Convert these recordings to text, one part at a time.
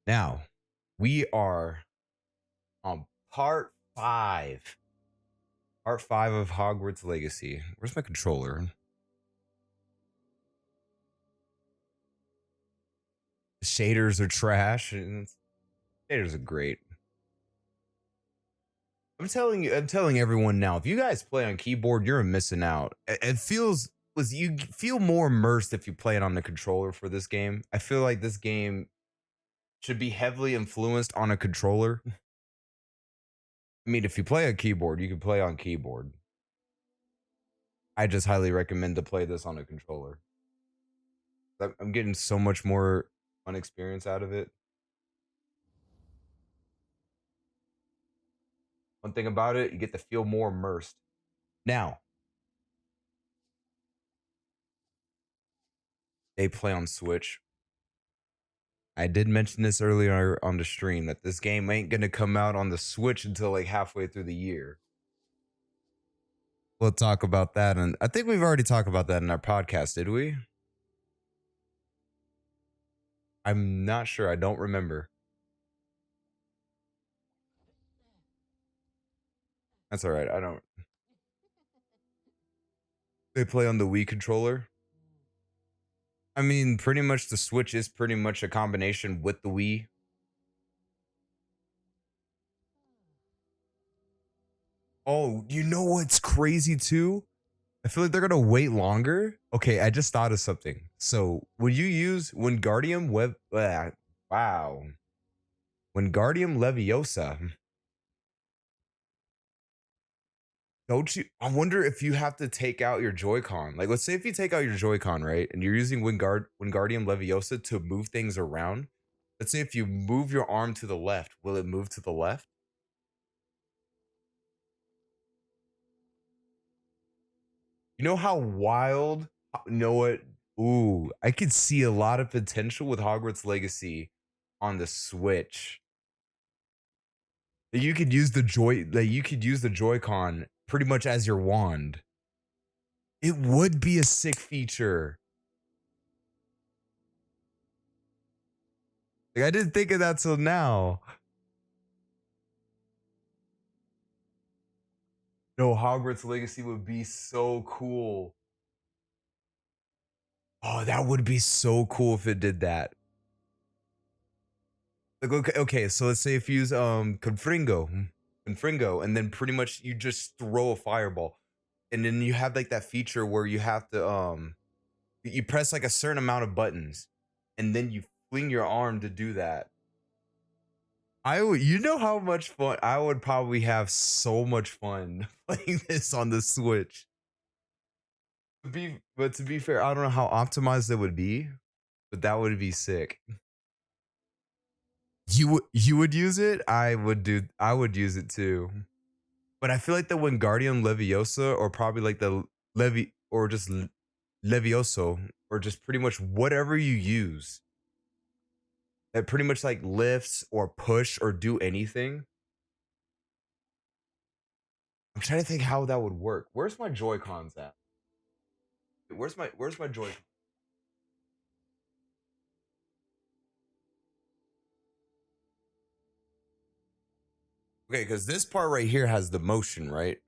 Now, we are on part 5. Part 5 of Hogwarts Legacy. Where's my controller? The shaders are trash. And shaders are great. I'm telling everyone now, if you guys play on keyboard, you're missing out. It feels you feel more immersed if you play it on the controller for this game. I feel like this game should be heavily influenced on a controller. I mean, if you play a keyboard, you can play on keyboard. I just highly recommend to play this on a controller. I'm getting so much more fun experience out of it. One thing about it, you get to feel more immersed. Now, they play on Switch. I did mention this earlier on the stream that this game ain't gonna come out on the Switch until like halfway through the year. We'll talk about that, and I think we've already talked about that in our podcast, did we? I'm not sure. I don't remember. That's all right. I don't. They play on the Wii controller. I mean, pretty much the Switch is pretty much a combination with the Wii. Oh, you know what's crazy too? I feel like they're gonna wait longer. Okay, I just thought of something. So when you use Wingardium wow, Wingardium Leviosa, don't you? I wonder if you have to take out your Joy-Con. Like, let's say if you take out your Joy-Con, right, and you're using Wingardium Leviosa to move things around. Let's say if you move your arm to the left, will it move to the left? You know how wild? You know what? Ooh, I could see a lot of potential with Hogwarts Legacy on the Switch. You could use the Joy-Con pretty much as your wand. It would be a sick feature. Like, I didn't think of that till now. No, Hogwarts Legacy would be so cool. Oh, that would be so cool if it did that. Like, okay, so let's say if you use Confringo, and then pretty much you just throw a fireball. And then you have like that feature where you have to you press like a certain amount of buttons and then you fling your arm to do that. You know how much fun I would probably have. So much fun playing this on the Switch. But to be fair, I don't know how optimized it would be, but that would be sick. You would use it? I would use it too. But I feel like the Wingardium Leviosa, or probably like the Levi, or just Levioso, or just pretty much whatever you use that pretty much like lifts or push or do anything. I'm trying to think how that would work. Where's my Joy-Cons at? Where's my Joy? Okay, because this part right here has the motion, right?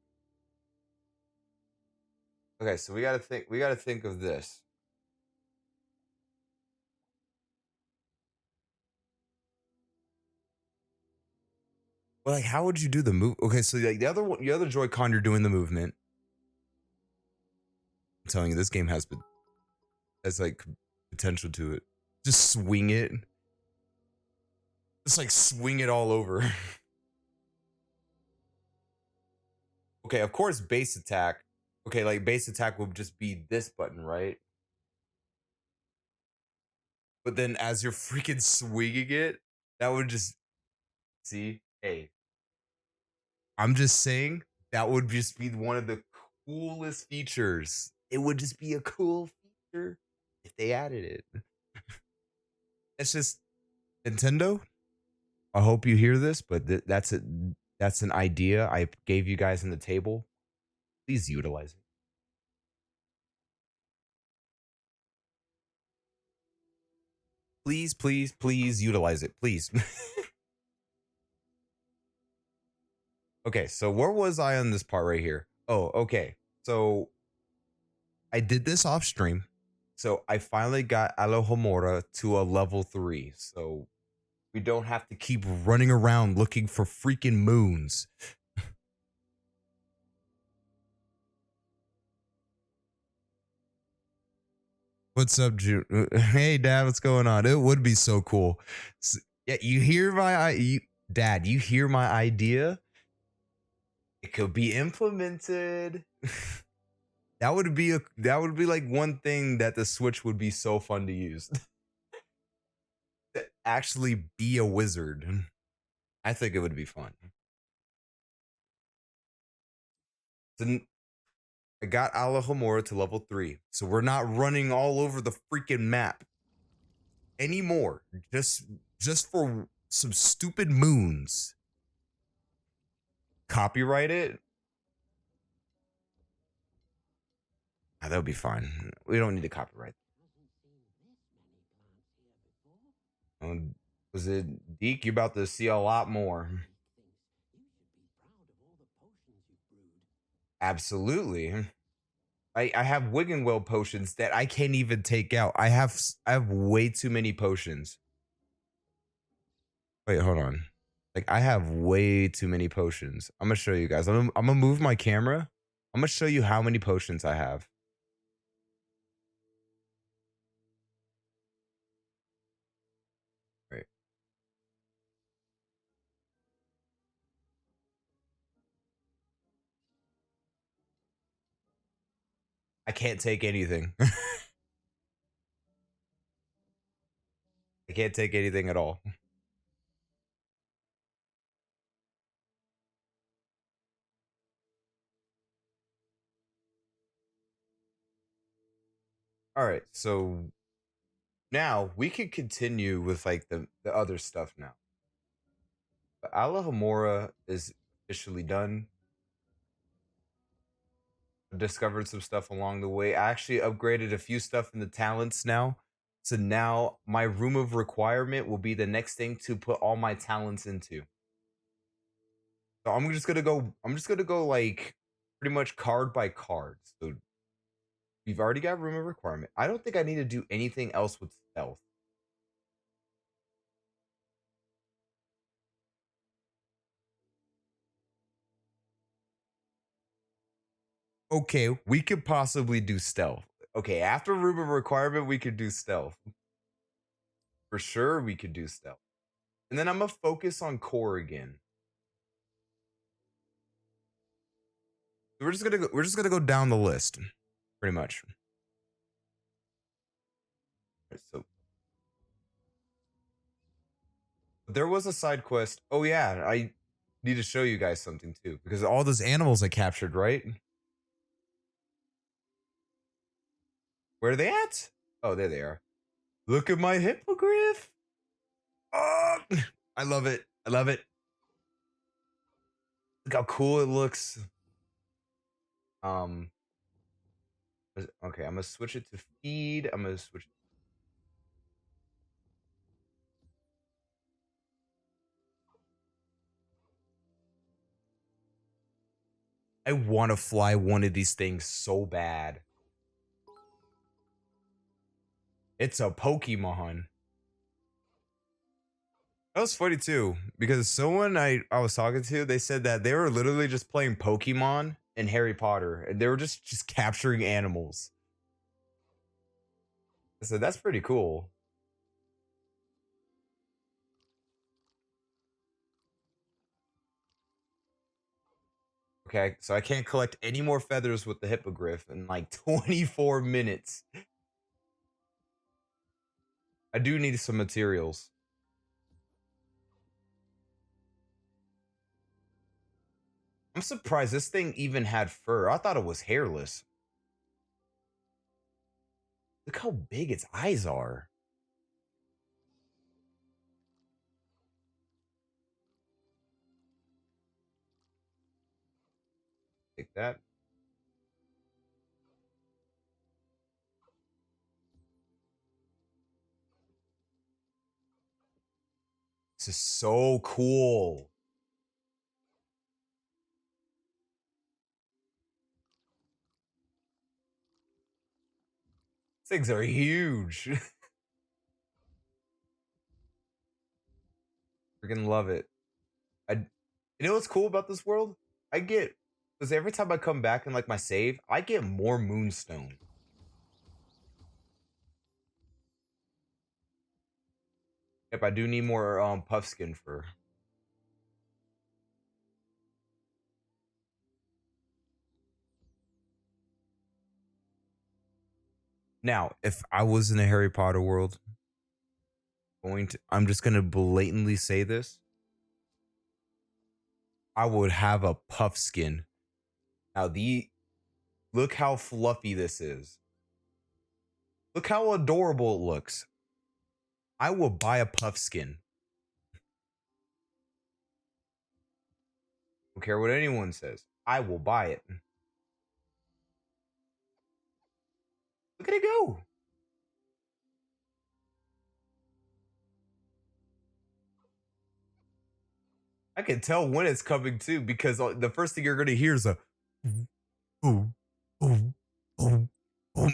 Okay, so we gotta think of this. Well, like, how would you do the move? Okay, so like the other Joy-Con, you're doing the movement. I'm telling you, this game has like potential to it. Just swing it. Just like swing it all over. Okay, of course, base attack. Okay, like base attack would just be this button, right? But then as you're freaking swinging it, that would just see. Hey, I'm just saying that would just be one of the coolest features. It would just be a cool feature if they added it. It's just Nintendo. I hope you hear this, but that's it. That's an idea I gave you guys on the table. Please utilize it. Please, please, please utilize it. Please. Okay, so where was I on this part right here? Oh, okay. So I did this off stream. So I finally got Alohomora to a level 3. So we don't have to keep running around looking for freaking moons. What's up, June? Hey, Dad, what's going on? It would be so cool. Yeah, you hear Dad, you hear my idea? It could be implemented. That would be like one thing that the Switch would be so fun to use. To actually be a wizard. I think it would be fun. So I got Alohomora to level 3. So we're not running all over the freaking map anymore. Just for some stupid moons. Copyright it? That would be fine. We don't need to copyright. Was it Deke? You're about to see a lot more. Absolutely. I have Wiggenwell potions that I can't even take out. I have way too many potions. Wait, hold on. Like I have way too many potions. I'm gonna show you guys. I'm gonna move my camera. I'm gonna show you how many potions I have. Right. I can't take anything. I can't take anything at all. All right, so now we can continue with like the other stuff now. But Alohomora is officially done. Discovered some stuff along the way. I actually upgraded a few stuff in the talents now. So now my room of requirement will be the next thing to put all my talents into. So I'm just gonna go like pretty much card by card. So we've already got room of requirement. I don't think I need to do anything else with stealth. Okay, we could possibly do stealth. Okay, after room of requirement, we could do stealth. For sure, we could do stealth. And then I'm gonna focus on core again. We're just gonna go down the list, pretty much. So there was a side quest. Oh yeah, I need to show you guys something too because all those animals I captured, right? Where are they at? Oh, there they are. Look at my hippogriff. Oh, I love it. I love it. Look how cool it looks. Um, okay, I'm gonna switch it to feed. I'm gonna switch. I want to fly one of these things so bad. It's a Pokemon. That was funny too, because someone I was talking to, they said that they were literally just playing Pokemon and Harry Potter, and they were just capturing animals. I said that's pretty cool. Okay, so I can't collect any more feathers with the hippogriff in like 24 minutes. I do need some materials. I'm surprised this thing even had fur. I thought it was hairless. Look how big its eyes are. Take that. This is so cool. Things are huge. Freaking love it. You know what's cool about this world? I get, because every time I come back in like my save, I get more moonstone. Yep, I do need more puffskin fur. Now, if I was in a Harry Potter world, I'm just gonna blatantly say this. I would have a puffskin. Now look how fluffy this is. Look how adorable it looks. I will buy a puffskin. Don't care what anyone says. I will buy it. Look at it go. I can tell when it's coming too, because the first thing you're gonna hear is a boom, boom, boom, boom, boom.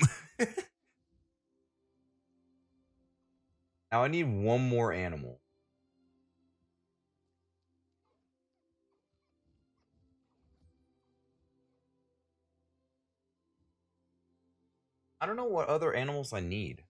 Now I need one more animal. I don't know what other animals I need.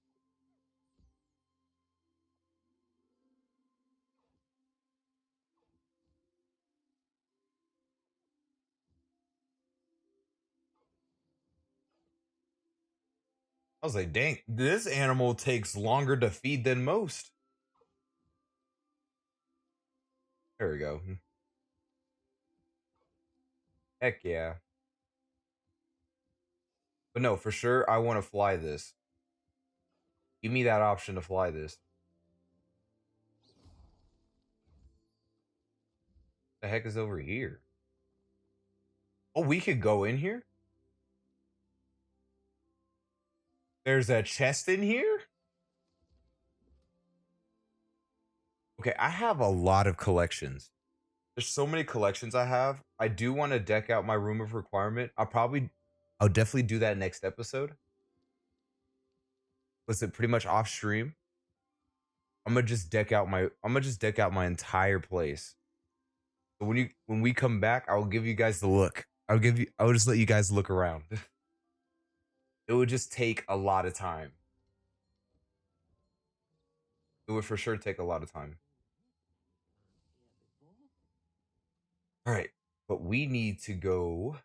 I was like, dang, this animal takes longer to feed than most. There we go. Heck yeah. But no, for sure, I want to fly this. Give me that option to fly this. The heck is over here? Oh, we could go in here? There's a chest in here? Okay, I have a lot of collections. There's so many collections I have. I do want to deck out my room of requirement. I'll definitely do that next episode. Was it pretty much off stream? I'm gonna just deck out my entire place. So when we come back, I'll give you guys the look. I'll just let you guys look around. It would just take a lot of time. It would for sure take a lot of time. All right, but we need to go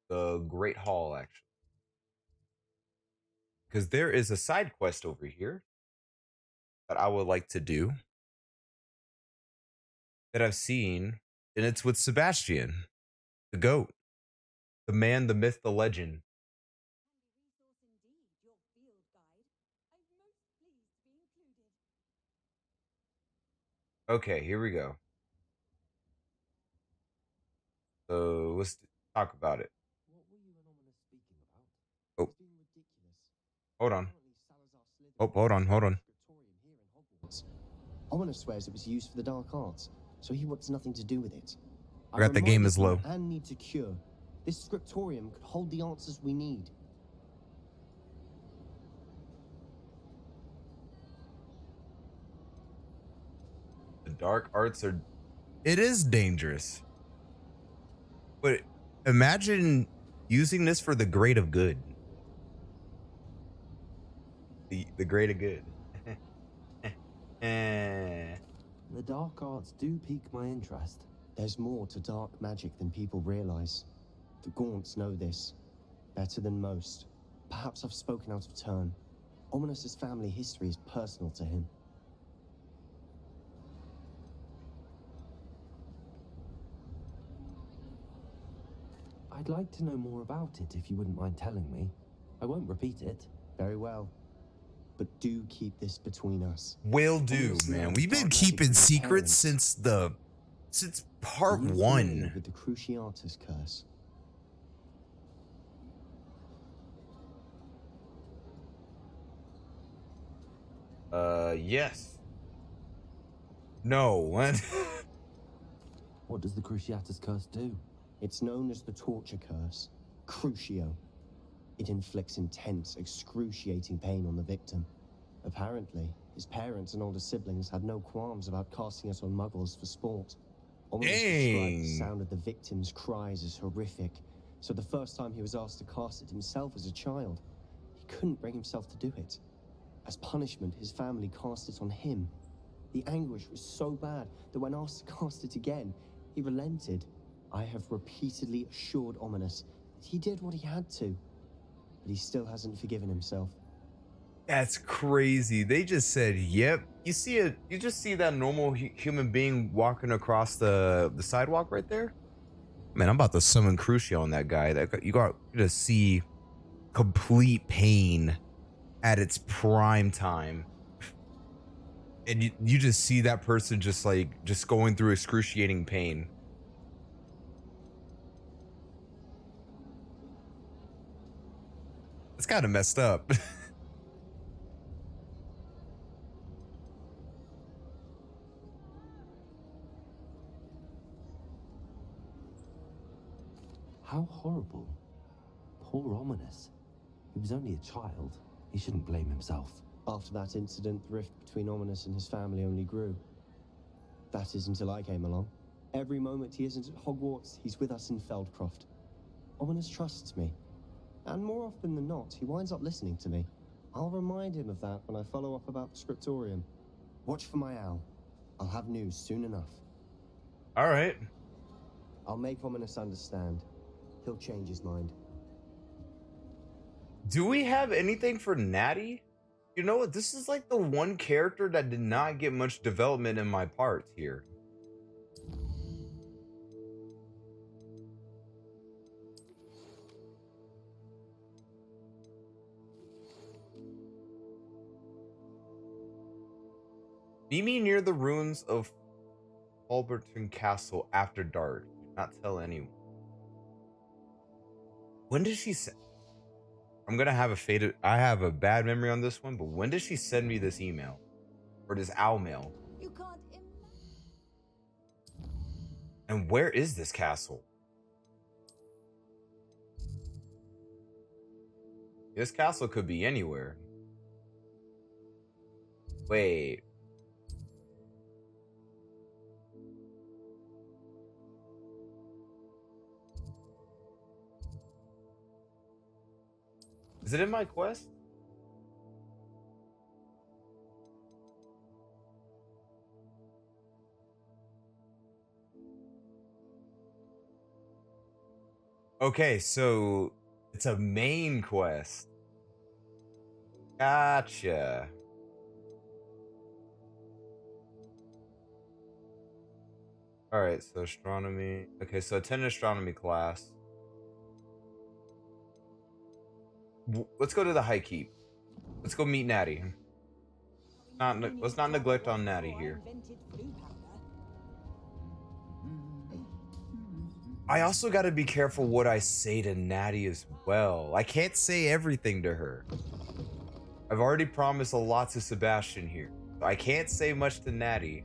the Great Hall actually, because there is a side quest over here that I would like to do that I've seen, and it's with Sebastian, the goat, the man, the myth, the legend. Okay, here we go. So let's talk about it. Oh, hold on. Oh, hold on. Ominous swears it was used for the dark arts, so he wants nothing to do with it. Forgot the game is low. And need to cure. This scriptorium could hold the answers we need. The dark arts are. It is dangerous. But imagine using this for the greater good. The greater good. The dark arts do pique my interest. There's more to dark magic than people realize. The Gaunts know this better than most. Perhaps I've spoken out of turn. Ominous's family history is personal to him. I'd like to know more about it if you wouldn't mind telling me. I won't repeat it. Very well. But do keep this between us. Will do, man. We've been keeping secrets since part 1. With the Cruciatus curse. Yes. No, what? What does the Cruciatus curse do? It's known as the torture curse, Crucio. It inflicts intense, excruciating pain on the victim. Apparently, his parents and older siblings had no qualms about casting us on muggles for sport. Ominous described the Dang. sound of the victim's cries as horrific, so the first time he was asked to cast it himself as a child, he couldn't bring himself to do it. As punishment, his family cast it on him. The anguish was so bad that when asked to cast it again, he relented. I have repeatedly assured Ominous that he did what he had to, but he still hasn't forgiven himself. That's crazy. They just said, "Yep." You see it. You just see that normal human being walking across the sidewalk right there. Man, I'm about to summon Crucio on that guy. You got to see complete pain at its prime time, and you just see that person just going through excruciating pain. It's kind of messed up. How horrible. Poor Ominous. He was only a child. He shouldn't blame himself. After that incident, the rift between Ominous and his family only grew. That is until I came along. Every moment he isn't at Hogwarts, he's with us in Feldcroft. Ominous trusts me. And more often than not, he winds up listening to me. I'll remind him of that when I follow up about the scriptorium. Watch for my owl. I'll have news soon enough. All right. I'll make Ominous understand. He'll change his mind. Do we have anything for Natty? You know what? This is like the one character that did not get much development in my parts here. Meet me near the ruins of Alberton Castle after dark. Do not tell anyone. When did she say? I'm gonna have I have a bad memory on this one, but when did she send me this email? Or this owl mail? You can't And where is this castle? This castle could be anywhere. Wait. Is it in my quest? Okay, so it's a main quest. Gotcha. All right, so astronomy. Okay, so attend an astronomy class. Let's go to the High Keep. Let's go meet Natty. Let's not neglect on Natty here. I also got to be careful what I say to Natty as well. I can't say everything to her. I've already promised a lot to Sebastian here. So I can't say much to Natty.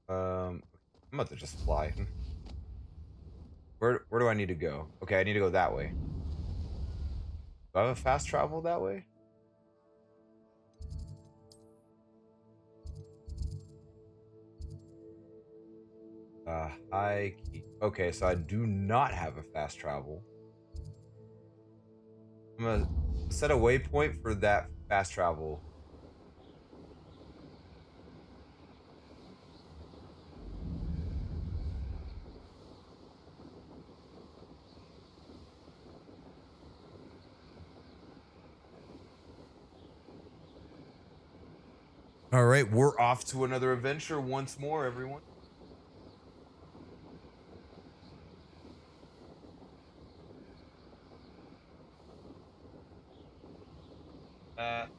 I'm about to just fly. Where do I need to go? Okay, I need to go that way. Do I have a fast travel that way? High key. Okay, so I do not have a fast travel. I'm gonna set a waypoint for that fast travel. All right, we're off to another adventure once more, everyone. There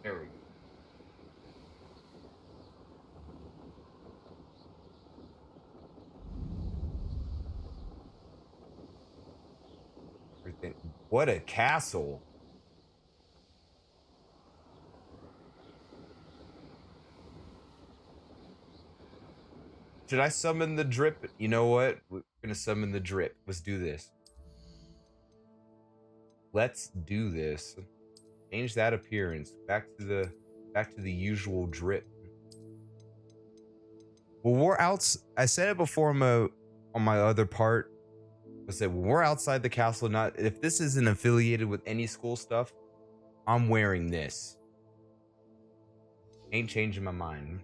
we go. What a castle. Should I summon the drip? You know what? We're gonna summon the drip. Let's do this. Let's do this. Change that appearance. Back to the usual drip. Well, we're out. I said it before on my other part. I said when we're outside the castle, not if this isn't affiliated with any school stuff, I'm wearing this. Ain't changing my mind.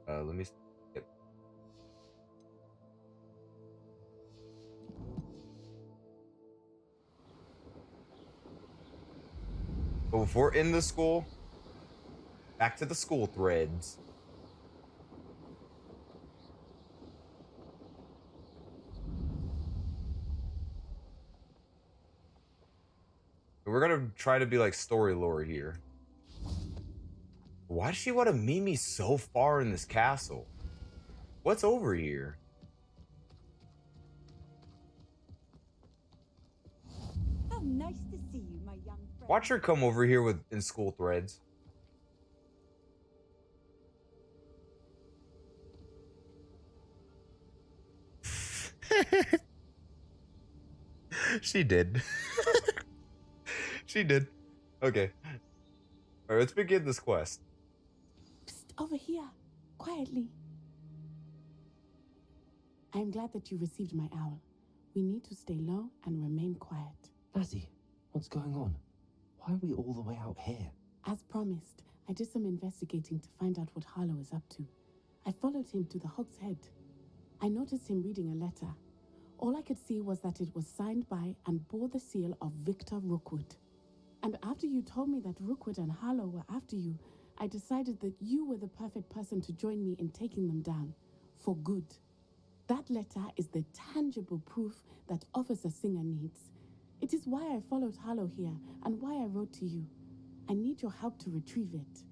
Let me. Yep. But if we're in the school, back to the school threads. We're gonna try to be like story lore here. Why does she want to meet me so far in this castle? What's over here? How nice to see you, my young friend. Watch her come over here with in school threads. She did. She did. Okay. All right, let's begin this quest. Psst, over here, quietly. I am glad that you received my owl. We need to stay low and remain quiet. Natty, what's going on? Why are we all the way out here? As promised, I did some investigating to find out what Harlow is up to. I followed him to the Hog's Head. I noticed him reading a letter. All I could see was that it was signed by and bore the seal of Victor Rookwood. And after you told me that Rookwood and Harlow were after you, I decided that you were the perfect person to join me in taking them down. For good. That letter is the tangible proof that Officer Singer needs. It is why I followed Harlow here and why I wrote to you. I need your help to retrieve it.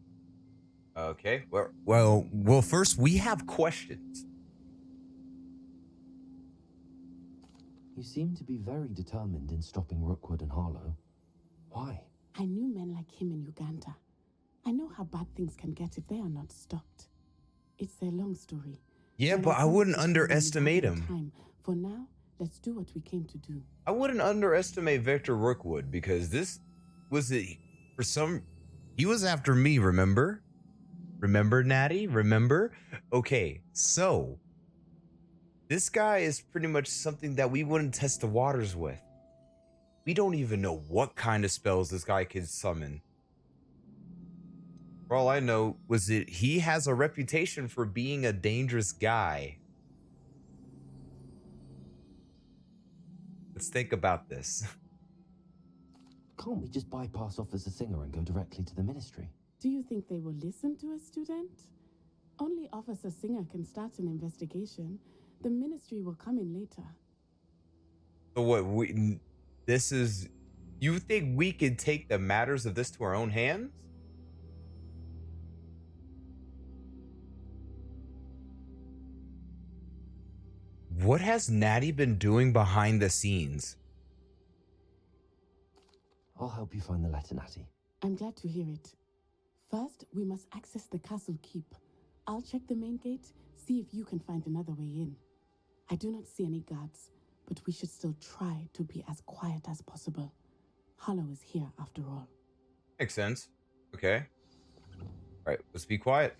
Okay. Well, first we have questions. You seem to be very determined in stopping Rookwood and Harlow. Why? I knew men like him in Uganda. I know how bad things can get if they are not stopped. It's a long story. Yeah, but I wouldn't underestimate him. For now, let's do what we came to do. I wouldn't underestimate Victor Rookwood because this was he was after me, remember? Remember, Natty? Remember? Okay, so this guy is pretty much something that we wouldn't test the waters with. We don't even know what kind of spells this guy could summon. For all I know was that he has a reputation for being a dangerous guy. Let's think about this. Can't we just bypass Officer Singer and go directly to the ministry? Do you think they will listen to a student? Only Officer Singer can start an investigation. The ministry will come in later. So what, you think we could take the matters of this to our own hands? What has Natty been doing behind the scenes? I'll help you find the letter, Natty. I'm glad to hear it. First, we must access the castle keep. I'll check the main gate, see if you can find another way in. I do not see any guards, but we should still try to be as quiet as possible. Harlow is here after all. Makes sense. Okay. All right, let's be quiet.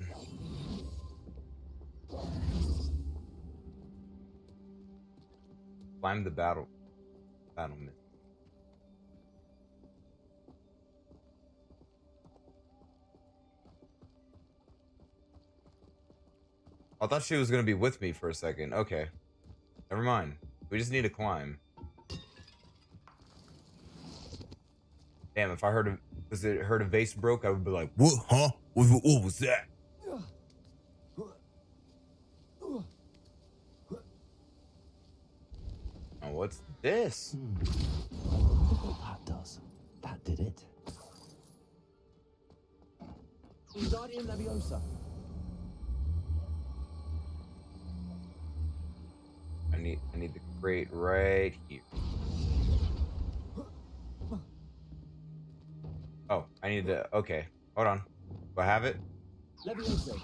Climb the battlement. I thought she was gonna be with me for a second. Okay. Never mind. We just need to climb. Damn, if I heard a vase broke, I would be like, what, huh? What was that? Oh, what's this? Look what that does. That did it. Wingardium Leviosa. I need the crate right here. Oh, I need to. Okay, hold on. Do I have it? Levioso.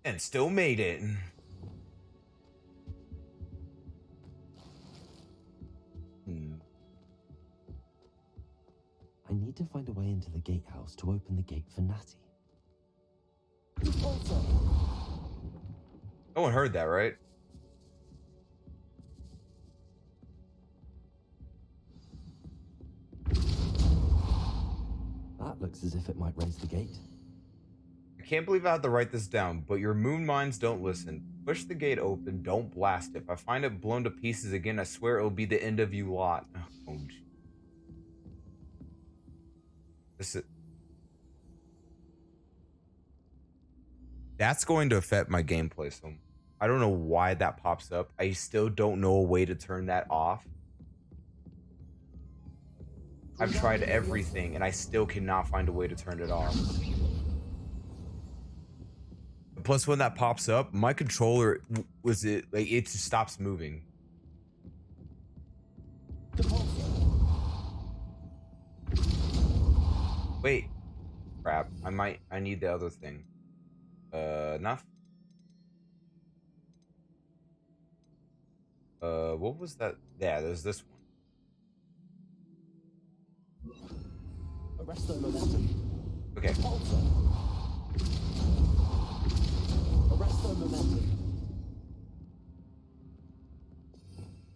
And still made it. I need to find a way into the gatehouse to open the gate for Natty. No one heard that, right? That looks as if it might raise the gate. I can't believe I had to write this down, but your moon mines don't listen. Push the gate open, don't blast it. If I find it blown to pieces again, I swear it'll be the end of you lot. Oh, this is... That's going to affect my gameplay, so I don't know why that pops up. I still don't know a way to turn that off. I've tried everything, and I still cannot find a way to turn it off. Plus, when that pops up, my controller it just stops moving. Wait, crap! I need the other thing. Enough. What was that? Yeah, there's this one. Arresto momentum. Okay. Arresto momentum.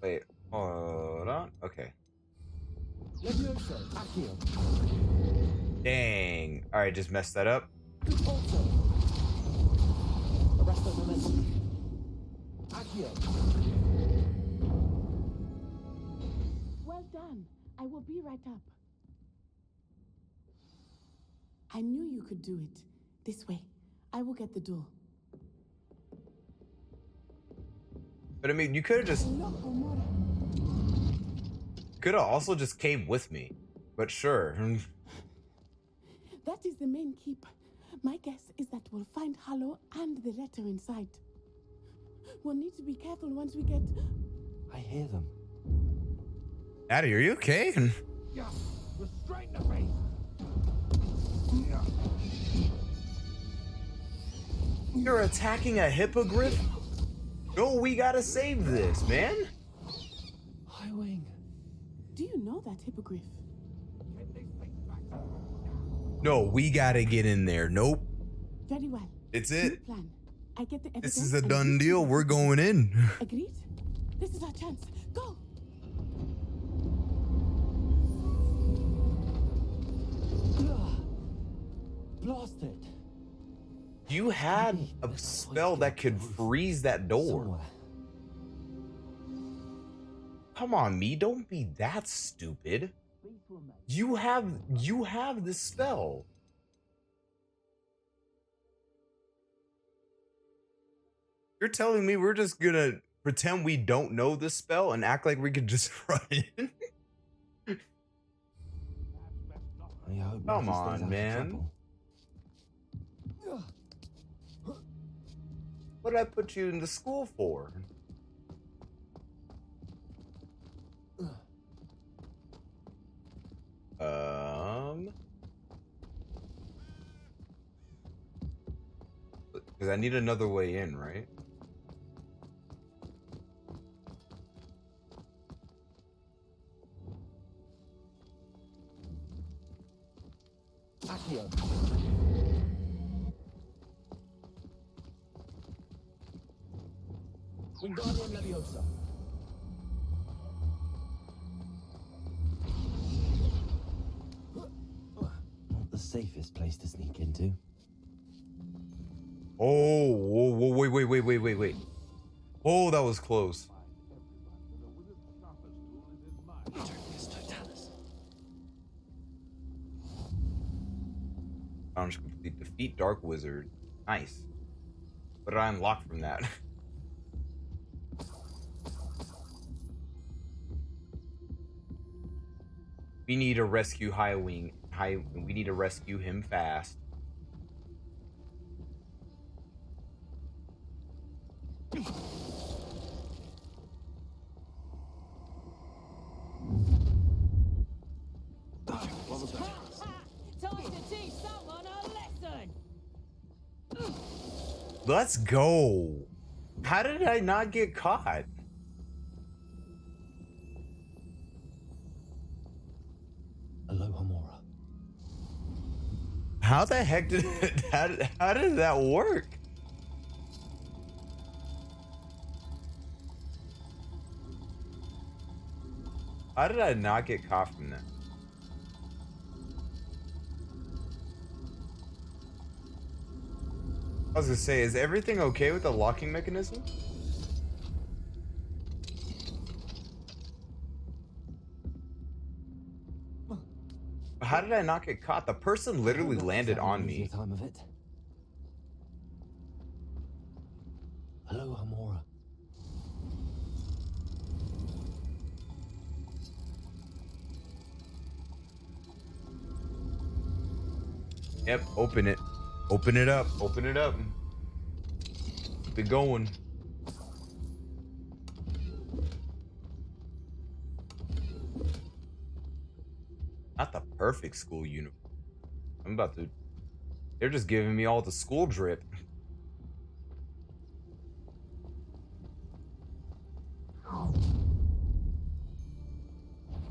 Wait, hold on. Okay. Levioso. Accio. Dang. All right, just messed that up. Arresto momentum. Accio. Well done. I will be right up. I knew you could do it. This way. I will get the door. But I mean, you could have just also just came with me. But sure. That is the main keep. My guess is that we'll find Harlow and the letter inside. We'll need to be careful once we get... I hear them. Addie, are you okay? Yeah, restrain the face. You're attacking a hippogriff? No, we gotta save this, man. Highwing. Do you know that hippogriff? No, we gotta get in there. Nope. Very well. It's New it. plan. I get the This evidence is a and done you deal. two We're going in. Agreed? This is our chance. Go! Blasted. You had a spell that could freeze that door. Somewhere. Come on, me. Don't be that stupid. You have this spell. You're telling me we're just gonna pretend we don't know this spell and act like we could just run in? I hope Come Natty stays on, out of man. trouble. What did I put you in the school for? Because I need another way in, right? Accio. Wingardium Leviosa. Not the safest place to sneak into. Oh, whoa, wait. Oh, that was close. Challenge complete. Defeat Dark Wizard. Nice. What did I unlock from that? We need to rescue Highwing. We need to rescue him fast. Time to teach someone a lesson. Let's go. How did I not get caught? Aloha Mora. How the heck did how did that work? How did I not get caught from that? I was gonna say, is everything okay with the locking mechanism? How did I not get caught? The person literally landed on me. Time of it. Aloha Mora. Yep, open it. Open it up. Open it up. Keep it going. Not the perfect school uniform. I'm about to... They're just giving me all the school drip.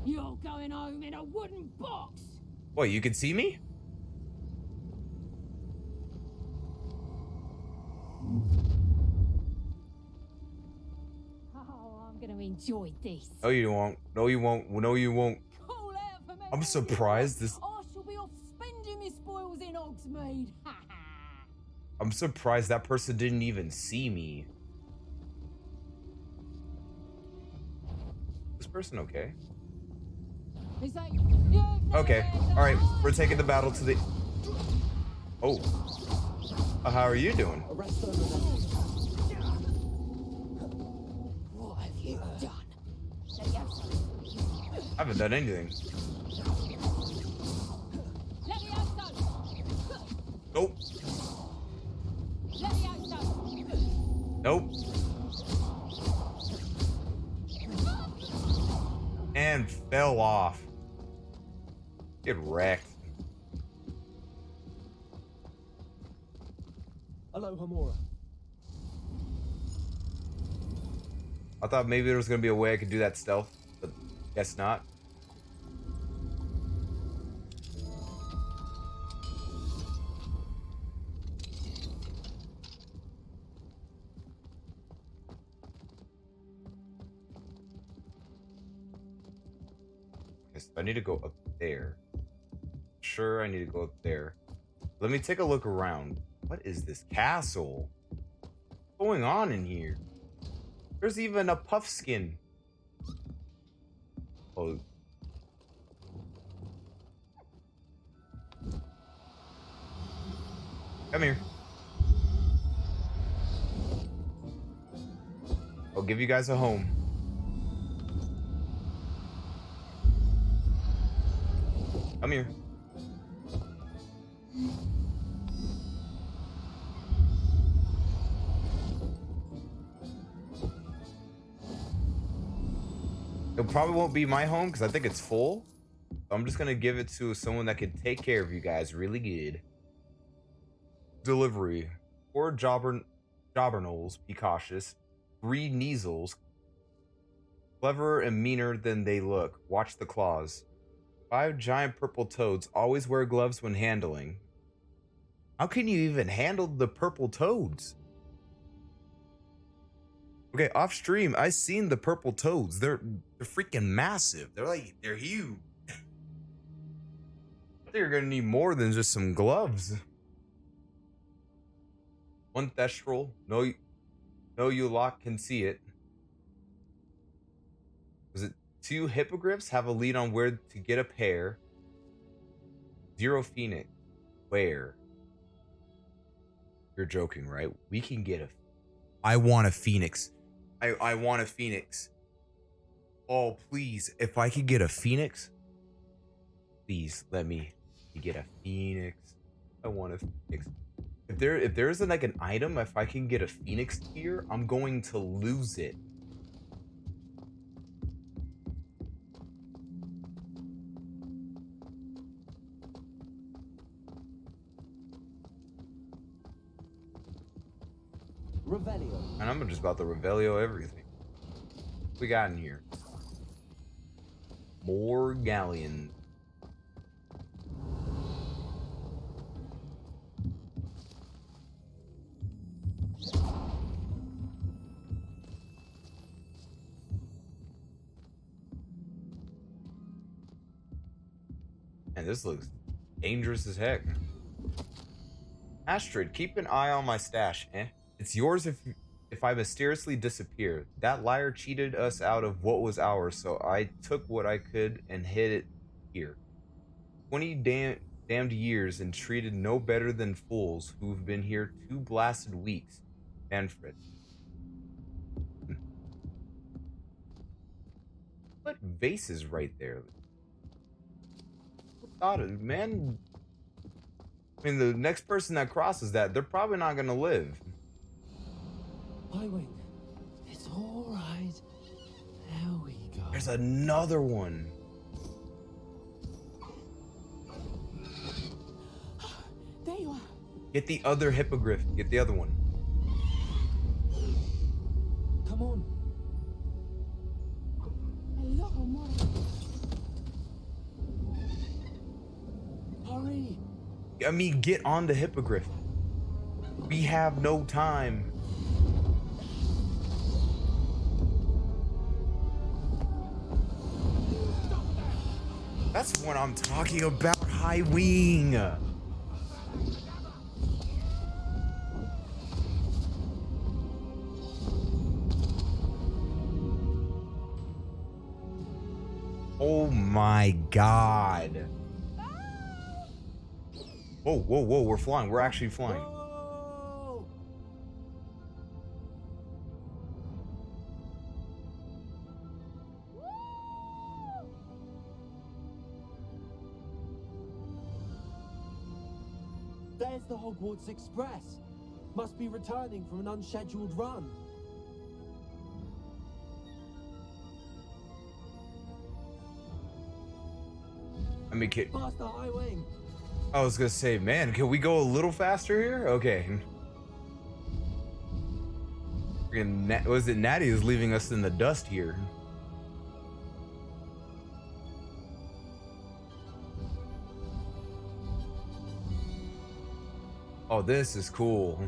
You're going home in a wooden box. What, you can see me? Oh, I'm gonna enjoy this. No, you won't. No, you won't. No, you won't. Call out for me. I'm surprised this... I shall be off spending my spoils in Hogsmeade. I'm surprised that person didn't even see me. This person okay? It's like, you've Okay. never All right. We're taking the battle to the... Oh. How are you doing? What have you done? Let me out, son. I haven't done anything. Let me out, son. Nope. Let me out, son. Nope. And fell off. Get wrecked. Aloha Mora. I thought maybe there was gonna be a way I could do that stealth, but guess not. Okay, so I need to go up there. Sure, I need to go up there. Let me take a look around. What is this castle? What's going on in here? There's even a puff skin. Oh. Come here. I'll give you guys a home. Come here. It probably won't be my home because I think it's full. So I'm just gonna give it to someone that can take care of you guys really good. Delivery. 4 jobberknolls, be cautious. 3 Kneasels. Cleverer and meaner than they look. Watch the claws. 5 giant purple toads. Always wear gloves when handling. How can you even handle the purple toads? Okay, off stream, I seen the purple toads. They're freaking massive. They're huge. I think you're gonna need more than just some gloves. 1 thestral. No you lot can see it. Was it 2 hippogriffs? Have a lead on where to get a pair. 0 phoenix. Where? You're joking, right? We can get a... I want a phoenix. I want a phoenix. Oh, please. If I could get a phoenix, please let me get a phoenix. I want a phoenix. If there isn't like an item, if I can get a Phoenix tier, I'm going to lose it. Revelio. And I'm just about to Revelio everything. What we got in here? More galleons. And this looks dangerous as heck. Astrid, keep an eye on my stash, eh? It's yours if I mysteriously disappear. That liar cheated us out of what was ours, so I took what I could and hid it here. 20 damned years and treated no better than fools who've been here 2 blasted weeks. Manfred. What vase is right there? Thought it, man. I mean, the next person that crosses that, they're probably not gonna live. Highwing. It's all right. There we go. There's another one. There you are. Get the other hippogriff. Get the other one. Come on. Hello, Mom. Hurry. I mean, get on the hippogriff. We have no time. That's what I'm talking about, high wing. Oh my god. Whoa, whoa, whoa, we're flying. We're actually flying. Whoa! There's the Hogwarts Express. Must be returning from an unscheduled run. I mean, Past the high wing. I was gonna say, man, can we go a little faster here? Okay. Freaking was it Natty is leaving us in the dust here? Oh, this is cool.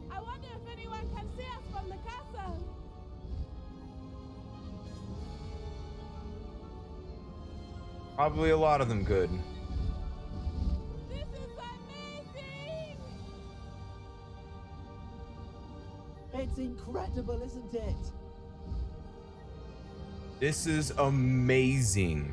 I wonder if anyone can see us from the castle. Probably a lot of them could. This is amazing! It's incredible, isn't it? This is amazing.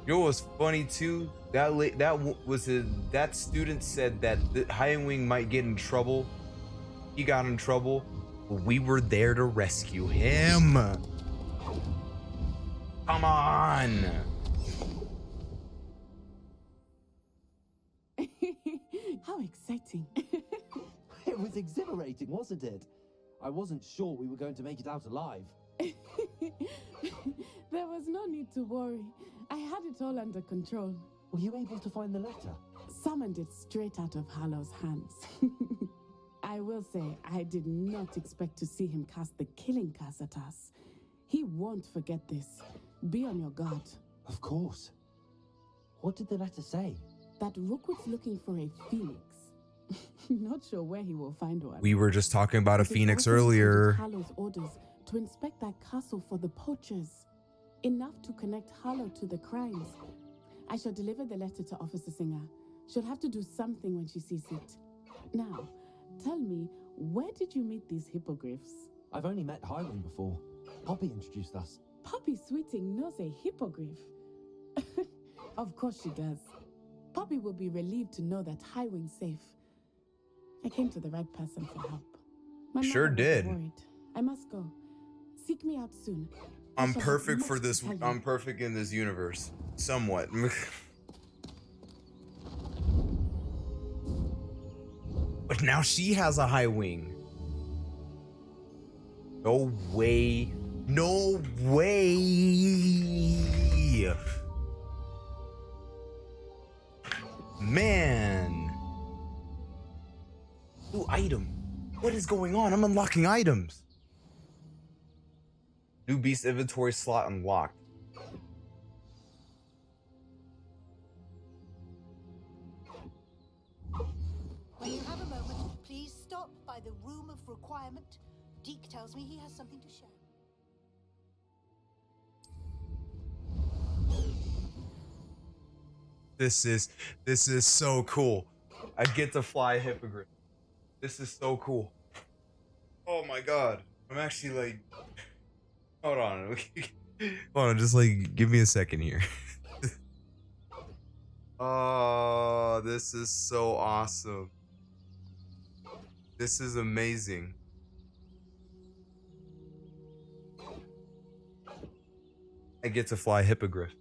You know what's funny too? That student said that the High Wing might get in trouble. He got in trouble. We were there to rescue him. Come on. How exciting. It was exhilarating, wasn't it? I wasn't sure we were going to make it out alive. There was no need to worry. I had it all under control. Were you able to find the letter? Summoned it straight out of Hallow's hands. I will say, I did not expect to see him cast the killing curse at us. He won't forget this. Be on your guard. Of course. What did the letter say? That Rookwood's looking for a phoenix. Not sure where he will find one. We were just talking about a But it phoenix also earlier. included Hallow's orders to inspect that castle for the poachers. Enough to connect Hallow to the crimes. I shall deliver the letter to Officer Singer. She'll have to do something when she sees it. Now, tell me, where did you meet these hippogriffs? I've only met Highwing before. Poppy introduced us. Poppy Sweeting knows a hippogriff. Of course she does. Poppy will be relieved to know that Highwing's safe. I came to the right person for help. My Sure mother will be did. worried. I must go. Seek me out soon. I I'm shall have perfect much for to this. tell you. I'm perfect in this universe. Somewhat. But now she has a high wing. No way. No way. Man. New item. What is going on? I'm unlocking items. New beast inventory slot unlocked. When you have a moment, please stop by the room of requirement. Deke tells me he has something to share. This is so cool. I get to fly a hippogriff. This is so cool. Oh my god. I'm actually like, hold on. Hold on, just like give me a second here. Oh, this is so awesome. This is amazing. I get to fly a hippogriff.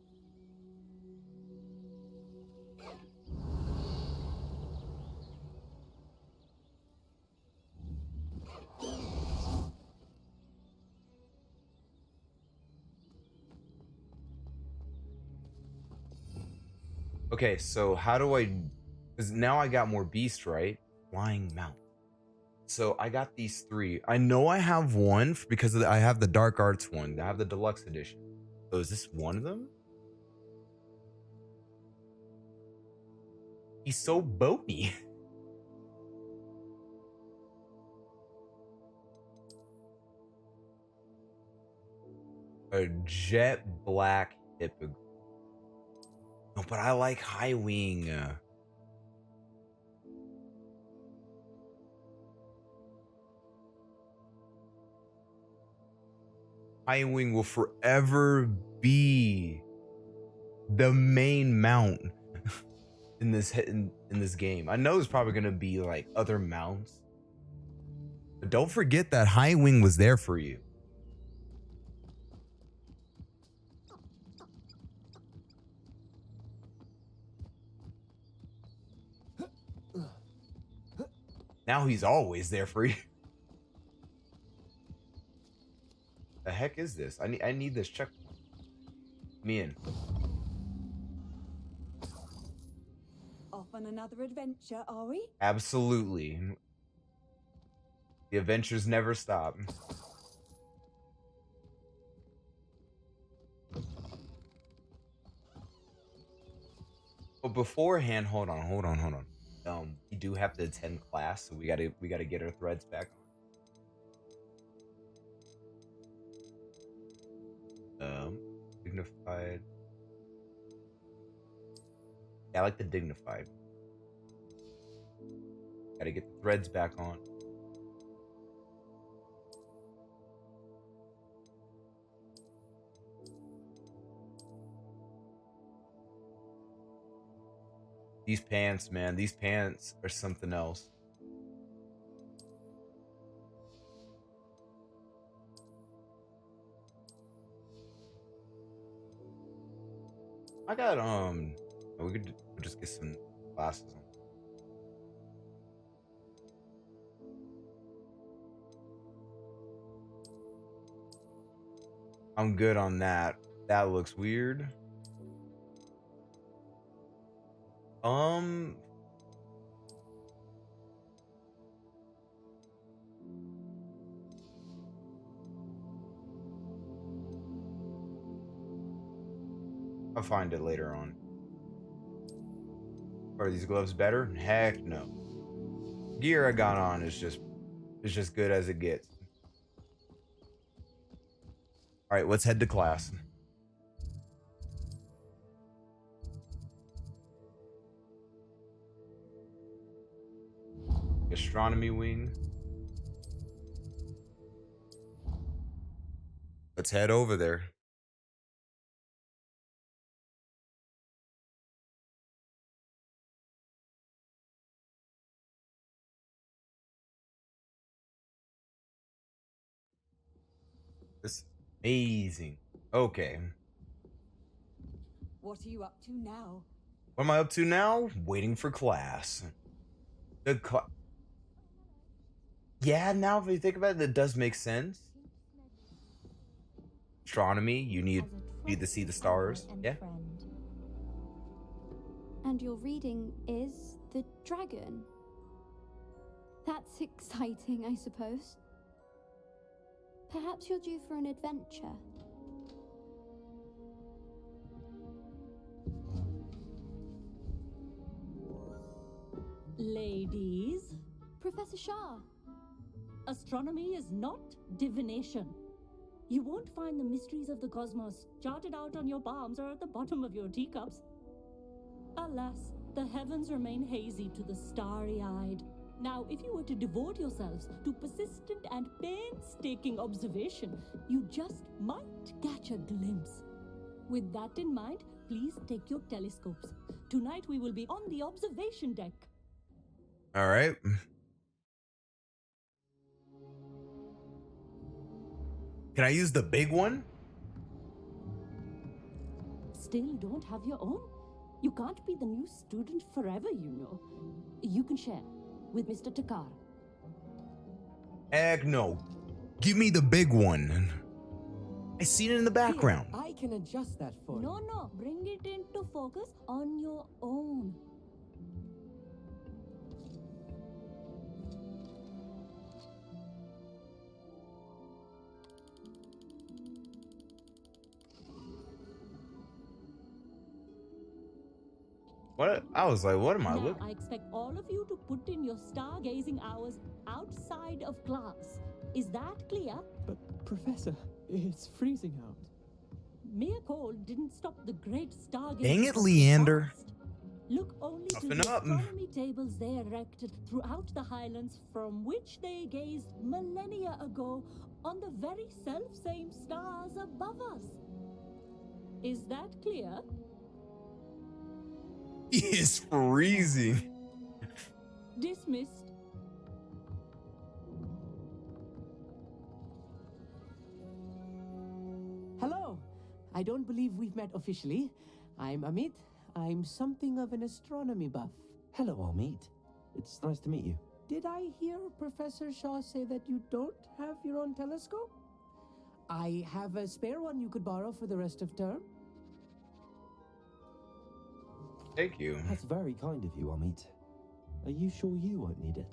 Okay, so how do I, because now I got more beast, right? Flying mount. So I got these three. I know I have one because I have the dark arts one. I have the deluxe edition. So is this one of them? He's so bony. A jet black hippogriff. No, but I like high wing. High wing will forever be the main mount in this game. I know there's probably gonna be like other mounts, but don't forget that high wing was there for you. Now he's always there for you. The heck is this? I need this check. Me in. Off on another adventure, are we? Absolutely. The adventures never stop. But beforehand, hold on. We do have to attend class, so we gotta get our threads back on. Dignified. Yeah, I like the dignified. Gotta get the threads back on. These pants, man, these pants are something else. I got we could just get some glasses on. I'm good on that. That looks weird. I'll find it later on. Are these gloves better? Heck no. Gear I got on is just good as it gets. All right, let's head to class. Astronomy wing. Let's head over there. Amazing. Okay. What are you up to now? What am I up to now? Waiting for class. The Yeah, now if you think about it, that does make sense. Astronomy, you need to see the stars. Yeah. And your reading is the dragon. That's exciting, I suppose. Perhaps you're due for an adventure. Ladies, Professor Shah. astronomy is not divination. You won't find the mysteries of the cosmos charted out on your palms or at the bottom of your teacups. Alas, the heavens remain hazy to the starry-eyed. Now, if you were to devote yourselves to persistent and painstaking observation, you just might catch a glimpse. With that in mind, please take your telescopes. Tonight we will be on the observation deck. All right. Can I use the big one? Still don't have your own? You can't be the new student forever, you know. You can share with Mr. Takar. Heck no. Give me the big one. I seen it in the background. Here, I can adjust that for you. No, bring it into focus on your own. What? I was like, what am I Now, looking? I expect all of you to put in your stargazing hours outside of class. Is that clear? But, Professor, it's freezing out. Mere cold didn't stop the great stargazing. Dang it, of the Leander. past. Look only to Toughen the up. astronomy tables they erected throughout the highlands from which they gazed millennia ago on the very self-same stars above us. Is that clear? It's freezing. Dismissed. Hello. I don't believe we've met officially. I'm Amit. I'm something of an astronomy buff. Hello, Amit. It's nice to meet you. Did I hear Professor Shaw say that you don't have your own telescope? I have a spare one you could borrow for the rest of term. Thank you. That's very kind of you, Amit. Are you sure you won't need it?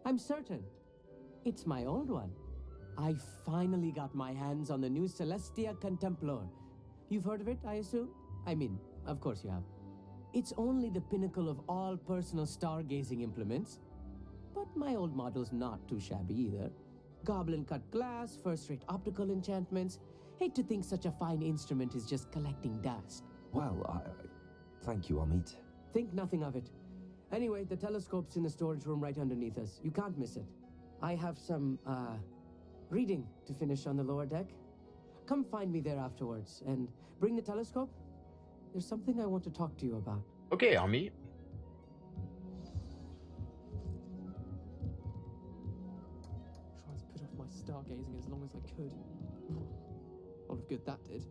I'm certain. It's my old one. I finally got my hands on the new Celestia Contemplar. You've heard of it, I assume? I mean, of course you have. It's only the pinnacle of all personal stargazing implements. But my old model's not too shabby either. Goblin-cut glass, first-rate optical enchantments. Hate to think such a fine instrument is just collecting dust. Well, thank you, Amit. Think nothing of it. Anyway, the telescope's in the storage room right underneath us. You can't miss it. I have some, reading to finish on the lower deck. Come find me there afterwards, and bring the telescope. There's something I want to talk to you about. Okay, Ami. Tried to put off my stargazing as long as I could. A lot of good that did.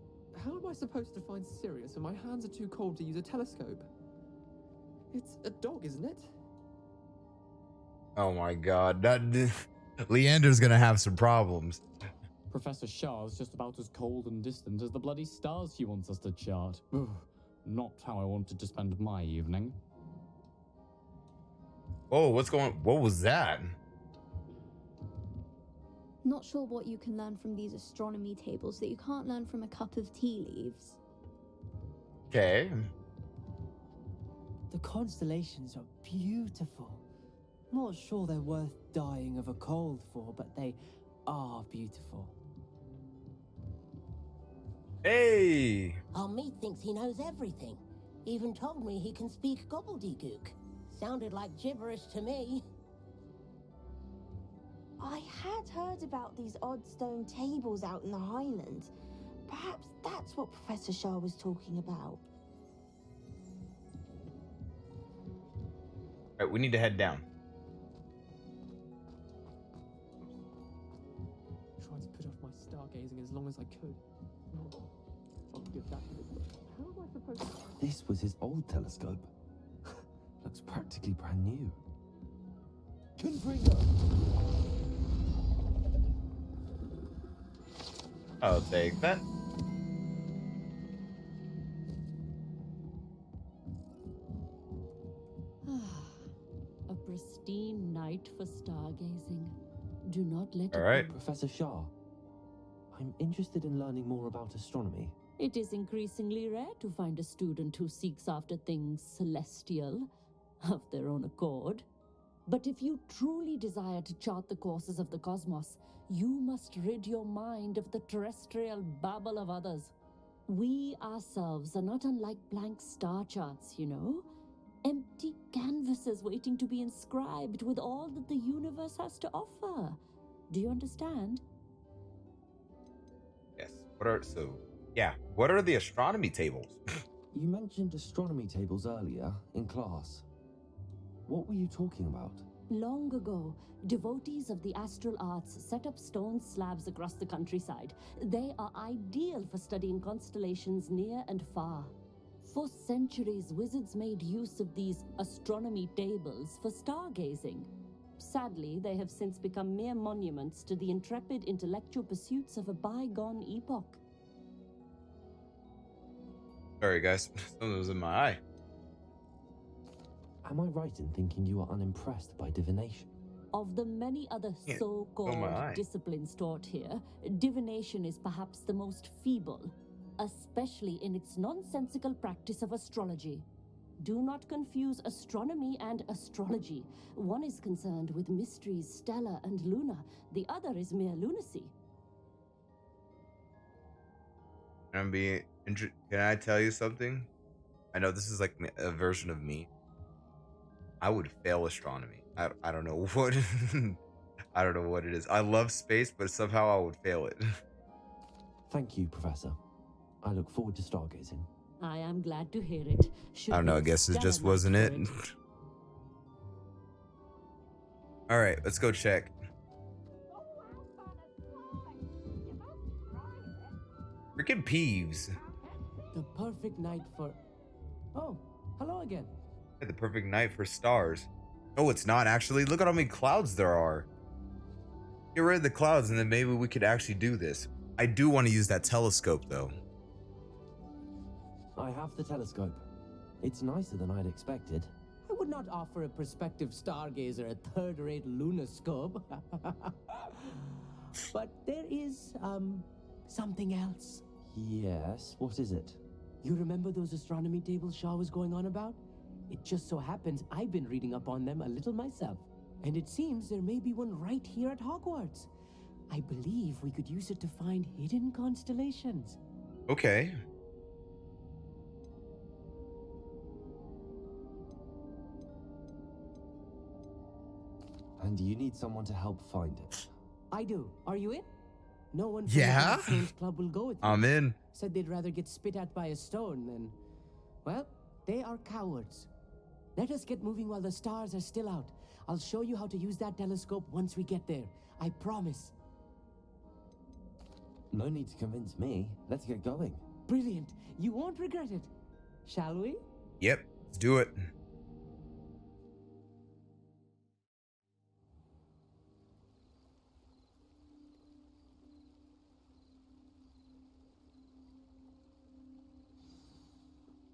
How am I supposed to find Sirius when my hands are too cold to use a telescope? It's a dog, isn't it? Oh my god. Leander's gonna have some problems. Professor Shah's just about as cold and distant as the bloody stars she wants us to chart. Ugh, not how I wanted to spend my evening. Oh, what was that? Not sure what you can learn from these astronomy tables that you can't learn from a cup of tea leaves. Okay. The constellations are beautiful. Not sure they're worth dying of a cold for, but they are beautiful. Hey! Amit thinks he knows everything. Even told me he can speak gobbledygook. Sounded like gibberish to me. I had heard about these odd stone tables out in the Highlands. Perhaps that's what Professor Shah was talking about. Alright, we need to head down. Tried to put off my stargazing as long as I could. I'll give that to the... How am I supposed to... This was his old telescope. Looks practically brand new. Confringo! I'll take that. A pristine night for stargazing. Do not let All it right. go. Professor Shah, I'm interested in learning more about astronomy. It is increasingly rare to find a student who seeks after things celestial of their own accord. But if you truly desire to chart the courses of the cosmos, you must rid your mind of the terrestrial babble of others. We ourselves are not unlike blank star charts, you know? Empty canvases waiting to be inscribed with all that the universe has to offer. Do you understand? Yes. What are the astronomy tables? You mentioned astronomy tables earlier in class. What were you talking about? Long ago, devotees of the astral arts set up stone slabs across the countryside. They are ideal for studying constellations near and far. For centuries, wizards made use of these astronomy tables for stargazing. Sadly, they have since become mere monuments to the intrepid intellectual pursuits of a bygone epoch. Sorry, guys. Something was in my eye. Am I right in thinking you are unimpressed by divination? Of the many other Yeah, so-called my eye. disciplines taught here, divination is perhaps the most feeble, especially in its nonsensical practice of astrology. Do not confuse astronomy and astrology. One is concerned with mysteries stellar and lunar, the other is mere lunacy. Can I tell you something? I know this is like a version of me. I would fail astronomy. I don't know what I don't know what it is. I love space, but somehow I would fail it. Thank you, Professor. I look forward to stargazing. I am glad to hear it. I don't know. I guess it just wasn't it. All right, let's go check. Freaking Peeves. The perfect night for... Oh, hello again. The perfect night for stars. Oh, it's not actually. Look at how many clouds there are. Get rid of the clouds and then maybe we could actually do this. I do want to use that telescope though. I have the telescope. It's nicer than I'd expected. I would not offer a prospective stargazer a third-rate lunoscope. But there is, something else. Yes, what is it? You remember those astronomy tables Shaw was going on about? It just so happens I've been reading up on them a little myself. And it seems there may be one right here at Hogwarts. I believe we could use it to find hidden constellations. Okay. And you need someone to help find it. I do. Are you in? No one from Yeah? the Stones Club will go with me. I'm in. Said they'd rather get spit at by a stone than... Well, they are cowards. Let us get moving while the stars are still out. I'll show you how to use that telescope once we get there. I promise. No need to convince me. Let's get going. Brilliant. You won't regret it. Shall we? Yep, let's do it.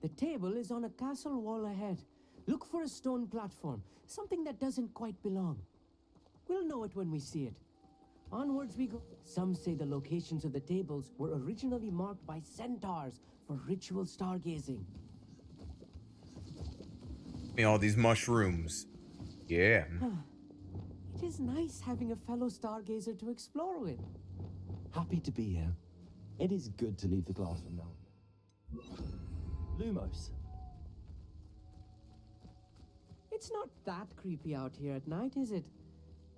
The table is on a castle wall ahead. Look for a stone platform, something that doesn't quite belong. We'll know it when we see it. Onwards we go. Some say the locations of the tables were originally marked by centaurs for ritual stargazing. Me all these mushrooms. Yeah. It is nice having a fellow stargazer to explore with. Happy to be here. It is good to leave the classroom now. Lumos. It's not that creepy out here at night, is it?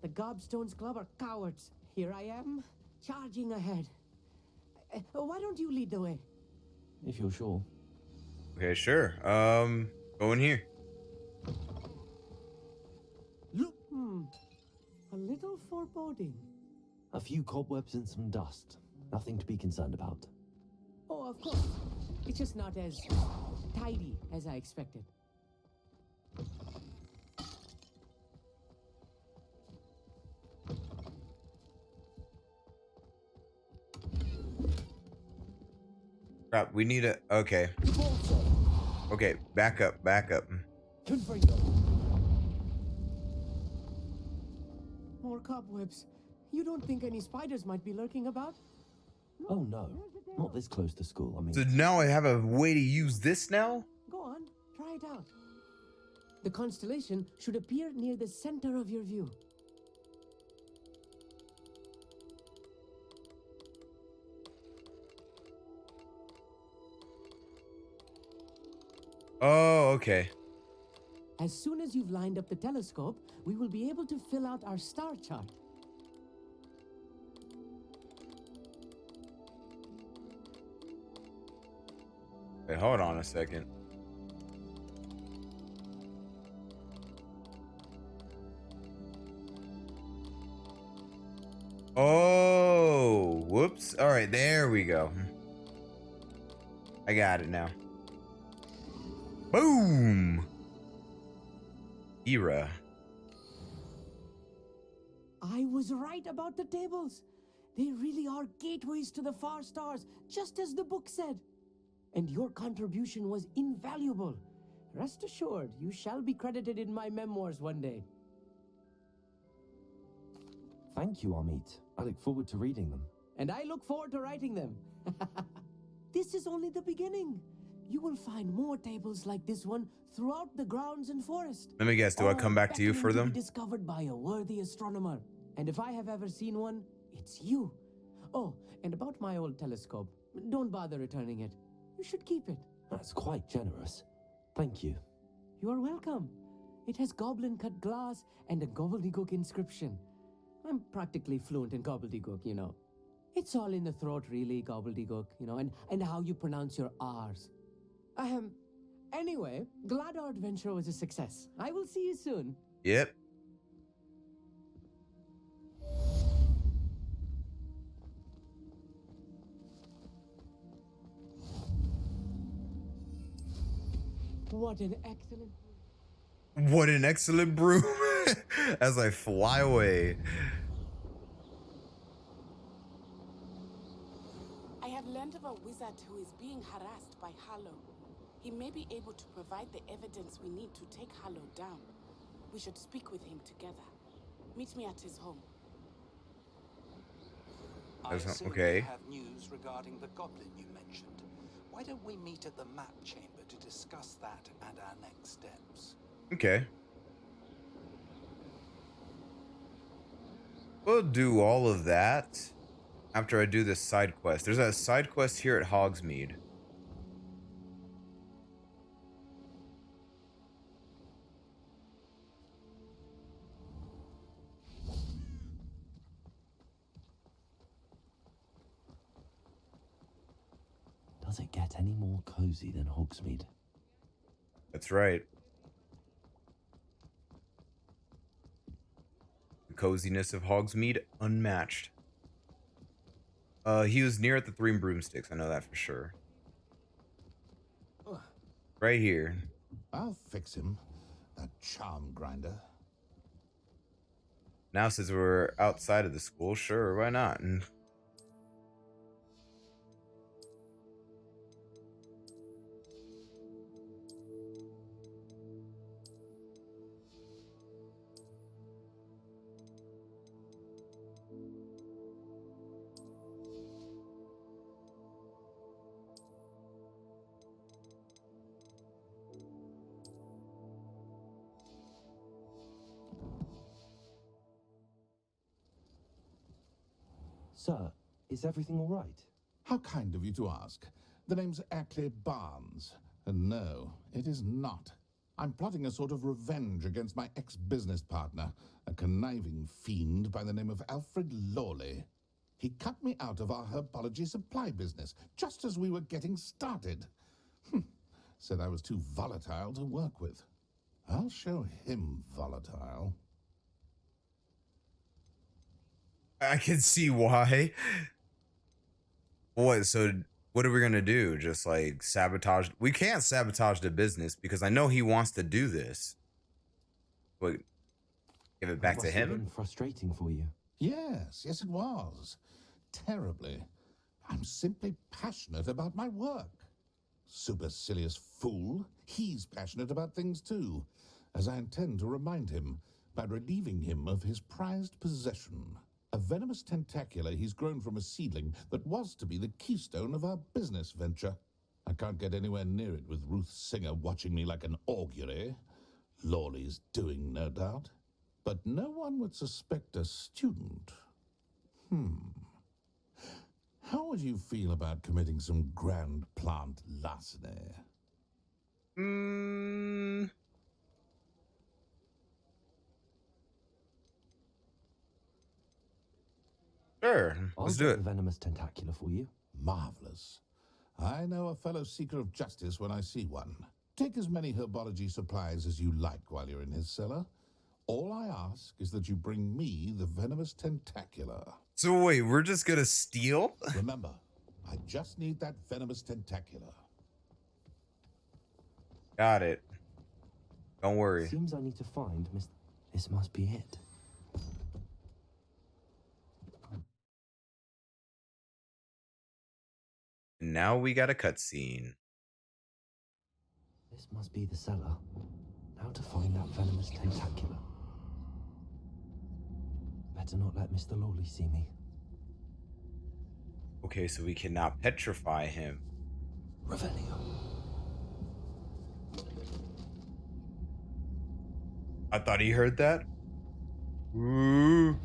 The Gobstones Club are cowards. Here I am, charging ahead. Why don't you lead the way? If you're sure. Okay, sure. Go in here. Look, a little foreboding. A few cobwebs and some dust. Nothing to be concerned about. Oh, of course. It's just not as tidy as I expected. Crap, we need a... Okay. Okay, back up, back up. More cobwebs. You don't think any spiders might be lurking about? Oh no, not this close to school. I mean, So now I have a way to use this now? Go on, try it out. The constellation should appear near the center of your view. Oh, okay. As soon as you've lined up the telescope, we will be able to fill out our star chart. Wait, hold on a second. Oh, whoops. All right, there we go. I got it now. Boom. Era. I was right about the tables. They really are gateways to the far stars, just as the book said. And your contribution was invaluable. Rest assured, you shall be credited in my memoirs one day. thank you, Amit. I look forward to reading them. And I look forward to writing them. This is only the beginning. You will find more tables like this one throughout the grounds and forest. Let me guess, do I come back to you for beckoning them? to be discovered by a worthy astronomer. And if I have ever seen one, it's you. Oh, and about my old telescope. Don't bother returning it. You should keep it. That's quite generous. Thank you. You are welcome. It has goblin-cut glass and a gobbledygook inscription. I'm practically fluent in gobbledygook, you know. It's all in the throat, really, gobbledygook, you know, and how you pronounce your R's. Anyway, glad our adventure was a success. I will see you soon. Yep. What an excellent... What an excellent broom. As I fly away. I have learned of a wizard who is being harassed by Harlow. He may be able to provide the evidence we need to take Harlow down. We should speak with him together. Meet me at his home. I assume okay. you have news regarding the goblin you mentioned. Why don't we meet at the map chamber to discuss that and our next steps? Okay. We'll do all of that after I do this side quest. There's a side quest here at Hogsmeade. Does it get any more cozy than Hogsmeade? That's right. The coziness of Hogsmeade, unmatched. He was near at the Three Broomsticks. I know that for sure. Right here. I'll fix him, that charm grinder. Now, since we're outside of the school, sure, why not? And Sir, is everything all right? How kind of you to ask. The name's Ackley Barnes. And no, it is not. I'm plotting a sort of revenge against my ex-business partner, a conniving fiend by the name of Alfred Lawley. He cut me out of our herbology supply business, just as we were getting started. Said I was too volatile to work with. I'll show him volatile. I can see why. What? So what are we gonna do? Just like sabotage? We can't sabotage the business because I know he wants to do this. But give it back to Must have him. been frustrating for you. Yes, yes, it was. Terribly. I'm simply passionate about my work. Supercilious fool. He's passionate about things too, as I intend to remind him by relieving him of his prized possession. A venomous tentacula he's grown from a seedling that was to be the keystone of our business venture. I can't get anywhere near it with Ruth Singer watching me like an augury. Lawley's doing, no doubt. But no one would suspect a student. How would you feel about committing some grand plant larceny? Sure, let's do it. The venomous tentacula for you. Marvelous. I know a fellow seeker of justice when I see one. Take as many herbology supplies as you like while you're in his cellar. All I ask is that you bring me the venomous tentacula. So wait, we're just gonna steal? Remember, I just need that venomous tentacula. Got it. Don't worry. Seems I need to find Miss. This must be it. Now we got a cutscene. This must be the cellar. Now to find that venomous tentacula. Better not let Mr. Lawley see me. Okay, so we cannot petrify him. Revelio. I thought he heard that. Ooh.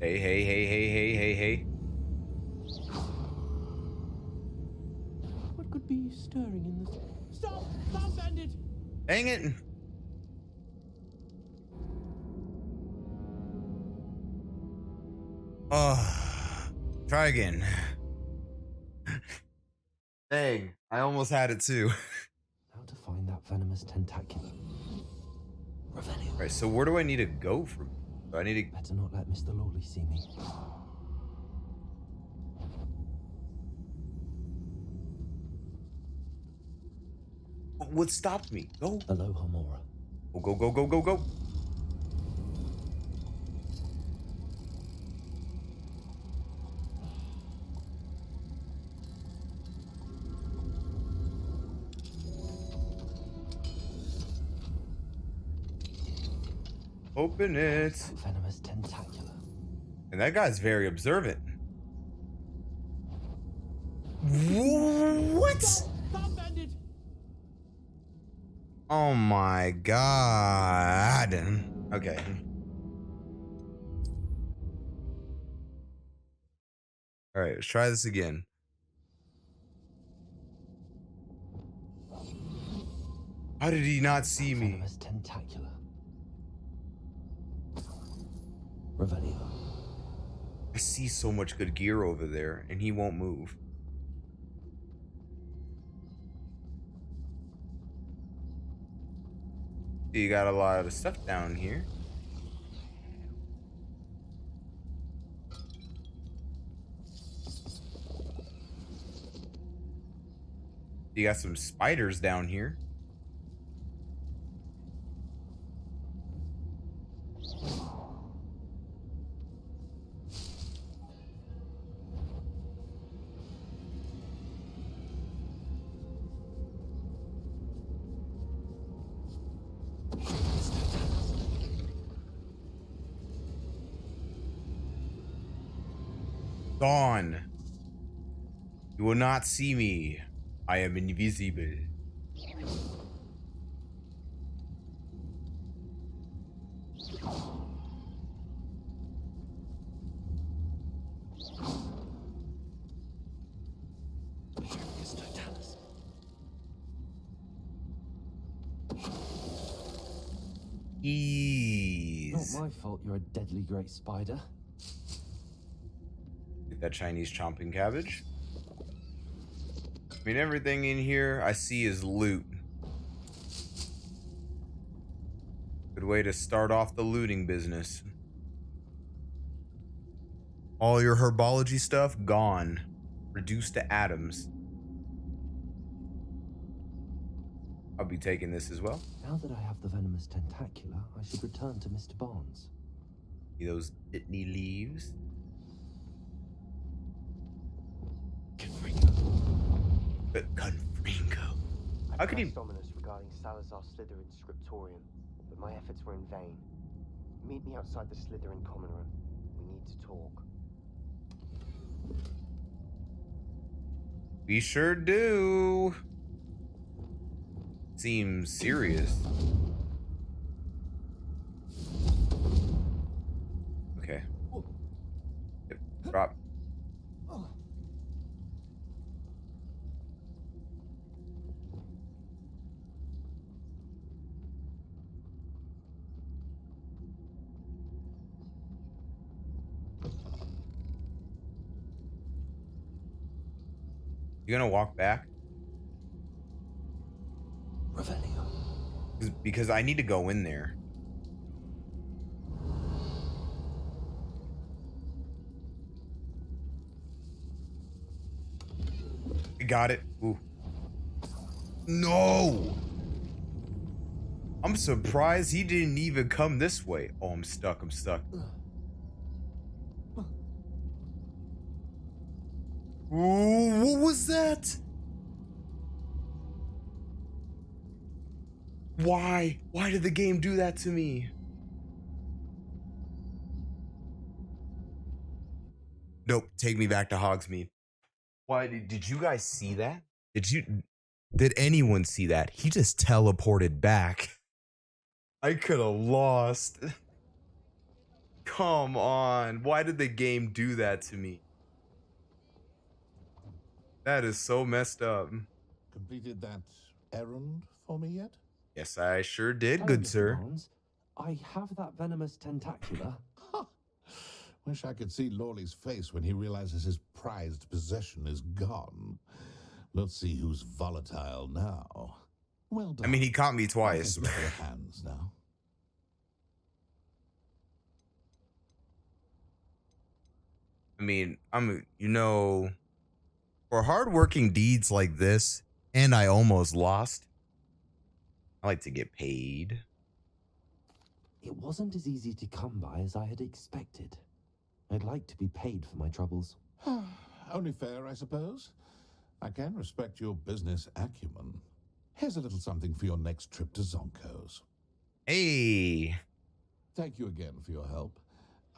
Hey, hey, hey, hey, hey, hey, hey. What could be stirring in this? Stop! Stop, bandit! Dang it. Try again. Dang, I almost had it too. How to find that venomous tentacula. Revelio. Right, so where do I need to go from? Do I need to... Better not let Mr. Lawley see me. What stopped me? Go. Aloha Mora. Go, go, go, go, go, go. Open it. Venomous tentacula. And that guy's very observant. What? Stop, bandit! Oh my god. Okay. All right, let's try this again. How did he not see me? Venomous tentacula. Revelio. I see so much good gear over there, and he won't move. You got a lot of stuff down here. You got some spiders down here. Gone. You will not see me. I am invisible. Ease. Not my fault you're a deadly great spider. Get that Chinese chomping cabbage. I mean, everything in here I see is loot. Good way to start off the looting business. All your herbology stuff gone, reduced to atoms. I'll be taking this as well. Now that I have the venomous tentacula, I should return to Mr. Barnes. See those Pitney leaves? Confringo. How could he? Dominus regarding Salazar Slytherin's scriptorium, but my efforts were in vain. Meet me outside the Slytherin common room. We need to talk. We sure do. Seems serious. Okay. Yep, drop. You gonna walk back? Because I need to go in there. Got it. Ooh. No! I'm surprised he didn't even come this way. Oh, I'm stuck. I'm stuck. Ooh, what was that? Why? Why did the game do that to me? Nope, take me back to Hogsmeade. Why did you guys see that? Did anyone see that? He just teleported back. I could have lost. Come on. Why did the game do that to me? That is so messed up. Completed that errand for me yet? Yes, I sure did, Hello, good Mr. sir. Barnes. I have that venomous tentacula. Wish I could see Lawley's face when he realizes his prized possession is gone. Let's see who's volatile now. Well done. I mean, he caught me twice. Your hands now. I mean, for hardworking deeds like this, and I almost lost, I like to get paid. It wasn't as easy to come by as I had expected. I'd like to be paid for my troubles. Only fair, I suppose. I can respect your business acumen. Here's a little something for your next trip to Zonko's. Hey! Thank you again for your help.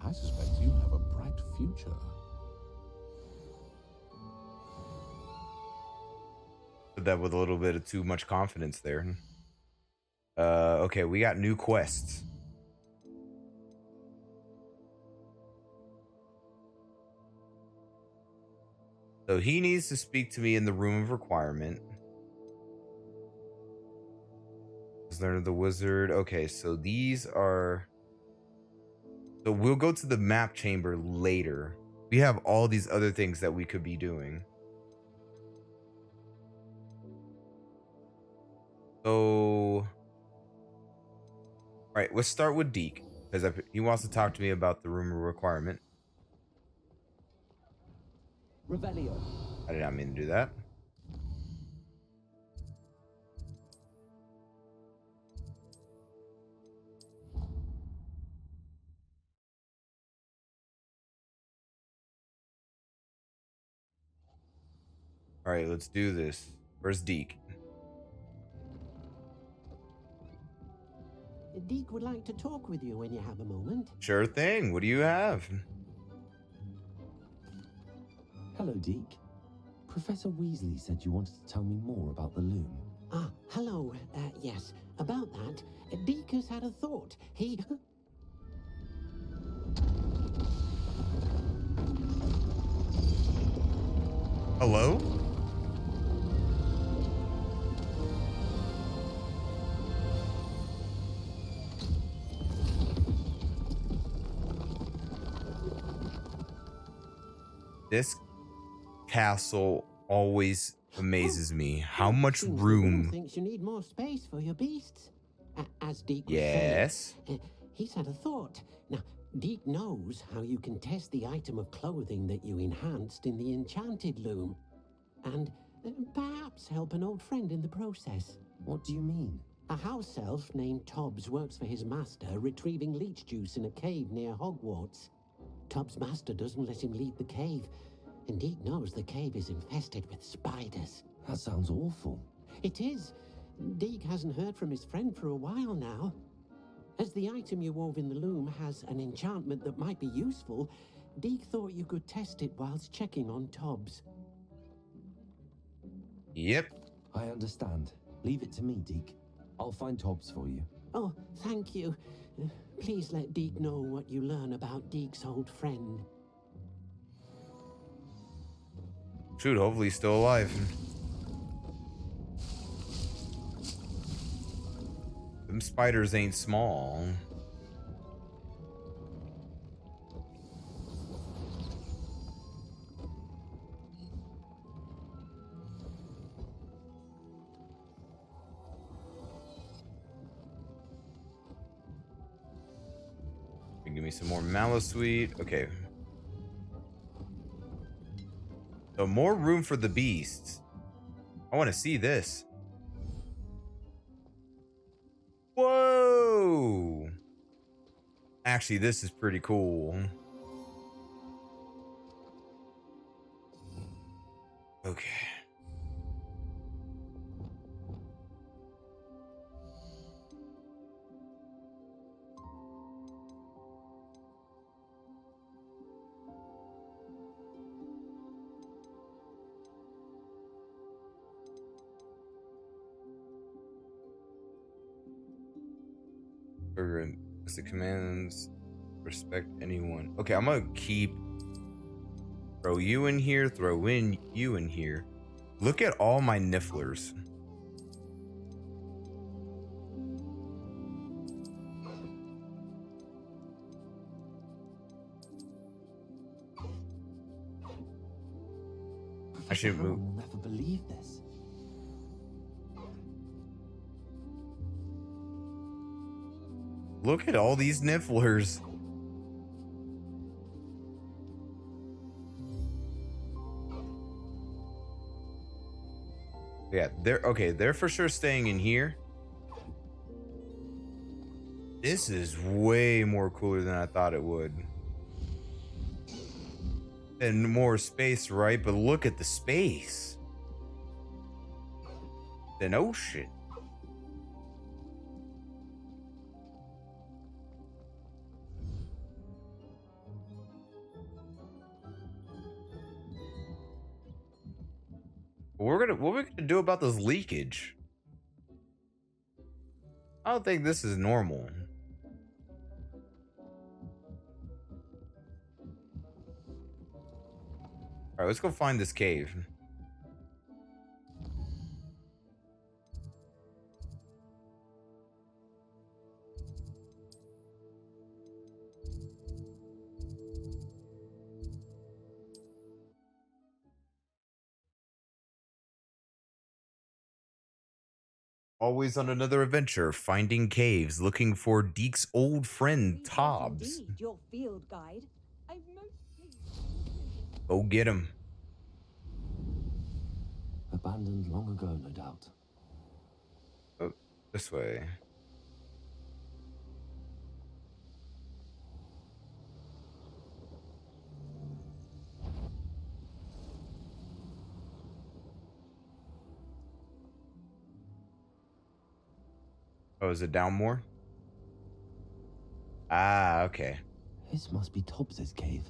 I suspect you have a bright future. Did that with a little bit of too much confidence there. Okay, we got new quests. So he needs to speak to me in the room of requirement. Learn of the wizard. Okay, so these are... So we'll go to the map chamber later. We have all these other things that we could be doing. So... All right, let's start with Deke, because he wants to talk to me about the room of requirement. Revelio. I did not mean to do that. All right, let's do this. Where's Deke? Deke would like to talk with you when you have a moment. Sure thing. What do you have? Hello, Deke. Professor Weasley said you wanted to tell me more about the loom. Ah, hello. Yes, about that. Deke has had a thought. He... Hello? This castle always amazes me. How much room? Thinks you need more space for your beasts. As Deke was Yes. saying, he's had a thought. Now, Deke knows how you can test the item of clothing that you enhanced in the enchanted loom. And perhaps help an old friend in the process. What do you mean? A house elf named Tobbs works for his master, retrieving leech juice in a cave near Hogwarts. Tobbs' master doesn't let him leave the cave, and Deke knows the cave is infested with spiders. That sounds awful. It is. Deke hasn't heard from his friend for a while now. As the item you wove in the loom has an enchantment that might be useful, Deke thought you could test it whilst checking on Tobbs. Yep. I understand. Leave it to me, Deke. I'll find Tobbs for you. Oh, thank you. Please let Deke know what you learn about Deke's old friend. Shoot, hopefully he's still alive. Them spiders ain't small. Give me some more Malosweet. Okay. So more room for the beasts. I want to see this. Whoa! Actually, this is pretty cool. Okay. The commands respect anyone. Okay, I'm gonna keep throw you in here, throw in you in here. Look at all my nifflers. I should move. I'll never believe this. Look at all these nifflers. Yeah, they're okay. They're for sure staying in here. This is way more cooler than I thought it would. And more space, right? But look at the space. An ocean. What are we gonna do about this leakage? I don't think this is normal. All right, let's go find this cave. Always on another adventure, finding caves, looking for Deke's old friend, Tobbs. Indeed, your field guide. I'm most pleased. Go get him. Abandoned long ago, no doubt. Oh, this way. Oh, is it down more? Ah, okay. This must be Tobbs's cave.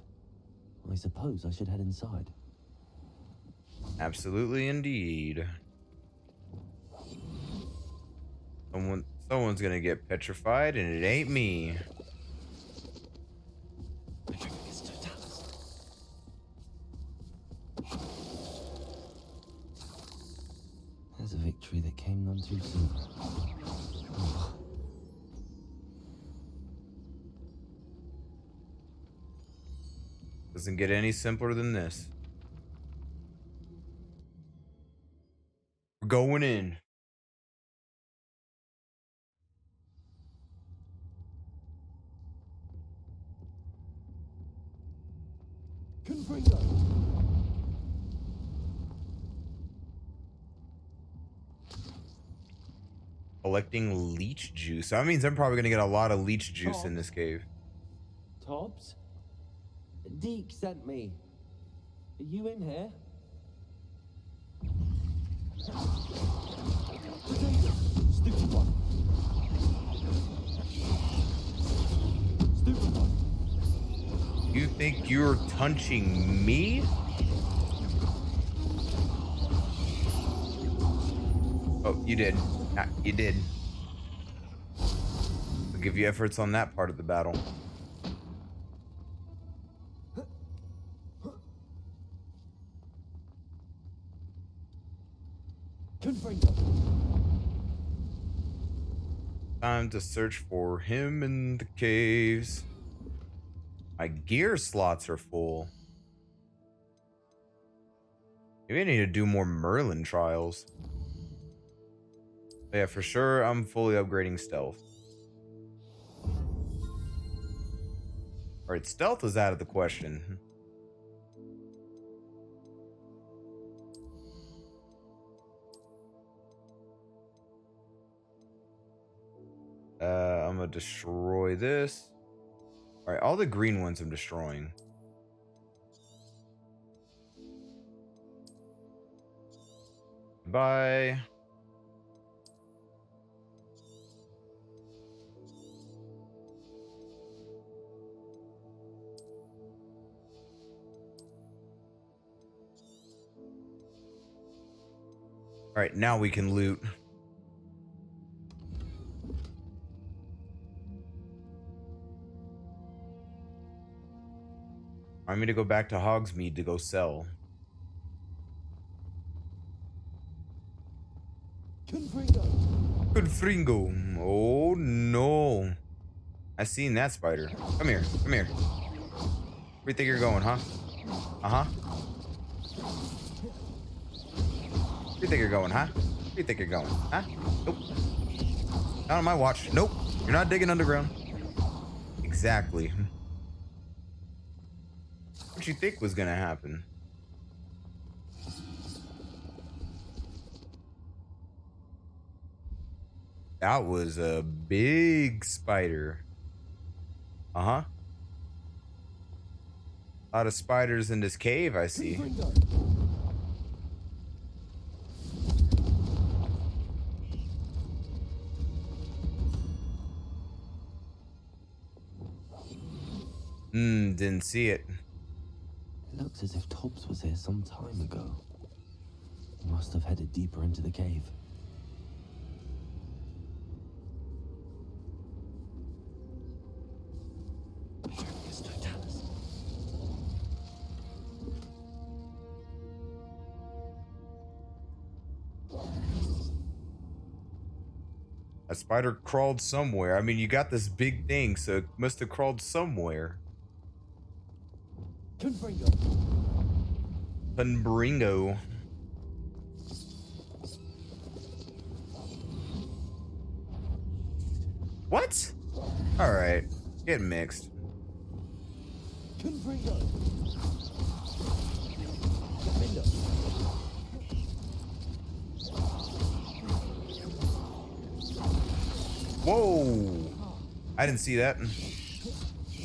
I suppose I should head inside. Absolutely, indeed. Someone's gonna get petrified, and it ain't me. There's a victory that came none too soon. Oh. Doesn't get any simpler than this. We're going in. Collecting leech juice. So that means I'm probably gonna get a lot of leech juice in this cave. Tobbs? Deke sent me. Are you in here? Stupid one. Stupid one. You think you're touching me? Oh, you did. Yeah, you did. I'll give you efforts on that part of the battle. Time to search for him in the caves. My gear slots are full. Maybe I need to do more Merlin trials. But yeah, for sure, I'm fully upgrading stealth. Alright, stealth is out of the question. I'm gonna destroy this. Alright, all the green ones I'm destroying. Bye. Alright, now we can loot. I'm gonna go back to Hogsmeade to go sell. Confringo. Oh no. I seen that spider. Come here. Come here. Where do you think you're going, huh? Uh-huh. Where do you think you're going, huh? Where do you think you're going? Huh? Nope. Not on my watch. Nope. You're not digging underground. Exactly. What you think was gonna happen? That was a big spider. Uh-huh. A lot of spiders in this cave, I see. Didn't see it. It looks as if Tobbs was here some time ago. He must have headed deeper into the cave. A spider crawled somewhere. I mean, you got this big thing, so it must have crawled somewhere. Punbringo. What? All right, get mixed. Whoa! I didn't see that.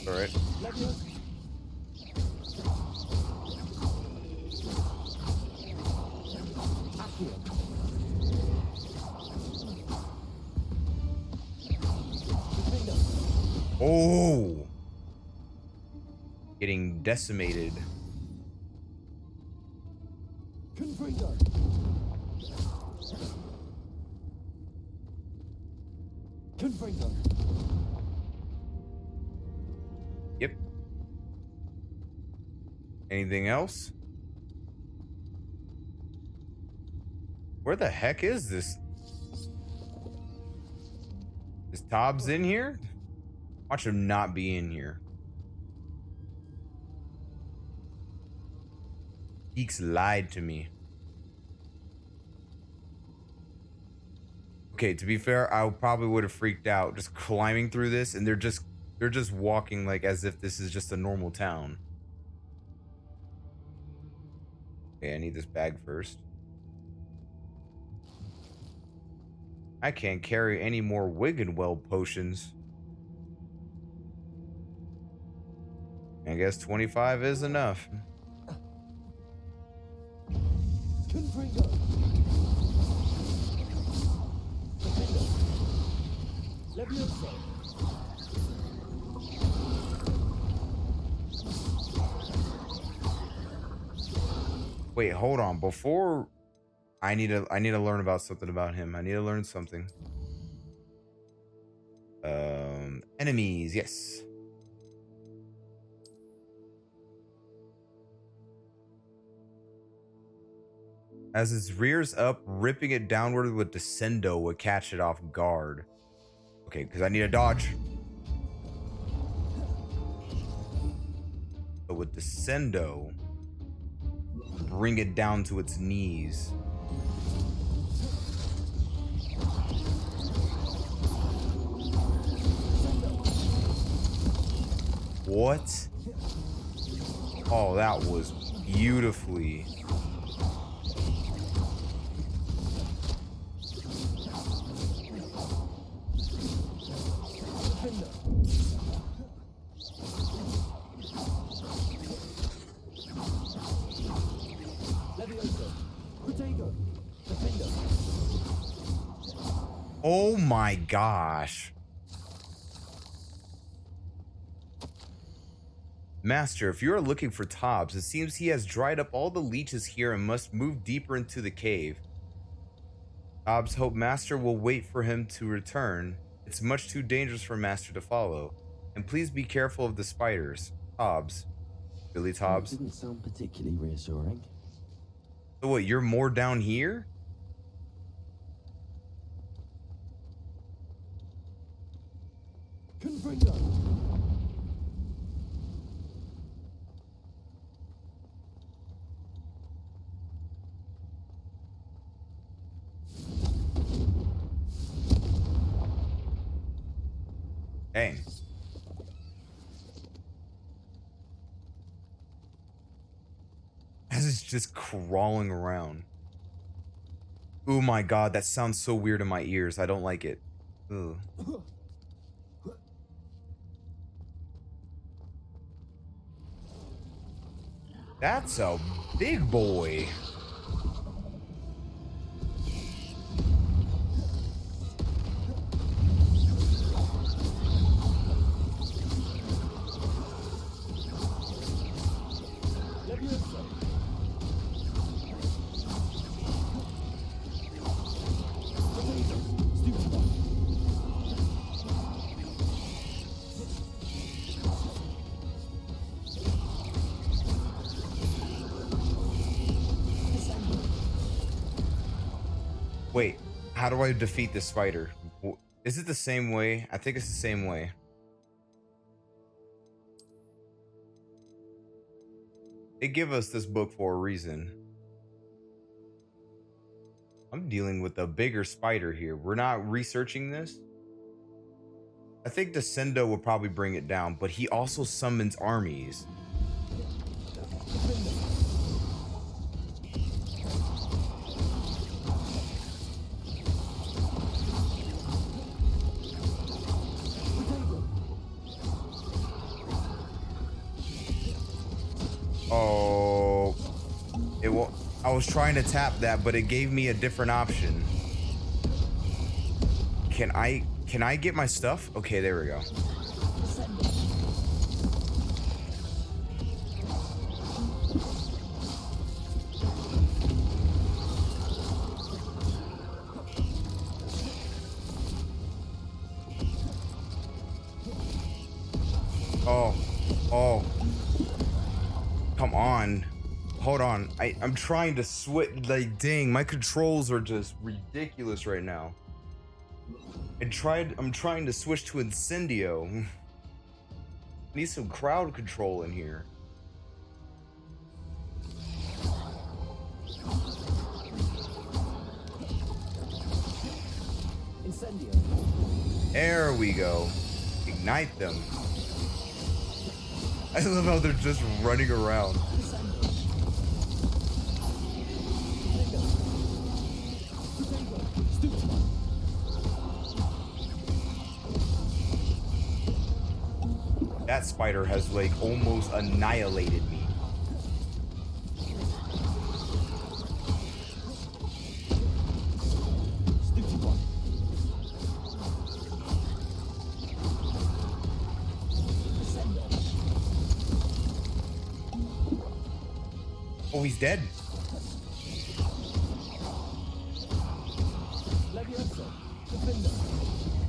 All right. Oh! Getting decimated. Yep. Anything else? Where the heck is this? Is Tobbs in here? Watch him not be in here. Geeks lied to me. Okay, to be fair, I probably would have freaked out just climbing through this, and they're just walking like as if this is just a normal town. Okay, I need this bag first. I can't carry any more Wiggenweld potions. I guess 25 is enough. Wait, hold on. Before I need to learn about something about him. I need to learn something. Enemies, yes. As it rears up, ripping it downward with Descendo would catch it off guard. Okay, because I need a dodge. So with Descendo, bring it down to its knees. What? Oh, that was beautifully. Oh my gosh. Master, if you are looking for Tobbs, it seems he has dried up all the leeches here and must move deeper into the cave. Tobbs hope Master will wait for him to return. It's much too dangerous for Master to follow. And please be careful of the spiders. Tobbs. Billy Tobbs. That didn't sound particularly reassuring. So what, you're more down here? Dang. As it's just crawling around. Oh my god, that sounds so weird in my ears. I don't like it. Ugh. That's a big boy. Wait, how do I defeat this spider? Is it the same way? I think it's the same way. They give us this book for a reason. I'm dealing with a bigger spider here. We're not researching this. I think Descendo will probably bring it down, but he also summons armies. Oh, it will. I was trying to tap that, but it gave me a different option. Can I get my stuff? Okay, there we go. Oh. Come on. Hold on. I'm trying to switch. Like, dang, my controls are just ridiculous right now. I'm trying to switch to Incendio. Need some crowd control in here. Incendio. There we go. Ignite them. I love how they're just running around. that spider has like almost annihilated me. Oh, he's dead.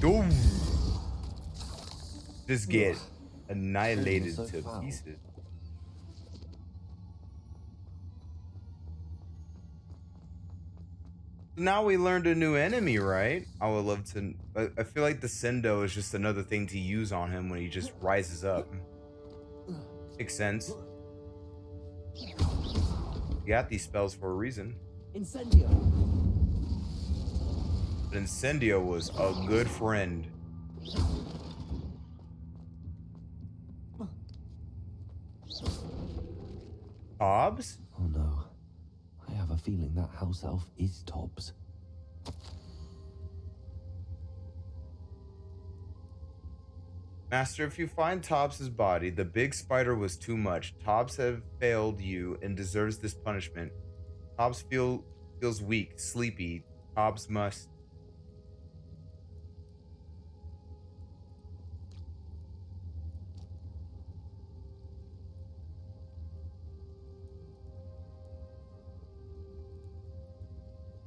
Boom. Just get annihilated to pieces. Now we learned a new enemy, right? I would love to. I feel like the Sendo is just another thing to use on him when he just rises up. Makes sense. You got these spells for a reason. Incendio. But Incendio was a good friend. Tobbs? Oh no. I have a feeling that house elf is Tobbs. Master, if you find Tobbs' body, the big spider was too much. Tobbs have failed you and deserves this punishment. Tobbs feels weak, sleepy. Tobbs must.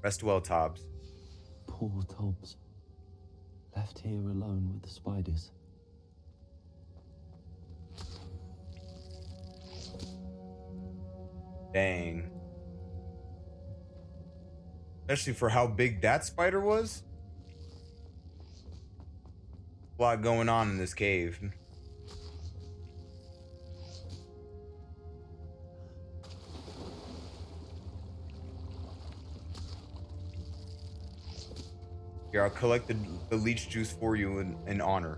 Rest well, Tobbs. Poor Tobbs. Left here alone with the spiders. Dang. Especially for how big that spider was. A lot going on in this cave. Here, I'll collect the leech juice for you in honor.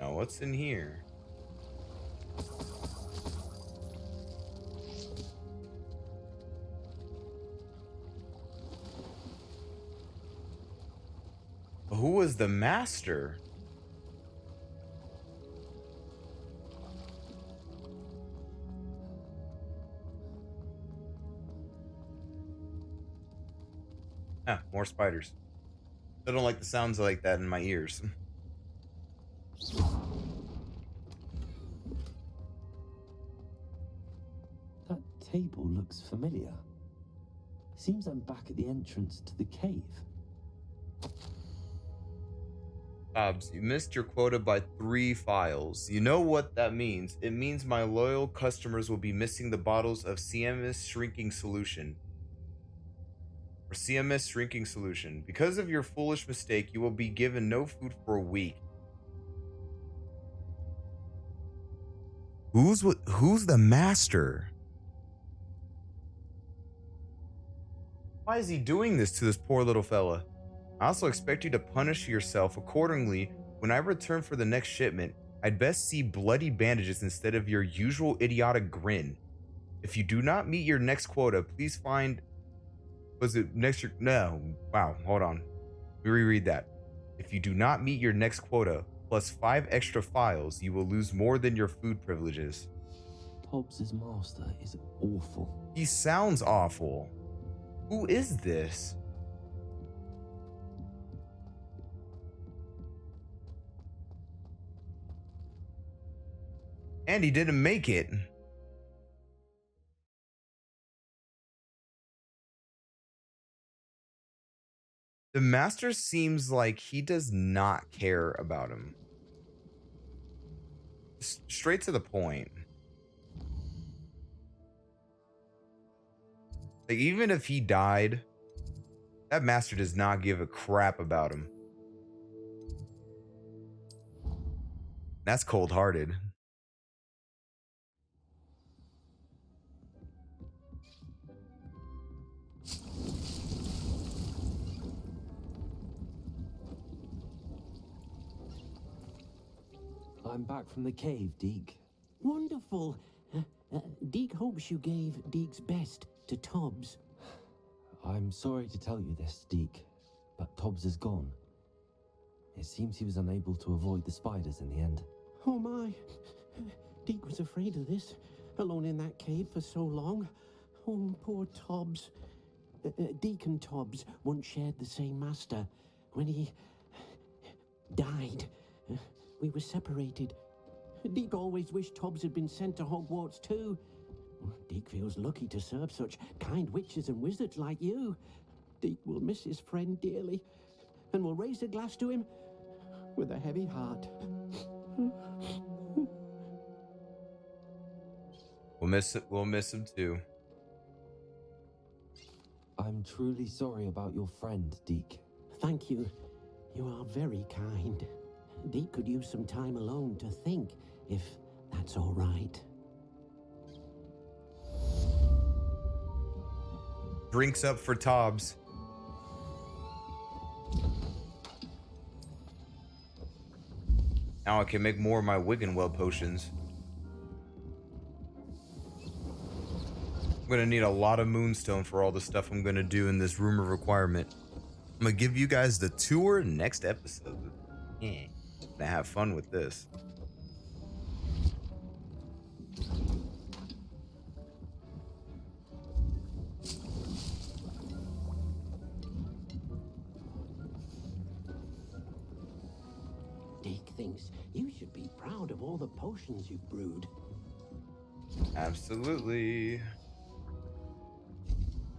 Now, what's in here? Who was the master? Ah, more spiders. I don't like the sounds like that in my ears. That table looks familiar. Seems I'm back at the entrance to the cave. Tobbs, you missed your quota by 3 files. You know what that means. It means my loyal customers will be missing the bottles of CMS shrinking solution. Or CMS shrinking solution. Because of your foolish mistake, you will be given no food for a week. Who's the master? Why is he doing this to this poor little fella? I also expect you to punish yourself accordingly. When I return for the next shipment, I'd best see bloody bandages instead of your usual idiotic grin. If you do not meet your next quota, please find... Was it next year? No. Wow, hold on. Let me reread that. If you do not meet your next quota, plus 5 extra files, you will lose more than your food privileges. Tobbs' master is awful. He sounds awful. Who is this? And he didn't make it. The master seems like he does not care about him. Straight to the point. Like, even if he died, that master does not give a crap about him. That's cold-hearted. I'm back from the cave, Deke. Wonderful. Deke hopes you gave Deke's best to Tobbs. I'm sorry to tell you this, Deke, but Tobbs is gone. It seems he was unable to avoid the spiders in the end. Oh my. Deke was afraid of this, alone in that cave for so long. Oh, poor Tobbs. Deke and Tobbs once shared the same master. When he died, we were separated. Deke always wished Tobbs had been sent to Hogwarts too. Deke feels lucky to serve such kind witches and wizards like you. Deke will miss his friend dearly, and will raise a glass to him with a heavy heart. We'll miss him too. I'm truly sorry about your friend, Deke. Thank you. You are very kind. Deke could use some time alone to think, if that's all right. Drinks up for Tobbs. Now I can make more of my Wiggenweld potions. I'm gonna need a lot of moonstone for all the stuff I'm gonna do in this room of requirement. I'm gonna give you guys the tour next episode. Yeah, gonna have fun with this. Deke thinks you should be proud of all the potions you've brewed. Absolutely.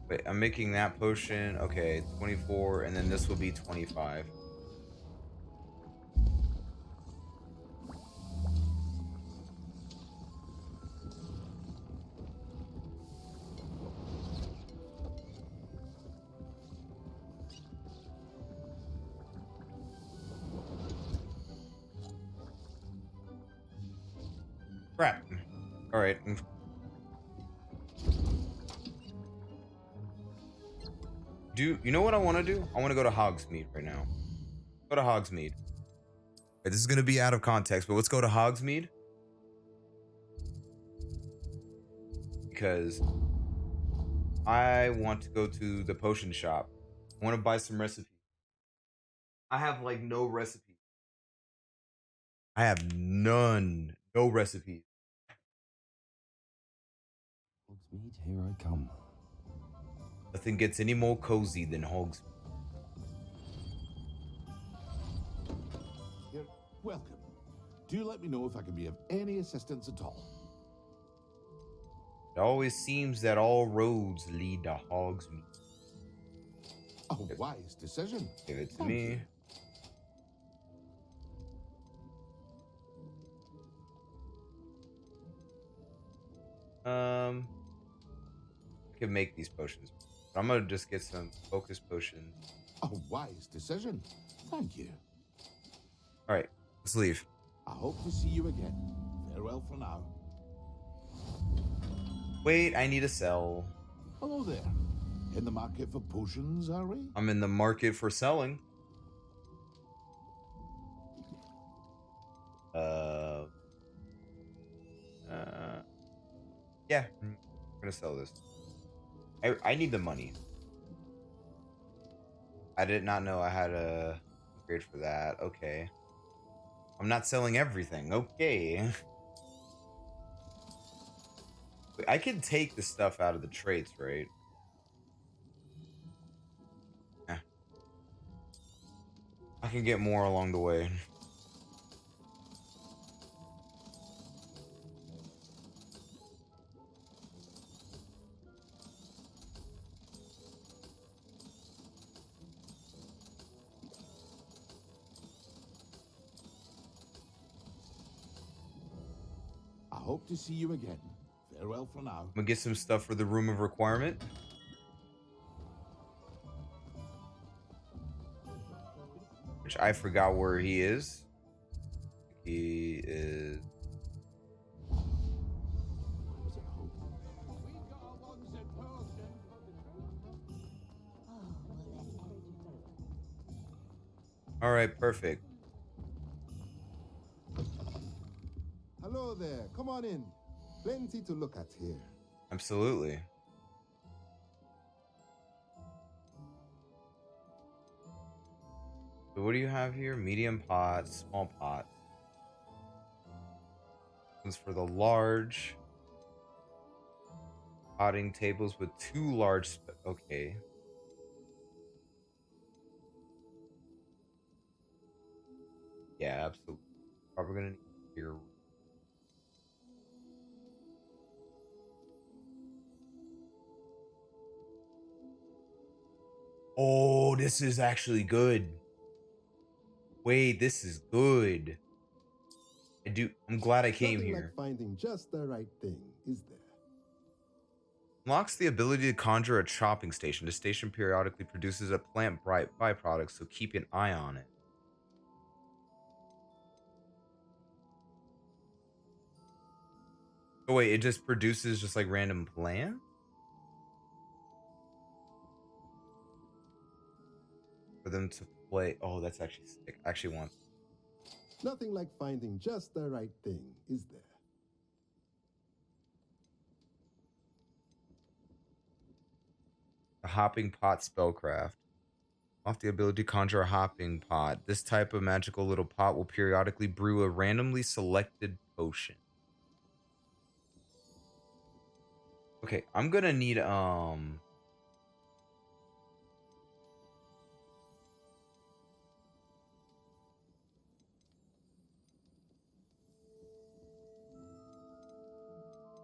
Wait, I'm making that potion. Okay, 24, and then this will be 25. Crap. All right. You know what I want to do? I want to go to Hogsmeade right now. Go to Hogsmeade. Okay, this is going to be out of context, but let's go to Hogsmeade. Because I want to go to the potion shop. I want to buy some recipes. I have like no recipes. I have none. No recipes. Hogsmeade, here I come. Nothing gets any more cozy than Hogsmeade. You're welcome. Do let me know if I can be of any assistance at all. It always seems that all roads lead to Hogsmeade. A wise decision. Give it to me. I can make these potions. But I'm gonna just get some focus potions. A wise decision. Thank you. All right, let's leave. I hope to see you again. Farewell for now. Wait, I need to sell. Hello there. In the market for potions, are we? I'm in the market for selling. Yeah, I'm gonna sell this. I need the money. I did not know I had a upgrade for that. Okay. I'm not selling everything. Okay. Wait, I can take the stuff out of the traits, right? Yeah. I can get more along the way. I hope to see you again. Farewell for now. I'm gonna get some stuff for the room of requirement. Which I forgot where he is. He is... All right, perfect. Hello there. Come on in. Plenty to look at here. Absolutely. So what do you have here? Medium pot, small pot. This is for the large potting tables with 2 large. Okay. Yeah, absolutely. Probably gonna need here. Oh, this is actually good. Wait, this is good. I'm glad I came Nothing here. like finding just the right thing, is there? Unlocks the ability to conjure a chopping station. The station periodically produces a plant bright byproduct, so keep an eye on it. Oh wait, it just produces just like random plants? For them to play. Oh, that's actually sick. I actually want. Nothing like finding just the right thing, is there? A hopping pot spellcraft. Off the ability to conjure a hopping pot. This type of magical little pot will periodically brew a randomly selected potion. Okay, I'm gonna need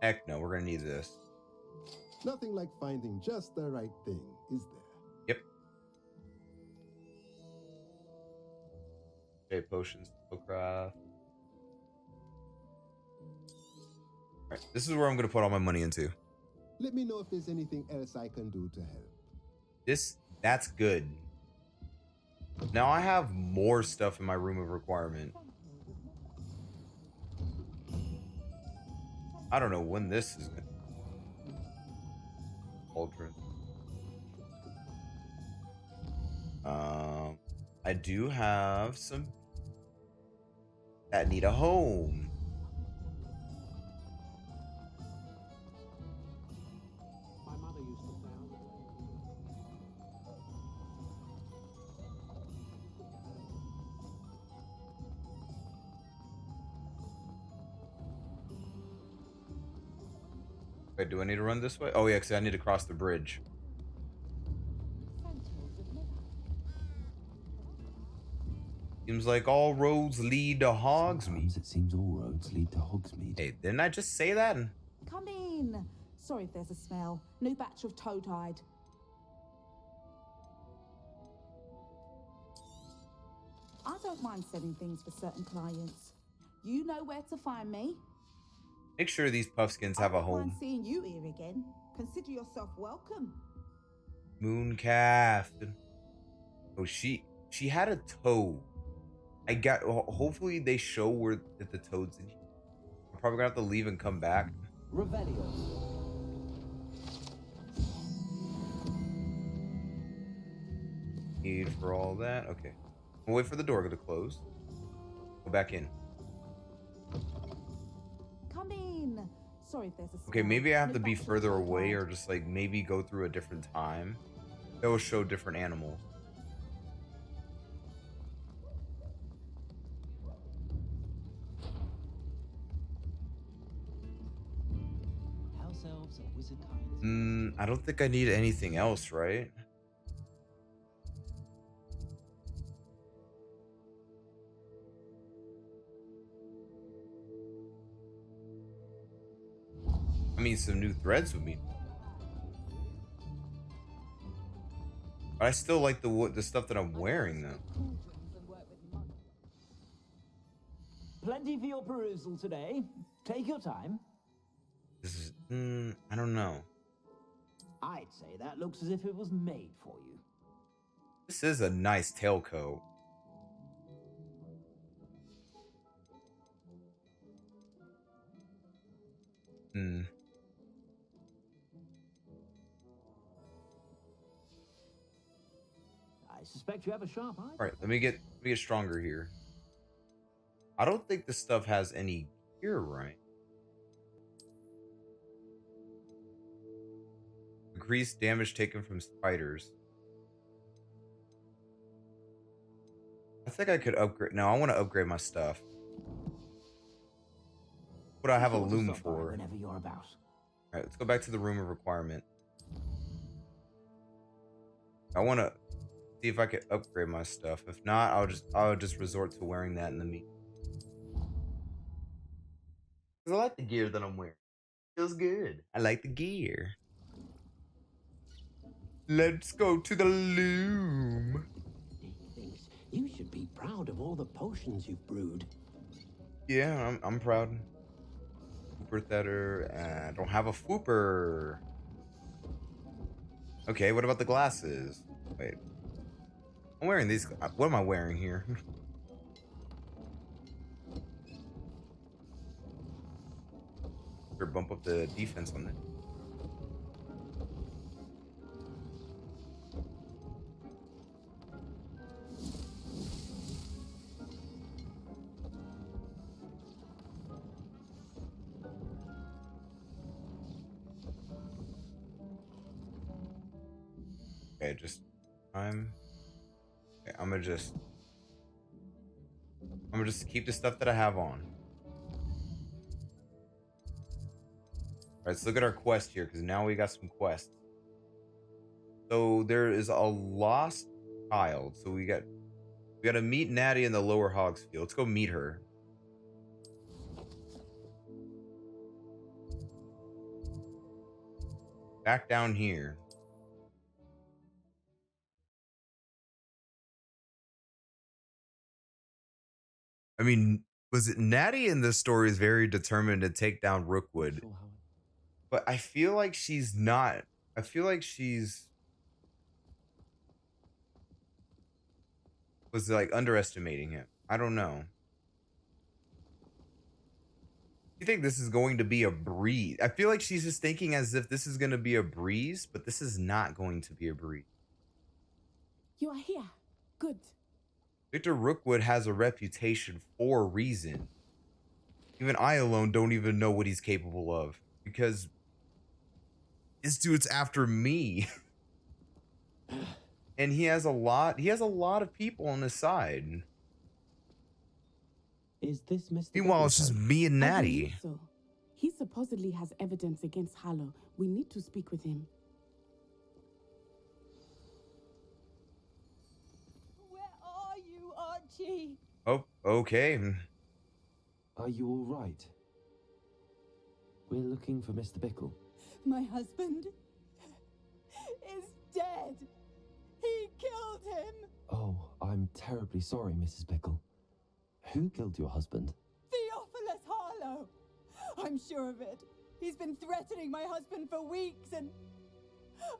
heck no, we're gonna need this. Nothing like finding just the right thing, is there? Yep. Okay, potions, spellcraft. Alright, this is where I'm gonna put all my money into. Let me know if there's anything else I can do to help. That's good. Now I have more stuff in my room of requirement. I don't know when this is gonna. Cauldron. I do have some that need a home. My mother used to say. Wait, do I need to run this way? Oh yeah, because I need to cross the bridge. Seems like all roads lead to Hogsmeade. Sometimes it seems all roads lead to Hogsmeade. Hey, didn't I just say that? Come in. Sorry if there's a smell. New batch of toad-hide. I don't mind selling things for certain clients. You know where to find me. Make sure these puffskins have a I don't mind home. seeing you here again. Consider yourself welcome. Mooncalf. Oh, she had a toad. Hopefully they show where that the toad's in here. I'm probably gonna have to leave and come back. Revelio. Need for all that. Okay. We'll wait for the door to close. Go back in. Come in. Sorry if there's a smell. Okay, maybe I have to New be batch of further away toad-hide. or just like maybe go through a different time. That will show different animals. House elves and wizard kinds. I don't think I need anything else, right? I mean, some new threads would be. But I still like the stuff that I'm wearing though. Plenty for your perusal today. Take your time. This is, I don't know. I'd say that looks as if it was made for you. This is a nice tailcoat. I suspect you have a sharp eye. All right, let me get stronger here. I don't think this stuff has any gear, right? Increased damage taken from spiders. think I could upgrade. No, I want to upgrade my stuff. What do I have a loom for? Whenever you're about. All right, let's go back to the room of requirement. I want to see if I could upgrade my stuff. If not, I'll just resort to wearing that in the meet. I like the gear that I'm wearing. Feels good. I like the gear. Let's go to the loom. Thinks you should be proud of all the potions you've brewed. Yeah, I'm proud. Fooper Thetter. I don't have a Fooper. Okay, what about the glasses? Wait. I'm wearing these. What am I wearing here? Or bump up the defense on it. Okay, just time. Okay, I'm gonna just keep the stuff that I have on. All right, let's look at our quest here, because now we got some quests. So there is a lost child. So we got to meet Natty in the Lower Hogs Field. Let's go meet her. Back down here. I mean, was it Natty in this story is very determined to take down Rookwood? But I feel like she's not. I feel like she's was like underestimating him. I don't know. You think this is going to be a breeze? I feel like she's just thinking as if this is going to be a breeze, but this is not going to be a breeze. You are here. Good. Victor Rookwood has a reputation for a reason. Even I alone don't even know what he's capable of, because this dude's after me. And he has a lot of people on his side. Is this Mr. Meanwhile, it's just me and I Natty. believe so. He supposedly has evidence against Harlow. We need to speak with him. Where are you, Archie? Oh, okay. Are you all right? We're looking for Mr. Bickle. My husband is dead. He killed him. Oh, I'm terribly sorry, Mrs. Bickle. Who killed your husband? Theophilus Harlow. I'm sure of it. He's been threatening my husband for weeks and...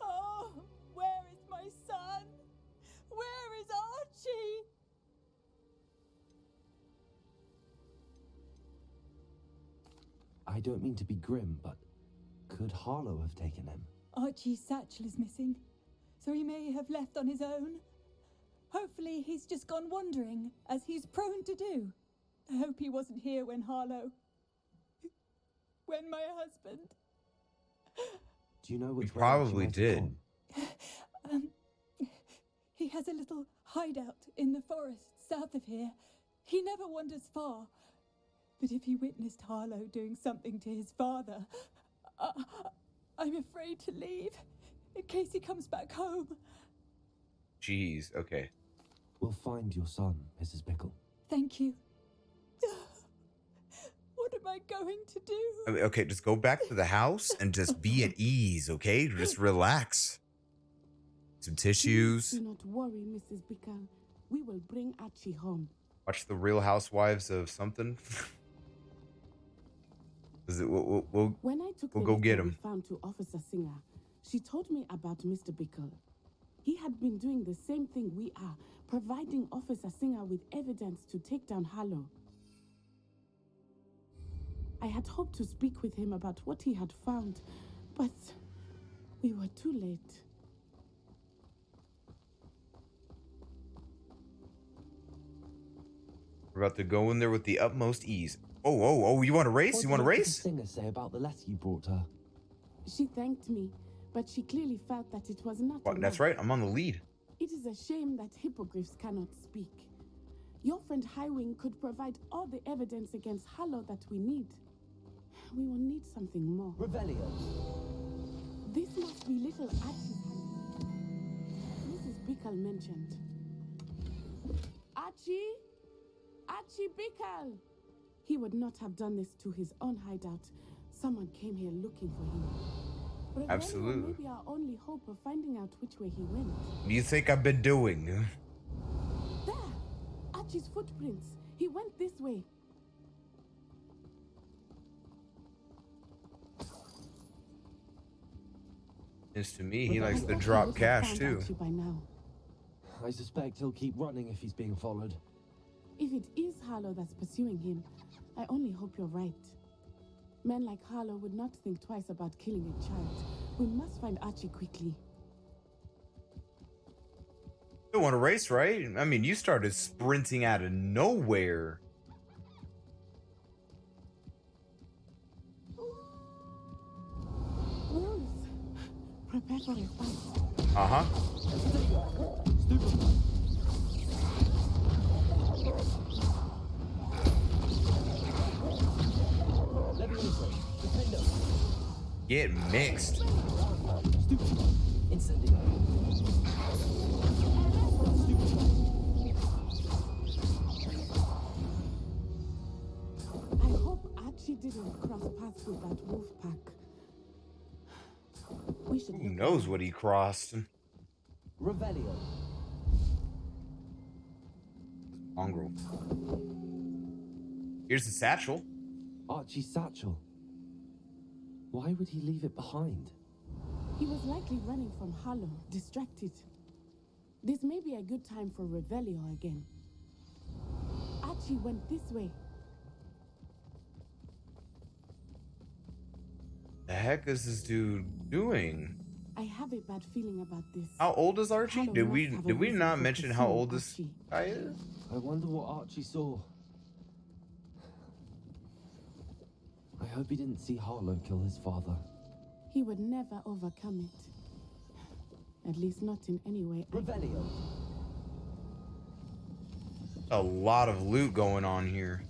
Oh, where is my son? Where is Archie? I don't mean to be grim, but could Harlow have taken him? Archie's satchel is missing, so he may have left on his own. Hopefully he's just gone wandering, as he's prone to do. I hope he wasn't here when Harlow... when my husband... Do you know which way probably Archie might did. have gone? He has a little hideout in the forest south of here. He never wanders far. But if he witnessed Harlow doing something to his father, I'm afraid to leave, in case he comes back home. Jeez, okay. We'll find your son, Mrs. Bickle. Thank you. What am I going to do? I mean, okay, just go back to the house and just be at ease, okay? Just relax. Some tissues. Do not worry, Mrs. Bickle. We will bring Archie home. Watch the Real Housewives of something. Is it? We'll When I took we'll the go get letter we him. found to Officer Singer, she told me about Mr. Bickle. He had been doing the same thing we are, providing Officer Singer with evidence to take down Harlow. I had hoped to speak with him about what he had found, but we were too late. We're about to go in there with the utmost ease. Oh, you want to race? What You want to did race? Mrs. Singer say about the letter you brought her? She thanked me, but she clearly felt that it was not Well, enough. that's right. I'm on the lead. It is a shame that hippogriffs cannot speak. Your friend Highwing could provide all the evidence against Harlow that we need. We will need something more. Revelio. This must be little Archie's hand. Mrs. Bickle mentioned. Archie? Archie Bickle! He would not have done this to his own hideout. Someone came here looking for him. Revelio Absolutely. may be our only hope of finding out which way he went. What do you think I've been doing? There! Archie's footprints. He went this way. Seems to me he likes to drop cash too. Archie by now. I suspect he'll keep running if he's being followed. If it is Harlow that's pursuing him, I only hope you're right. Men like Harlow would not think twice about killing a child. We must find Archie quickly. You don't want to race, right? I mean, you started sprinting out of nowhere. Wolves! Prepare for a fight. Uh-huh. Get mixed. I hope Archie didn't cross paths with that wolf pack. We should. Who knows what he crossed? Revelio. Mongrel. Here's the satchel. Archie's satchel. Why would he leave it behind? He was likely running from Harlow, distracted. This may be a good time for Revelio again. Archie went this way. The heck is this dude doing? I have a bad feeling about this. How old is Archie? Harlow Did must we have a did we reason not for mention how pursuing old this Archie. guy is? I wonder what Archie saw. I hope he didn't see Harlow kill his father. He would never overcome it. At least not in any way. Revelio. A lot of loot going on here.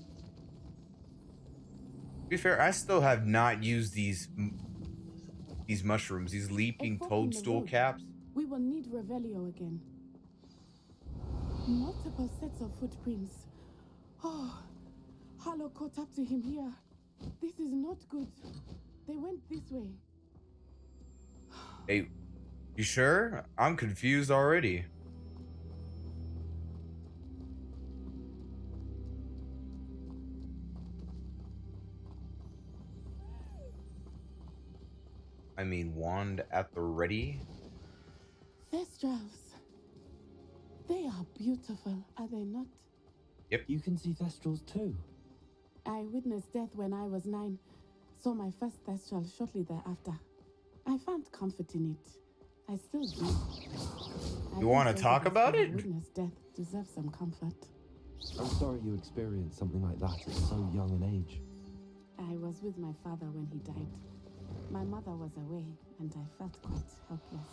To be fair, I still have not used these mushrooms, these leaping A fork in the toadstool road. caps. We will need Revelio again. Multiple sets of footprints. Oh, Harlow caught up to him here. This is not good. They went this way. Hey, you sure? I'm confused already. I mean, wand at the ready. Thestrals. They are beautiful, are they not? Yep. You can see Thestrals too. I witnessed death when I was 9. Saw my first Thestral shortly thereafter. I found comfort in it. I still do. You want to talk about it? Witness death deserves some comfort. I'm sorry you experienced something like that at so young an age. I was with my father when he died. My mother was away, and I felt quite helpless.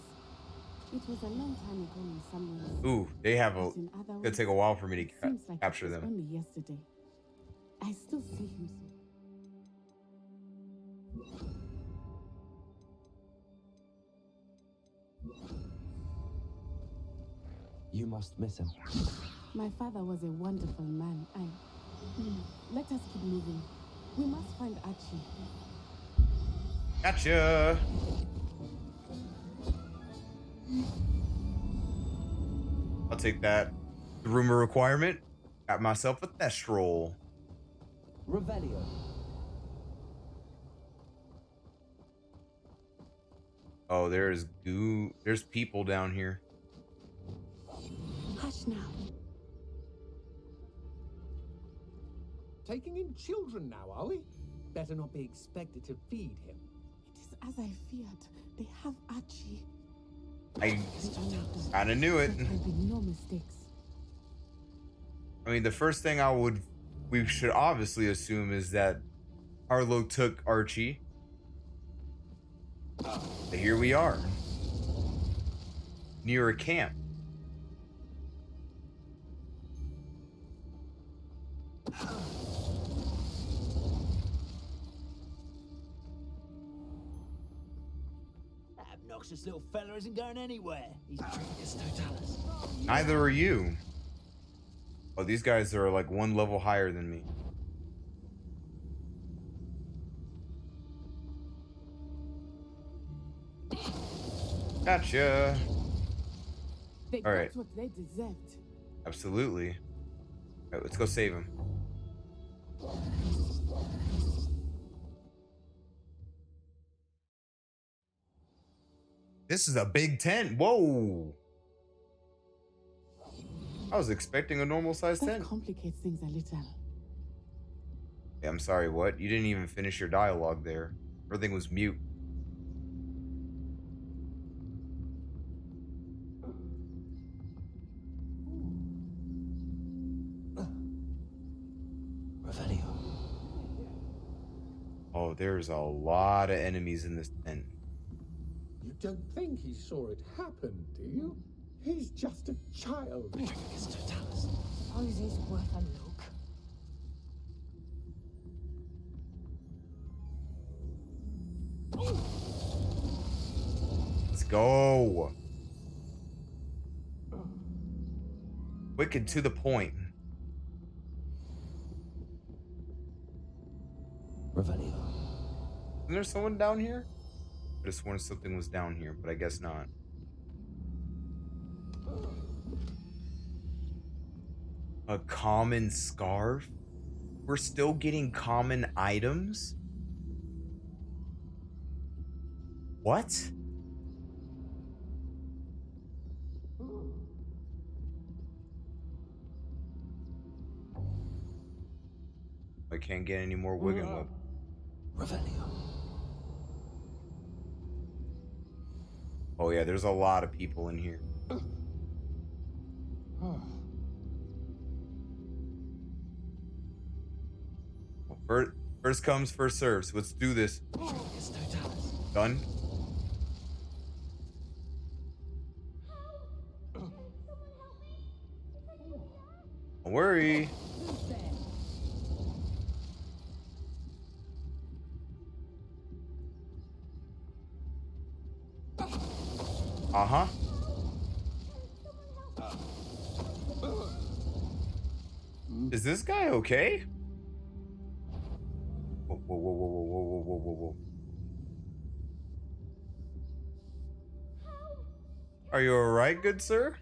It was a long time ago in some ways. Ooh, they have a. but in other It's gonna ways, take a while for me it to seems like capture it was them. only yesterday. I still see him. You must miss him. My father was a wonderful man. Let us keep moving. We must find Archie. Gotcha. I'll take that. The rumor requirement. Got myself a Thestral. Revelio. Oh, there's goo. There's people down here. Hush now. Taking in children now, are we? Better not be expected to feed him. It is as I feared. They have Archie. I kind of knew it. There can be no mistakes. I mean, the first thing we should obviously assume is that Harlow took Archie. But here we are. Near a camp. That obnoxious little fella isn't going anywhere. He's Princess Totalis. Neither are you. Oh, these guys are like one level higher than me. Gotcha. They All right. got what they deserved. Absolutely. All right, let's go save him. This is a big tent. Whoa. I was expecting a normal sized That tent. complicates things a little. Yeah, I'm sorry, what? You didn't even finish your dialogue there. Everything was mute. Revelio. Oh, there's a lot of enemies in this tent. You don't think he saw it happen, do you? He's just a child. Suppose he's worth a look. Let's go. Quick and to the point. Revelio. Isn't there someone down here? I just sworn something was down here, but I guess not. A common scarf? We're still getting common items? What? I can't get any more Wigan Whip. Revelio. Oh yeah, there's a lot of people in here. First comes, first serves. Let's do this. Done. Don't worry. Uh-huh. Is this guy okay? Whoa, whoa, whoa, whoa, whoa, whoa, whoa, whoa, whoa. Are you alright, good sir?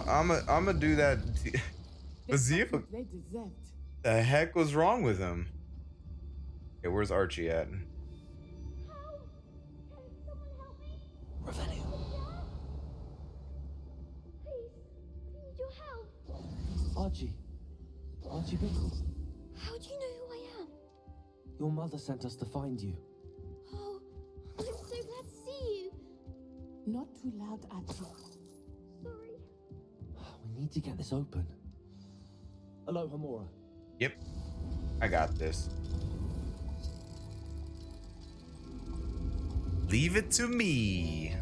I'm gonna do that. Let's see if They deserved. the heck was wrong with him. Okay, where's Archie at? Revelio. Need your help. Archie. Archie Bickle. How do you know who I am? Your mother sent us to find you. Oh, I'm so glad to see you. Not too loud, Archie. Sorry. We need to get this open. Hello, Hamura. Yep. I got this. Leave it to me.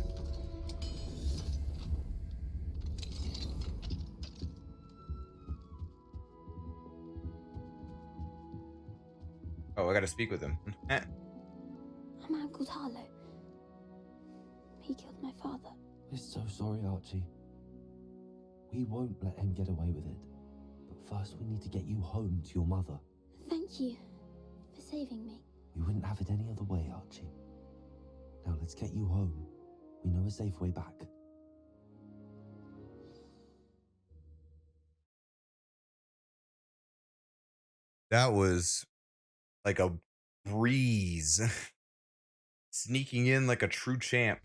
Oh, I gotta speak with him. A man called Harlow. He killed my father. We're so sorry, Archie. We won't let him get away with it. But first, we need to get you home to your mother. Thank you for saving me. We wouldn't have it any other way, Archie. Now let's get you home. We know a safe way back. That was like a breeze. Sneaking in like a true champ.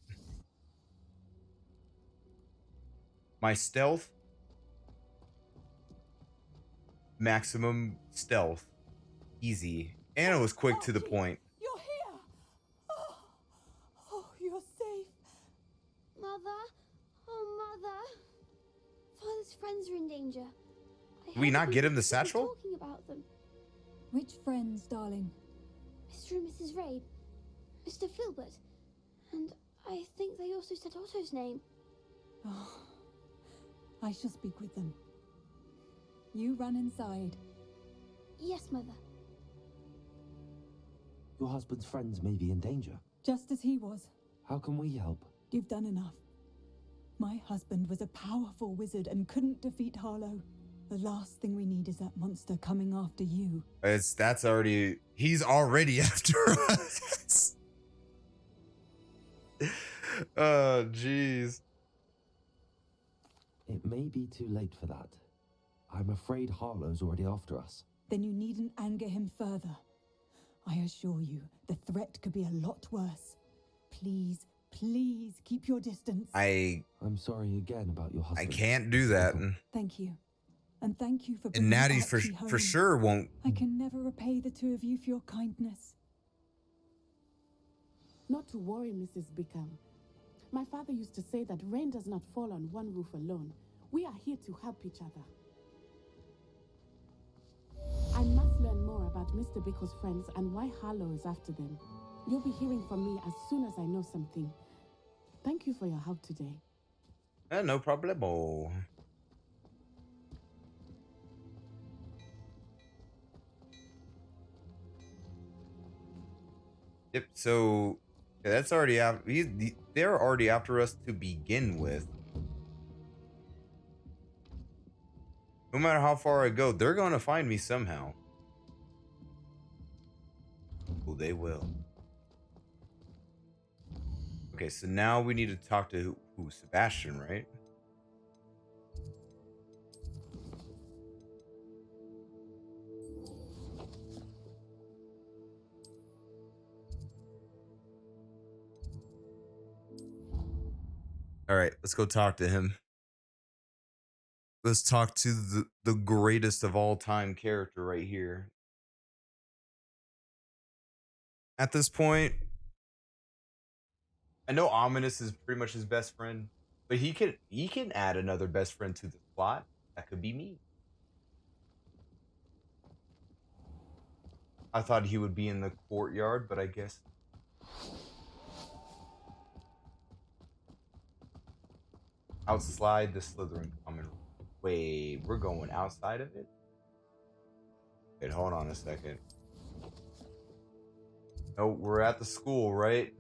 My stealth. Maximum stealth. Easy. And it was quick to the point. You're here! Oh, you're safe. Mother? Oh, Mother. Father's friends are in danger. Did we not get him the satchel? Talking about them. Which friends, darling? Mr. and Mrs. Rabe. Mr. Filbert. And I think they also said Otto's name. Oh, I shall speak with them. You run inside. Yes, Mother. Your husband's friends may be in danger. Just as he was. How can we help? You've done enough. My husband was a powerful wizard and couldn't defeat Harlow. The last thing we need is that monster coming after you. He's already after us. Oh, jeez. It may be too late for that. I'm afraid Harlow's already after us. Then you needn't anger him further. I assure you, the threat could be a lot worse. Please, please keep your distance. I'm sorry again about your husband. I can't do that. Thank you. And thank you for And bringing Natty Archie home. for sure won't. I can never repay the two of you for your kindness. Not to worry, Mrs. Bickham. My father used to say that rain does not fall on one roof alone. We are here to help each other. I must learn more about Mr. Bickle's friends and why Harlow is after them. You'll be hearing from me as soon as I know something. Thank you for your help today. No problemo. Yep, so yeah, that's already after. They're already after us to begin with. No matter how far I go, they're gonna find me somehow. Oh, they will. Okay, so now we need to talk to who? Sebastian, right? All right, let's go talk to him. Let's talk to the greatest of all time character right here. At this point, I know Ominous is pretty much his best friend, but he can add another best friend to the plot. That could be me. I thought he would be in the courtyard, but I guess. Outslide the Slytherin common room. Wait, we're going outside of it? Wait, hold on a second. No, we're at the school, right?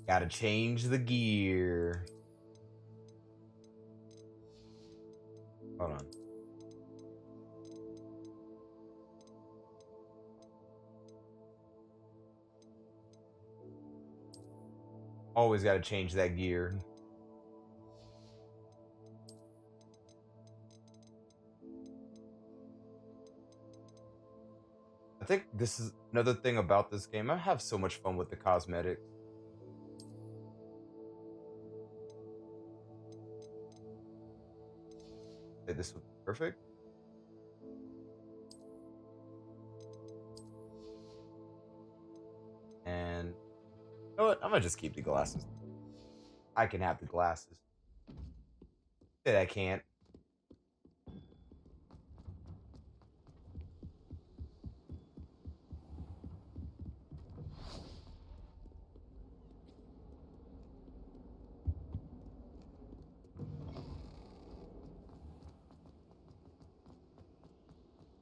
Gotta change the gear. Hold on. Always gotta change that gear. I think this is another thing about this game. I have so much fun with the cosmetics. Okay, this would be perfect. And you know what? I'm gonna just keep the glasses. I can have the glasses. That I can't.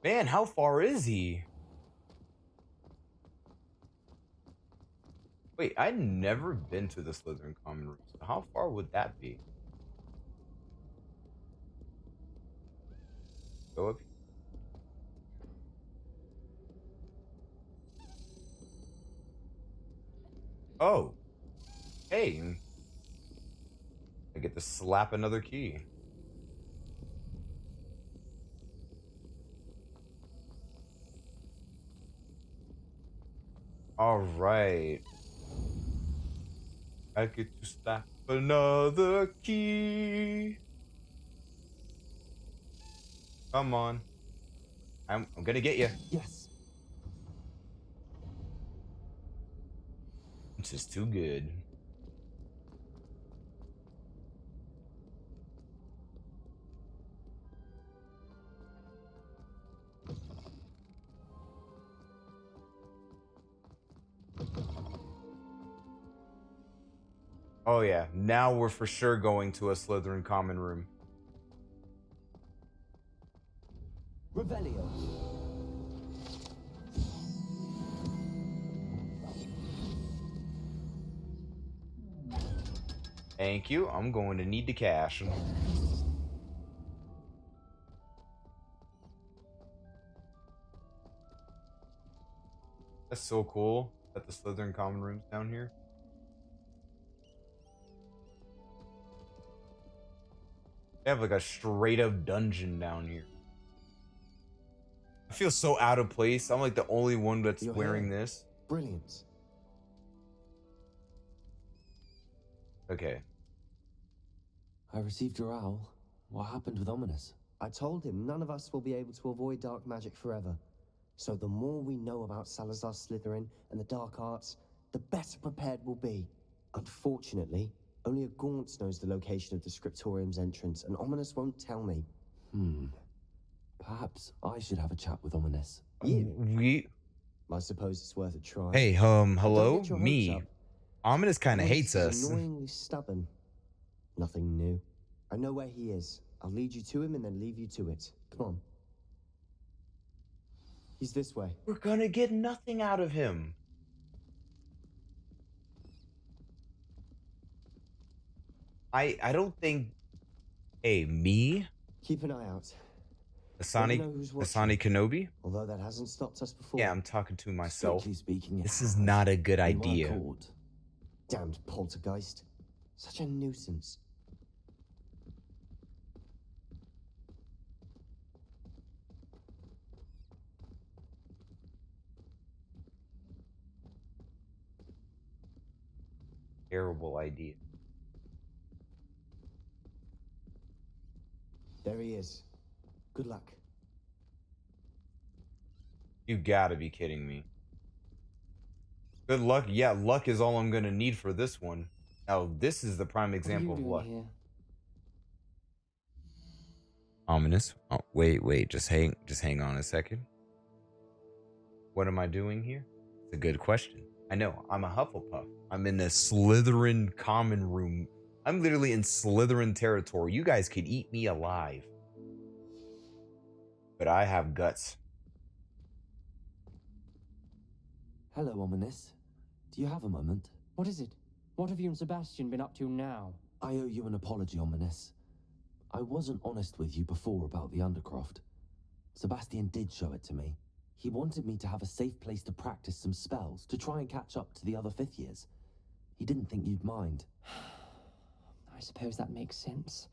Man, how far is he? Wait, I'd never been to the Slytherin common room. So how far would that be? Go up. Oh. Hey. I get to slap another key. All right. I get to slap another key. Come on. I'm gonna get you. Yes. This is too good. Oh yeah, now we're for sure going to a Slytherin common room. Revelio. Thank you. I'm going to need the cash. That's so cool that the Slytherin common room's down here. They have like a straight up dungeon down here. I feel so out of place. I'm like the only one that's wearing this. Brilliant. Okay. I received your owl. What happened with Ominous? I told him none of us will be able to avoid dark magic forever. So the more we know about Salazar Slytherin and the dark arts, the better prepared we'll be. Unfortunately, only a Gaunt knows the location of the Scriptorium's entrance, and Ominous won't tell me. Perhaps I should have a chat with Ominous. I suppose it's worth a try. Hey, Don't hello? get your hopes Me. up. Ominous kind of Ominous hates is us. annoyingly stubborn. Nothing new. I know where he is. I'll lead you to him and then leave you to it. Come on. He's this way. We're gonna get nothing out of him. I don't think. Hey, me? Keep an eye out. Hasani Kenobi? Although that hasn't stopped us before. Yeah, I'm talking to myself. Strictly speaking, This is not a good we were idea. caught. Damned poltergeist. Such a nuisance. Terrible idea. There he is. Good luck. You gotta be kidding me. Good luck. Yeah, luck is all I'm gonna need for this one. Now, this is the prime example of luck. Ominous. Oh, wait. Just hang on a second. What am I doing here? It's a good question. I know. I'm a Hufflepuff. I'm in a Slytherin common room. I'm literally in Slytherin territory. You guys could eat me alive. But I have guts. Hello, Ominous. Do you have a moment? What is it? What have you and Sebastian been up to now? I owe you an apology, Ominous. I wasn't honest with you before about the Undercroft. Sebastian did show it to me. He wanted me to have a safe place to practice some spells, to try and catch up to the other 5th years. He didn't think you'd mind. I suppose that makes sense.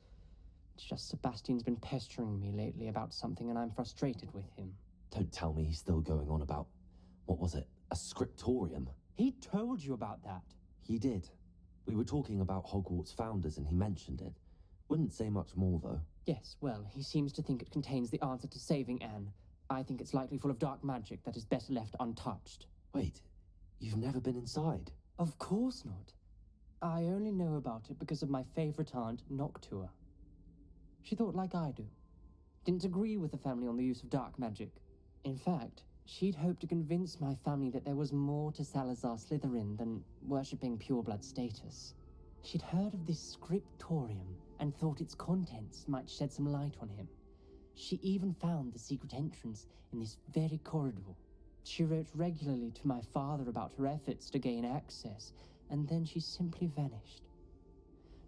It's just Sebastian's been pestering me lately about something and I'm frustrated with him. Don't tell me he's still going on about, what was it, a scriptorium? He told you about that. He did. We were talking about Hogwarts founders and he mentioned it. Wouldn't say much more, though. Yes, well, he seems to think it contains the answer to saving Anne. I think it's likely full of dark magic that is better left untouched. Wait, you've never been inside? Of course not. I only know about it because of my favorite aunt, Noctua. She thought like I do. Didn't agree with the family on the use of dark magic. In fact, she'd hoped to convince my family that there was more to Salazar Slytherin than worshipping pureblood status. She'd heard of this scriptorium and thought its contents might shed some light on him. She even found the secret entrance in this very corridor. She wrote regularly to my father about her efforts to gain access, and then she simply vanished.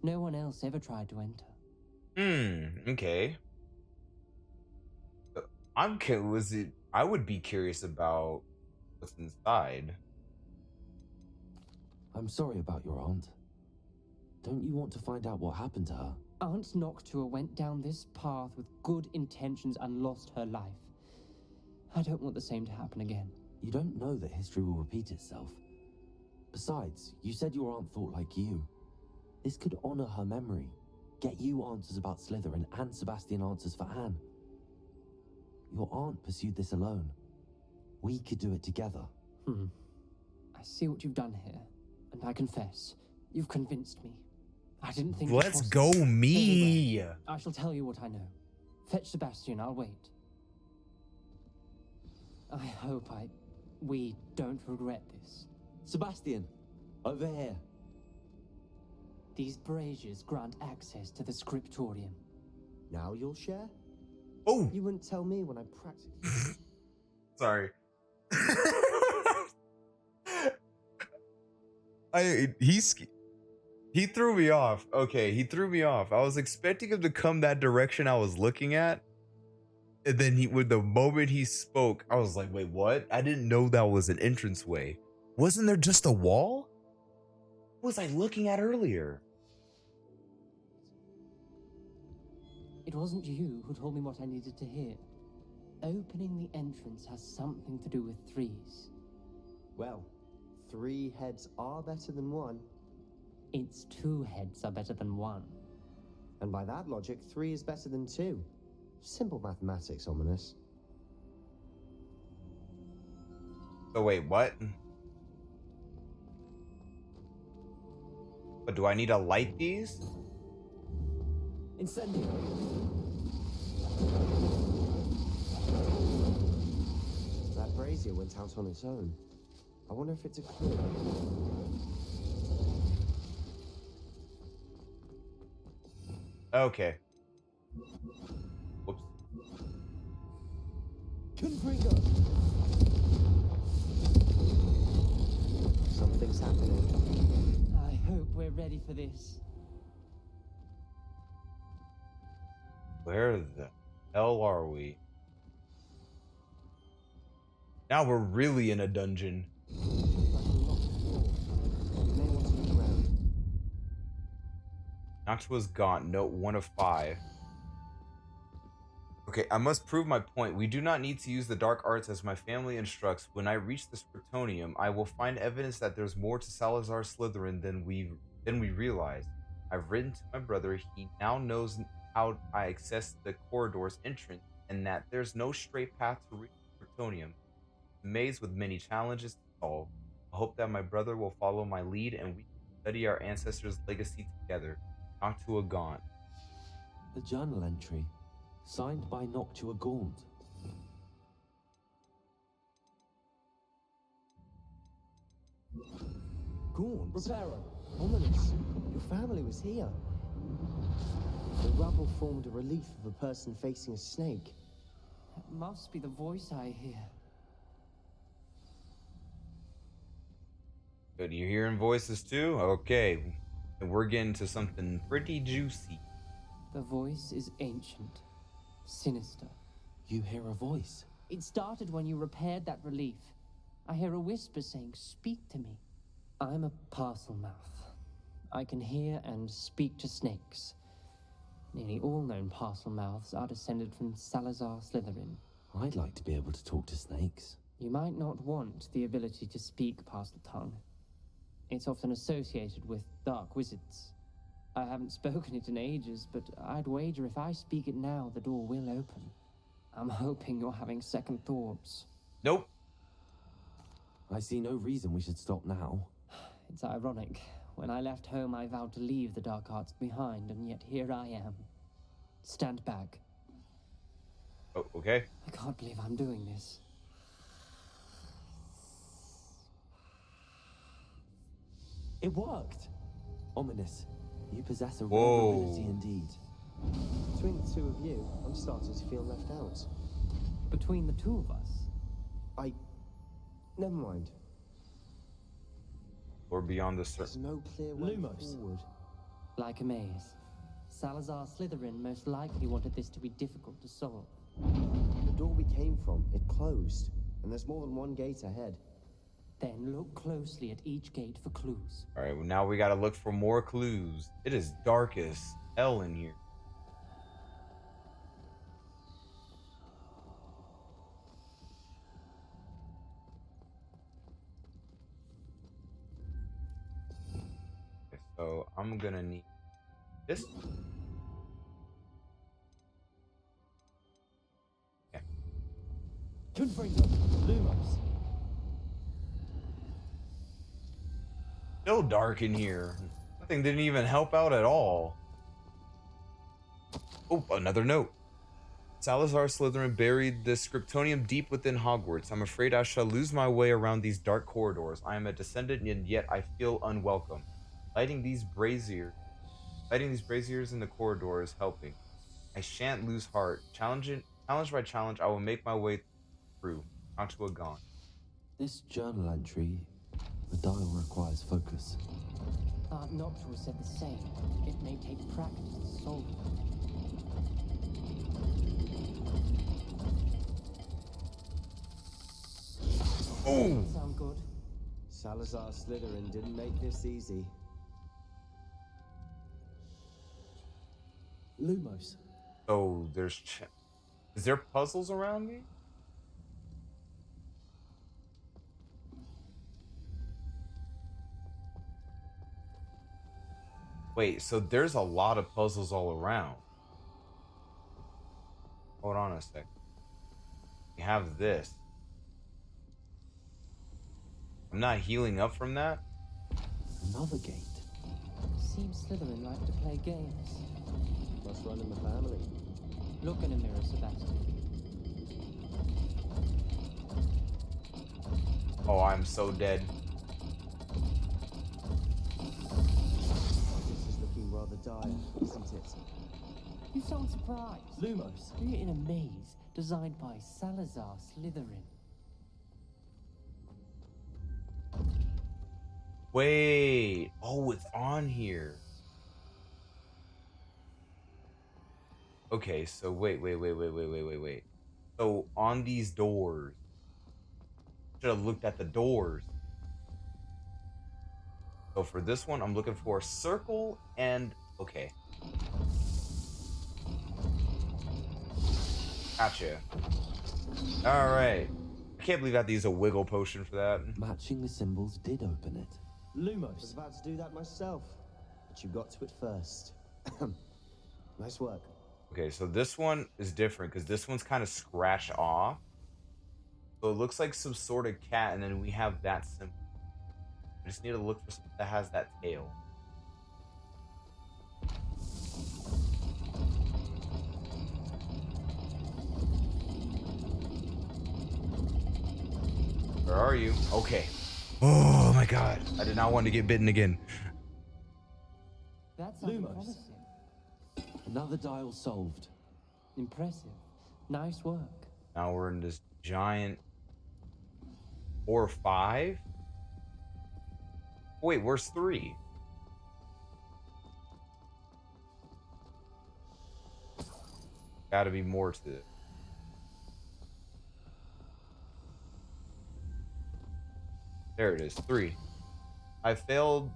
No one else ever tried to enter. Okay. I would be curious about what's inside. I'm sorry about your aunt. Don't you want to find out what happened to her? Aunt Noctua went down this path with good intentions and lost her life. I don't want the same to happen again. You don't know that history will repeat itself. Besides, you said your aunt thought like you. This could honor her memory. Get you answers about Slytherin and Sebastian answers for Anne. Your aunt pursued this alone. We could do it together. I see what you've done here, and I confess, you've convinced me. I didn't think. Let's go, me. Anyway, I shall tell you what I know. Fetch Sebastian, I'll wait. I hope we don't regret this. Sebastian, over here. These braziers grant access to the scriptorium. Now you'll share? Oh! You wouldn't tell me when I practiced. Sorry. He threw me off. Okay, he threw me off. I was expecting him to come that direction I was looking at. And then with the moment he spoke, I was like, wait, what? I didn't know that was an entranceway. Wasn't there just a wall? What was I looking at earlier? It wasn't you who told me what I needed to hear. Opening the entrance has something to do with threes. Well, 3 heads are better than 1. It's 2 heads are better than 1. And by that logic, 3 is better than 2. Simple mathematics, Ominous. So wait, what? But do I need to light these? Incendio. That brazier went out on its own. I wonder if it's a clue. Okay. Whoops. Confringo! Something's happening. I hope we're ready for this. Where the hell are we? Now we're really in a dungeon. Noctua's gaunt. Note 1 of 5. Okay, I must prove my point. We do not need to use the dark arts as my family instructs. When I reach the Scriptonium, I will find evidence that there's more to Salazar Slytherin than we realize. I've written to my brother. He now knows how I access the corridor's entrance, and that there's no straight path to reach the Scriptonium. A maze with many challenges to solve. I hope that my brother will follow my lead and we can study our ancestors' legacy together. Noctua Gaunt. The journal entry, signed by Noctua Gaunt. Gaunt? Reparo. Ominous. Your family was here. The rubble formed a relief of a person facing a snake. That must be the voice I hear. Good, you're hearing voices too? Okay. And we're getting to something pretty juicy. The voice is ancient, sinister. You hear a voice? It started when you repaired that relief. I hear a whisper saying, "Speak to me." I'm a parcel mouth. I can hear and speak to snakes. Nearly all known parcel mouths are descended from Salazar Slytherin. I'd like to be able to talk to snakes. You might not want the ability to speak parcel tongue. It's often associated with dark wizards. I haven't spoken it in ages, but I'd wager if I speak it now, the door will open. I'm hoping you're having second thoughts. Nope. I see no reason we should stop now. It's ironic. When I left home, I vowed to leave the dark arts behind, and yet here I am. Stand back. Oh, okay. I can't believe I'm doing this. It worked! Ominous. You possess a Whoa. rare ability indeed. Between the 2 of you, I'm starting to feel left out. Between the 2 of us? Never mind. Or beyond the There's circle. no clear way Lumos. forward. Like a maze. Salazar Slytherin most likely wanted this to be difficult to solve. The door we came from, it closed. And there's more than one gate ahead. Then look closely at each gate for clues. Alright, well, now we gotta look for more clues. It is dark as hell in here. Okay, so I'm gonna need this. Okay. Confringo. Lumos. Still dark in here. Nothing didn't even help out at all. Oh, another note. Salazar Slytherin buried the Scriptonium deep within Hogwarts. I'm afraid I shall lose my way around these dark corridors. I am a descendant and yet I feel unwelcome. Lighting these braziers Lighting these braziers in the corridor is helping. I shan't lose heart. Challenge by challenge, I will make my way through. Onto a gaunt. This journal entry, the dial requires focus. Our nuptials said the same. It may take practice to solve it. Oh! Sound good? Salazar Slytherin didn't make this easy. Lumos. Oh, there's... Is there puzzles around me? Wait, so there's a lot of puzzles all around. Hold on a sec. We have this. I'm not healing up from that? Another gate. Seems Slytherin like to play games. Must run in the family. Look in a mirror, Sebastian. Oh, I'm so dead. This is looking rather dire, isn't it? You sound surprised. Lumos. We're in a maze designed by Salazar Slytherin. Wait. Oh, it's on here. Okay, so wait. So on these doors. Should have looked at the doors. So for this one, I'm looking for a circle and okay. Gotcha. Alright. I can't believe I had to use a wiggle potion for that. Matching the symbols did open it. Lumos. I was about to do that myself, but you got to it first. Nice work. Okay, so this one is different because this one's kind of scratched off. So it looks like some sort of cat, and then we have that symbol. I just need to look for something that has that tail. Where are you? Okay. Oh my god. I did not want to get bitten again. That's Lumos. promising. Another dial solved. Impressive. Nice work. Now we're in this giant 4 or 5. Wait, where's 3? Gotta be more to it. There it is, 3. I failed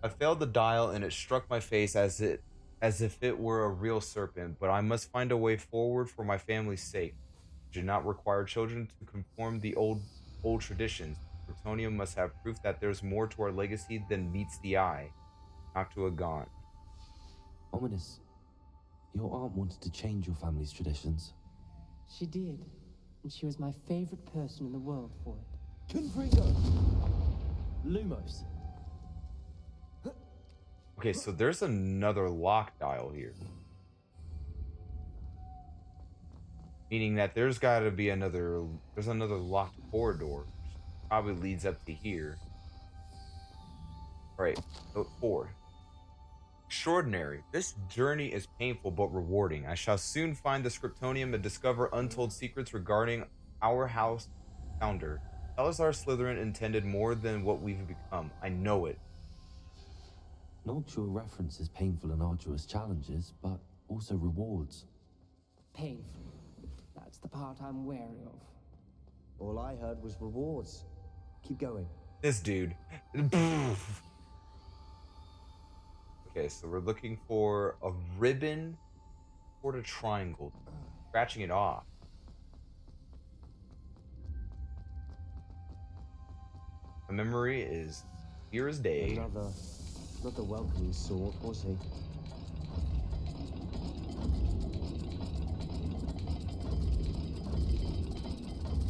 the dial and it struck my face as if it were a real serpent, but I must find a way forward for my family's sake. Do not require children to conform the old traditions. Plutonium must have proof that there's more to our legacy than meets the eye. Not to a gaunt. Ominous. Your aunt wanted to change your family's traditions. She did. And she was my favorite person in the world for it. Confringo. Lumos. Okay, so there's another lock dial here. Meaning that there's gotta be another locked corridor. Probably leads up to here. Right, note 4. Extraordinary. This journey is painful but rewarding. I shall soon find the Scriptonium and discover untold secrets regarding our house founder. Salazar Slytherin intended more than what we've become. I know it. Noctua references painful and arduous challenges, but also rewards. Painful. That's the part I'm wary of. All I heard was rewards. Keep going. This dude. Okay, so we're looking for a ribbon or a triangle. Scratching it off. My memory is clear as day. Not the welcoming sort, was he?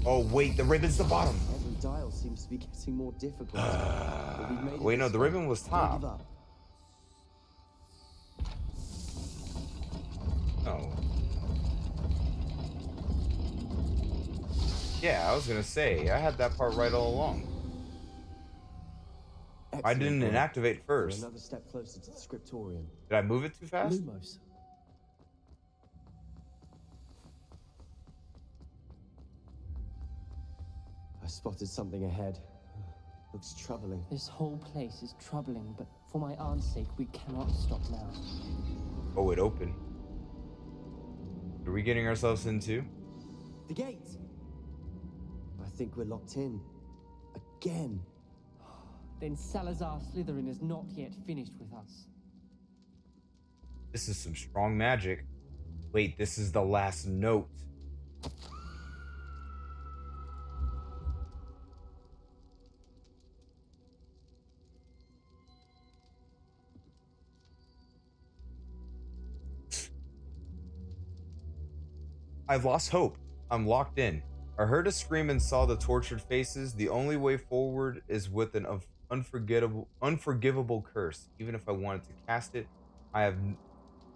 Oh wait, the ribbon's the bottom. Every dial seems to be getting more difficult. But we've made it Wait, no, this the far. ribbon was Don't top. give up. Oh. Yeah, I was gonna say, I had that part right all along. I didn't Excellent work. inactivate We're first. another step closer to the scriptorium. Did I move it too fast? Lumos. I spotted something ahead. Looks troubling. This whole place is troubling, but for my aunt's sake, we cannot stop now. Oh, it opened. Are we getting ourselves into? The gate! I think we're locked in. Again. Then Salazar Slytherin is not yet finished with us. This is some strong magic. Wait, this is the last note. I've lost hope. I'm locked in. I heard a scream and saw the tortured faces. The only way forward is with an unforgivable curse. Even if I wanted to cast it, I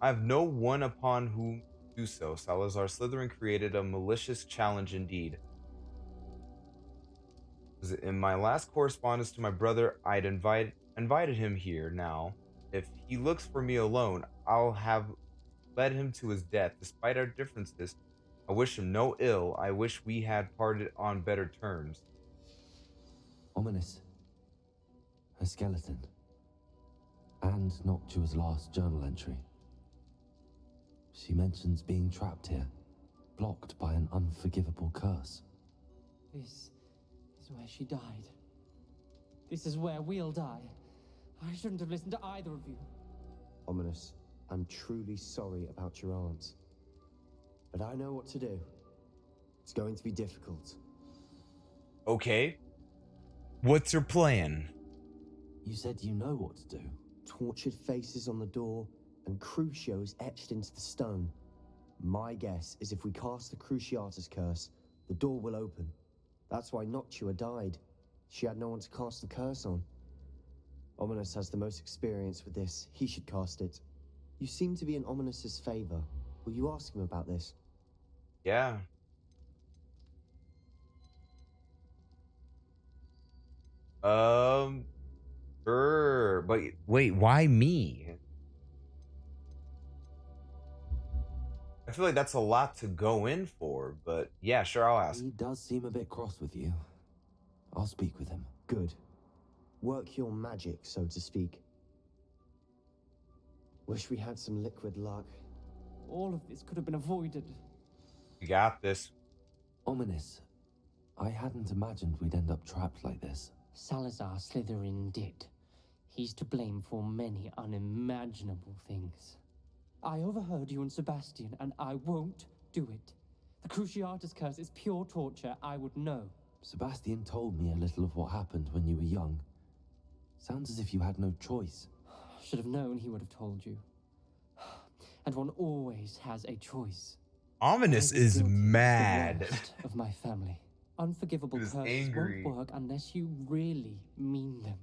have no one upon whom to do so. Salazar Slytherin created a malicious challenge indeed. In my last correspondence to my brother, I'd invited him here. Now, if he looks for me alone, I'll have led him to his death. Despite our differences, I wish him no ill. I wish we had parted on better terms. Ominous. A skeleton. And Noctua's last journal entry. She mentions being trapped here, blocked by an unforgivable curse. This is where she died. This is where we'll die. I shouldn't have listened to either of you. Ominous, I'm truly sorry about your aunt. But I know what to do. It's going to be difficult. Okay. What's your plan? You said you know what to do. Tortured faces on the door and Crucios etched into the stone. My guess is if we cast the Cruciatus curse, the door will open. That's why Noctua died. She had no one to cast the curse on. Ominous has the most experience with this. He should cast it. You seem to be in Ominous's favor. Will you ask him about this? Yeah. Sure. But wait, why me? I feel like that's a lot to go in for, but yeah, sure, I'll ask. He does seem a bit cross with you. I'll speak with him. Good. Work your magic, so to speak. Wish we had some liquid luck. All of this could have been avoided. You got this. Ominous. I hadn't imagined we'd end up trapped like this. Salazar Slytherin did. He's to blame for many unimaginable things. I overheard you and Sebastian, and I won't do it. The Cruciatus curse is pure torture. I would know. Sebastian told me a little of what happened when you were young. Sounds as if you had no choice. Should have known he would have told you. And one always has a choice. Ominous is mad. Of my family. Unforgivable curses angry. won't work unless you really mean them.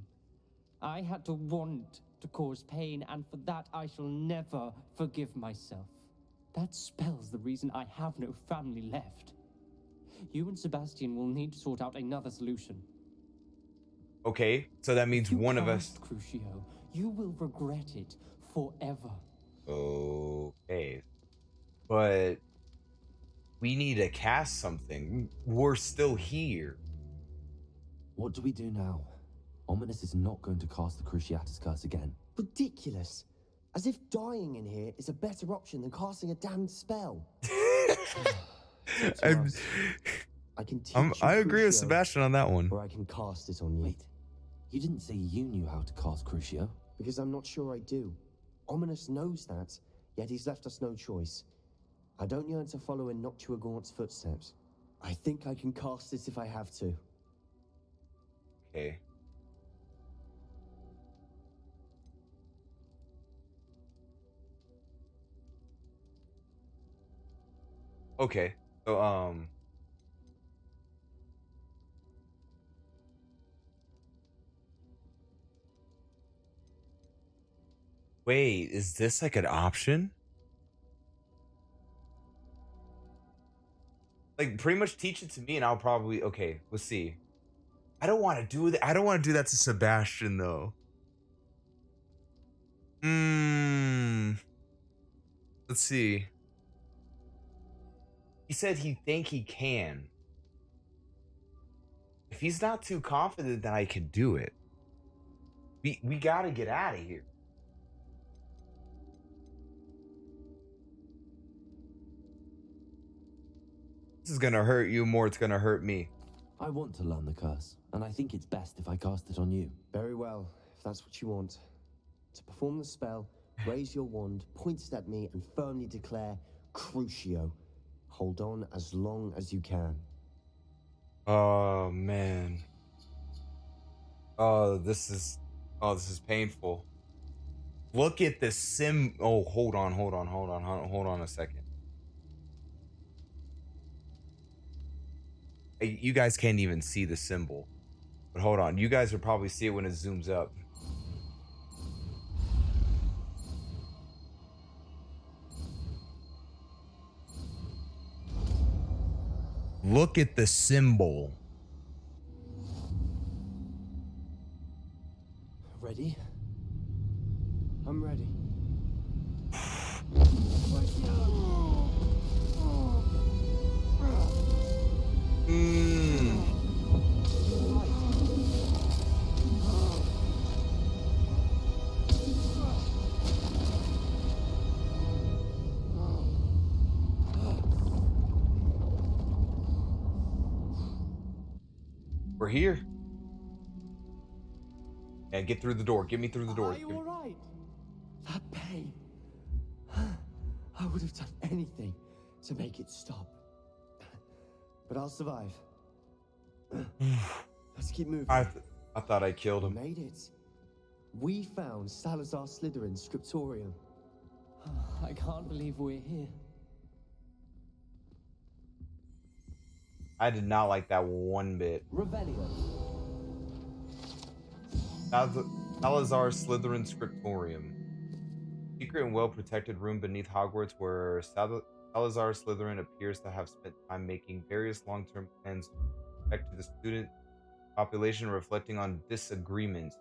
I had to want to cause pain, and for that I shall never forgive myself. That spells the reason I have no family left. You and Sebastian will need to sort out another solution. Okay, so that means one of us. Crucio, you will regret it forever. Okay. But we need to cast something. We're still here. What do we do now? Ominous is not going to cast the Cruciatus curse again. Ridiculous. As if dying in here is a better option than casting a damned spell. I can teach you I agree with Crucio, Sebastian on that one. or I can cast it on you. Wait, you didn't say you knew how to cast Crucio? Because I'm not sure I do. Ominous knows that, yet he's left us no choice. I don't yearn to follow in Noctua Gaunt's footsteps. I think I can cast it if I have to. Okay. Okay. So wait, is this like an option? Like pretty much teach it to me and I'll probably okay, let's see. I don't want to do that. I don't want to do that to Sebastian though. Let's see. He said he think he can. If he's not too confident that I can do it, we gotta get out of here. This is gonna hurt you more. It's gonna hurt me. I want to learn the curse, and I think it's best if I cast it on you. Very well, if that's what you want. To perform the spell, raise your wand, point it at me, and firmly declare Crucio. Hold on as long as you can. Oh man. Oh, this is painful. Look at the sim. Oh, hold on a second. You guys can't even see the symbol. But hold on. You guys will probably see it when it zooms up. Look at the symbol. Ready? I'm ready. We're here. And get through the door. Get me through the door. Are you all right? That pain. I would have done anything to make it stop. But I'll survive. Let's keep moving. I thought I killed him. We made it. We found Salazar Slytherin's scriptorium. I can't believe we're here. I did not like that one bit. Revelio. Salazar Slytherin Scriptorium. Secret and well-protected room beneath Hogwarts where Salazar Slytherin appears to have spent time making various long-term plans with respect to the student population, reflecting on disagreements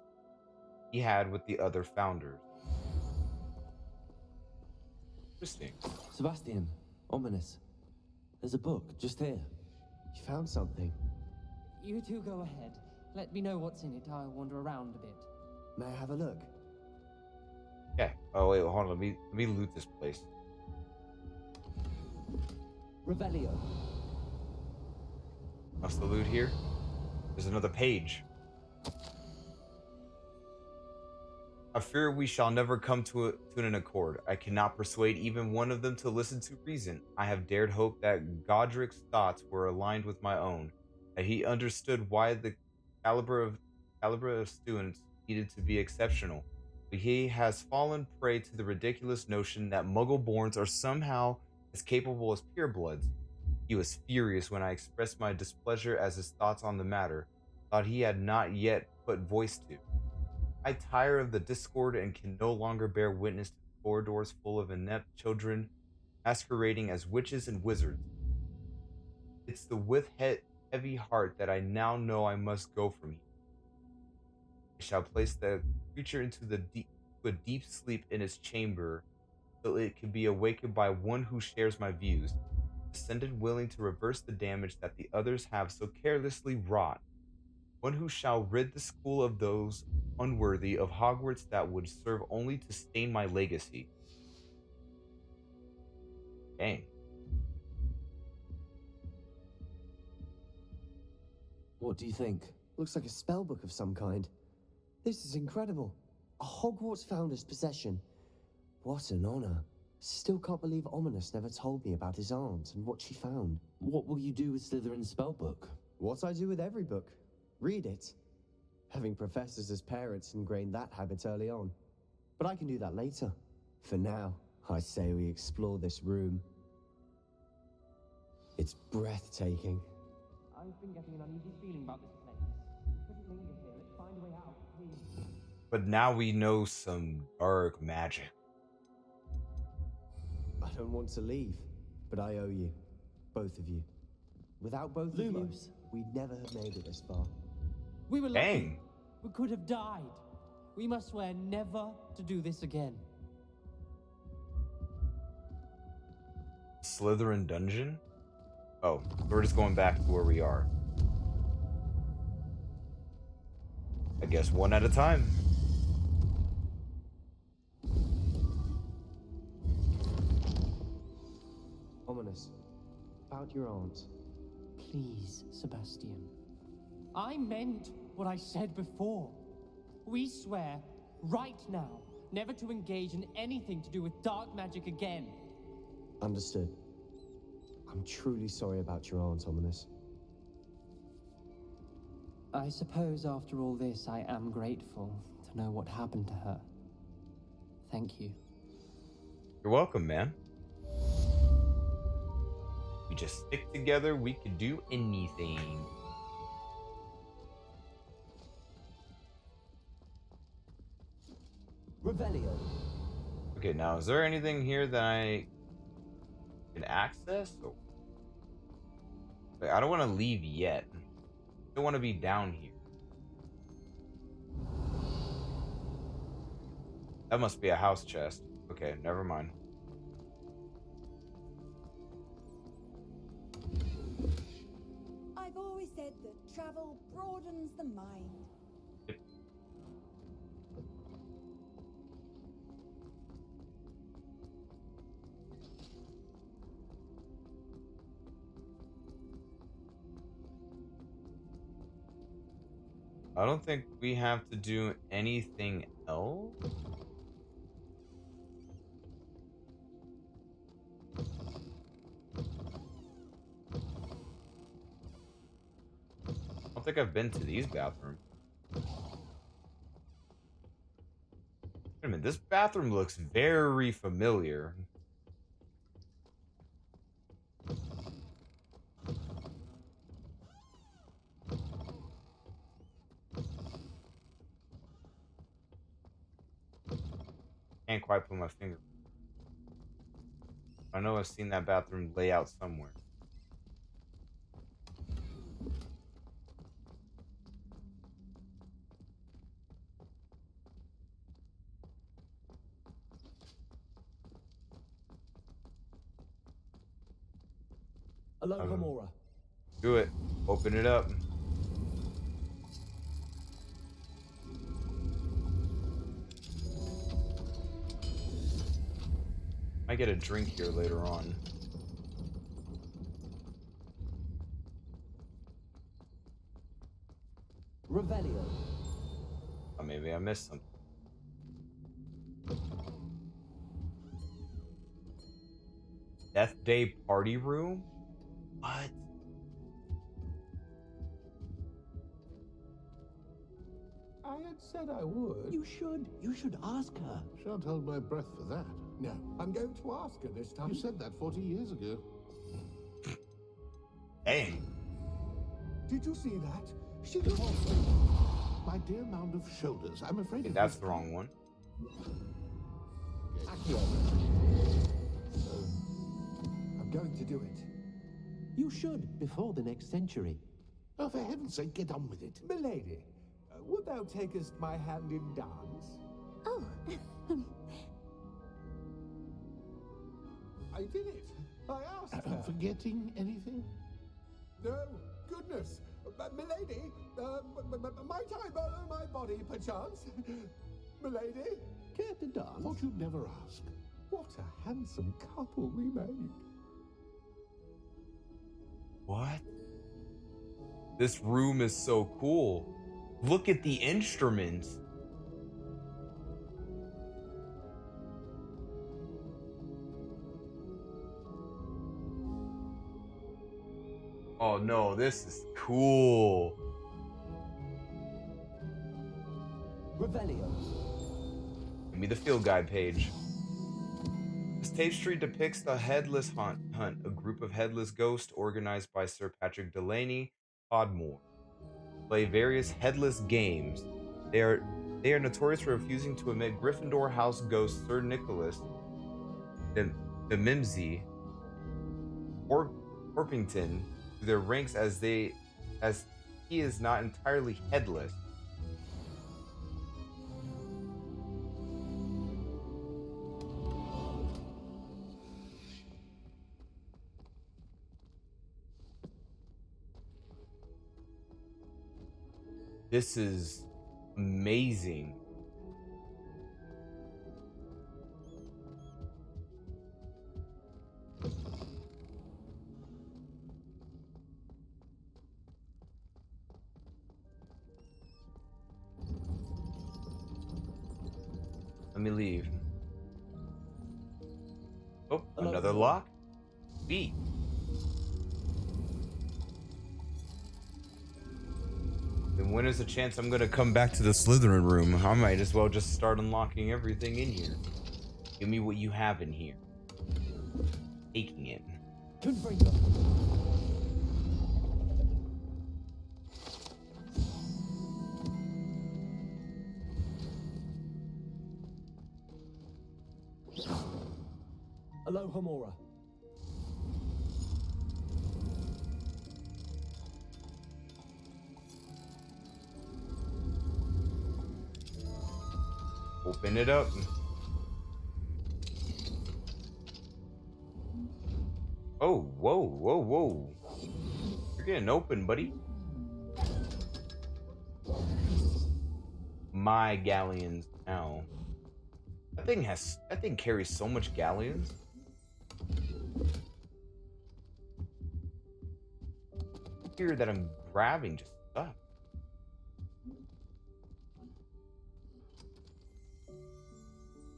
he had with the other founders. Interesting. Sebastian, ominous. There's a book just here. You found something. You two go ahead. Let me know what's in it. I'll wander around a bit. May I have a look? Yeah. Oh wait, hold on. Let me loot this place. Revelio. What's the loot here? There's another page. I fear we shall never come to an accord. I cannot persuade even one of them to listen to reason. I have dared hope that Godric's thoughts were aligned with my own, that he understood why the caliber of students needed to be exceptional. But he has fallen prey to the ridiculous notion that Muggle-borns are somehow as capable as purebloods. He was furious when I expressed my displeasure as his thoughts on the matter, thought he had not yet put voice to. I tire of the discord and can no longer bear witness to corridors full of inept children masquerading as witches and wizards. It's the with heavy heart that I now know I must go from here. I shall place the creature into a deep sleep in its chamber till it can be awakened by one who shares my views, descended willing to reverse the damage that the others have so carelessly wrought. One who shall rid the school of those unworthy of Hogwarts that would serve only to stain my legacy. Dang. What do you think? Looks like a spell book of some kind. This is incredible. A Hogwarts founder's possession. What an honor. Still can't believe Ominous never told me about his aunt and what she found. What will you do with Slytherin's spellbook? What I do with every book. Read it. Having professors as parents ingrained that habit early on. But I can do that later. For now, I say we explore this room. It's breathtaking. I've been getting an uneasy feeling about this place. We shouldn't linger here. Let's find a way out, please. But now we know some dark magic. I don't want to leave, but I owe you. Both of you. Without both of you, we'd never have made it this far. We were lucky. Dang. We could have died. We must swear never to do this again. Slytherin dungeon? Oh, we're just going back to where we are. I guess one at a time. Ominous. About your aunt. Please, Sebastian. I meant what I said before. We swear, right now, never to engage in anything to do with dark magic again. Understood. I'm truly sorry about your aunt, Ominous. I suppose after all this, I am grateful to know what happened to her. Thank you. You're welcome, man. We just stick together, we could do anything. Revelio. Okay, now is there anything here that I can access? Oh. Wait, I don't want to leave yet. I don't want to be down here. That must be a house chest. Okay, never mind. I've always said that travel broadens the mind. I don't think we have to do anything else. I don't think I've been to these bathrooms. Wait a minute, this bathroom looks very familiar. Can't quite put my finger. I know I've seen that bathroom layout somewhere. Alohomora. Do it. Open it up. I get a drink here later on. Revelio. Oh, maybe I missed something. Death Day party room? What? I had said I would. You should. You should ask her. Shan't hold my breath for that. No, I'm going to ask her this time. You said that 40 years ago. Dang. Did you see that? She My dear mound of shoulders, I'm afraid that's the wrong one. I'm going to do it. You should, before the next century. Oh, for heaven's sake, get on with it. Milady, would thou takest my hand in dance? Oh. I did it. I asked her. Forgetting anything? No, goodness. Milady, might I borrow my body, perchance? Milady? Care to dance? Thought you'd never ask. What a handsome couple we made. What? This room is so cool. Look at the instruments. Oh no, this is cool. Revelio. Give me the field guide page. This tapestry depicts the Headless Hunt, a group of headless ghosts organized by Sir Patrick Delaney Podmore. Play various headless games. They are notorious for refusing to admit Gryffindor house ghost Sir Nicholas de Mimsy Orpington to their ranks as he is not entirely headless. This is amazing. Let me leave. Oh, another lock? Sweet. Then when is the chance I'm gonna come back to the Slytherin room? I might as well just start unlocking everything in here. Give me what you have in here. Taking it. Aloha Mora. Open it up. Oh, whoa, whoa, whoa. You're getting open, buddy. My galleons now. That thing carries so much galleons. Here that I'm grabbing just stuff.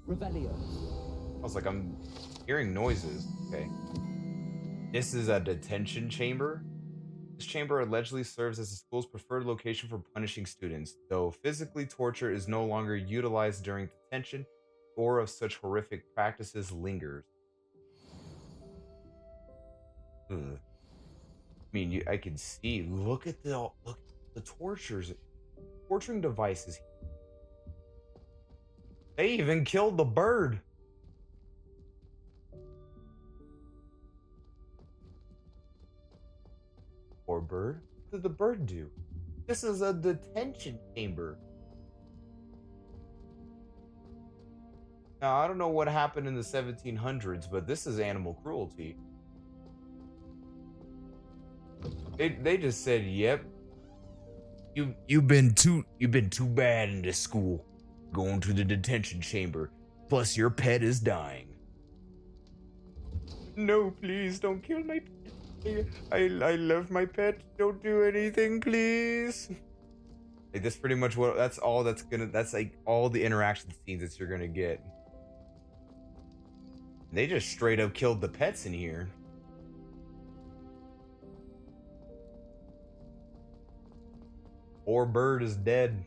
Revelio. I was like, I'm hearing noises. Okay. This is a detention chamber. This chamber allegedly serves as the school's preferred location for punishing students, though physically torture is no longer utilized during detention, or of such horrific practices lingers. Ugh. I mean, I can see. Look at the torturing devices. They even killed the bird. Poor bird. What did the bird do? This is a detention chamber. Now, I don't know what happened in the 1700s, but this is animal cruelty. They just said, "Yep, you've been too bad in this school. Going to the detention chamber. Plus, your pet is dying." No, please don't kill my pet. I love my pet. Don't do anything, please. Like, that's pretty much what. That's like all the interaction scenes that you're gonna get. They just straight up killed the pets in here. Poor bird is dead.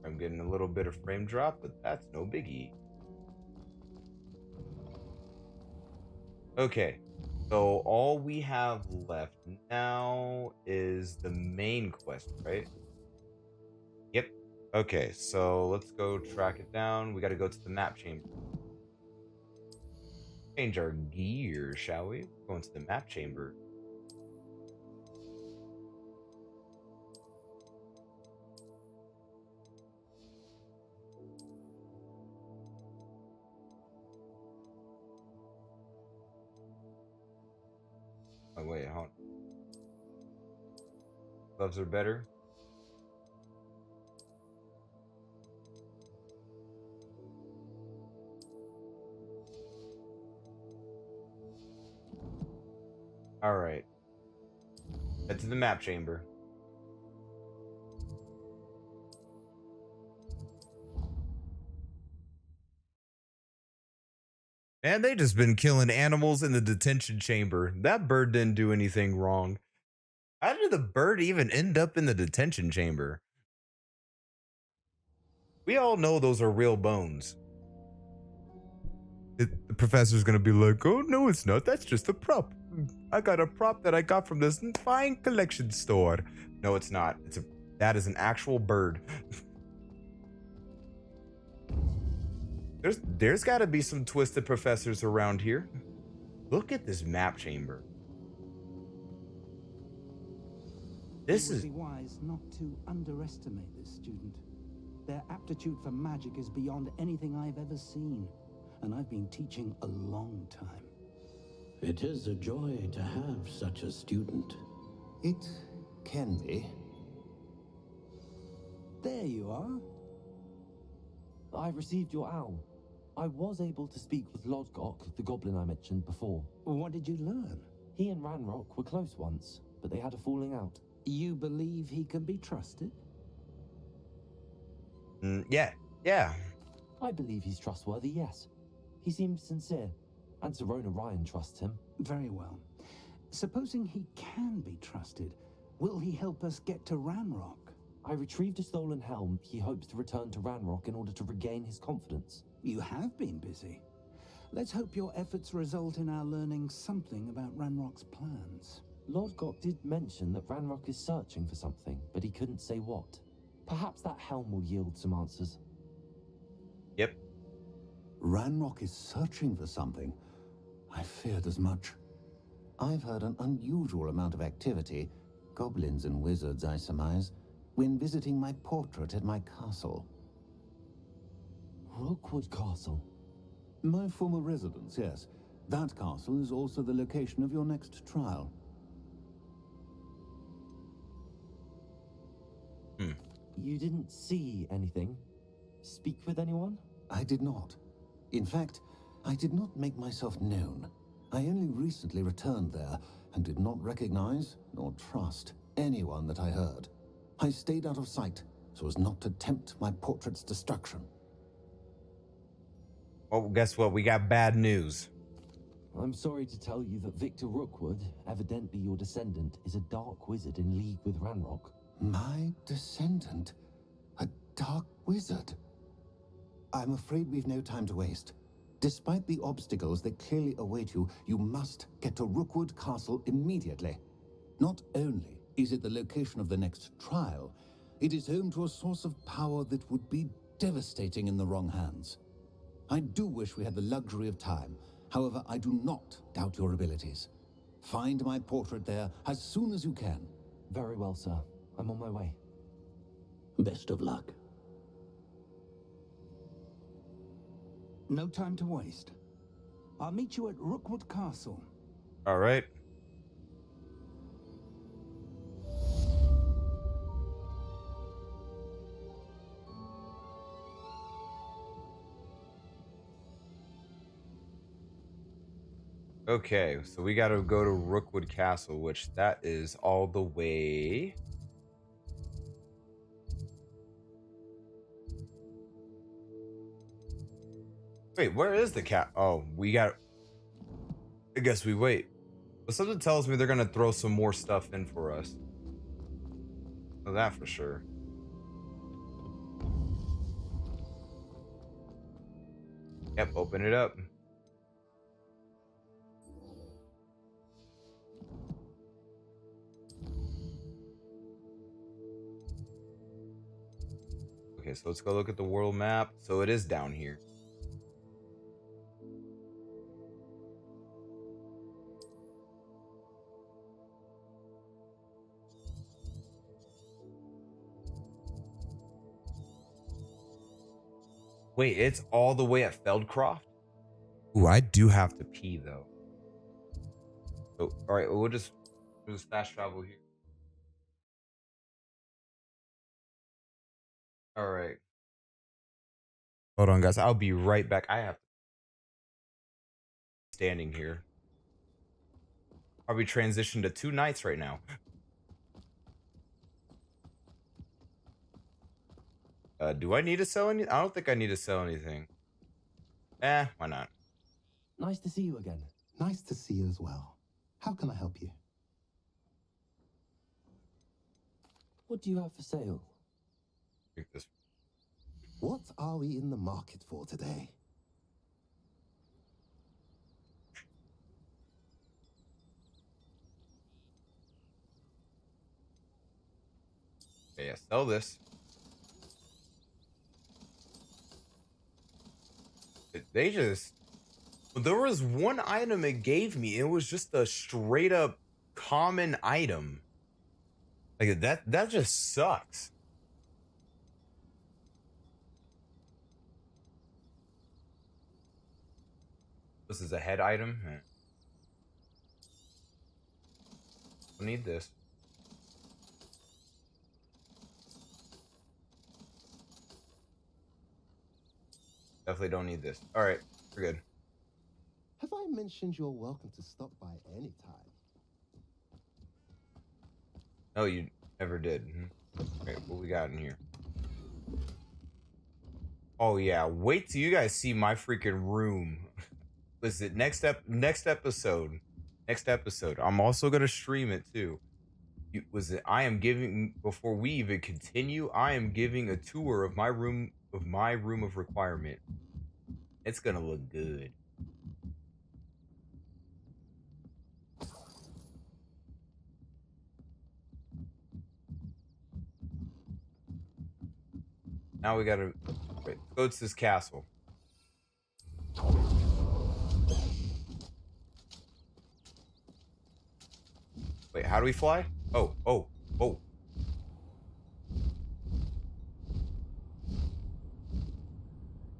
I'm getting a little bit of frame drop, but that's no biggie. Okay, so all we have left now is the main quest, right? Yep. Okay, so let's go track it down. We got to go to the map chamber. Change our gear, shall we? Go into the map chamber. Oh wait, hold on. Gloves are better. All right. Head to the map chamber. Man, they just been killing animals in the detention chamber. That bird didn't do anything wrong. How did the bird even end up in the detention chamber? We all know those are real bones. The professor's gonna be like, "Oh no, it's not. That's just a prop. I got a prop that I got from this fine collection store." No, it's not. That is an actual bird. There's got to be some twisted professors around here. Look at this map chamber. This It would is be wise not to underestimate this student. Their aptitude for magic is beyond anything I've ever seen, and I've been teaching a long time. It is a joy to have such a student. It can be. There you are. I've received your owl. I was able to speak with Lodgok, the goblin I mentioned before. What did you learn? He and Ranrock were close once, but they had a falling out. You believe he can be trusted? Yeah. I believe he's trustworthy, yes. He seems sincere, and Serona Ryan trusts him. Very well. Supposing he can be trusted, will he help us get to Ranrock? I retrieved a stolen helm. He hopes to return to Ranrock in order to regain his confidence. You have been busy. Let's hope your efforts result in our learning something about Ranrock's plans. Lodgok did mention that Ranrock is searching for something, but he couldn't say what. Perhaps that helm will yield some answers. Yep. Ranrock is searching for something. I feared as much. I've heard an unusual amount of activity, goblins and wizards, I surmise, when visiting my portrait at my castle. Rookwood Castle? My former residence, yes. That castle is also the location of your next trial. You didn't see anything? Speak with anyone? I did not. In fact, I did not make myself known. I only recently returned there and did not recognize nor trust anyone that I heard. I stayed out of sight so as not to tempt my portrait's destruction. Oh, guess what? We got bad news. I'm sorry to tell you that Victor Rookwood, evidently your descendant, is a dark wizard in league with Ranrock. My descendant? A dark wizard? I'm afraid we've no time to waste. Despite the obstacles that clearly await you, you must get to Rookwood Castle immediately. Not only is it the location of the next trial, it is home to a source of power that would be devastating in the wrong hands. I do wish we had the luxury of time. However, I do not doubt your abilities. Find my portrait there as soon as you can. Very well, sir. I'm on my way. Best of luck. No time to waste. I'll meet you at Rookwood Castle. All right. Okay, so we got to go to Rookwood Castle, which that is all the way. Wait, where is the cat? Oh, we got. I guess we wait. But something tells me they're gonna throw some more stuff in for us. Know that for sure. Yep, open it up. Okay, so let's go look at the world map. So it is down here. Wait, it's all the way at Feldcroft? Ooh, I do have to pee though. So, all right, we'll just fast travel here. All right. Hold on, guys. I'll be right back. I have to standing here. Are we transitioned to 2 nights right now? Do I need to sell any? I don't think I need to sell anything. Why not? Nice to see you again. Nice to see you as well. How can I help you? What do you have for sale? Take this. What are we in the market for today? Okay, yeah, sell this. They just, there was one item it gave me. It was just a straight up common item. Like that just sucks. This is a head item. Don't need this. Definitely don't need this. All right, we're good. Have I mentioned you're welcome to stop by any time? No, you never did. Okay, what we got in here? Oh yeah, wait till you guys see my freaking room. Listen, next episode. I'm also gonna stream it too. I am giving, before we even continue, I am giving a tour of my room of requirement. It's gonna look good. Now we gotta wait, go to this castle. Wait, how do we fly? Oh.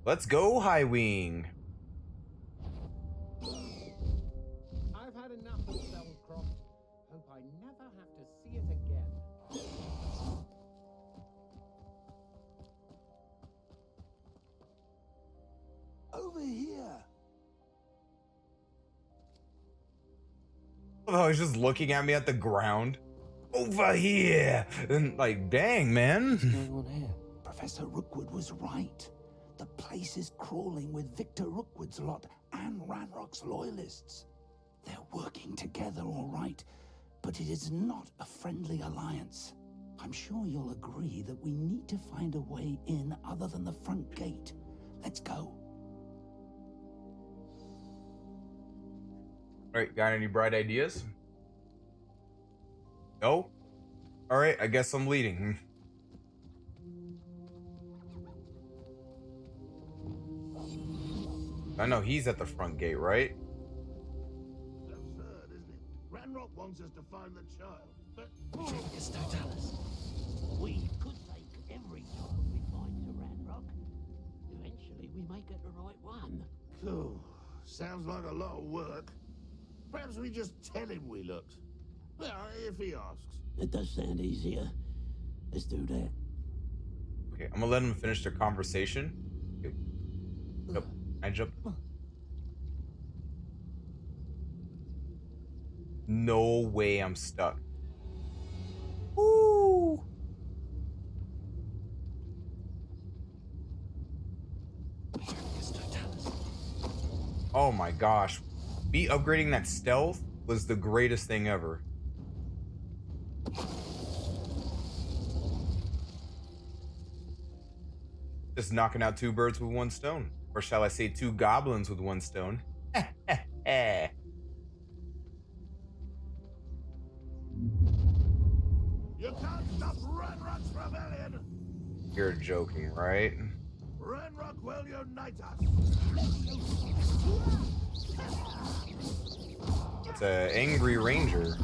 Let's go, High Wing. I've had enough of Belcroft. Hope I never have to see it again. Over here. Oh, he's just looking at me at the ground. Over here. And like, dang, man. What's going on here? Professor Rookwood was right. The place is crawling with Victor Rookwood's lot and Ranrock's loyalists. They're working together, all right, but it is not a friendly alliance. I'm sure you'll agree that we need to find a way in other than the front gate. Let's go. All right, got any bright ideas? No? All right, I guess I'm leading. I know he's at the front gate, right? It's absurd, isn't it? Ranrock wants us to find the child, but Just don't tell us. We could take every child we find to Ranrock. Eventually, we may get the right one. oh, sounds like a lot of work. Perhaps we just tell him we looked. Well, if he asks. It does sound easier. Let's do that. Okay, I'm gonna let him finish their conversation. Okay. Yep, I jumped. No way I'm stuck. Woo! Oh my gosh. Me upgrading that stealth was the greatest thing ever. Just knocking out two birds with one stone. Or shall I say two goblins with one stone? You can't stop Ranrock's rebellion! You're joking, right? Ranrock will unite us! It's an angry ranger.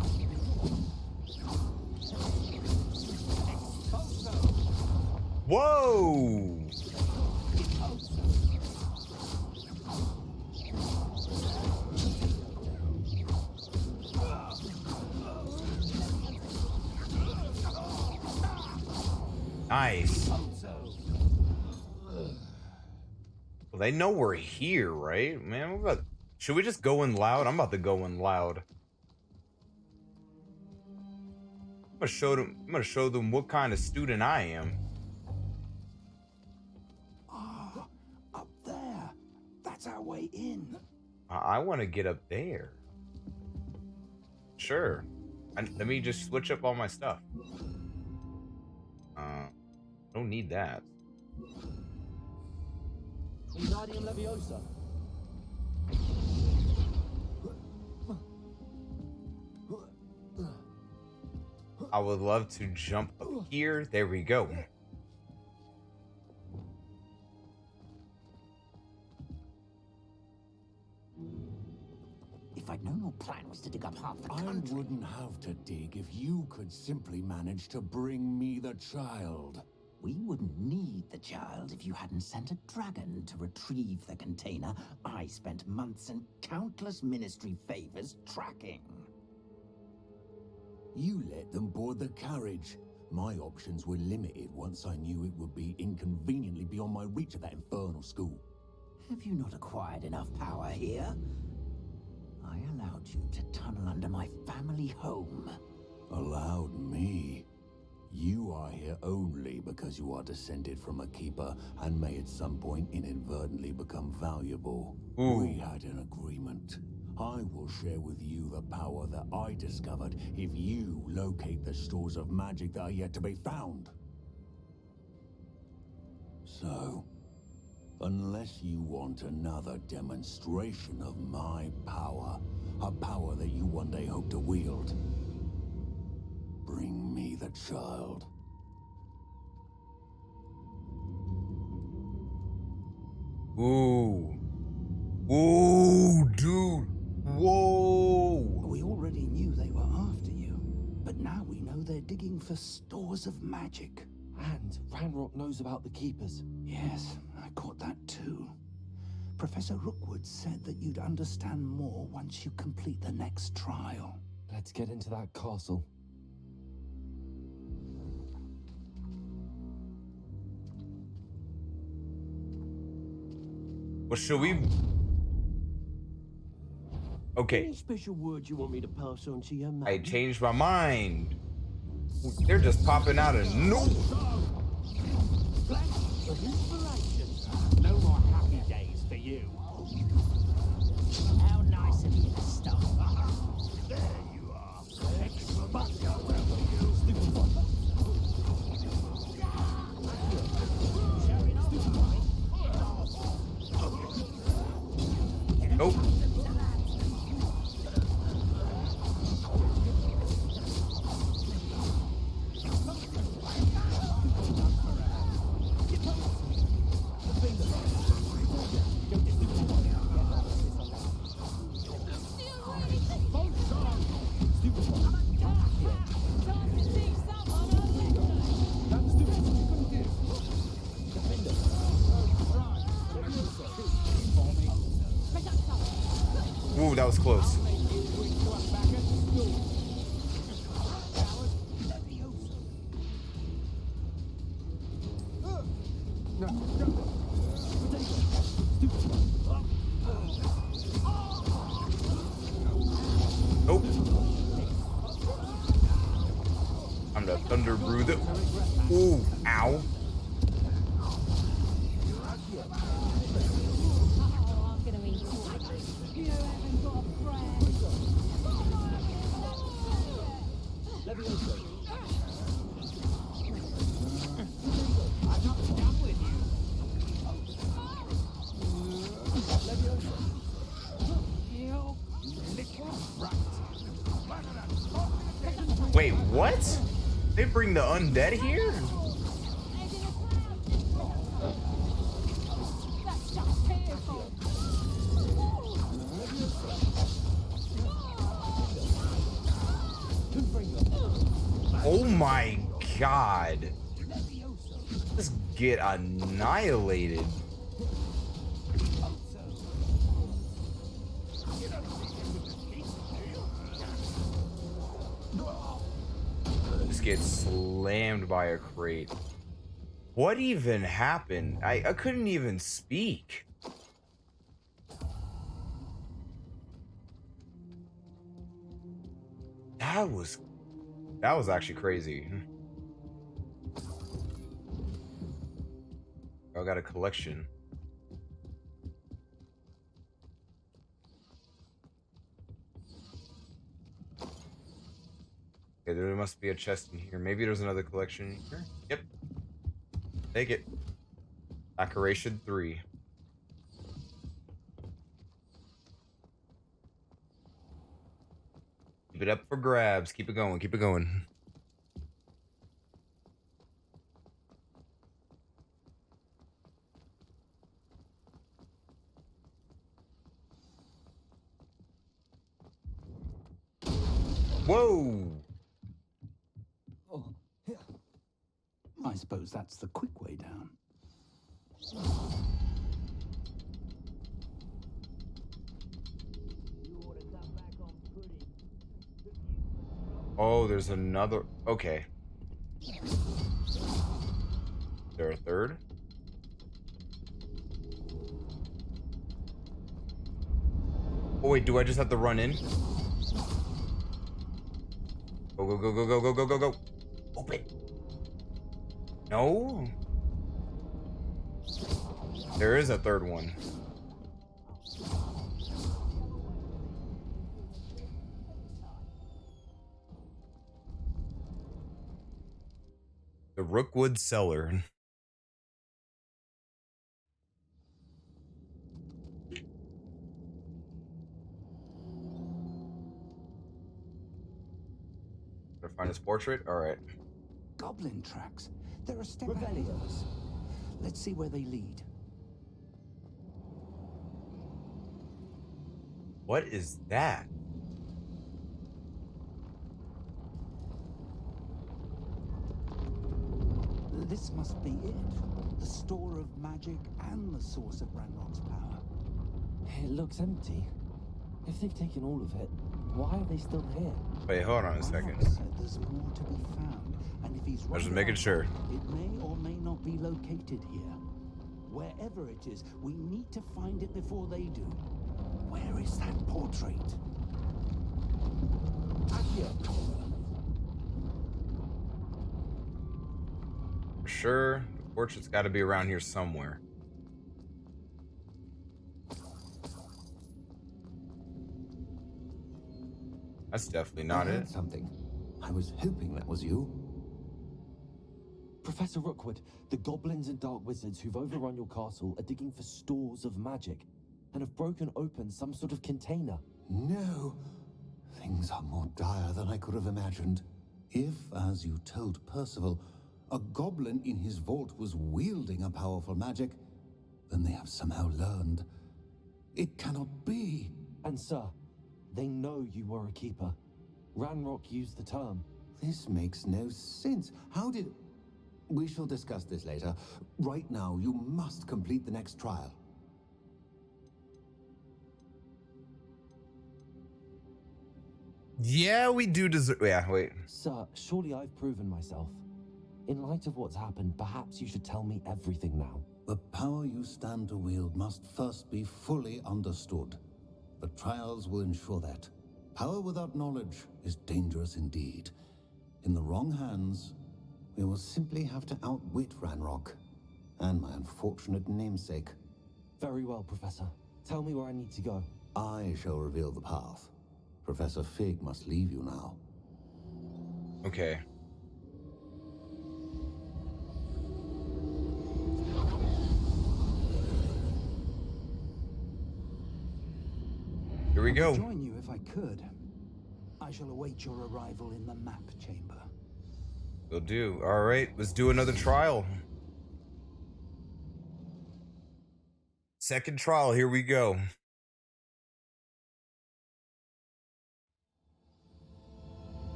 Whoa! Nice. Well, they know we're here, right? Man, should we just go in loud? I'm about to go in loud. I'm gonna show them what kind of student I am. Ah, up there. That's our way in. I want to get up there. Sure. Let me just switch up all my stuff. Don't need that. Wingardium Leviosa. I would love to jump up here. There we go. If I'd known your plan was to dig up half the I country... wouldn't have to dig if you could simply manage to bring me the child. We wouldn't need the child if you hadn't sent a dragon to retrieve the container I spent months and countless ministry favors tracking. You let them board the carriage. My options were limited once I knew it would be inconveniently beyond my reach at that infernal school. Have you not acquired enough power here? I allowed you to tunnel under my family home. Allowed me? You are here only because you are descended from a keeper and may at some point inadvertently become valuable. We had an agreement. I will share with you the power that I discovered if you locate the stores of magic that are yet to be found. So, unless you want another demonstration of my power, a power that you one day hope to wield, bring me the child. Ooh. Ooh, dude. Whoa. We already knew they were after you, but now we know they're digging for stores of magic. And Ranrock knows about the Keepers. Yes, I caught that too. Professor Rookwood said that you'd understand more once you complete the next trial. Let's get into that castle. What should we... Okay. Any special words you want me to pass on to your man? I changed my mind. They're just popping out of no. No more happy days for you. How nice of you to stop. There you are. Nope. Ooh, that was close. Nope. I'm the thunder brew the. Ooh, ow. Wait, what? They bring the undead here? Oh my god. Just get annihilated. Just get slammed by a crate. What even happened? I couldn't even speak. That was actually crazy. I got a collection. Okay, there must be a chest in here. Maybe there's another collection in here. Yep. Take it. Decoration 3. Keep it up for grabs. Keep it going. Keep it going. Whoa! Oh, yeah. I suppose that's the quick way down. Oh, there's another. Okay. Is there a third? Oh wait, do I just have to run in? Go, go, go, go, go, go, go, go, go. Open. No. There is a third one. The Rookwood Cellar. Did I find his portrait? All right. Goblin tracks. They're a step ahead of us. Let's see where they lead. What is that? This must be it. The store of magic and the source of Ranrock's power. It looks empty. If they've taken all of it, why are they still here? Wait, hold on a second. Ranrock said there's more to be found, and if he's I was right just making about sure. that, it may or may not be located here. Wherever it is, we need to find it before they do. Where is that portrait? For sure, the portrait's got to be around here somewhere. That's definitely not I it. heard something. I was hoping that was you. Professor Rookwood, the goblins and dark wizards who've overrun your castle are digging for stores of magic and have broken open some sort of container. No. Things are more dire than I could have imagined. If, as you told Percival, a goblin in his vault was wielding a powerful magic, then they have somehow learned. It cannot be. And sir, they know you were a keeper. Ranrock used the term. This makes no sense. How did... We shall discuss this later. Right now, you must complete the next trial. Yeah, we do deserve. Yeah, wait. Sir, surely I've proven myself. In light of what's happened, perhaps you should tell me everything now. The power you stand to wield must first be fully understood. The trials will ensure that. Power without knowledge is dangerous indeed. In the wrong hands, we will simply have to outwit Ranrock and my unfortunate namesake. Very well, Professor. Tell me where I need to go. I shall reveal the path. Professor Fig must leave you now. Okay. Here we go. I'd join you if I could. I shall await your arrival in the map chamber. Will do. All right, let's do another trial. Second trial, here we go.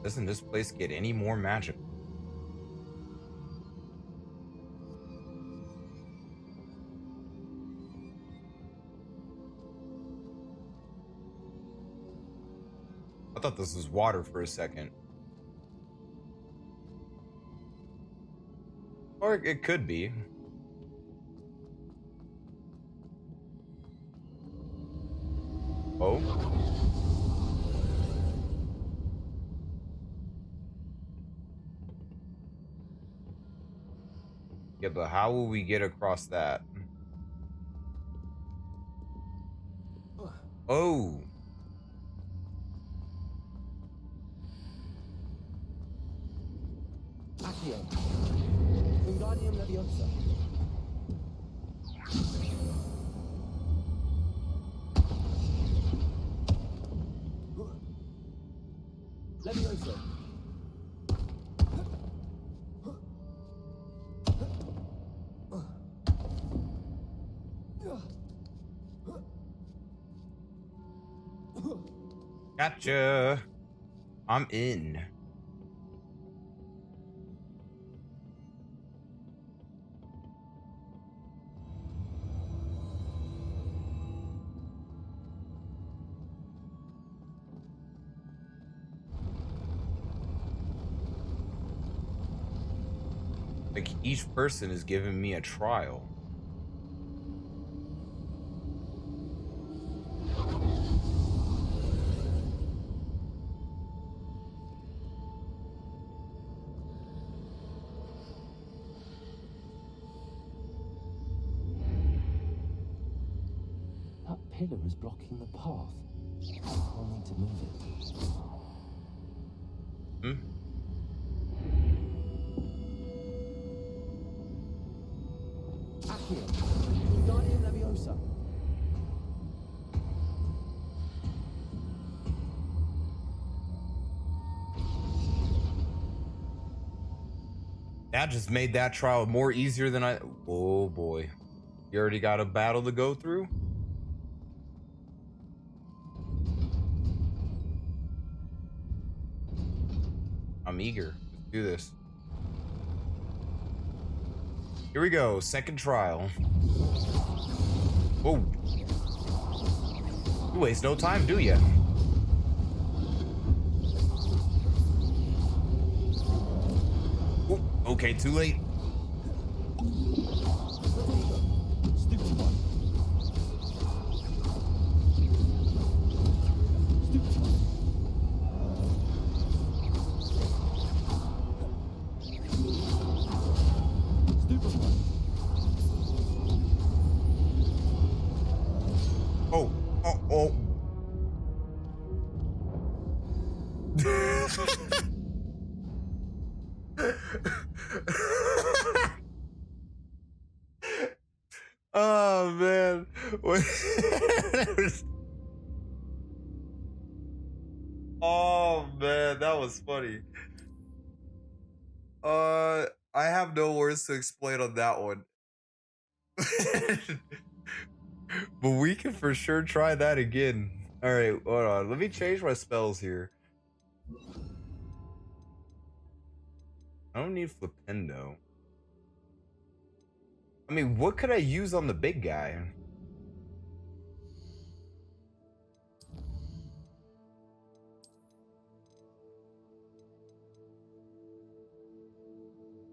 Doesn't this place get any more magical? I thought this was water for a second. Or it could be. Oh. Yeah, but how will we get across that? Oh. Accio. Wingardium Leviosa. Leviosa. Gotcha. I'm in. Like each person is giving me a trial. That pillar is blocking the path. I'll need to move it. Hmm? Accio. Wingardium Leviosa. That just made that trial more easier than I. Oh boy. You already got a battle to go through? I'm eager. Let's do this. Here we go. Second trial. Whoa. You waste no time, do you? Ooh, okay, too late. Oh, oh, oh. Oh man. Oh man, that was funny. I have no words to explain on that one. But we can for sure try that again. All right, hold on. Let me change my spells here. I don't need Flipendo. I mean, what could I use on the big guy?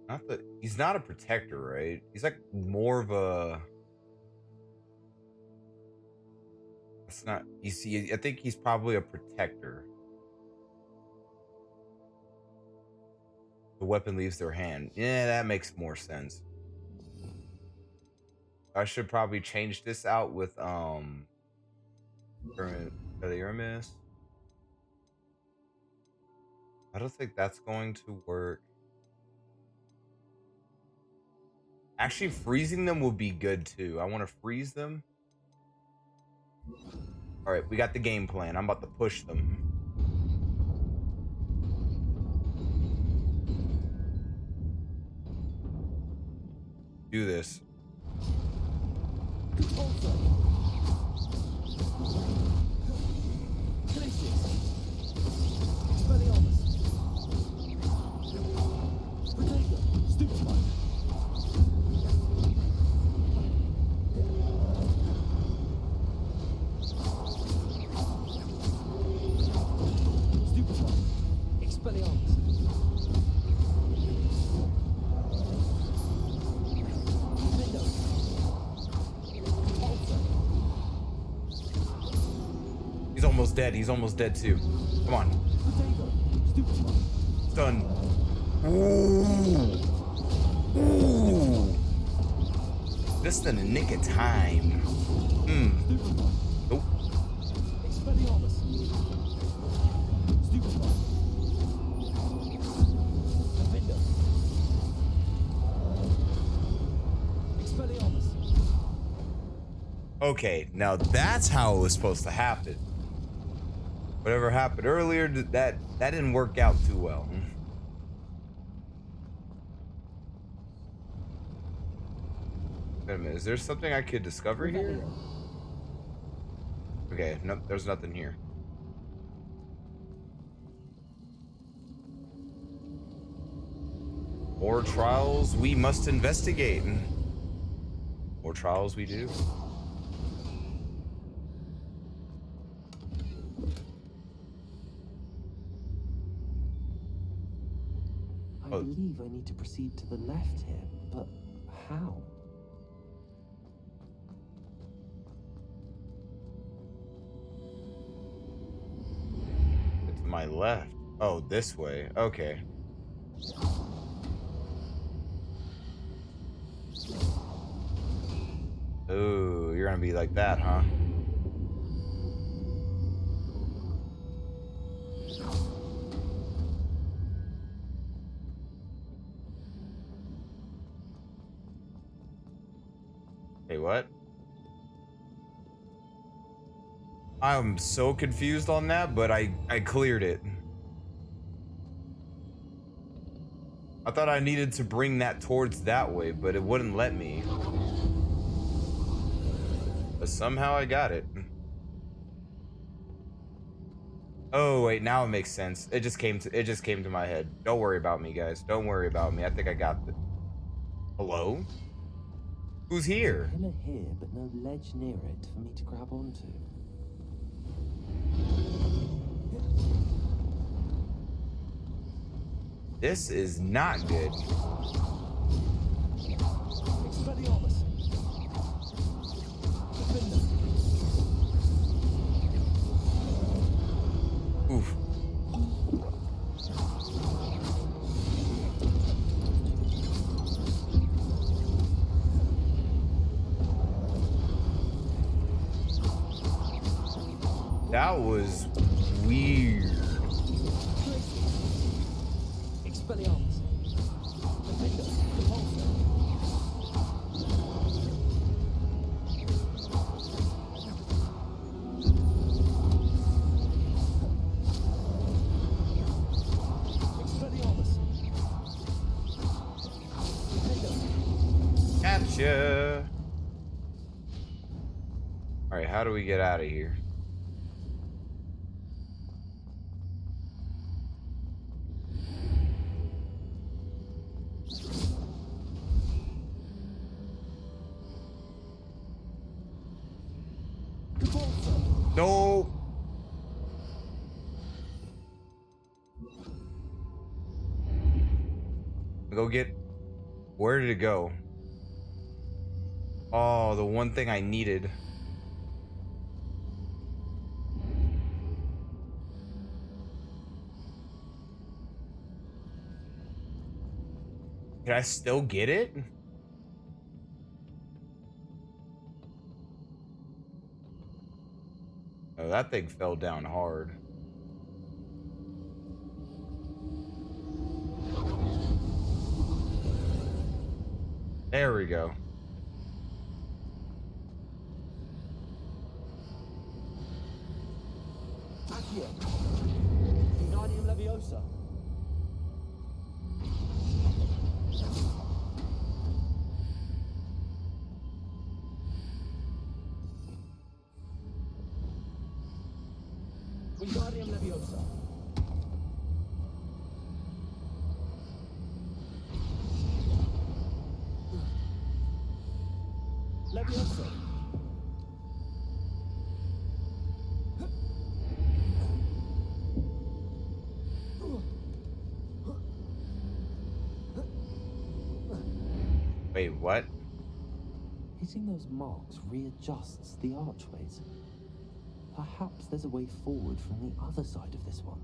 Not that he's not a protector, right? He's like more of a. It's not. You see, I think he's probably a protector. The weapon leaves their hand. Yeah, that makes more sense. I should probably change this out with Hermes. I don't think that's going to work. Actually, freezing them would be good too. I want to freeze them. All right, we got the game plan. I'm about to push them. Do this. He's almost dead. He's almost dead too. Come on. Stun. Ooh. Ooh. Just in the nick of time. Nope. Okay, now that's how it was supposed to happen. Whatever happened earlier, that didn't work out too well. Wait a minute, is there something I could discover here? Okay, no, there's nothing here. More trials we must investigate. More trials we do. I believe I need to proceed to the left here, but how? To my left. Oh, this way. Okay. Oh, you're gonna be like that, huh? Hey, what? I'm so confused on that, but I cleared it. I thought I needed to bring that towards that way, but it wouldn't let me. But somehow I got it. Oh wait, now it makes sense. It just came to my head. Don't worry about me, guys. Don't worry about me. I think I got it. Hello? Who's here? There's a pillar here, but no ledge near it for me to grab onto. This is not good. Oof. That was weird. Expelliarmus. Defenders, repulsor. Expelliarmus. Defenders. Gotcha. All right, how do we get out of here? No. Go get. Where did it go? Oh, the one thing I needed. Can I still get it? Oh, that thing fell down hard. There we go. Accio. Wingardium Leviosa. Wingardium Leviosa. Leviosa. Wait, what? Hitting those marks readjusts the archways. Perhaps there's a way forward from the other side of this one.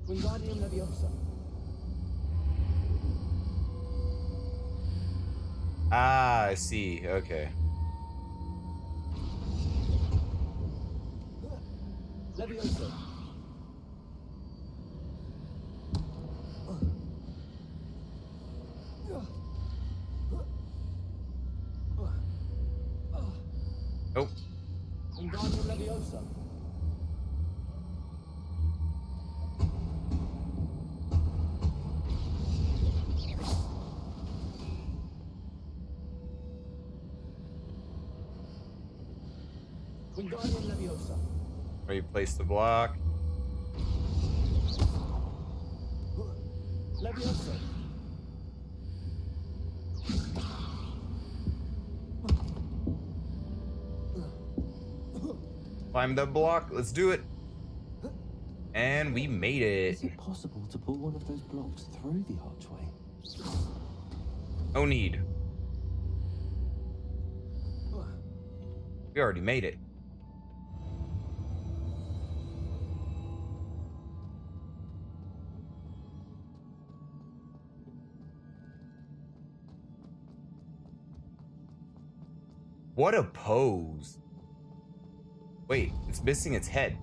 Wingardium Leviosa. Ah, I see. Okay. Leviosa. Nope. Wingardium Leviosa. Wingardium Leviosa. Where you place the block. Leviosa. Climb that block. Let's do it. And we made it. Is it possible to pull one of those blocks through the archway? No need. We already made it. What a pose. Wait, it's missing its head.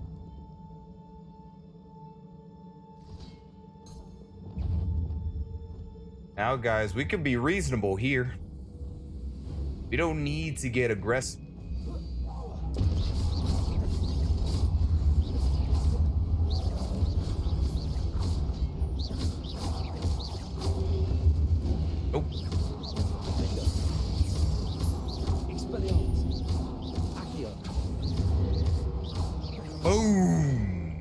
Now, guys, we can be reasonable here. We don't need to get aggressive. Nope. Boom.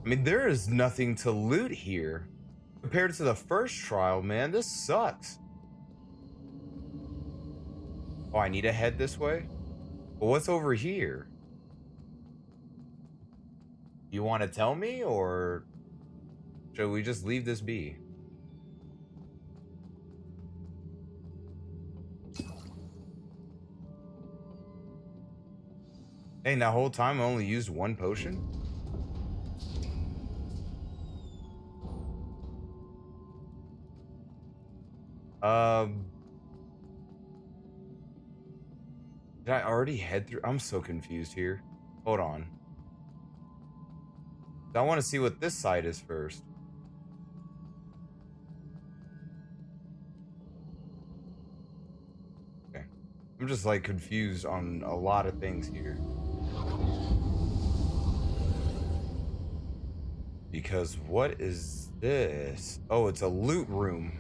I mean, there is nothing to loot here. Compared to the first trial, man, this sucks. Oh, I need to head this way? Well, what's over here? You want to tell me, or should we just leave this be? Hey, that whole time I only used one potion? Did I already head through? I'm so confused here. Hold on. I want to see what this side is first. Okay. I'm just like confused on a lot of things here. Because what is this? Oh, it's a loot room.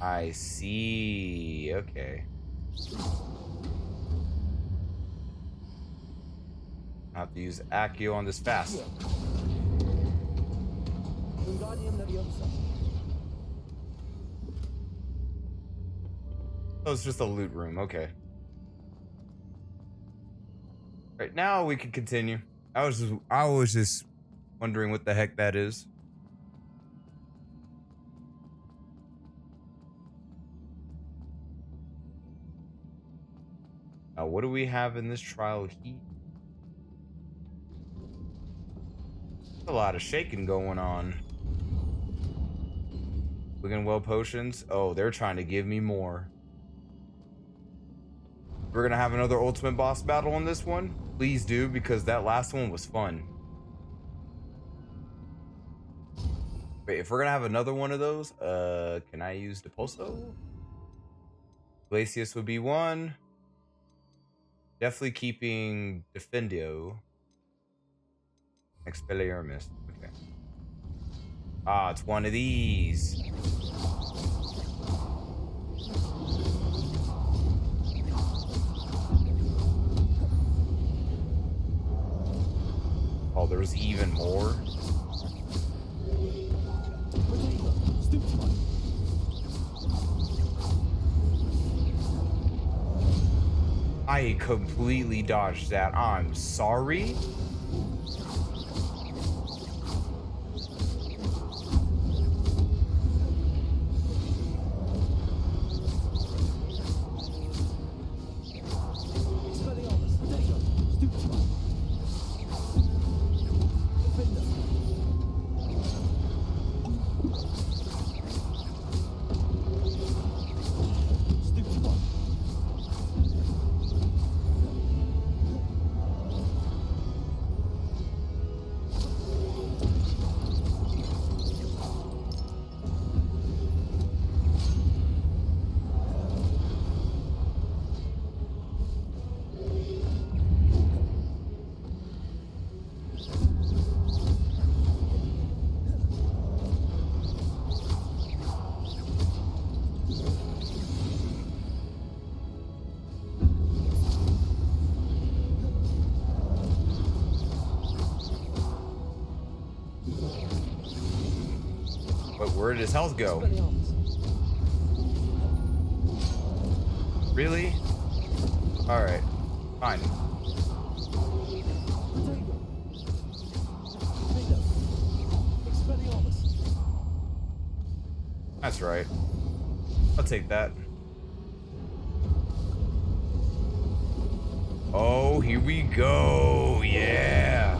I see. Okay. I have to use Accio on this fast. Oh, it's just a loot room. Okay. Right now we can continue. I was just wondering what the heck that is. Now, what do we have in this trial here? A lot of shaking going on. Looking well potions. Oh, they're trying to give me more. We're gonna have another ultimate boss battle on this one. Please do, because that last one was fun. Wait, if we're gonna have another one of those, can I use Depulso? Glacius would be one. Definitely keeping Defendio. Expelliarmus. Okay. Ah, it's one of these. Oh, there's even more. I completely dodged that. I'm sorry. But where did his health go? Really? Alright. Fine. That's right. I'll take that. Oh, here we go. Yeah.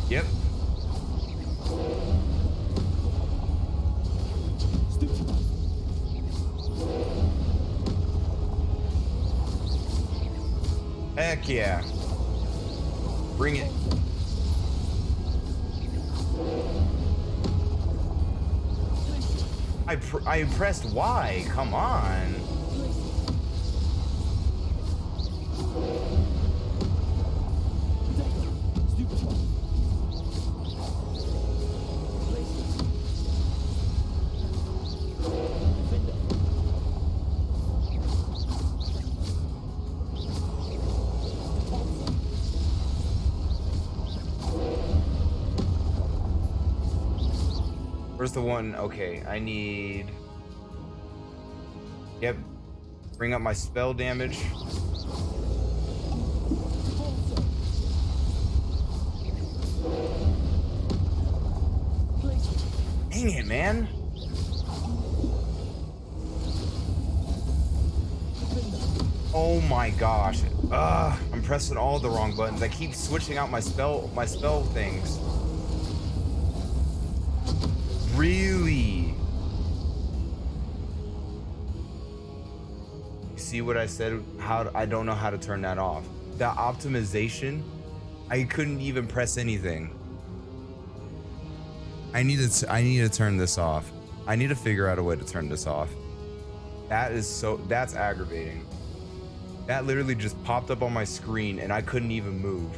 Yep. Heck yeah. Bring it. I pressed Y. Come on. Where's the one? Okay, I need... Yep. Bring up my spell damage. Dang it, man. Oh my gosh. I'm pressing all the wrong buttons. I keep switching out my spell things. Really? You see what I said? I don't know how to turn that off. The optimization, I couldn't even press anything. I need to turn this off. I need to figure out a way to turn this off. That's aggravating. That literally just popped up on my screen and I couldn't even move.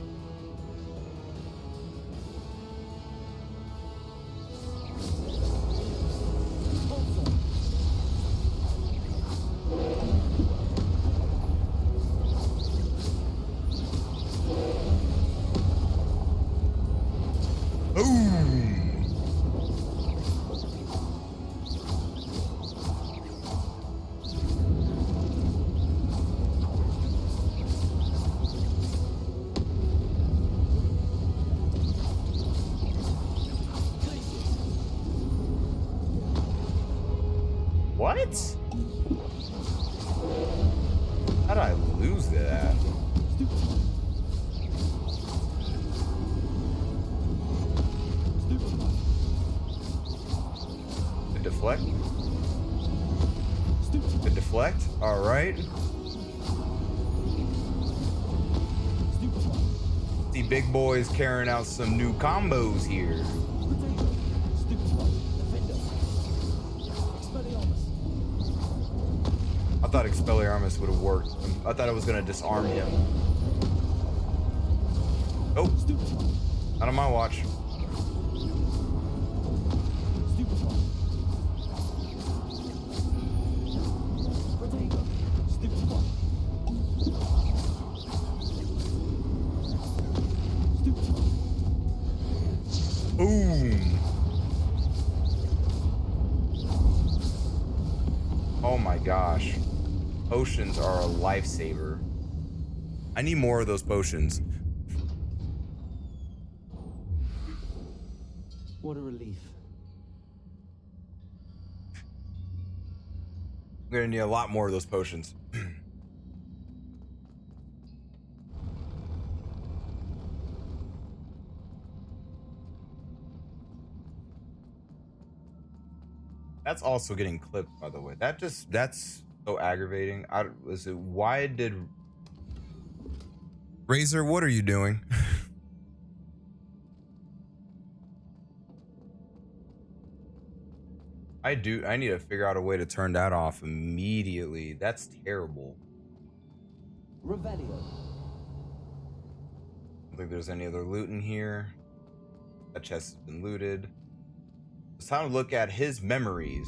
What? How did I lose that? The deflect? The deflect? Alright. See big boys carrying out some new combos here. I thought Expelliarmus would have worked. I thought I was gonna disarm him. Oh, not on my watch. Boom. Oh my gosh. Potions are a lifesaver. I need more of those potions. What a relief. I'm gonna need a lot more of those potions. That's also getting clipped, by the way. That's so aggravating. Why did Razor, what are you doing? I need to figure out a way to turn that off immediately. That's terrible. Revelio. I don't think there's any other loot in here. That chest has been looted. It's time to look at his memories.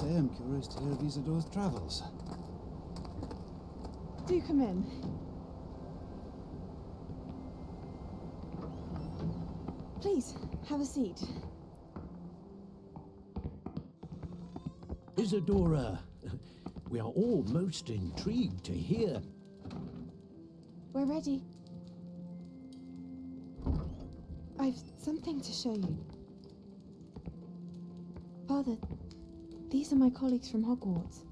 I am curious to hear of Isadore's travels. Do come in. Please, have a seat. Isadora, we are all most intrigued to hear. We're ready. I've something to show you. Father, these are my colleagues from Hogwarts.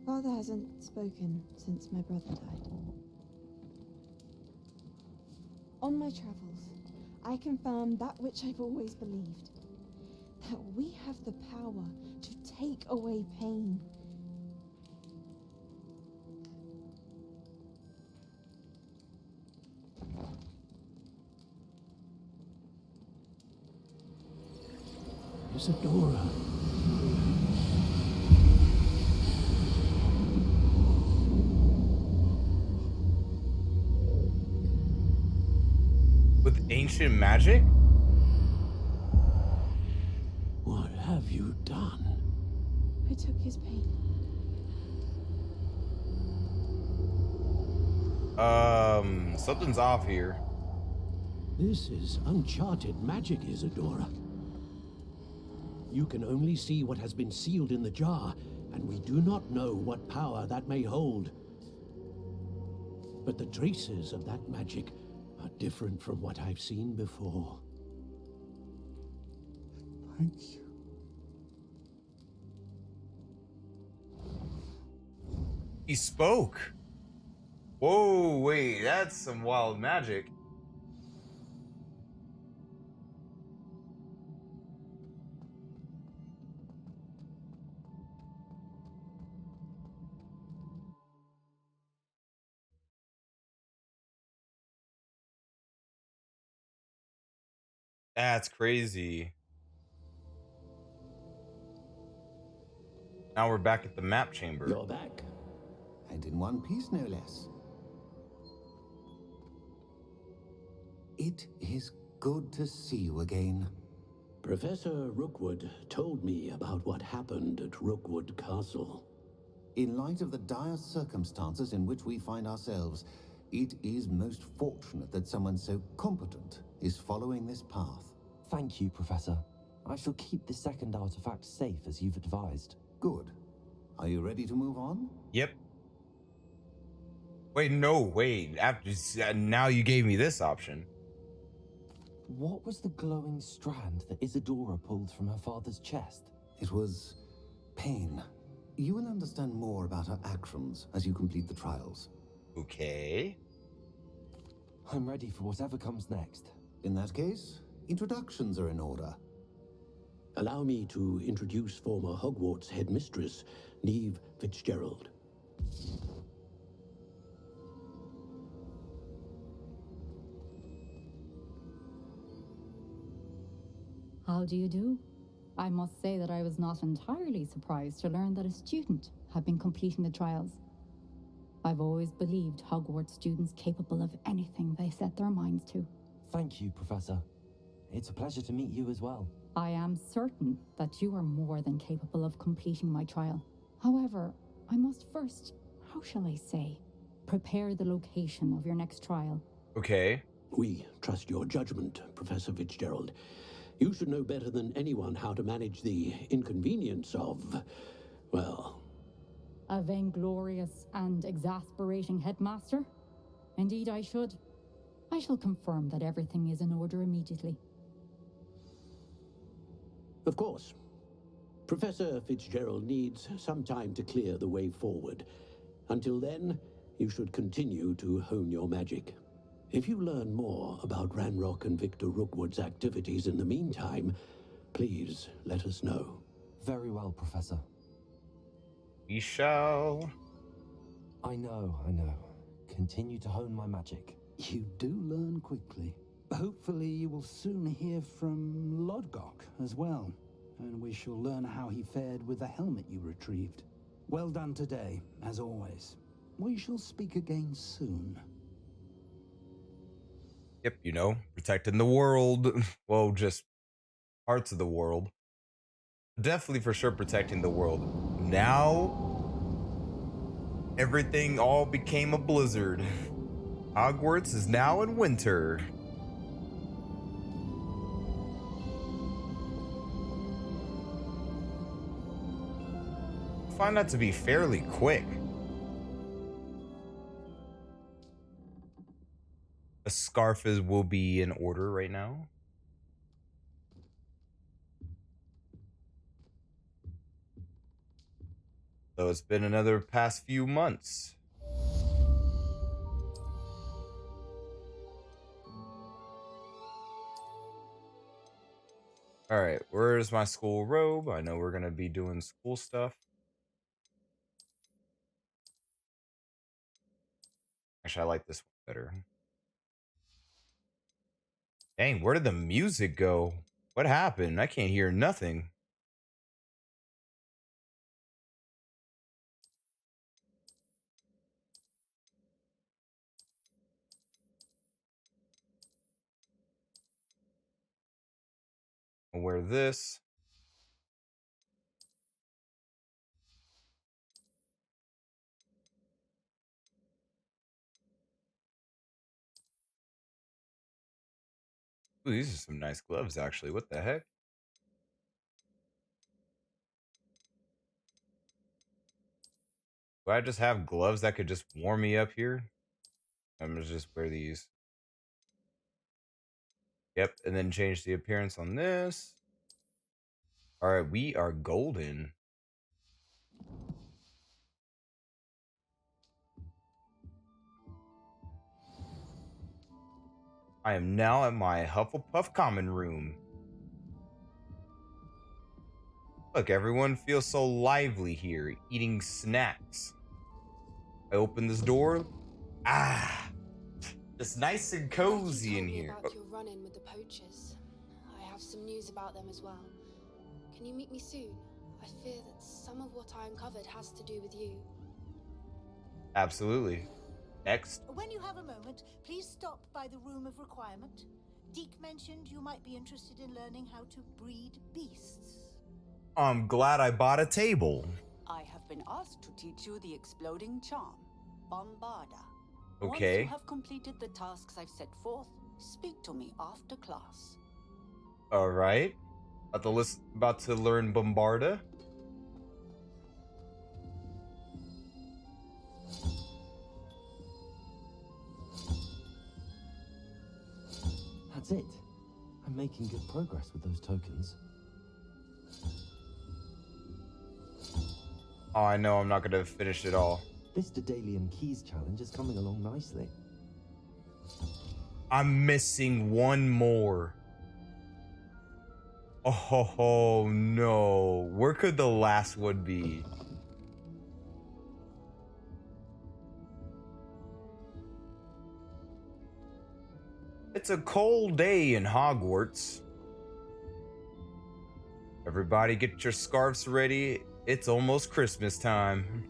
Father hasn't spoken since my brother died. On my travels, I confirmed that which I've always believed. That we have the power to take away pain. Isadora. With ancient magic? What have you done? I took his pain. Something's off here. This is uncharted magic, Isadora. You can only see what has been sealed in the jar, and we do not know what power that may hold. But the traces of that magic are different from what I've seen before. Thank you. He spoke. Whoa, wait, that's some wild magic. That's crazy. Now we're back at the map chamber. You're back. And in one piece, no less. It is good to see you again. Professor Rookwood told me about what happened at Rookwood Castle. In light of the dire circumstances in which we find ourselves, it is most fortunate that someone so competent is following this path. Thank you, Professor. I shall keep the second artifact safe as you've advised. Good. Are you ready to move on? Yep. Wait, no, wait. After now you gave me this option. What was the glowing strand that Isadora pulled from her father's chest? It was pain. You will understand more about her actions as you complete the trials. Okay. I'm ready for whatever comes next. In that case, introductions are in order. Allow me to introduce former Hogwarts headmistress, Neve Fitzgerald. How do you do? I must say that I was not entirely surprised to learn that a student had been completing the trials. I've always believed Hogwarts students capable of anything they set their minds to. Thank you, Professor. It's a pleasure to meet you as well. I am certain that you are more than capable of completing my trial. However, I must first, how shall I say, prepare the location of your next trial. Okay. We trust your judgment, Professor Fitzgerald. You should know better than anyone how to manage the inconvenience of, well... A vainglorious and exasperating headmaster? Indeed I should. I shall confirm that everything is in order immediately. Of course. Professor Fitzgerald needs some time to clear the way forward. Until then, you should continue to hone your magic. If you learn more about Ranrock and Victor Rookwood's activities in the meantime, please let us know. Very well, Professor. We shall. I know. Continue to hone my magic. You do learn quickly. Hopefully you will soon hear from Lodgok as well, and we shall learn how he fared with the helmet you retrieved. Well done today, as always. We shall speak again soon. Yep, you know, protecting the world. Well, just parts of the world. Definitely for sure protecting the world. Now, everything all became a blizzard. Hogwarts is now in winter. I find that to be fairly quick. A scarf will be in order right now. So it's been another past few months. All right, where's my school robe? I know we're gonna be doing school stuff. Actually, I like this one better. Dang, where did the music go? What happened? I can't hear nothing. I'll wear this. Ooh, these are some nice gloves, actually. What the heck? Do I just have gloves that could just warm me up here? I'm gonna just wear these. Yep, and then change the appearance on this. All right, we are golden. I am now at my Hufflepuff common room. Look, everyone feels so lively here, eating snacks. I open this door. Ah, it's nice and cozy in here. About your run-in with the poachers. I have some news about them as well. Can you meet me soon? I fear that some of what I uncovered has to do with you. Absolutely. Next. When you have a moment, please stop by the Room of Requirement. Deke mentioned you might be interested in learning how to breed beasts. I'm glad I bought a table. I have been asked to teach you the exploding charm, Bombarda. Okay. Once you have completed the tasks I've set forth, speak to me after class. All right. About to learn Bombarda. That's it. I'm making good progress with those tokens. Oh, I know I'm not gonna finish it all. This Daedalian Keys challenge is coming along nicely. I'm missing one more. Oh no. Where could the last one be? It's a cold day in Hogwarts. Everybody get your scarves ready. It's almost Christmas time.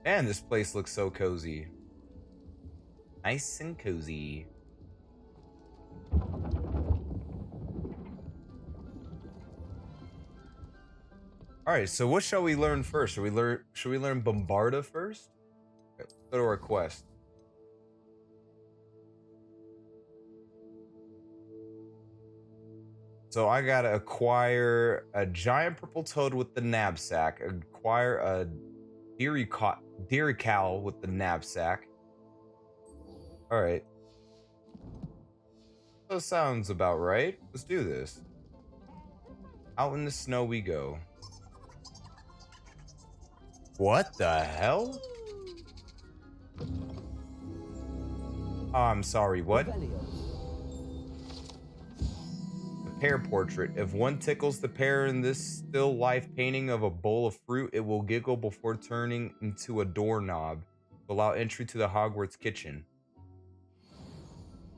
Man, this place looks so cozy. Nice and cozy. All right, so what shall we learn first? Should we learn Bombarda first? Okay, let's go to our quest. So I gotta acquire a giant purple toad with the knapsack, acquire a Dirical with the knapsack. All right. That sounds about right. Let's do this. Out in the snow we go. What the hell? I'm sorry, what? Revelio. The pear portrait. If one tickles the pear in this still life painting of a bowl of fruit, it will giggle before turning into a doorknob to allow entry to the Hogwarts kitchen.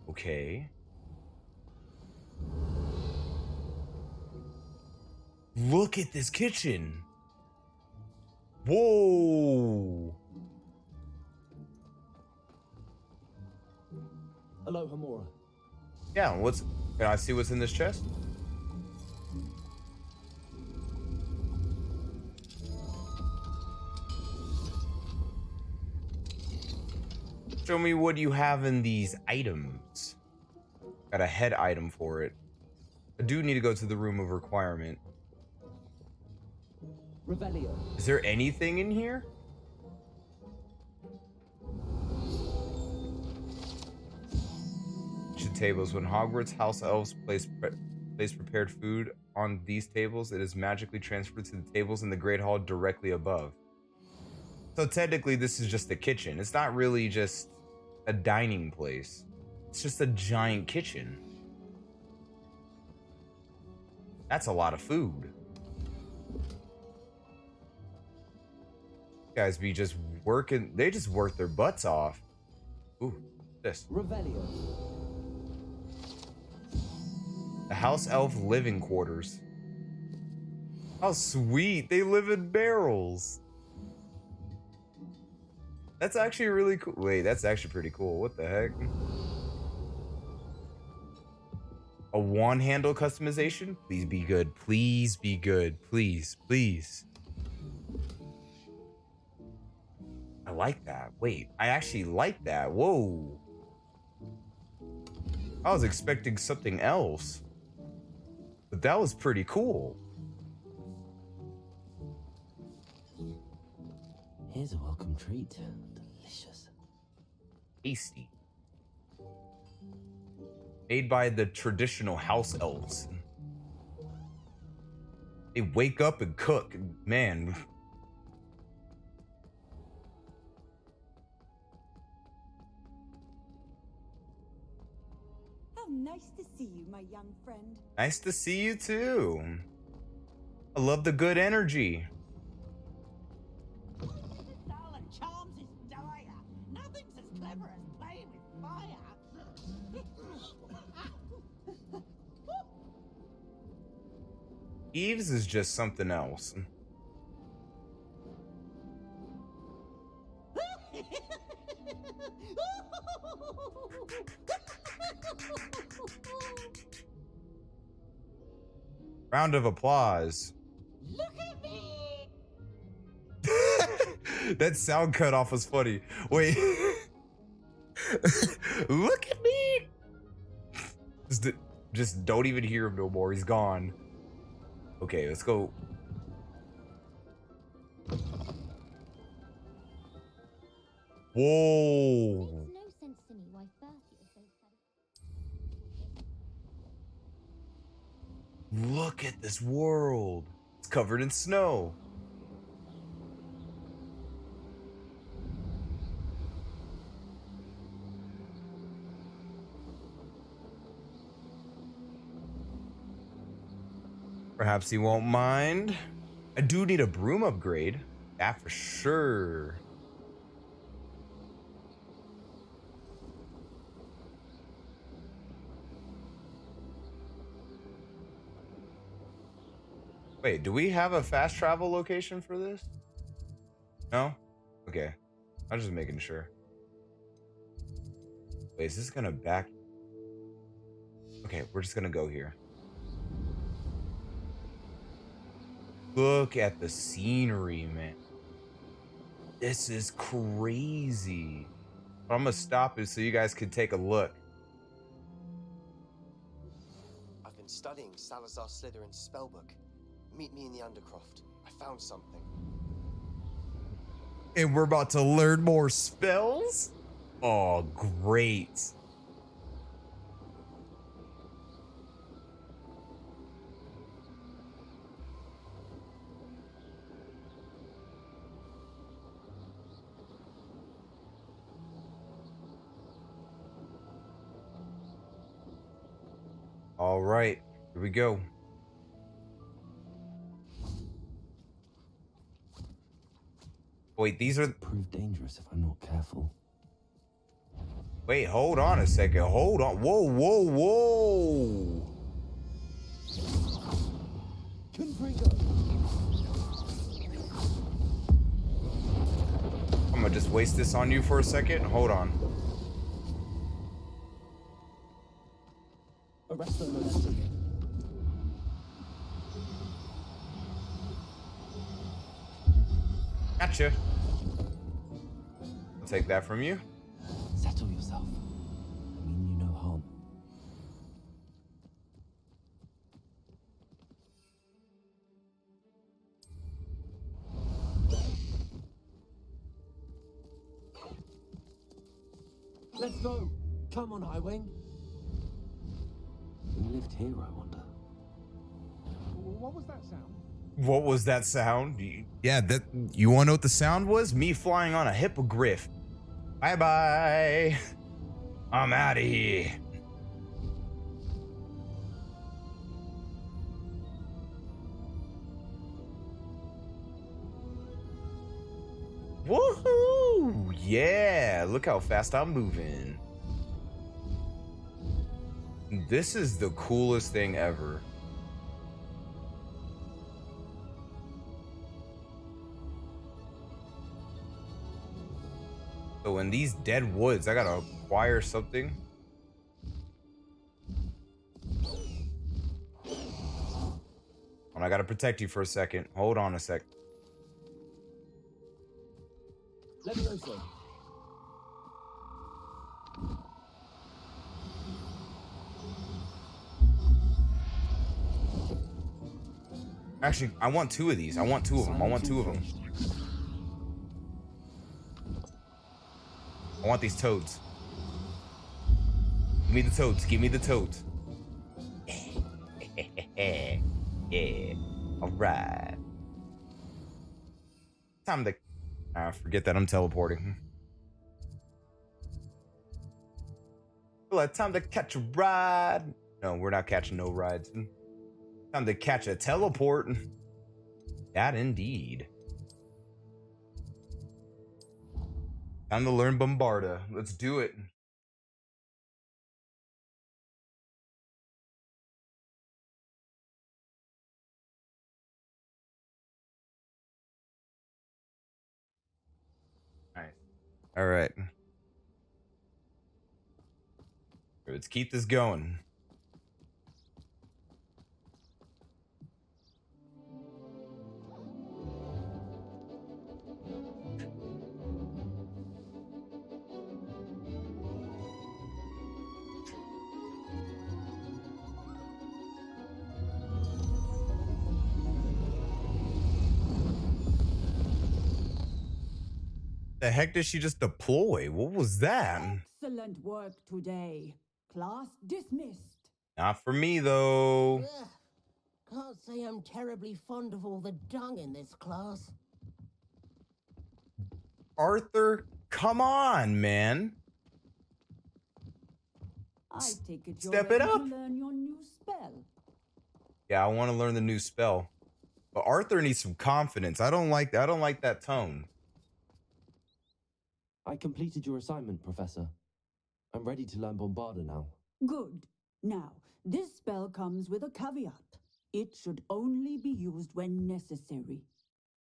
Okay. Look at this kitchen. Whoa. Hello, Hamura. Yeah, can I see what's in this chest? Show me what you have in these items. Got a head item for it. I do need to go to the room of requirement. Revelio. Is there anything in here? Tables. When Hogwarts house elves place prepared food on these tables, it is magically transferred to the tables in the Great Hall directly above. So technically, this is just the kitchen. It's not really just a dining place. It's just a giant kitchen. That's a lot of food. Guys be just working. They just work their butts off. Ooh, this. Revelio. The house elf living quarters. How sweet. They live in barrels. That's actually really cool. Wait, that's actually pretty cool. What the heck? A wand handle customization? Please be good. Please be good. Please, please. I like that. Wait, I actually like that. Whoa. I was expecting something else. But that was pretty cool. Here's a welcome treat. Delicious. Tasty. Made by the traditional house elves. They wake up and cook. Man. How nice to see you, my young friend. Nice to see you too. I love the good energy. Darling charms is dire. Nothing's as clever as playing with fire. Eves is just something else. Round of applause. Look at me! That sound cut off was funny. Wait. Look at me! Just don't even hear him no more. He's gone. Okay, let's go. Whoa. No sense to me why Bertie is so Look at this world. It's covered in snow. Perhaps he won't mind. I do need a broom upgrade. That for sure. Wait, do we have a fast travel location for this? No? Okay. I'm just making sure. Wait, is this gonna back? Okay, we're just gonna go here. Look at the scenery, man. This is crazy. I'm gonna stop it so you guys can take a look. I've been studying Salazar Slytherin's spellbook. Meet me in the Undercroft. I found something. And we're about to learn more spells? Oh, great. All right, here we go. Wait, these are prove dangerous if I'm not careful. Wait, hold on a second. Hold on. Whoa, whoa, whoa. I'm gonna just waste this on you for a second. Hold on. Arrest the molester. Gotcha. I'll take that from you. Settle yourself. I mean you no harm. Let's go. Come on, Highwing. Who lived here, I wonder? What was that sound? What was that sound? Yeah, that you want to know what the sound was? Me flying on a hippogriff. Bye bye. I'm out of here. Woohoo! Yeah, look how fast I'm moving. This is the coolest thing ever. So in these dead woods, I gotta acquire something. And I gotta protect you for a second. Hold on a sec. Let me know, sir. Actually, I want two of these. I want two of them. I want two of them. I want these toads. Give me the toads. Give me the toads. Yeah. All right. Time to forget that I'm teleporting. Well, time to catch a ride. No, we're not catching no rides. Time to catch a teleport. That indeed. Time to learn Bombarda. Let's do it. All right. Let's keep this going. The heck did she just deploy? What was that? Excellent work today. Class dismissed. Not for me, though. Ugh. Can't say I'm terribly fond of all the dung in this class. Arthur, come on, man. I take it you're Step ready it up. to learn your new spell. Yeah, I want to learn the new spell. But Arthur needs some confidence. I don't like that tone. I completed your assignment, Professor. I'm ready to learn Bombarda now. Good. Now, this spell comes with a caveat. It should only be used when necessary.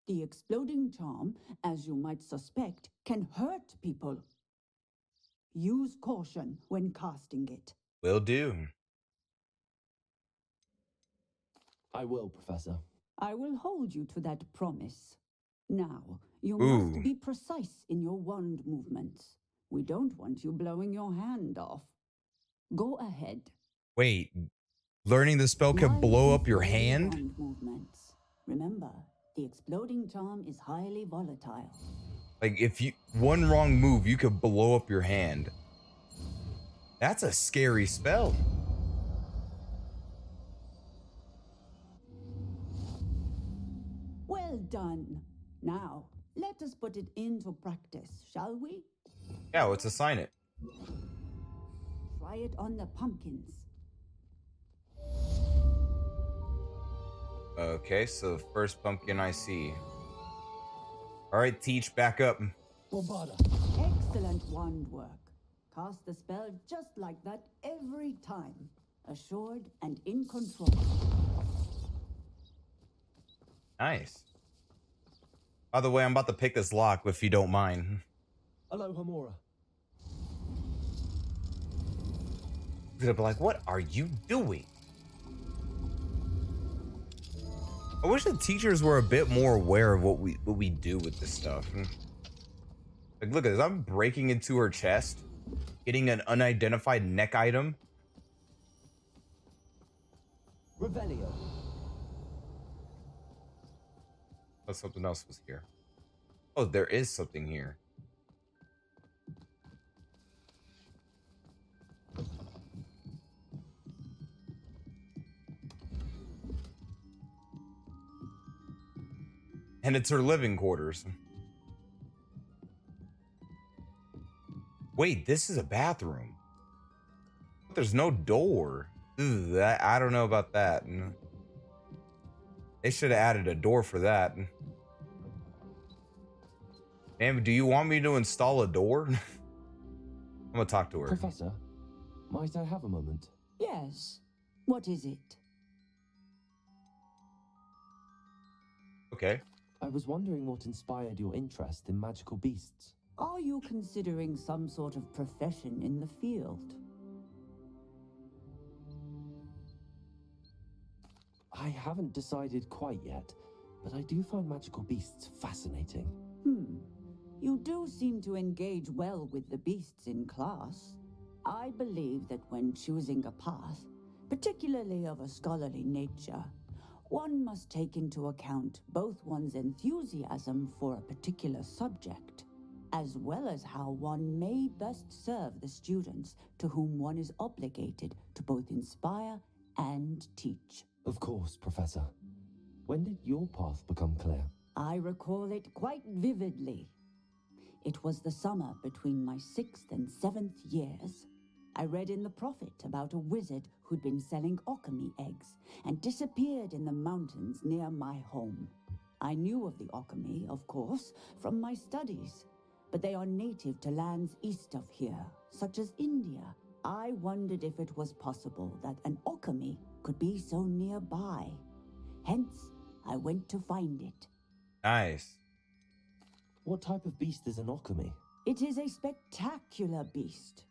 The exploding charm, as you might suspect, can hurt people. Use caution when casting it. Will do. I will, Professor. I will hold you to that promise. Now, you Ooh. must be precise in your wand movements. We don't want you blowing your hand off. Go ahead. Wait, learning the spell can blow up your hand? Wand movements. Remember, the exploding charm is highly volatile. Like, if you one wrong move, you could blow up your hand. That's a scary spell. Well done. Now, let us put it into practice, shall we? Yeah, let's assign it. Try it on the pumpkins. Okay, so the first pumpkin I see. All right, Teach, back up. Excellent wand work. Cast the spell just like that every time. Assured and in control. Nice. By the way, I'm about to pick this lock if you don't mind. Hello, Hamura. He's gonna be like, what are you doing? I wish the teachers were a bit more aware of what we do with this stuff. Like, look at this. I'm breaking into her chest, getting an unidentified neck item. Revelio. But something else was here. Oh, there is something here. And it's her living quarters. Wait, this is a bathroom. There's no door. Ugh, I don't know about that. They should have added a door for that. Damn, do you want me to install a door? I'm gonna talk to her. Professor, might I have a moment? Yes. What is it? Okay. I was wondering what inspired your interest in magical beasts. Are you considering some sort of profession in the field? I haven't decided quite yet, but I do find magical beasts fascinating. You do seem to engage well with the beasts in class. I believe that when choosing a path, particularly of a scholarly nature, one must take into account both one's enthusiasm for a particular subject, as well as how one may best serve the students to whom one is obligated to both inspire and teach. Of course, Professor. When did your path become clear? I recall it quite vividly. It was the summer between my 6th and 7th years. I read in the Prophet about a wizard who'd been selling alchemy eggs and disappeared in the mountains near my home. I knew of the alchemy, of course, from my studies, but they are native to lands east of here, such as India. I wondered if it was possible that an alchemy could be so nearby. Hence, I went to find it. Nice. What type of beast is an alchemy? It is a spectacular beast.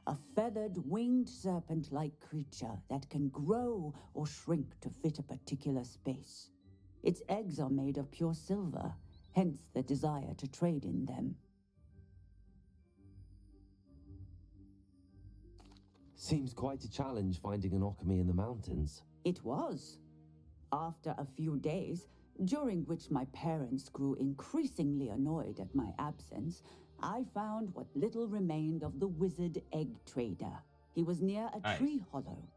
A feathered, winged serpent-like creature that can grow or shrink to fit a particular space. Its eggs are made of pure silver, hence the desire to trade in them. Seems quite a challenge finding an alchemy in the mountains. It was. After a few days, during which my parents grew increasingly annoyed at my absence, I found what little remained of the wizard egg trader. He was near a tree hollow.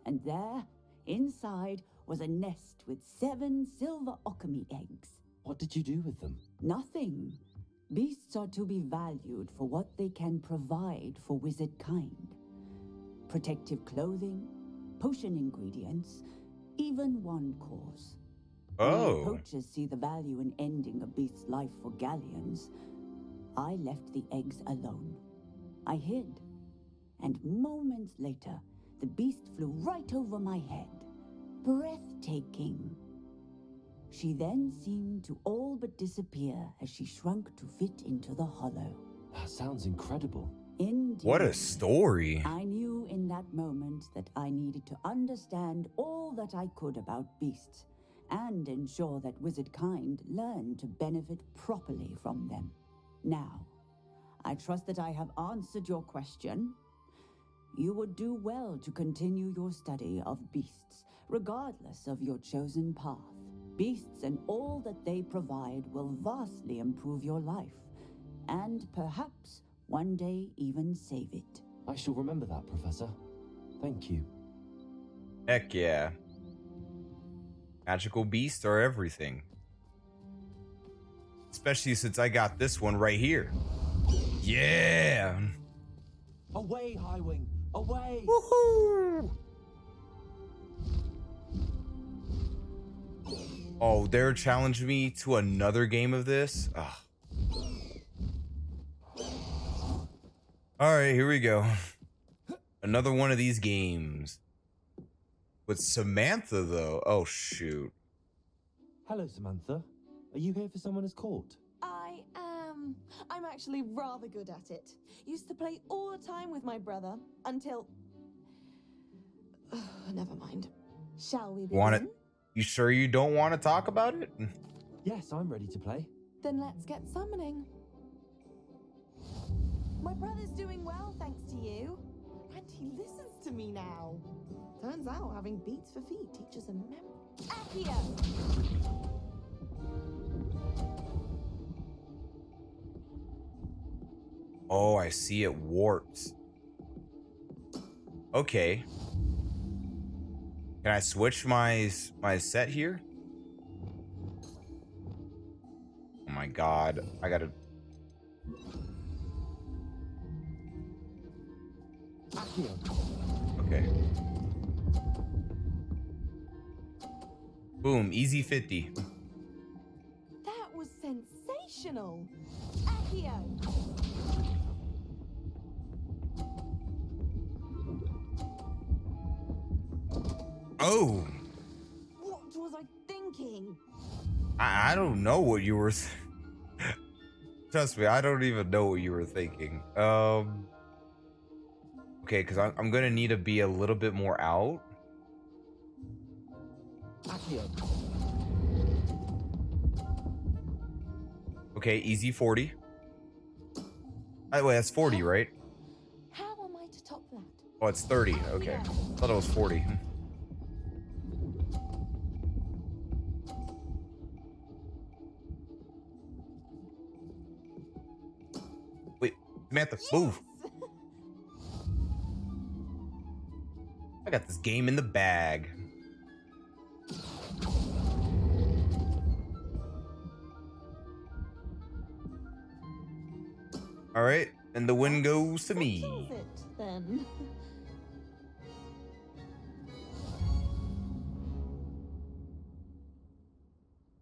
And there, inside, was a nest with 7 silver alchemy eggs. What did you do with them? Nothing. Beasts are to be valued for what they can provide for wizard kind. Protective clothing, potion ingredients, even wand cores. Oh. When poachers see the value in ending a beast's life for galleons, I left the eggs alone. I hid, and moments later, the beast flew right over my head. Breathtaking. She then seemed to all but disappear as she shrunk to fit into the hollow. That sounds incredible. Indeed. What a story. I knew in that moment that I needed to understand all that I could about beasts and ensure that wizard kind learned to benefit properly from them. Now, I trust that I have answered your question. You would do well to continue your study of beasts, regardless of your chosen path. Beasts and all that they provide will vastly improve your life, and perhaps one day even save it. I shall remember that, Professor. Thank you. Heck yeah. Magical beasts are everything. Especially since I got this one right here. Yeah. Away, Highwing! Away! Woohoo! Oh, they're challenging me to another game of this. Ugh. All right, here we go. Another one of these games. With Samantha, though. Oh, shoot. Hello, Samantha. Are you here for someone as court? I am. I'm actually rather good at it. Used to play all the time with my brother until. Never mind. Shall we begin? Want it? You sure you don't want to talk about it? Yes, I'm ready to play. Then let's get summoning. My brother's doing well, thanks to you. And he listens to me now. Turns out having beats for feet teaches a memory. Accio! Oh, I see it warps. Okay. Can I switch my set here? Oh my god. I gotta... Okay. Boom, easy 50. That was sensational. Accio! Oh. What was I thinking? I don't know what you were... Trust me, I don't even know what you were thinking. Okay, because I'm gonna need to be a little bit more out. Okay, easy 40. By the way, that's 40, right? How am I to top that? Oh, it's 30. Okay. Thought it was 40. Wait, Samantha, move. I got this game in the bag. All right, and the win goes to me. Then.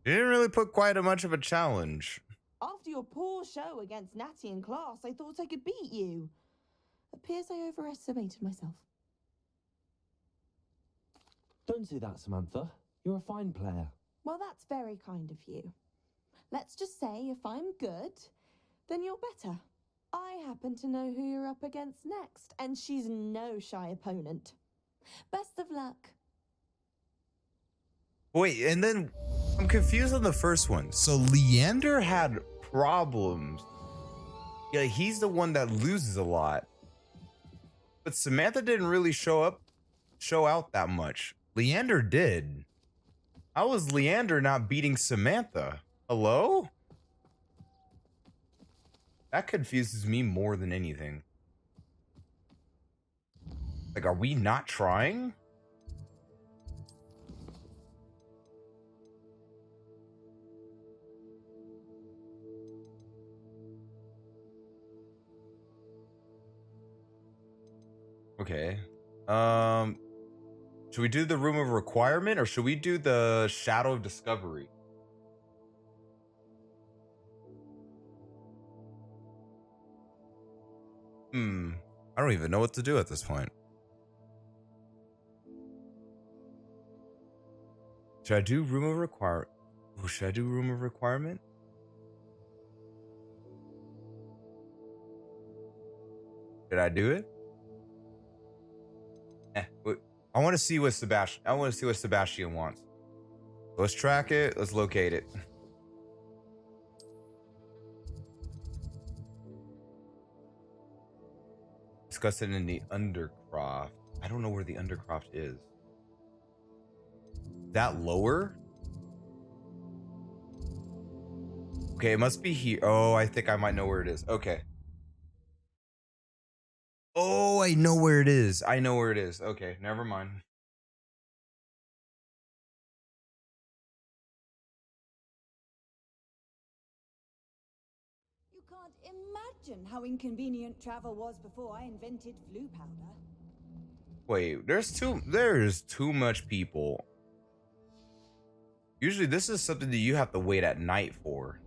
You didn't really put quite much of a challenge. After your poor show against Natty in class, I thought I could beat you. Appears I overestimated myself. Don't say that, Samantha. You're a fine player. Well, that's very kind of you. Let's just say if I'm good, then you're better. I happen to know who you're up against next, and she's no shy opponent. Best of luck. Wait, and then I'm confused on the first one. So Leander had problems. Yeah, he's the one that loses a lot. But Samantha didn't really show out that much. Leander did. How was Leander not beating Samantha? Hello? That confuses me more than anything. Like, are we not trying? Okay. Should we do the room of requirement or should we do the shadow of discovery? I don't even know what to do at this point. Should I do room of requirement? Should I do room of requirement? Did I do it? Wait. I want to see what Sebastian wants. Let's track it. Let's locate it. Discuss it in the Undercroft. I don't know where the Undercroft is. That lower? Okay, it must be here. Oh, I think I might know where it is. Okay. Oh, I know where it is. I know where it is. Okay, never mind. You can't imagine how inconvenient travel was before I invented flu powder. Wait, there's too much people. Usually this is something that you have to wait at night for.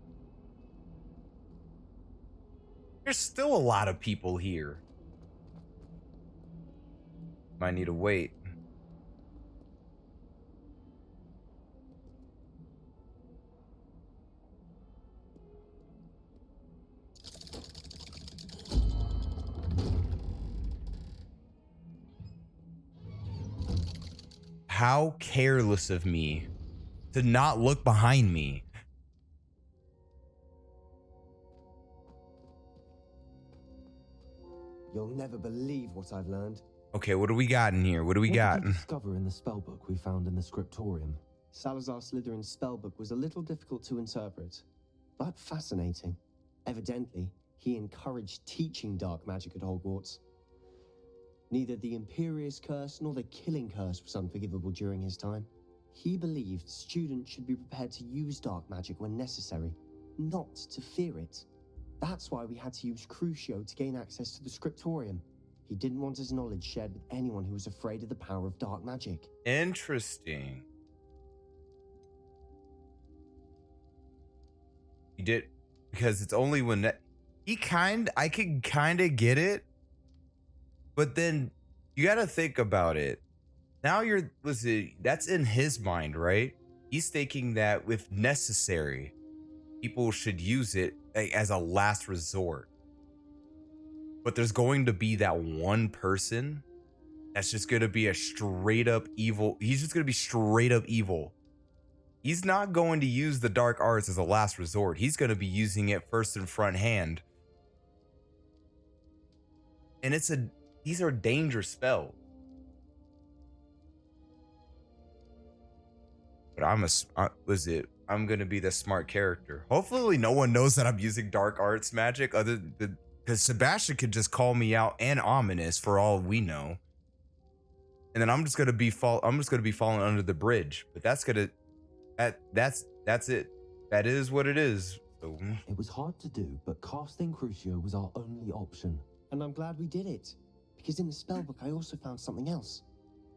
There's still a lot of people here. Might need to wait. How careless of me to not look behind me. You'll never believe what I've learned. Okay, what do we got in here? What do we got? What did you discover in the spellbook we found in the scriptorium? Salazar Slytherin's spellbook was a little difficult to interpret, but fascinating. Evidently, he encouraged teaching dark magic at Hogwarts. Neither the Imperious Curse nor the Killing Curse was unforgivable during his time. He believed students should be prepared to use dark magic when necessary, not to fear it. That's why we had to use Crucio to gain access to the scriptorium. He didn't want his knowledge shared with anyone who was afraid of the power of dark magic. Interesting. He did, because it's only when that I could kind of get it, but then you got to think about it. Now that's in his mind, right? He's thinking that if necessary, people should use it as a last resort. But there's going to be that one person that's just going to be a straight up evil. He's just going to be straight up evil. He's not going to use the dark arts as a last resort. He's going to be using it first and front hand. And these are dangerous spells. But I'm going to be the smart character. Hopefully no one knows that I'm using dark arts magic other than, because Sebastian could just call me out and ominous for all we know. And then I'm just going to be falling under the bridge. But that's it. That is what it is. So. It was hard to do, but casting Crucio was our only option. And I'm glad we did it, because in the spellbook I also found something else.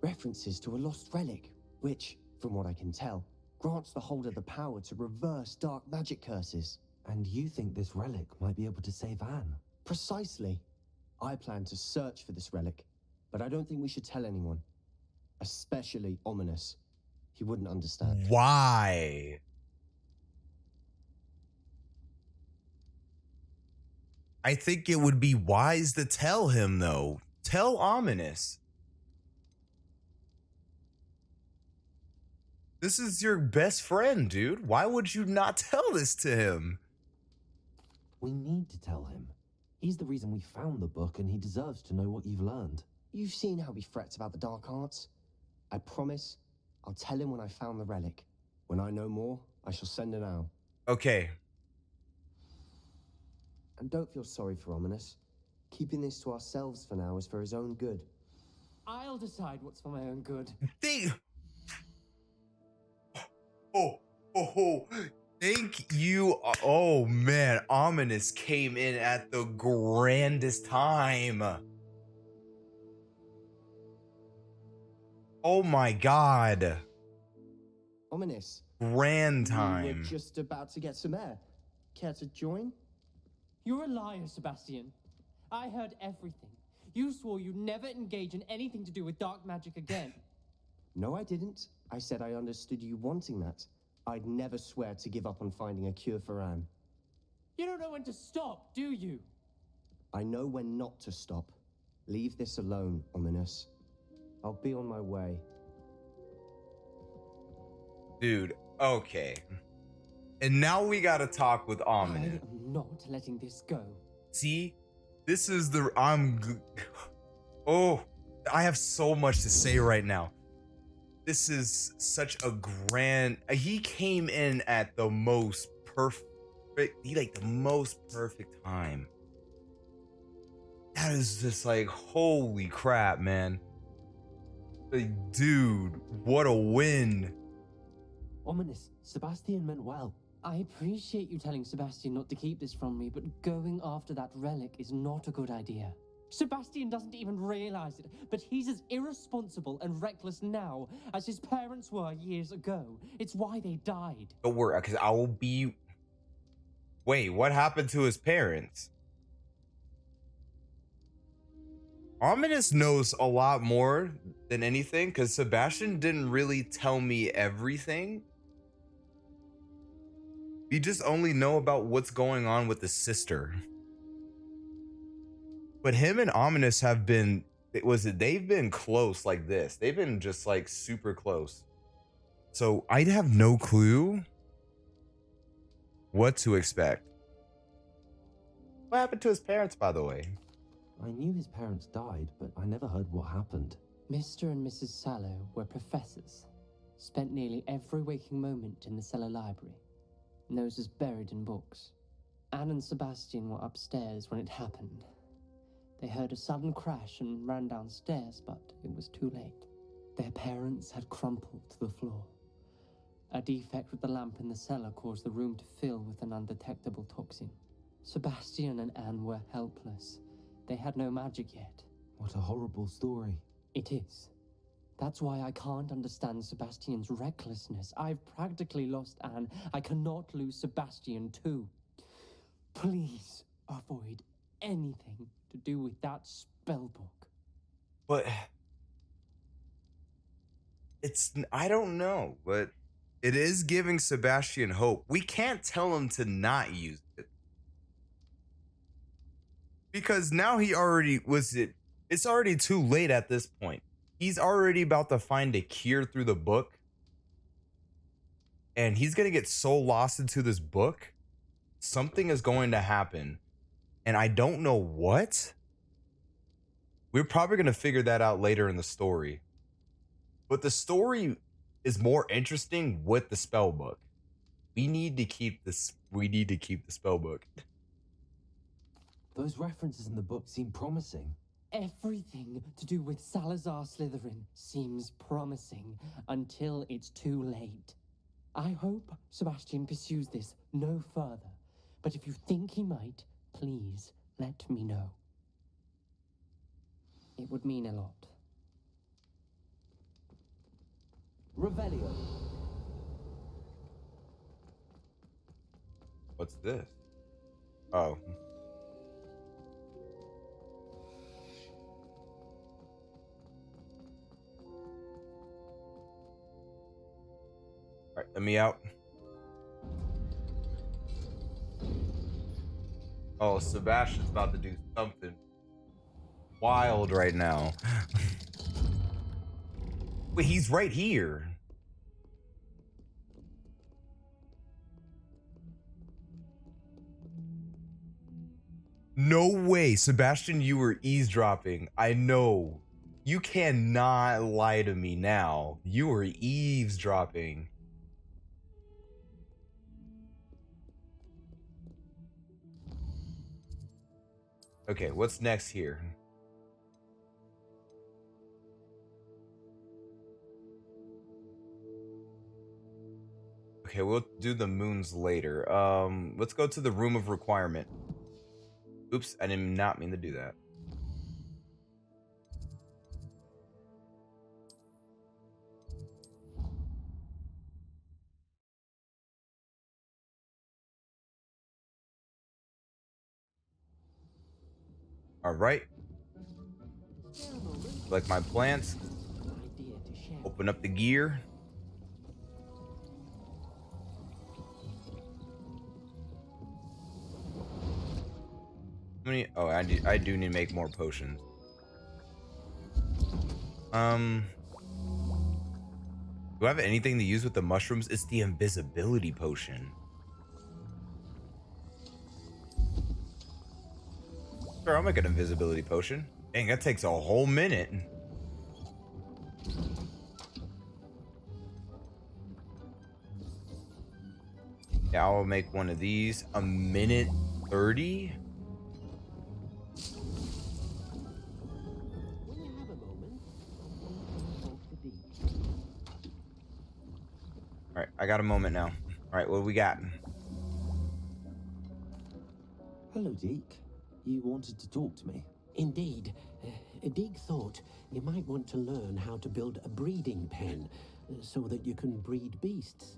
References to a lost relic, which, from what I can tell, grants the holder the power to reverse dark magic curses. And you think this relic might be able to save Anne? Precisely. I plan to search for this relic, but I don't think we should tell anyone. Especially Ominous. He wouldn't understand. Why? I think it would be wise to tell him, though. Tell Ominous. This is your best friend, dude. Why would you not tell this to him? We need to tell him. He's the reason we found the book, and he deserves to know what you've learned. You've seen how he frets about the dark arts. I promise I'll tell him when I found the relic. When I know more, I shall send an owl. Okay. And don't feel sorry for Ominous. Keeping this to ourselves for now is for his own good. I'll decide what's for my own good. Thank you. Oh man, Ominous came in at the grandest time. Oh my god. Ominous. Grand time. We're just about to get some air. Care to join? You're a liar, Sebastian. I heard everything. You swore you'd never engage in anything to do with dark magic again. No, I didn't. I said I understood you wanting that. I'd never swear to give up on finding a cure for Anne. You don't know when to stop, do you? I know when not to stop. Leave this alone, Ominous. I'll be on my way. Dude, okay. And now we gotta talk with Ominous. I am not letting this go. See? This is oh, I have so much to say right now. This is such a grand, he came in at the most perfect, the most perfect time. That is just like, holy crap, man. Like, dude, what a win. Ominous, Sebastian meant well. I appreciate you telling Sebastian not to keep this from me, but going after that relic is not a good idea. Sebastian doesn't even realize it, but he's as irresponsible and reckless now as his parents were years ago. It's why they died. Don't worry, because I will be... Wait, what happened to his parents? Ominous knows a lot more than anything, because Sebastian didn't really tell me everything. We just only know about what's going on with his sister. But him and Ominous have been, they've been close like this. They've been just like super close. So I'd have no clue what to expect. What happened to his parents, by the way? I knew his parents died, but I never heard what happened. Mr. and Mrs. Sallow were professors. Spent nearly every waking moment in the cellar library. Noses buried in books. Anne and Sebastian were upstairs when it happened. They heard a sudden crash and ran downstairs, but it was too late. Their parents had crumpled to the floor. A defect with the lamp in the cellar caused the room to fill with an undetectable toxin. Sebastian and Anne were helpless. They had no magic yet. What a horrible story. It is. That's why I can't understand Sebastian's recklessness. I've practically lost Anne. I cannot lose Sebastian too. Please avoid anything to do with that spell book. But it's, I don't know, but it is giving Sebastian hope. We can't tell him to not use it. Because now he already it's already too late at this point. He's already about to find a cure through the book. And he's going to get so lost into this book. Something is going to happen. And I don't know what. We're probably going to figure that out later in the story. But the story is more interesting with the spell book. We need to keep the spell book. Those references in the book seem promising. Everything to do with Salazar Slytherin seems promising until it's too late. I hope Sebastian pursues this no further. But if you think he might, please let me know. It would mean a lot. Revelio. What's this? Oh. All right, let me out. Oh, Sebastian's about to do something wild right now. Wait, he's right here. No way, Sebastian, you were eavesdropping. I know. You cannot lie to me now. You were eavesdropping. Okay, what's next here? Okay, we'll do the moons later. Let's go to the room of requirement. Oops, I did not mean to do that. All right. Select my plants. Open up the gear. How many? Oh, I do need to make more potions. Do I have anything to use with the mushrooms? It's the invisibility potion. Sure, I'll make an invisibility potion. Dang, that takes a whole minute. Yeah, I'll make one of these. A minute 30? Alright, I got a moment now. Alright, what do we got? Hello, Deke. You wanted to talk to me? Indeed. Deek thought you might want to learn how to build a breeding pen so that you can breed beasts.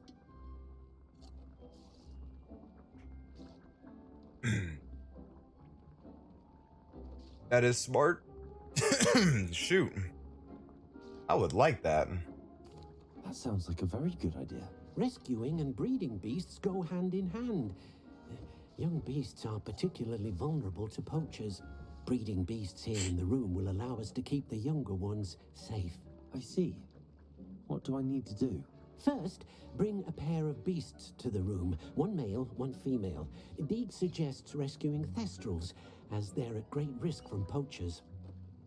That is smart. Shoot. I would like that. That sounds like a very good idea. Rescuing and breeding beasts go hand in hand. Young beasts are particularly vulnerable to poachers. Breeding beasts here in the room will allow us to keep the younger ones safe. I see. What do I need to do? First, bring a pair of beasts to the room. One male, one female. Deek suggests rescuing thestrals, as they're at great risk from poachers.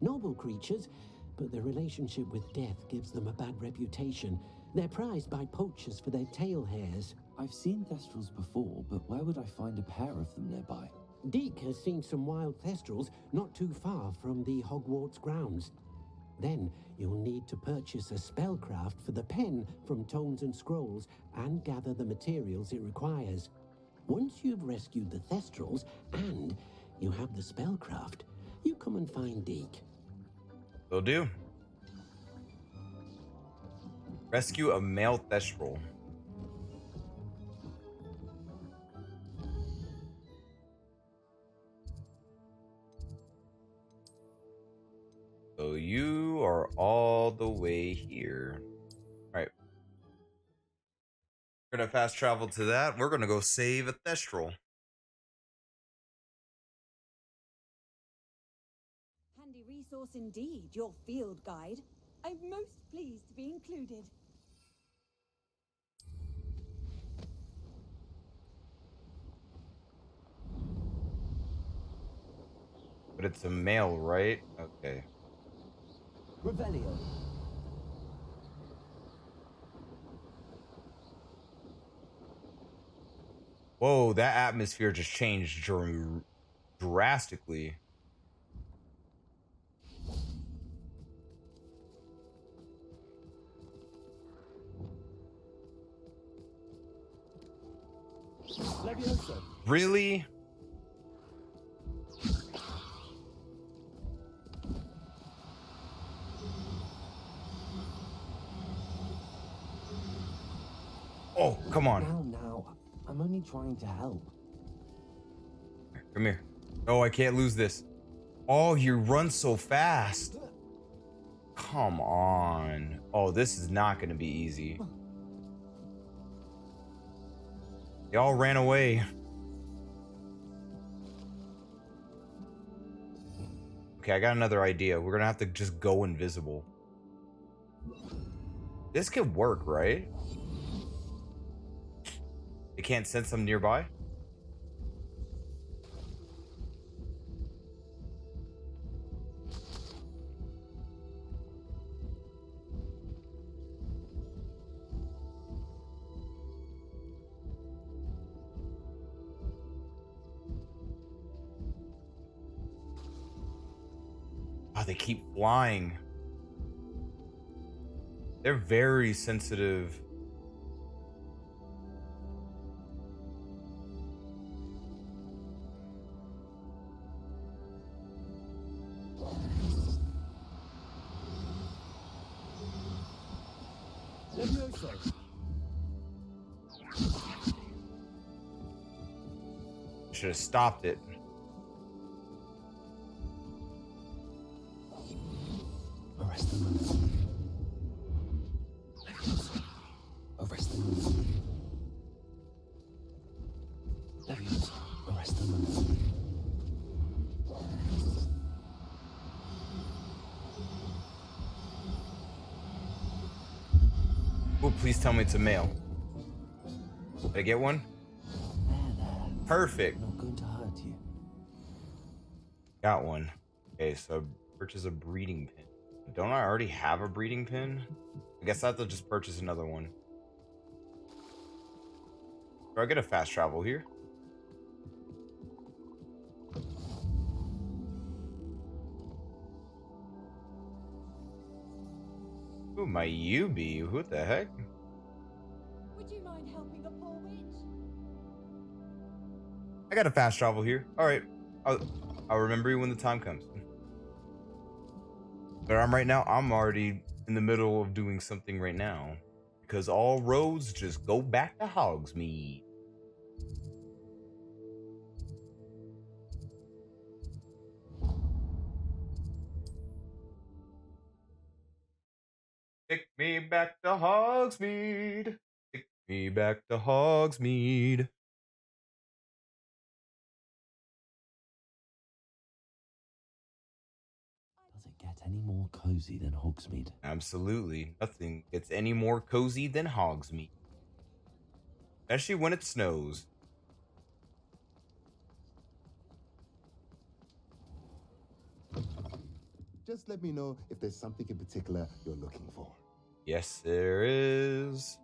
Noble creatures, but their relationship with death gives them a bad reputation. They're prized by poachers for their tail hairs. I've seen thestrals before, but where would I find a pair of them nearby? Deek has seen some wild thestrals not too far from the Hogwarts grounds. Then you'll need to purchase a spellcraft for the pen from Tomes and Scrolls and gather the materials it requires. Once you've rescued the thestrals and you have the spellcraft, you come and find Deek. Will do. Rescue a male thestral. So you are all the way here. All right. We're gonna fast travel to that. We're gonna go save a thestral. Handy resource indeed, your field guide. I'm most pleased to be included. But it's a male, right? Okay. Revelio. Whoa, that atmosphere just changed drastically. Levioso. Really? Oh, come on. Now, I'm only trying to help. Come here. Oh, I can't lose this. Oh, you run so fast. Come on. Oh, this is not going to be easy. They all ran away. Okay, I got another idea. We're going to have to just go invisible. This could work, right? They can't sense them nearby? Oh, they keep flying. They're very sensitive. Levioso. Should have stopped it. Arrest them. Levioso. Arrest them. Levioso. Arrest them. Oh, please tell me it's a male. Did I get one? Perfect. Not going to hurt you. Got one. Okay, so purchase a breeding pin. Don't I already have a breeding pin? I guess I have to just purchase another one. Do I get a fast travel here? Who might you be? What the heck? Would you mind helping a poor witch? I got a fast travel here. All right, I'll remember you when the time comes. But I'm right now, I'm already in the middle of doing something right now. Because all roads just go back to Hogsmeade. Take me back to Hogsmeade. Take me back to Hogsmeade. Does it get any more cozy than Hogsmeade? Absolutely. Nothing gets any more cozy than Hogsmeade. Especially when it snows. Just let me know if there's something in particular you're looking for. Yes, there is.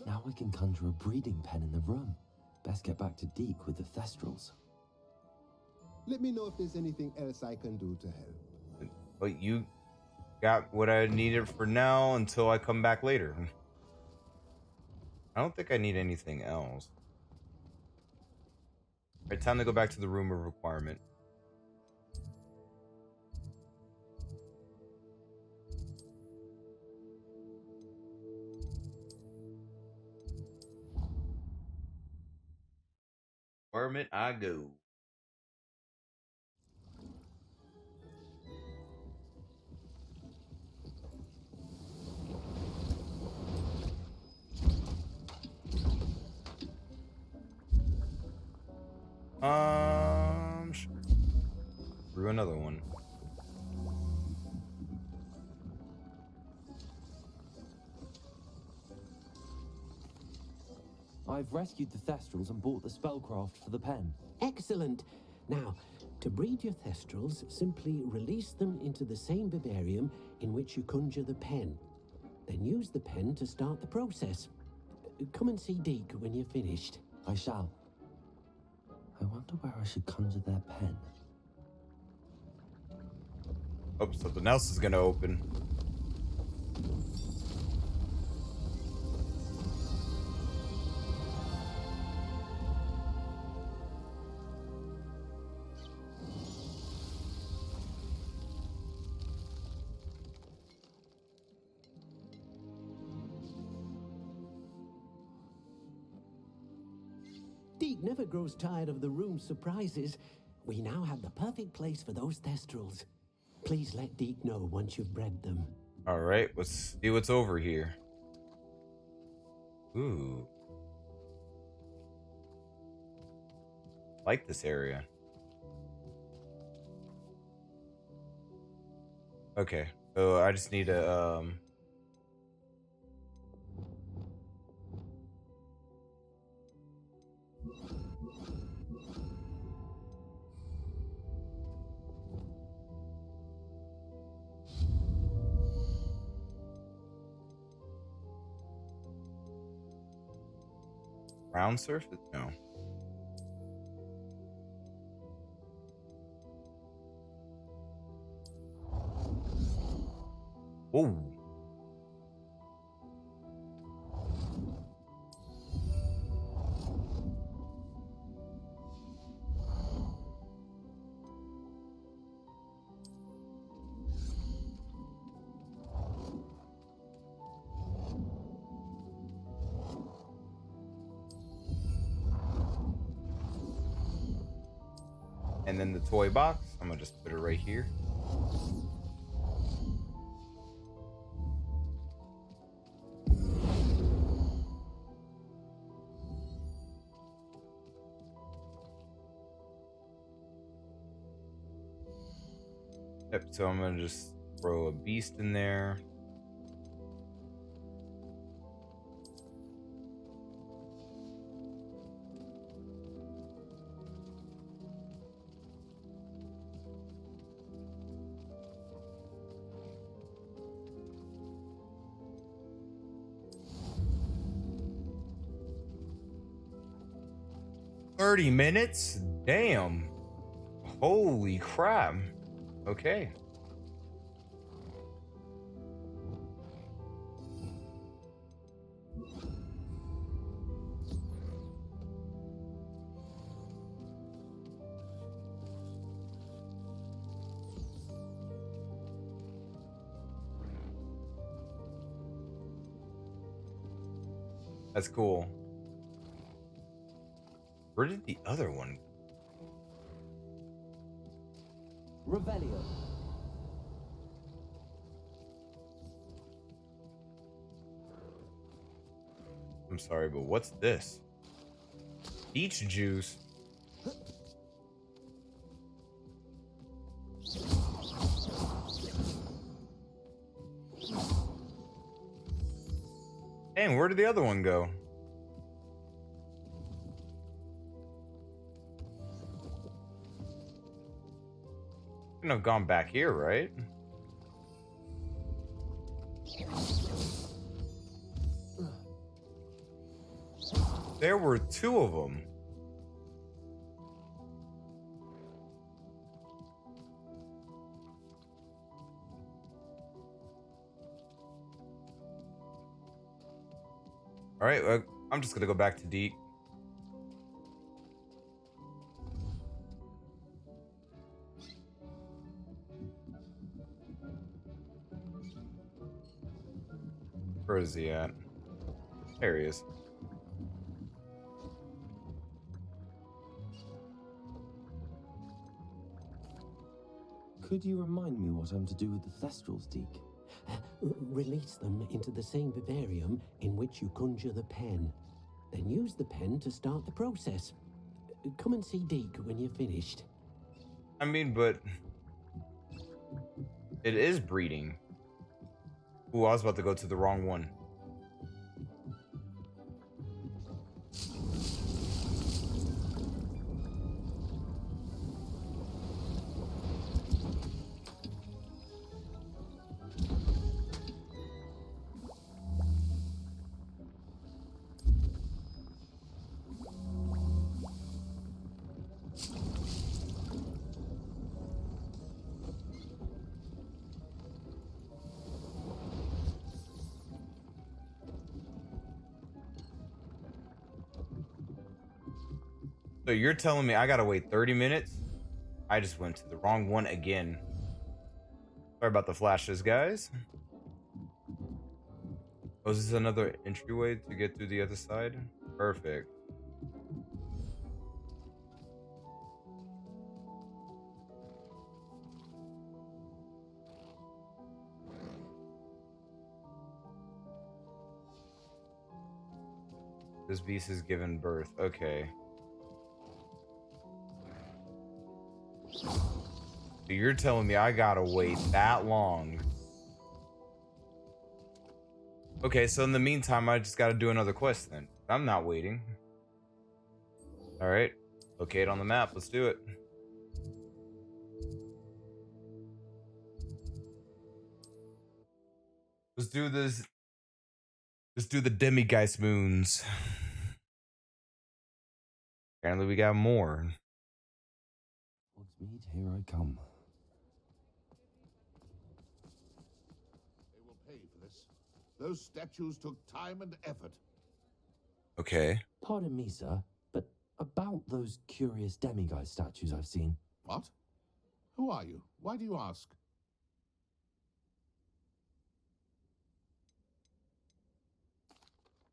Now we can conjure a breeding pen in the room. Best get back to Deke with the Thestrals. Let me know if there's anything else I can do to help. But you got what I needed for now until I come back later. I don't think I need anything else. Alright, time to go back to the room of requirement. Requirement I go. Sure. Through another one. I've rescued the Thestrals and bought the spellcraft for the pen. Excellent. Now, to breed your Thestrals, simply release them into the same vivarium in which you conjure the pen. Then use the pen to start the process. Come and see Deke when you're finished. I shall. I wonder where I should conjure their pen. Oh, something else is gonna open. Deke never grows tired of the room's surprises. We now have the perfect place for those Thestrals. Please let Deke know once you've bred them. Alright, let's see what's over here. Ooh. Like this area. Okay, so I just need a ground surface? No. Whoa. And then the toy box, I'm gonna just put it right here. Yep, so I'm gonna just throw a beast in there. $30 minutes? Damn. Holy crap. Okay. That's cool. Where did the other one go? Revelio. I'm sorry, but what's this? Peach juice. Dang, where did the other one go? Couldn't have gone back here, right? There were two of them. All right, I'm just gonna go back to Deke. Where is he at? There he is. Could you remind me what I'm to do with the Thestrals, Deke? Release them into the same vivarium in which you conjure the pen. Then use the pen to start the process. Come and see Deke when you're finished. I mean, but it is breeding. Ooh, I was about to go to the wrong one. So you're telling me I gotta wait 30 minutes? I just went to the wrong one again. Sorry about the flashes, guys. Oh, is this another entryway to get through the other side? Perfect. This beast has given birth. Okay. So you're telling me I gotta wait that long? Okay, so in the meantime, I just gotta do another quest then. I'm not waiting. Alright. Locate on the map. Let's do it. Let's do this. Let's do the Demigeist moons. Apparently we got more. Hogsmeade, here I come. They will pay for this. Those statues took time and effort. Okay. Pardon me, sir, but about those curious demiguise statues I've seen. What? Who are you? Why do you ask?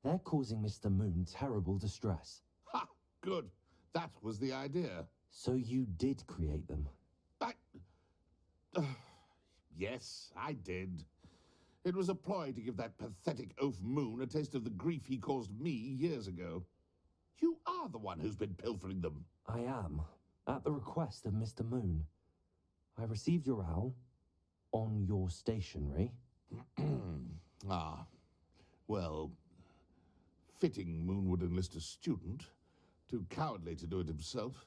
They're causing Mr. Moon terrible distress. Ha! Good. That was the idea. So you did create them? Yes, I did. It was a ploy to give that pathetic oaf Moon a taste of the grief he caused me years ago. You are the one who's been pilfering them. I am, at the request of Mr. Moon. I received your owl on your stationery. Ah, well, fitting Moon would enlist a student. Too cowardly to do it himself.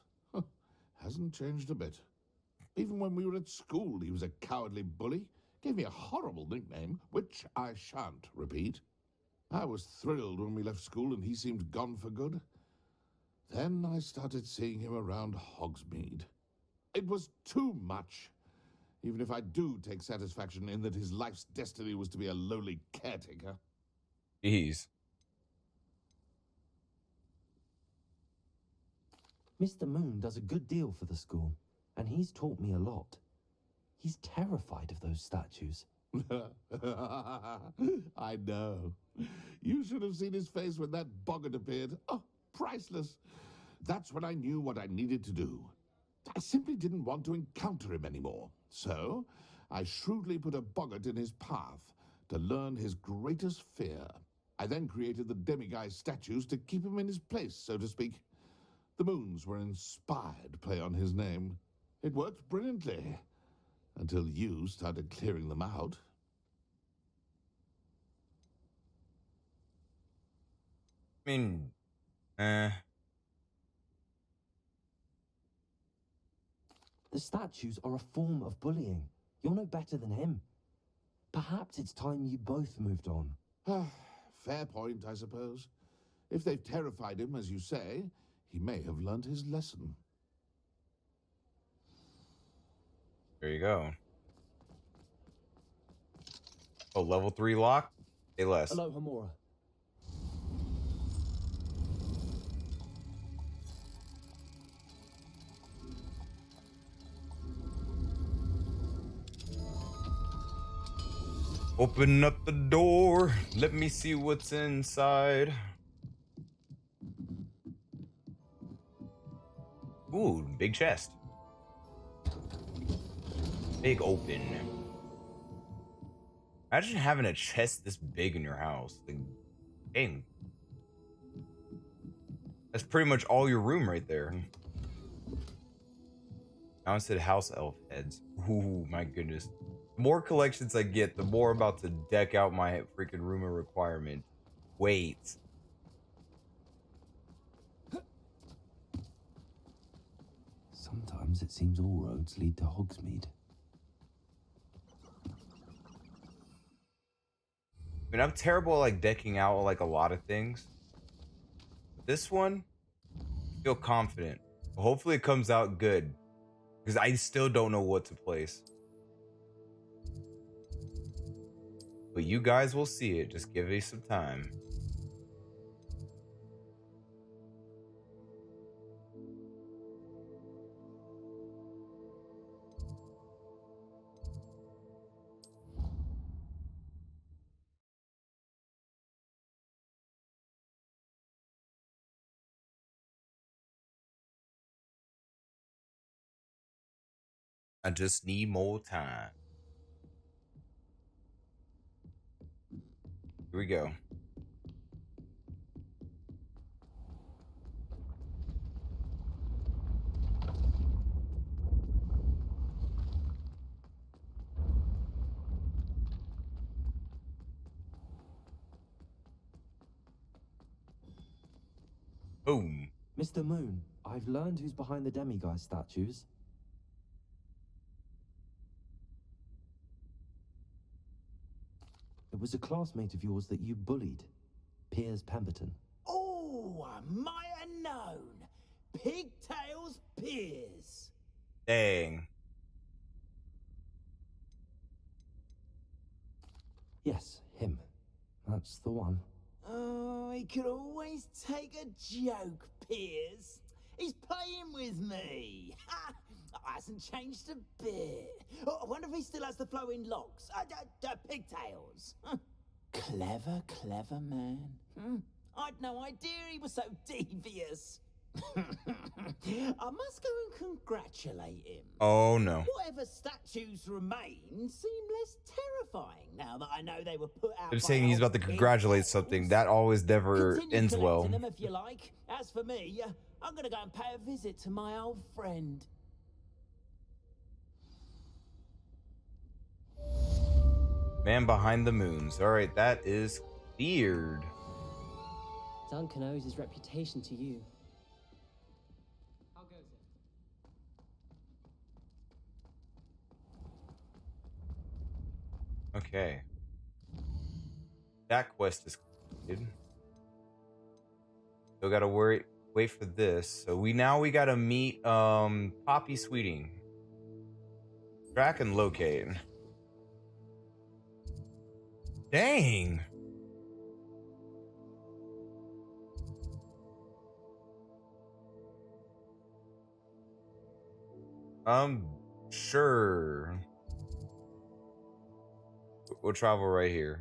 Hasn't changed a bit. Even when we were at school, he was a cowardly bully. Gave me a horrible nickname, which I shan't repeat. I was thrilled when we left school and he seemed gone for good. Then I started seeing him around Hogsmeade. It was too much. Even if I do take satisfaction in that his life's destiny was to be a lowly caretaker. Jeez. Mr. Moon does a good deal for the school, and he's taught me a lot. He's terrified of those statues. I know. You should have seen his face when that boggart appeared. Oh, priceless. That's when I knew what I needed to do. I simply didn't want to encounter him anymore. So, I shrewdly put a boggart in his path to learn his greatest fear. I then created the demiguise statues to keep him in his place, so to speak. The moons were an inspired play on his name. It worked brilliantly, until you started clearing them out. I mean, eh. The statues are a form of bullying. You're no better than him. Perhaps it's time you both moved on. Fair point, I suppose. If they've terrified him, as you say, he may have learned his lesson. There you go. Oh, level 3 lock? Say less. Hello, Hamura. Open up the door. Let me see what's inside. Ooh, big chest. Big open. Imagine having a chest this big in your house. Like, dang. That's pretty much all your room right there. Now it said house elf heads. Ooh, my goodness. The more collections I get, the more I'm about to deck out my freaking room of requirement. Wait. Sometimes it seems all roads lead to Hogsmeade. I mean, I'm terrible at like decking out like a lot of things. This one, I feel confident. Hopefully it comes out good. Because I still don't know what to place. But you guys will see it. Just give me some time. I just need more time. Here we go. Boom. Mr. Moon, I've learned who's behind the demiguise statues. It was a classmate of yours that you bullied, Piers Pemberton. Oh, I might have known. Pigtails Piers. Dang. Yes, him. That's the one. Oh, he could always take a joke, Piers. He's playing with me. Ha! Hasn't changed a bit. Oh, I wonder if he still has the flowing locks. Pigtails. Huh. Clever, clever man. I'd no idea he was so devious. I must go and congratulate him. Oh no. Whatever statues remain seem less terrifying now that I know they were put out. They're saying he's about to congratulate something. That always never Continue ends well. collecting them if you like. As for me, I'm gonna go and pay a visit to my old friend. Man behind the moons. All right, that is cleared. Duncan owes his reputation to you. How goes it? Okay. That quest is completed. Still gotta wait for this. So we gotta meet Poppy Sweeting. Track and locate. Dang. Sure. We'll travel right here.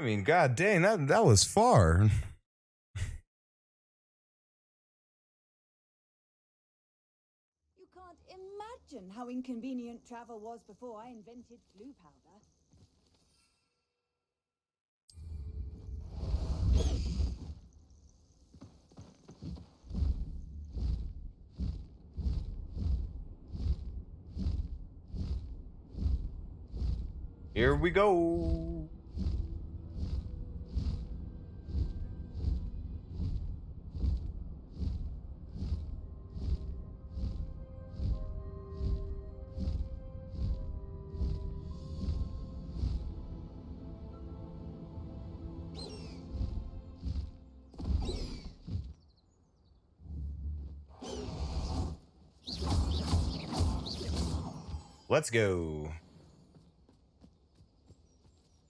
I mean, god dang, that was far. You can't imagine how inconvenient travel was before I invented glue powder. Here we go. Let's go.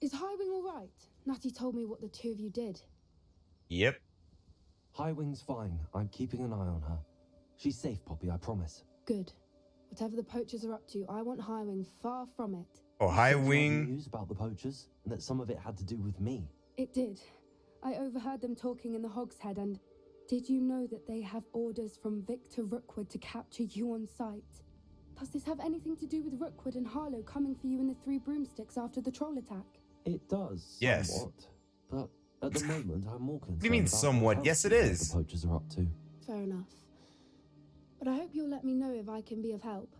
Is Highwing all right? Natty told me what the two of you did. Yep. Highwing's fine. I'm keeping an eye on her. She's safe, Poppy, I promise. Good. Whatever the poachers are up to, I want Highwing far from it. Oh, Highwing. News about the poachers, and that some of it had to do with me. It did. I overheard them talking in the Hogshead, and did you know that they have orders from Victor Rookwood to capture you on sight? Does this have anything to do with Rookwood and Harlow coming for you in the Three Broomsticks after the troll attack? It does. Yes. Somewhat, but at the moment, I'm more concerned. What do you mean about somewhat? what Yes, it else is. The poachers are up to. Fair enough. But I hope you'll let me know if I can be of help,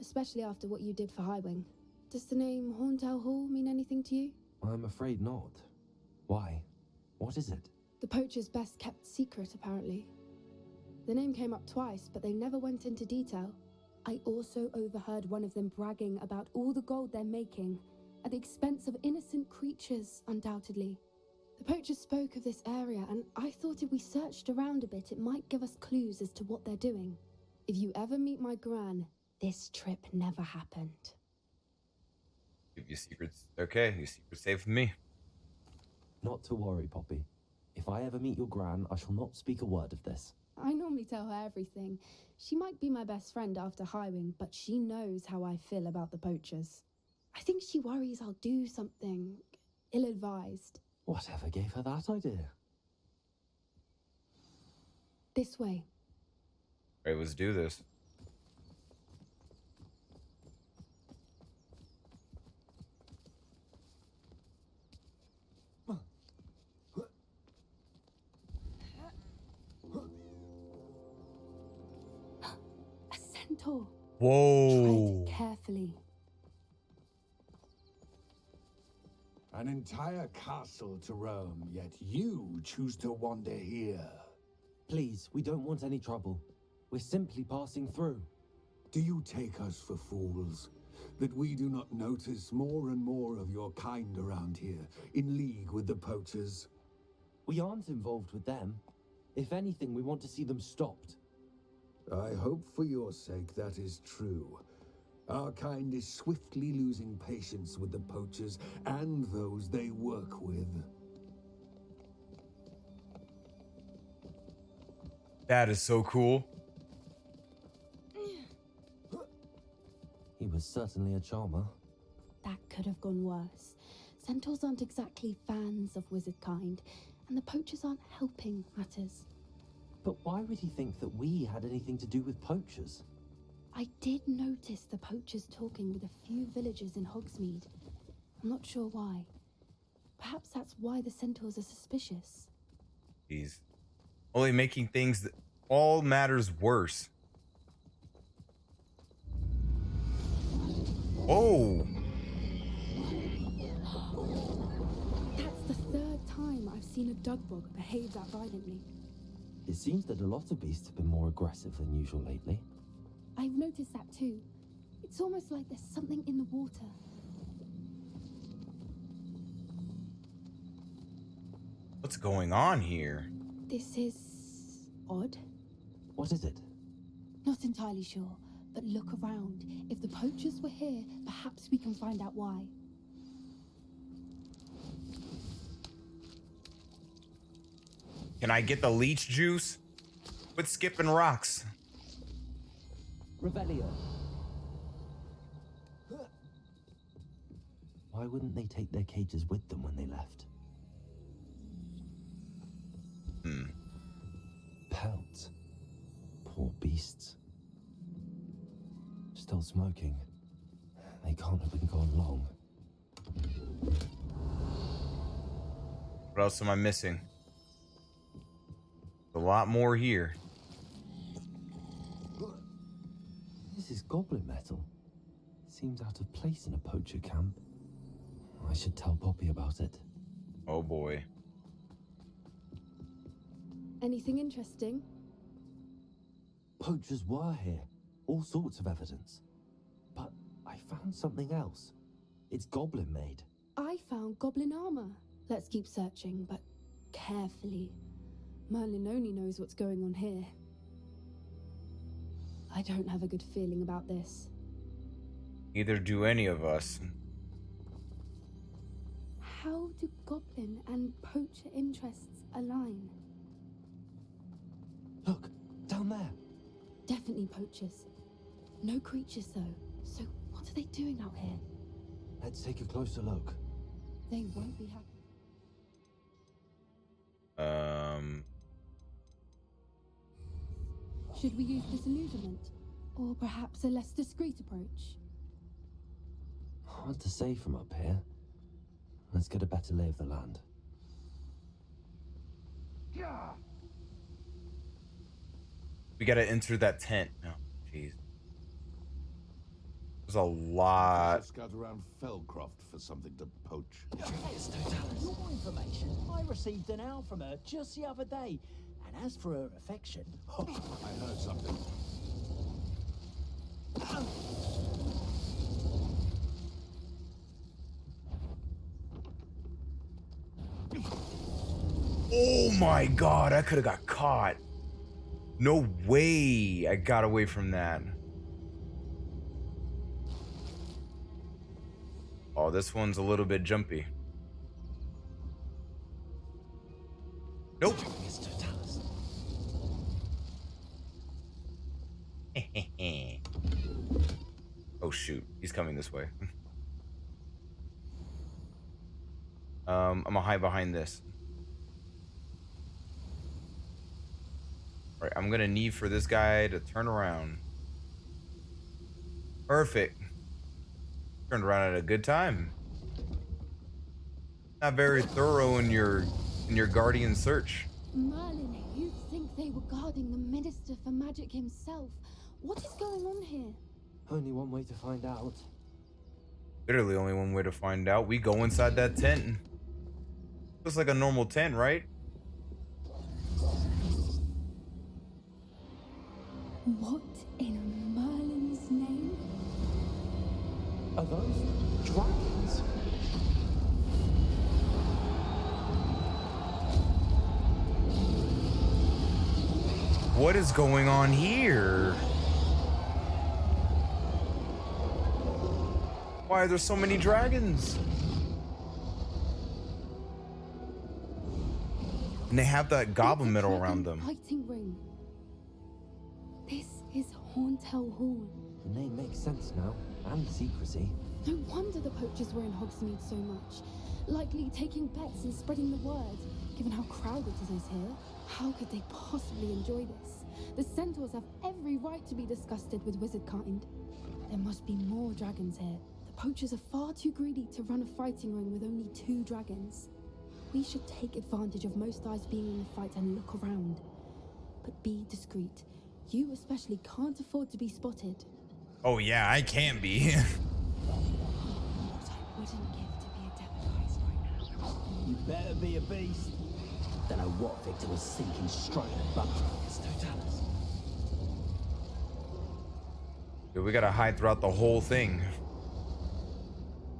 especially after what you did for Highwing. Does the name Horntail Hall mean anything to you? I'm afraid not. Why? What is it? The poacher's best kept secret, apparently. The name came up twice, but they never went into detail. I also overheard one of them bragging about all the gold they're making, at the expense of innocent creatures, undoubtedly. The poachers spoke of this area, and I thought if we searched around a bit, it might give us clues as to what they're doing. If you ever meet my gran, this trip never happened. Give you secrets. Okay, your secret's safe with me. Not to worry, Poppy. If I ever meet your gran, I shall not speak a word of this. I normally tell her everything. She might be my best friend after Highwing, but she knows how I feel about the poachers. I think she worries I'll do something ill-advised. Whatever gave her that idea? This way. Alright, let's do this. A centaur. Whoa. Tread carefully. An entire castle to roam, yet you choose to wander here. Please, we don't want any trouble. We're simply passing through. Do you take us for fools? That we do not notice more and more of your kind around here, in league with the poachers? We aren't involved with them. If anything, we want to see them stopped. I hope for your sake that is true. Our kind is swiftly losing patience with the poachers and those they work with. That is so cool. He was certainly a charmer. That could have gone worse. Centaurs aren't exactly fans of wizard kind, and the poachers aren't helping matters. But why would he think that we had anything to do with poachers? I did notice the poachers talking with a few villagers in Hogsmeade. I'm not sure why. Perhaps that's why the centaurs are suspicious. He's only making things that all matters worse. Oh. That's the third time I've seen a dugbog behave that violently. It seems that a lot of beasts have been more aggressive than usual lately. I've noticed that too. It's almost like there's something in the water. What's going on here? This is odd. What is it? Not entirely sure, but look around. If the poachers were here, perhaps we can find out why. Can I get the leech juice? Quit skipping rocks. Revelio. Why wouldn't they take their cages with them when they left? beasts. Still smoking. They can't have been gone long. What else am I missing? A lot more here. This is goblin metal. Seems out of place in a poacher camp. I should tell Poppy about it. Oh boy. Anything interesting? Poachers were here. All sorts of evidence. But I found something else. It's goblin made. I found goblin armor. Let's keep searching, but carefully. Merlin only knows what's going on here. I don't have a good feeling about this. Neither do any of us. How do goblin and poacher interests align? Look, down there. Definitely poachers. No creatures though. So what are they doing out here? Let's take a closer look. They won't be happy. Should we use disillusionment? Or perhaps a less discreet approach? Hard to say from up here. Let's get a better lay of the land. We gotta enter that tent. Oh, jeez. There's a lot. Scout around Fellcroft for something to poach. Yes, Totalis. Your information. I received an owl from her just the other day. And as for her affection... I heard something. Oh my god, I could have got caught. No way I got away from that. Oh, this one's a little bit jumpy. Nope. Oh shoot, he's coming this way. I'm gonna hide behind this. All right, I'm gonna need for this guy to turn around. Perfect. Turned around at a good time. Not very thorough in your guardian search. Merlin, you'd think they were guarding the Minister for Magic himself. What is going on here? Only one way to find out. Literally only one way to find out. We go inside that tent. Looks like a normal tent, right? What in Merlin's name? Are those dragons? What is going on here? Why are there so many dragons? And they have that goblin metal around them. Fighting ring. This is Hauntel Hall. The name makes sense now, and the secrecy. No wonder the poachers were in Hogsmeade so much. Likely taking bets and spreading the word, given how crowded it is here. How could they possibly enjoy this? The centaurs have every right to be disgusted with wizard kind. There must be more dragons here. The poachers are far too greedy to run a fighting ring with only 2 dragons. We should take advantage of most eyes being in the fight and look around. But be discreet. You especially can't afford to be spotted. Oh yeah, I can be. What I wouldn't give to be a deputized right now. You better be a beast. Don't know what Victor was thinking straight in the butt. It's Totalis. Dude, we gotta hide throughout the whole thing.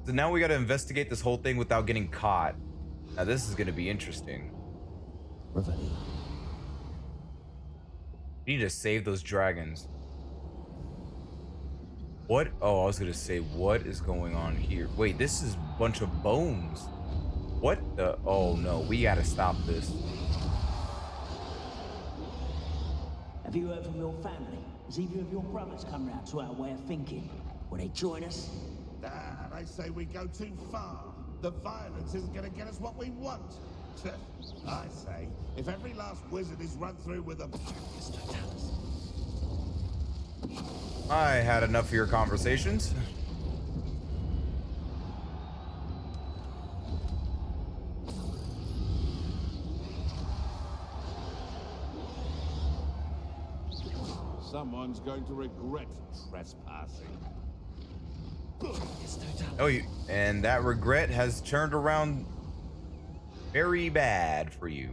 So now we gotta investigate this whole thing without getting caught. Now this is gonna be interesting. Revelio. We need to save those dragons. What? Oh, I was gonna say, what is going on here? Wait, this is a bunch of bones. What the? Oh no, we gotta stop this. Have you heard from your family? Has either of your brothers come round to our way of thinking? Will they join us? They say we go too far. The violence isn't going to get us what we want. I say, if every last wizard is run through with a... I had enough of your conversations. Someone's going to regret trespassing. Oh, and that regret has turned around very bad for you.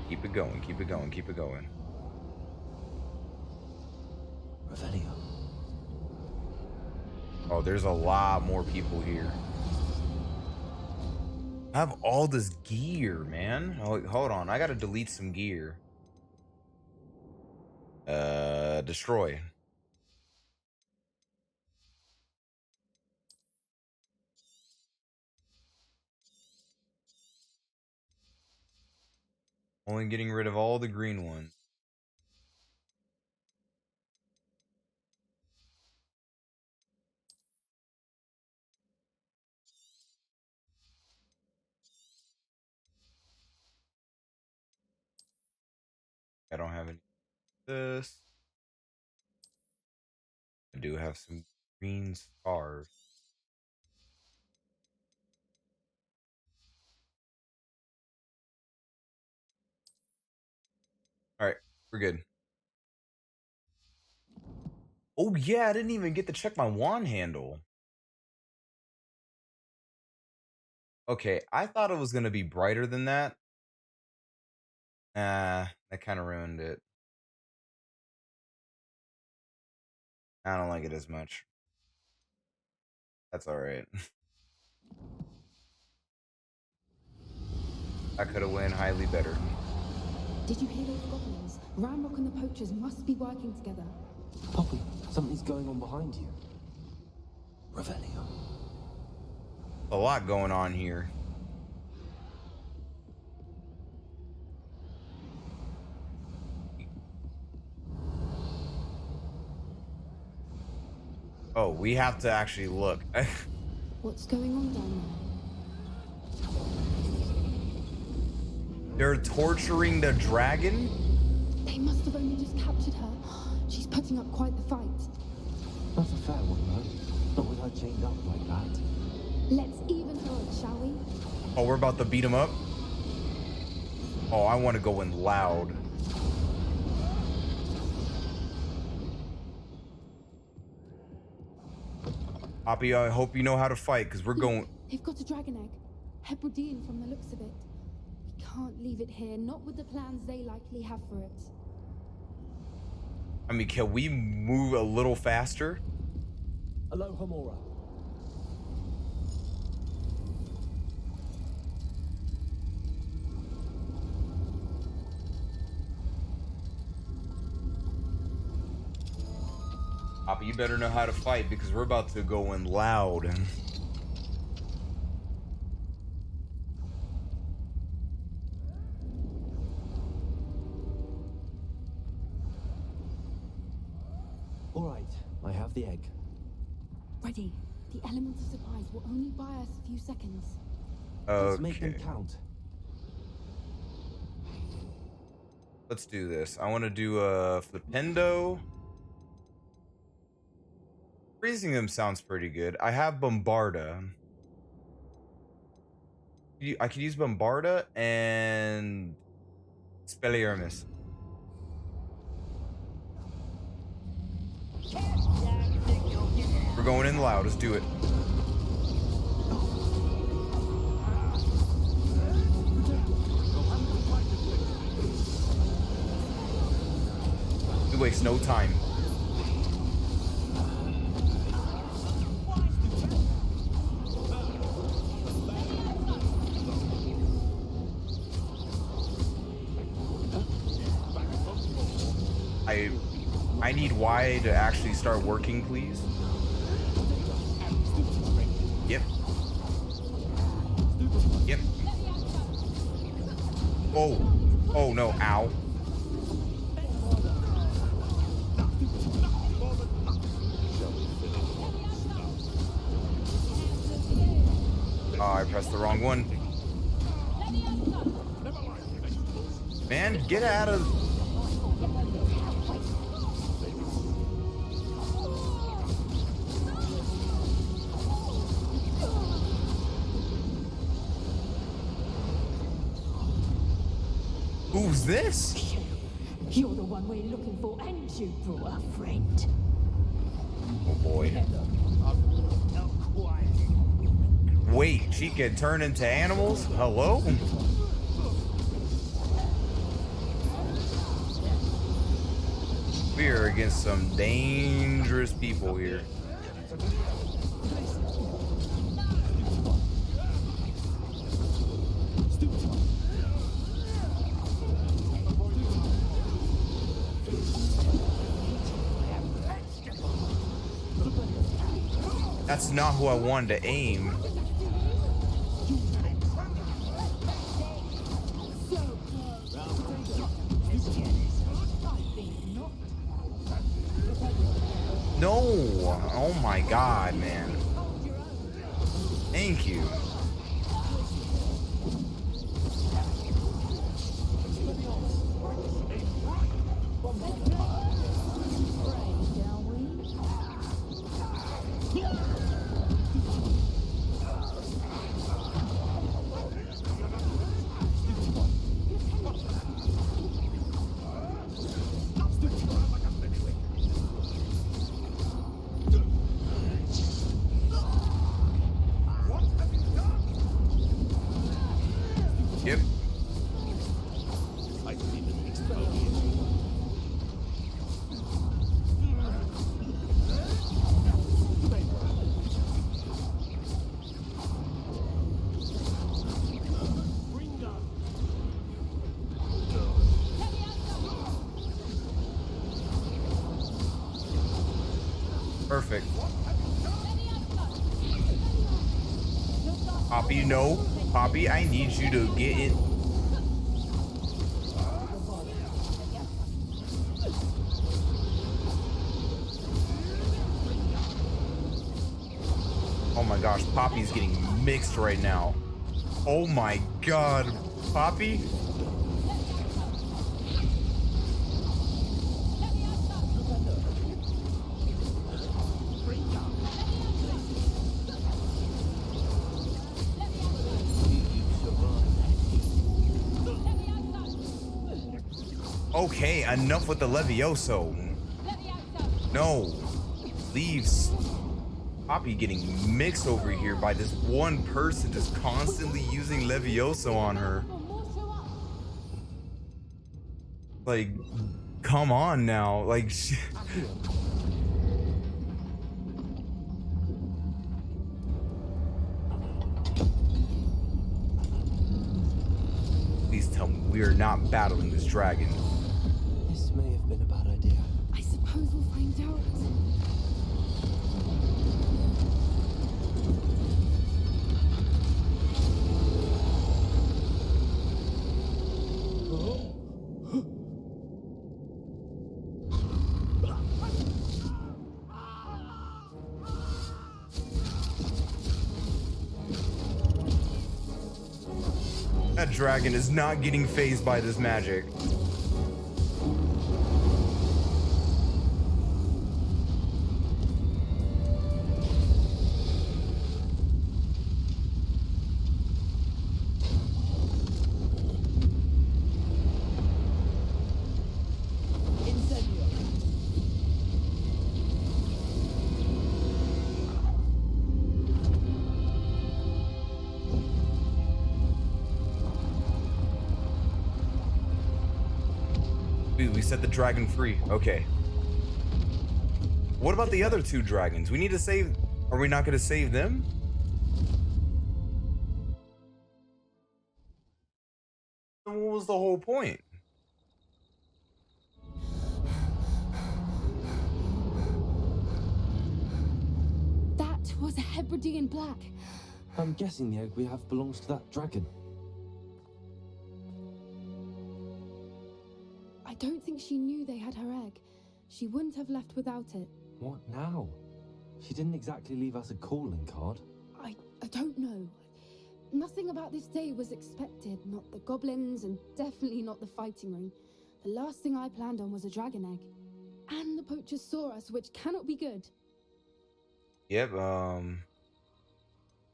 Keep it going, keep it going, keep it going. Revelio. Oh, there's a lot more people here. I have all this gear, man. Oh, hold on. I gotta delete some gear. Destroy. Only getting rid of all the green ones. I don't have any of this. I do have some green stars. All right, we're good. Oh yeah, I didn't even get to check my wand handle. Okay, I thought it was gonna be brighter than that. That kind of ruined it. I don't like it as much. That's all right. I could have went highly better. Did you hear those goblins? Ranrock and the poachers must be working together. Poppy, something's going on behind you. Revelio. A lot going on here. Oh, we have to actually look. What's going on down They're torturing the dragon? there? They must have only just captured her. She's putting up quite the fight. That's a fair one, though. Not with her chained up like that. Let's even her up, shall we? Oh, we're about to beat him up? Oh, I want to go in loud. Poppy, I hope you know how to fight, because we're going... They've got a dragon egg. Hebridean from the looks of it. We can't leave it here, not with the plans they likely have for it. I mean, can we move a little faster? Hello, Homora. Poppy, you better know how to fight, because we're about to go in loud. All right, I have the egg. Ready. The elemental supplies will only buy us a few seconds. Let's make them count. Let's do this. I want to do Flipendo. Freezing them sounds pretty good. I have Bombarda. I could use Bombarda and Spelliarmus. We're going in loud. Let's do it. We waste no time. I need Y to actually start working, please. Yep. Yep. Oh. Oh no, ow. Oh, I pressed the wrong one. Man, get out of... Who's this? You're the one we're looking for, and you brought a friend. Oh boy. Wait, she can turn into animals? Hello? We are against some dangerous people here. That's not who I wanted to aim. No! Oh my god, man. Thank you. Yep. Perfect. Poppy, no. Poppy, I need you to get in. Oh my gosh, Poppy's getting mixed right now. Oh my god, Poppy? Okay, enough with the Levioso. No. Leaves. Poppy getting mixed over here by this one person just constantly using Levioso on her. Like, come on now. Like, please tell me we are not battling this dragon. This may have been a bad idea. I suppose we'll find out. That dragon is not getting phased by this magic. We set the dragon free. Okay. What about the other two dragons? We need to save. Are we not going to save them? Then what was the whole point? That was a Hebridean black. I'm guessing the egg we have belongs to that dragon. I don't think she knew they had her egg. She wouldn't have left without it. What now? She didn't exactly leave us a calling card. I don't know. Nothing about this day was expected. Not the goblins, and definitely not the fighting ring. The last thing I planned on was a dragon egg. And the poachers saw us, which cannot be good. Yep,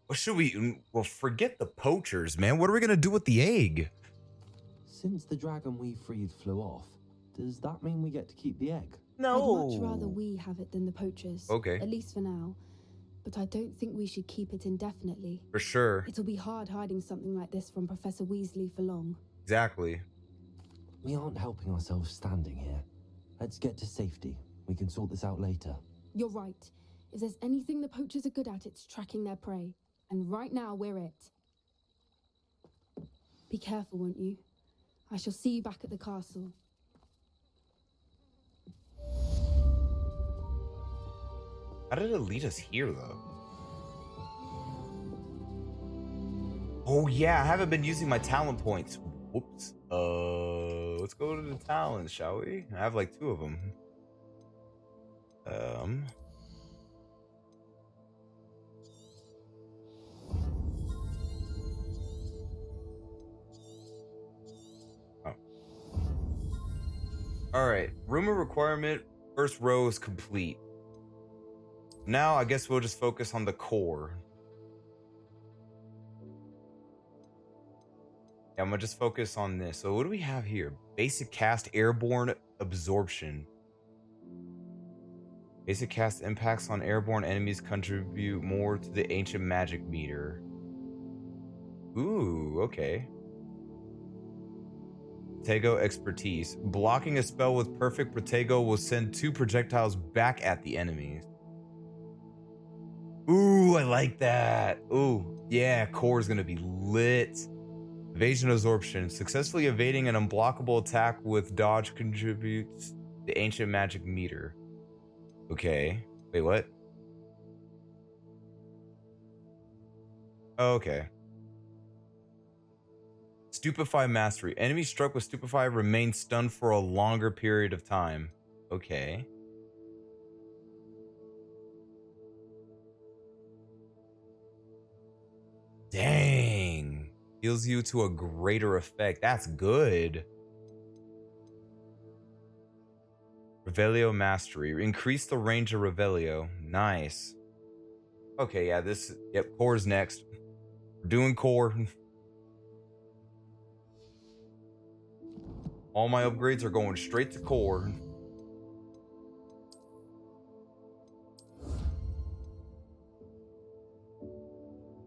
what should we... Well, forget the poachers, man. What are we going to do with the egg? since the dragon we freed flew off, does that mean we get to keep the egg? No. I'd much rather we have it than the poachers. Okay. At least for now. But I don't think we should keep it indefinitely. For sure. It'll be hard hiding something like this from Professor Weasley for long. Exactly. We aren't helping ourselves standing here. Let's get to safety. We can sort this out later. You're right. If there's anything the poachers are good at, it's tracking their prey. And right now, we're it. Be careful, won't you? I shall see you back at the castle. How did it lead us here, though? Oh, yeah, I haven't been using my talent points. Whoops. Let's go to the talents, shall we? I have like 2 of them. Oh. All right. Room of requirement. First row is complete. Now, I guess we'll just focus on the core. Yeah, I'm gonna just focus on this. So what do we have here? Basic cast airborne absorption. Basic cast impacts on airborne enemies contribute more to the ancient magic meter. Ooh, okay. Protego expertise. Blocking a spell with perfect Protego will send 2 projectiles back at the enemies. Ooh, I like that. Ooh, yeah, core is gonna be lit. Evasion absorption. Successfully evading an unblockable attack with dodge contributes the ancient magic meter. Okay. Wait, what? Oh, okay. Stupefy mastery. Enemies struck with Stupefy remain stunned for a longer period of time. Okay. Dang. Heals you to a greater effect. That's good. Revelio mastery. Increase the range of Revelio. Nice. Okay, yeah, this... Yep, core's next. We're doing core. All my upgrades are going straight to core.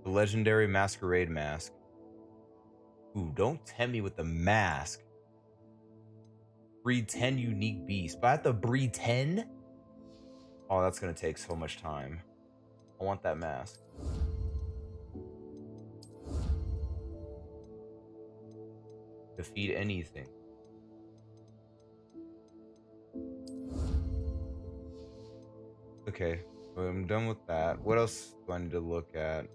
The legendary masquerade mask. Ooh, don't tempt me with the mask. Breed 10 unique beasts. But I have to breed 10? Oh, that's gonna take so much time. I want that mask. Defeat anything. Okay, I'm done with that. What else do I need to look at?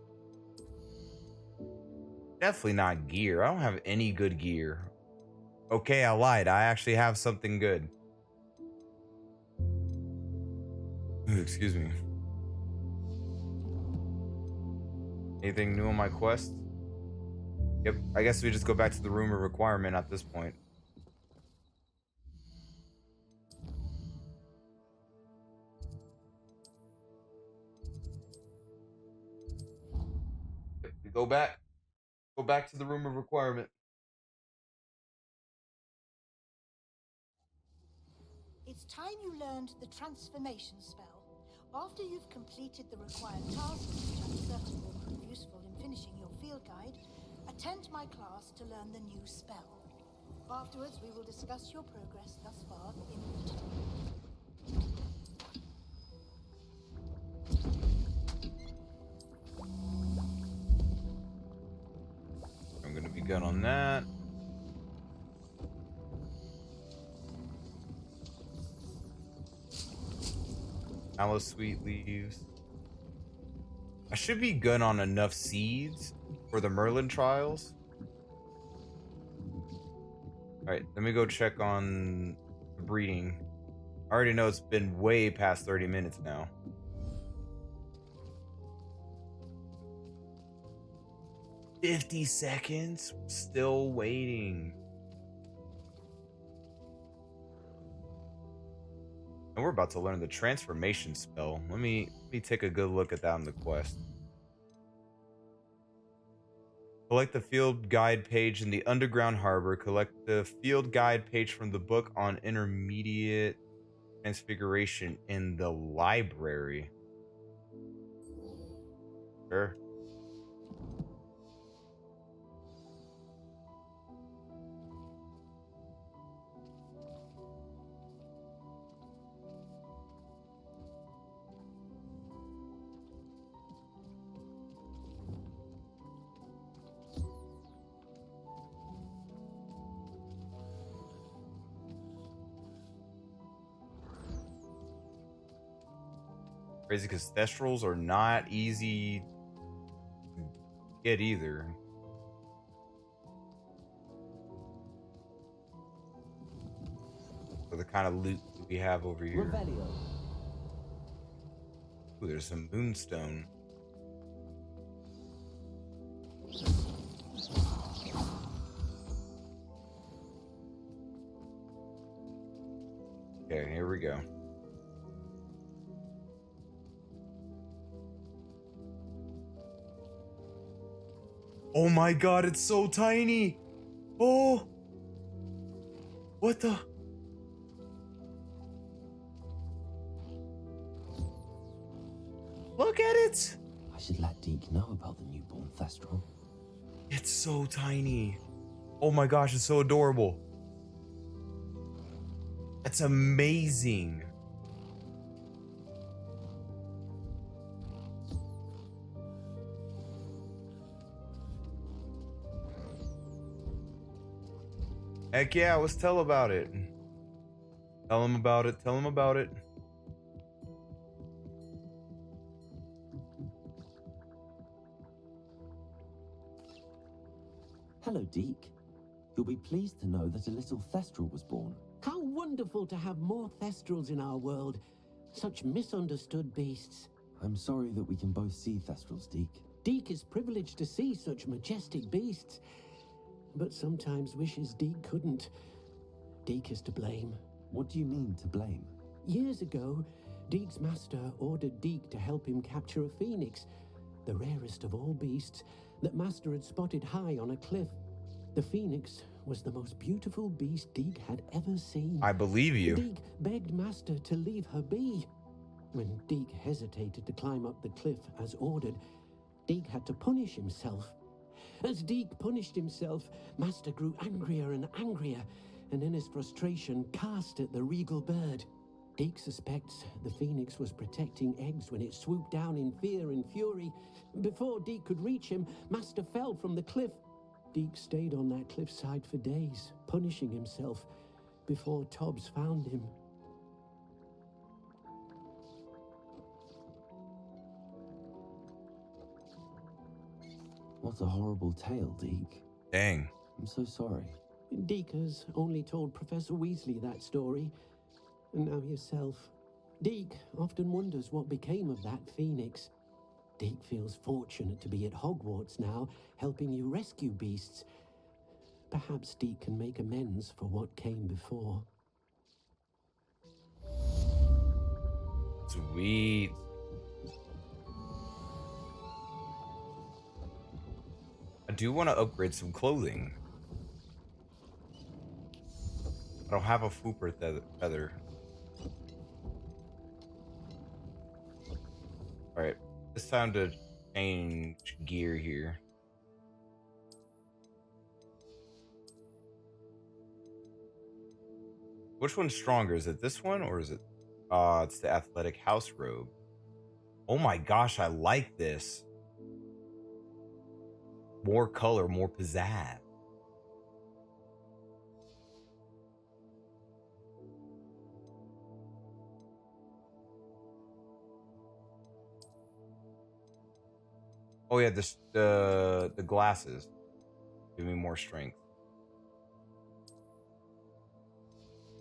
Definitely not gear. I don't have any good gear. Okay, I lied. I actually have something good. Excuse me. Anything new on my quest? Yep, I guess we just go back to the room of requirement at this point. Yep, we go back. Go back to the room of requirement. It's time you learned the transformation spell. After you've completed the required tasks, which I'm certain will prove useful in finishing your field guide, attend my class to learn the new spell. Afterwards, we will discuss your progress thus far in detail. I'm gonna be good on that. Aloe sweet leaves. I should be good on enough seeds for the Merlin trials. Alright, let me go check on the breeding. I already know it's been way past 30 minutes now. $50 seconds? Still waiting. And we're about to learn the transformation spell. Let me take a good look at that on the quest. Collect the field guide page in the underground harbor. Collect the field guide page from the book on intermediate transfiguration in the library. Sure. Crazy because thestrals are not easy to get either. For the kind of loot we have over here. Revelio. Ooh, there's some moonstone. Okay, here we go. Oh my god, it's so tiny. Oh. What the? Look at it. I should let Deke know about the newborn Thestral. It's so tiny. Oh my gosh, it's so adorable. That's amazing. Heck yeah, let's tell about it. Tell him about it. Tell him about it. Hello, Deke. You'll be pleased to know that a little Thestral was born. How wonderful to have more Thestrals in our world. Such misunderstood beasts. I'm sorry that we can both see Thestrals, Deke. Deke is privileged to see such majestic beasts, but sometimes wishes Deke couldn't. Deke is to blame. What do you mean, to blame? Years ago, Deke's master ordered Deke to help him capture a phoenix, the rarest of all beasts, that master had spotted high on a cliff. The phoenix was the most beautiful beast Deke had ever seen. I believe you. Deke begged master to leave her be. When Deke hesitated to climb up the cliff as ordered, Deke had to punish himself. As Deke punished himself, master grew angrier and angrier, and in his frustration cast at the regal bird. Deke suspects the phoenix was protecting eggs when it swooped down in fear and fury. Before Deke could reach him, master fell from the cliff. Deke stayed on that cliffside for days, punishing himself, before Tobbs found him. What a horrible tale, Deke. Dang. I'm so sorry. Deke has only told Professor Weasley that story, and now yourself. Deke often wonders what became of that phoenix. Deke feels fortunate to be at Hogwarts now, helping you rescue beasts. Perhaps Deke can make amends for what came before. Sweet. I do want to upgrade some clothing. I don't have a Fooper feather. Alright, it's time to change gear here. Which one's stronger? Is it this one or is it... it's the athletic house robe. Oh my gosh, I like this. More color, more pizzazz. Oh yeah, the glasses give me more strength.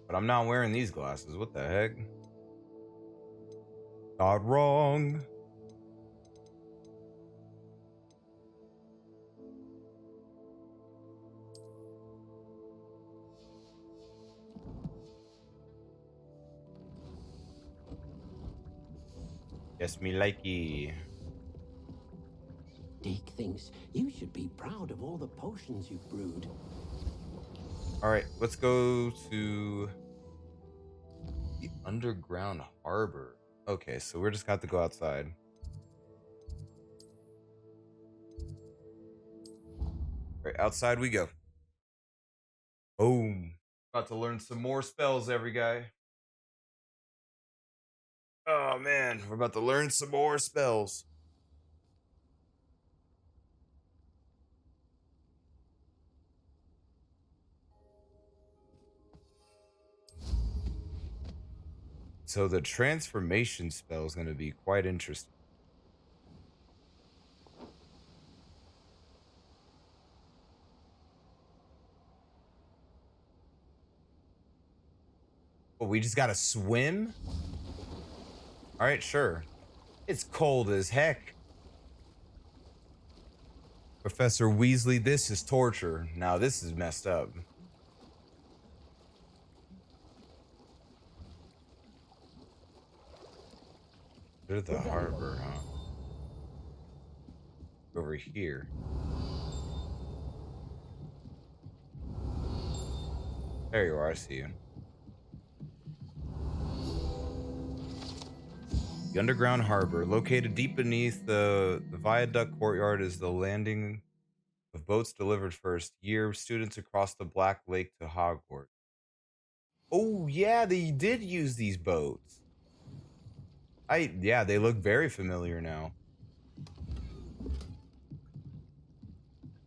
But I'm not wearing these glasses. What the heck? Not wrong. Yes, me likey. Deke thinks you should be proud of all the potions you've brewed. All right, let's go to the underground harbor. Okay, so we're just got to go outside. All right, outside we go. Boom. About to learn some more spells, every guy. Oh man, we're about to learn some more spells. So the transformation spell is going to be quite interesting. Oh, we just got to swim? All right, sure. It's cold as heck. Professor Weasley, this is torture. Now this is messed up. Go to the harbor, huh? Over here. There you are, I see you. The underground harbor, located deep beneath the viaduct courtyard, is the landing of boats delivered first year students across the Black Lake to Hogwarts. Oh yeah, they did use these boats. Yeah, they look very familiar now.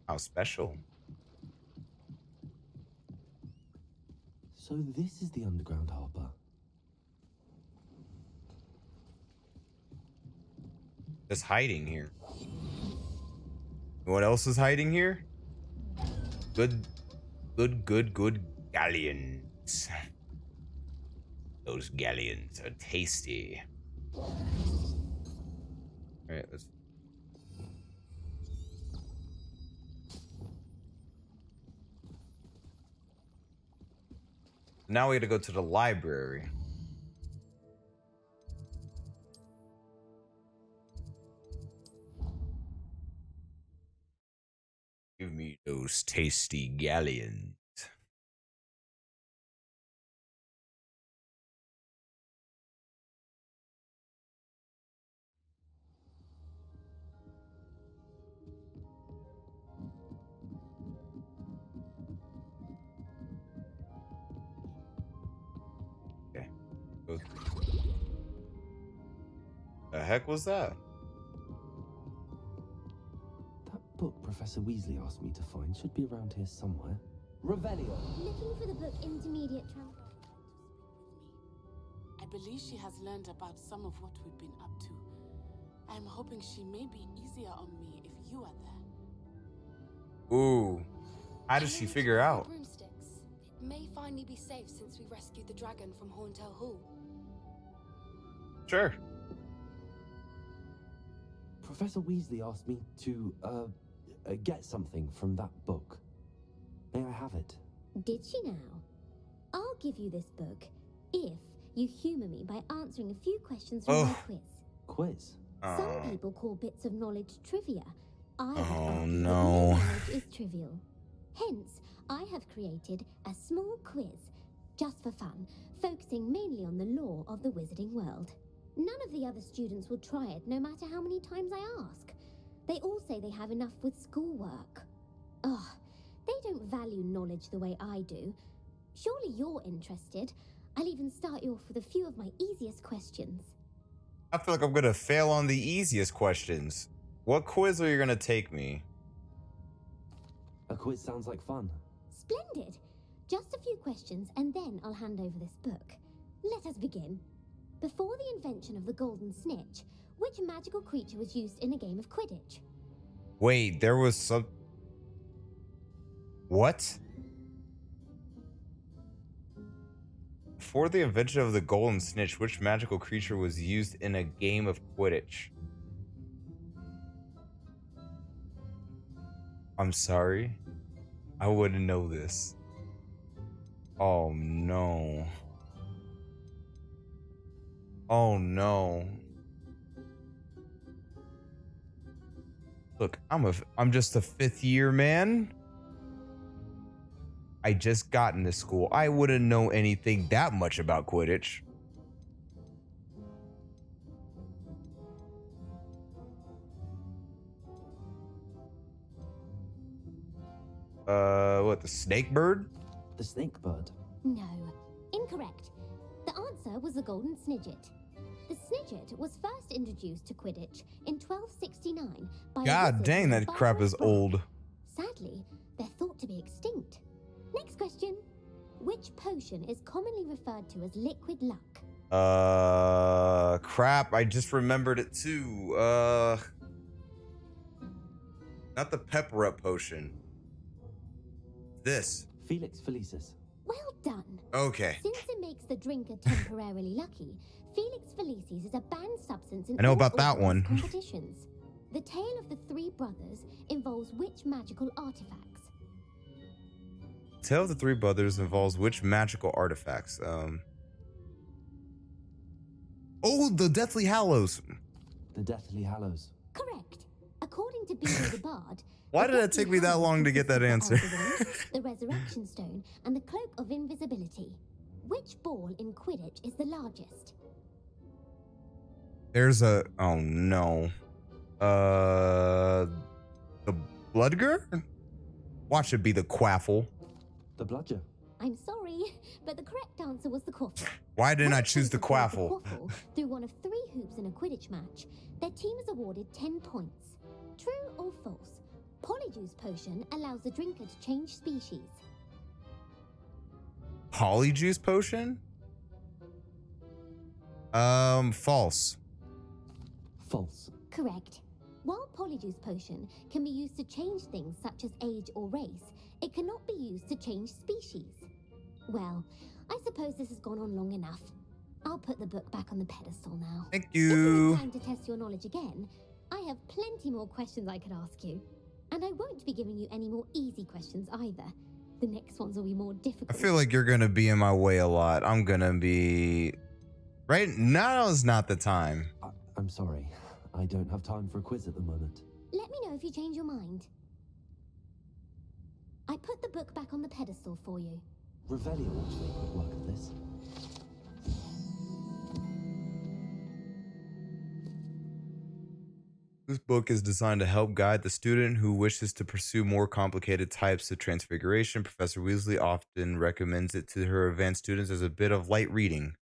How special. So this is the underground harbor. Just hiding here. What else is hiding here? Good galleons. Those galleons are tasty. All right, let's. Now we got to go to the library. Give me those tasty galleons. Okay. Go through. The heck was that? That book Professor Weasley asked me to find should be around here somewhere. Revelio. Looking for the book Intermediate Travel. I believe she has learned about some of what we've been up to. I'm hoping she may be easier on me if you are there. Ooh. How does she figure out? Broomsticks. It may finally be safe since we rescued the dragon from Horntail Hall. Sure. Professor Weasley asked me to, get something from that book. May I have it? Did she now? I'll give you this book if you humor me by answering a few questions from my quiz. Quiz? Some people call bits of knowledge trivia. I would Oh argue that no. no knowledge is trivial. Hence, I have created a small quiz, just for fun, focusing mainly on the lore of the wizarding world. None of the other students will try it, no matter how many times I ask. They all say they have enough with schoolwork. Ugh, they don't value knowledge the way I do. Surely you're interested. I'll even start you off with a few of my easiest questions. I feel like I'm gonna fail on the easiest questions. What quiz are you gonna take me? A quiz sounds like fun. Splendid! Just a few questions and then I'll hand over this book. Let us begin. Before the invention of the golden snitch, which magical creature was used in a game of Quidditch? Wait, there was some. What? Before the invention of the golden snitch, which magical creature was used in a game of Quidditch? I'm sorry. I wouldn't know this. Oh no. Oh no. Look, I'm just a 5th year man. I just got into school. I wouldn't know anything that much about Quidditch. What, the snake bird? The snake bird? No, incorrect. The answer was the golden snidget. The snidget was first introduced to Quidditch in 1269 by God dang, that crap is old. Sadly, they're thought to be extinct. Next question. Which potion is commonly referred to as liquid luck? Crap, I just remembered it too. Not the pepper up potion. This. Felix Felicis. Well done. Okay. Since it makes the drinker temporarily lucky, Felix Felicis is a banned substance in I know all about that organized one. competitions. The tale of the three brothers involves which magical artifacts? Tale of the Three Brothers involves which magical artifacts? Oh, the Deathly Hallows. The Deathly Hallows. Correct. According to Beedle the Bard, Why did it take me that long to get that answer? the Resurrection Stone, and the Cloak of Invisibility. Which ball in Quidditch is the largest? There's a... Oh, no. The Bludger? Watch it be the Quaffle. The Bludger. I'm sorry, but the correct answer was the Quaffle. Why didn't I choose the Quaffle? Through one of 3 hoops in a Quidditch match, their team is awarded 10 points. True or false? Polyjuice Potion allows the drinker to change species. Polyjuice Potion? False. False. Correct. While Polyjuice Potion can be used to change things such as age or race, it cannot be used to change species. Well, I suppose this has gone on long enough. I'll put the book back on the pedestal now. Thank If you. it's time to test your knowledge again, I have plenty more questions I could ask you. And I won't be giving you any more easy questions either. The next ones will be more difficult. I feel like you're gonna be in my way a lot. I'm gonna be... Right now is not the time. I'm sorry. I don't have time for a quiz at the moment. Let me know if you change your mind. I put the book back on the pedestal for you. Revelio ought to make quick work of this. This book is designed to help guide the student who wishes to pursue more complicated types of transfiguration. Professor Weasley often recommends it to her advanced students as a bit of light reading.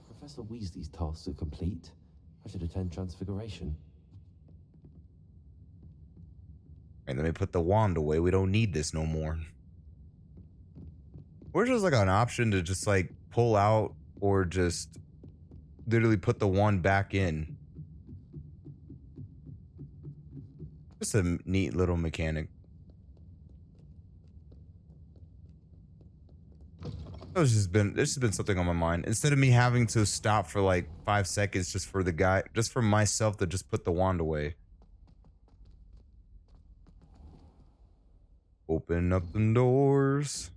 Professor Weasley's tasks are complete. I should attend Transfiguration. Right, let me put the wand away. We don't need this no more. Where's just like an option to just like pull out or just literally put the wand back in? Just a neat little mechanic. It's just been something on my mind. Instead of me having to stop for like 5 seconds just for myself to just put the wand away. Open up the doors.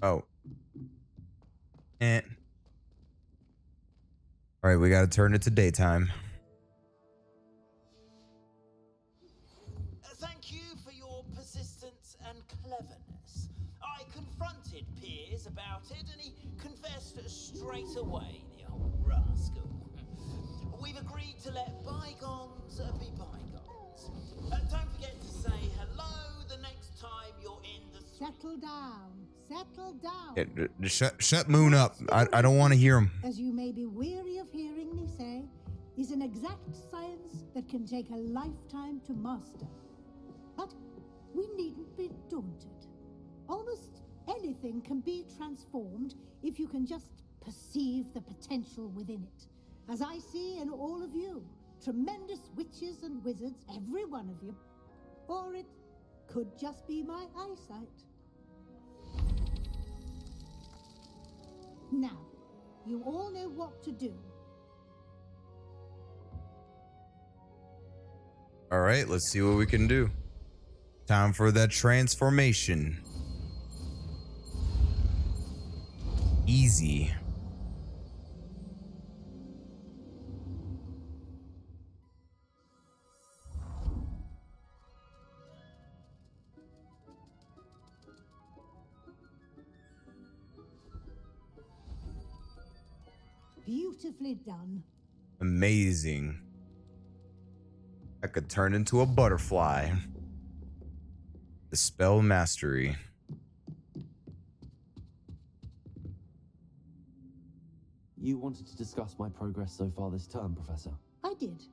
Oh. All right, we got to turn it to daytime. Thank you for your persistence and cleverness. I confronted Piers about it, and he confessed straight away, the old rascal. We've agreed to let bygones be bygones. Don't forget to say hello the next time you're in the... Settle down. Settle down. Yeah, shut Moon up. I don't want to hear him. As you may be weary of hearing me say, is an exact science that can take a lifetime to master. But we needn't be daunted. Almost anything can be transformed if you can just perceive the potential within it. As I see in all of you, tremendous witches and wizards, every one of you. Or it could just be my eyesight. Now, you all know what to do. All right, let's see what we can do. Time for that transformation. easy. Beautifully done. Amazing. I could turn into a butterfly. The spell mastery. You wanted to discuss my progress so far this term, Professor? I did.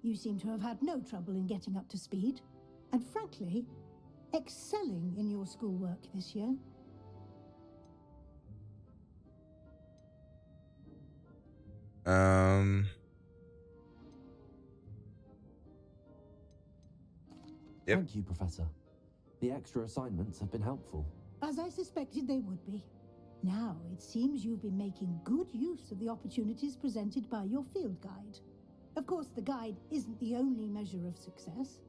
You seem to have had no trouble in getting up to speed, and frankly, excelling in your schoolwork this year. Yep. Thank you, Professor. The extra assignments have been helpful. As I suspected they would be. Now, it seems you've been making good use of the opportunities presented by your field guide. Of course, the guide isn't the only measure of success.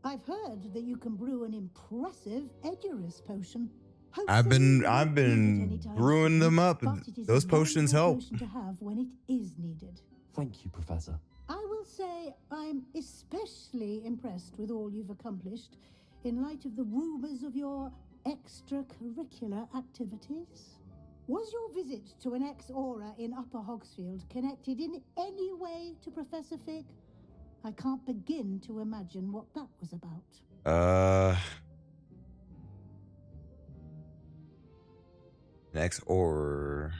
I've heard that you can brew an impressive Edurus potion. I've been brewing them up. Those potions help. Potion to have when it is needed. Thank you, Professor. I will say I'm especially impressed with all you've accomplished in light of the rumors of your extracurricular activities. Was your visit to an ex-aura in Upper Hogsfield connected in any way to Professor Fig? I can't begin to imagine what that was about. Next or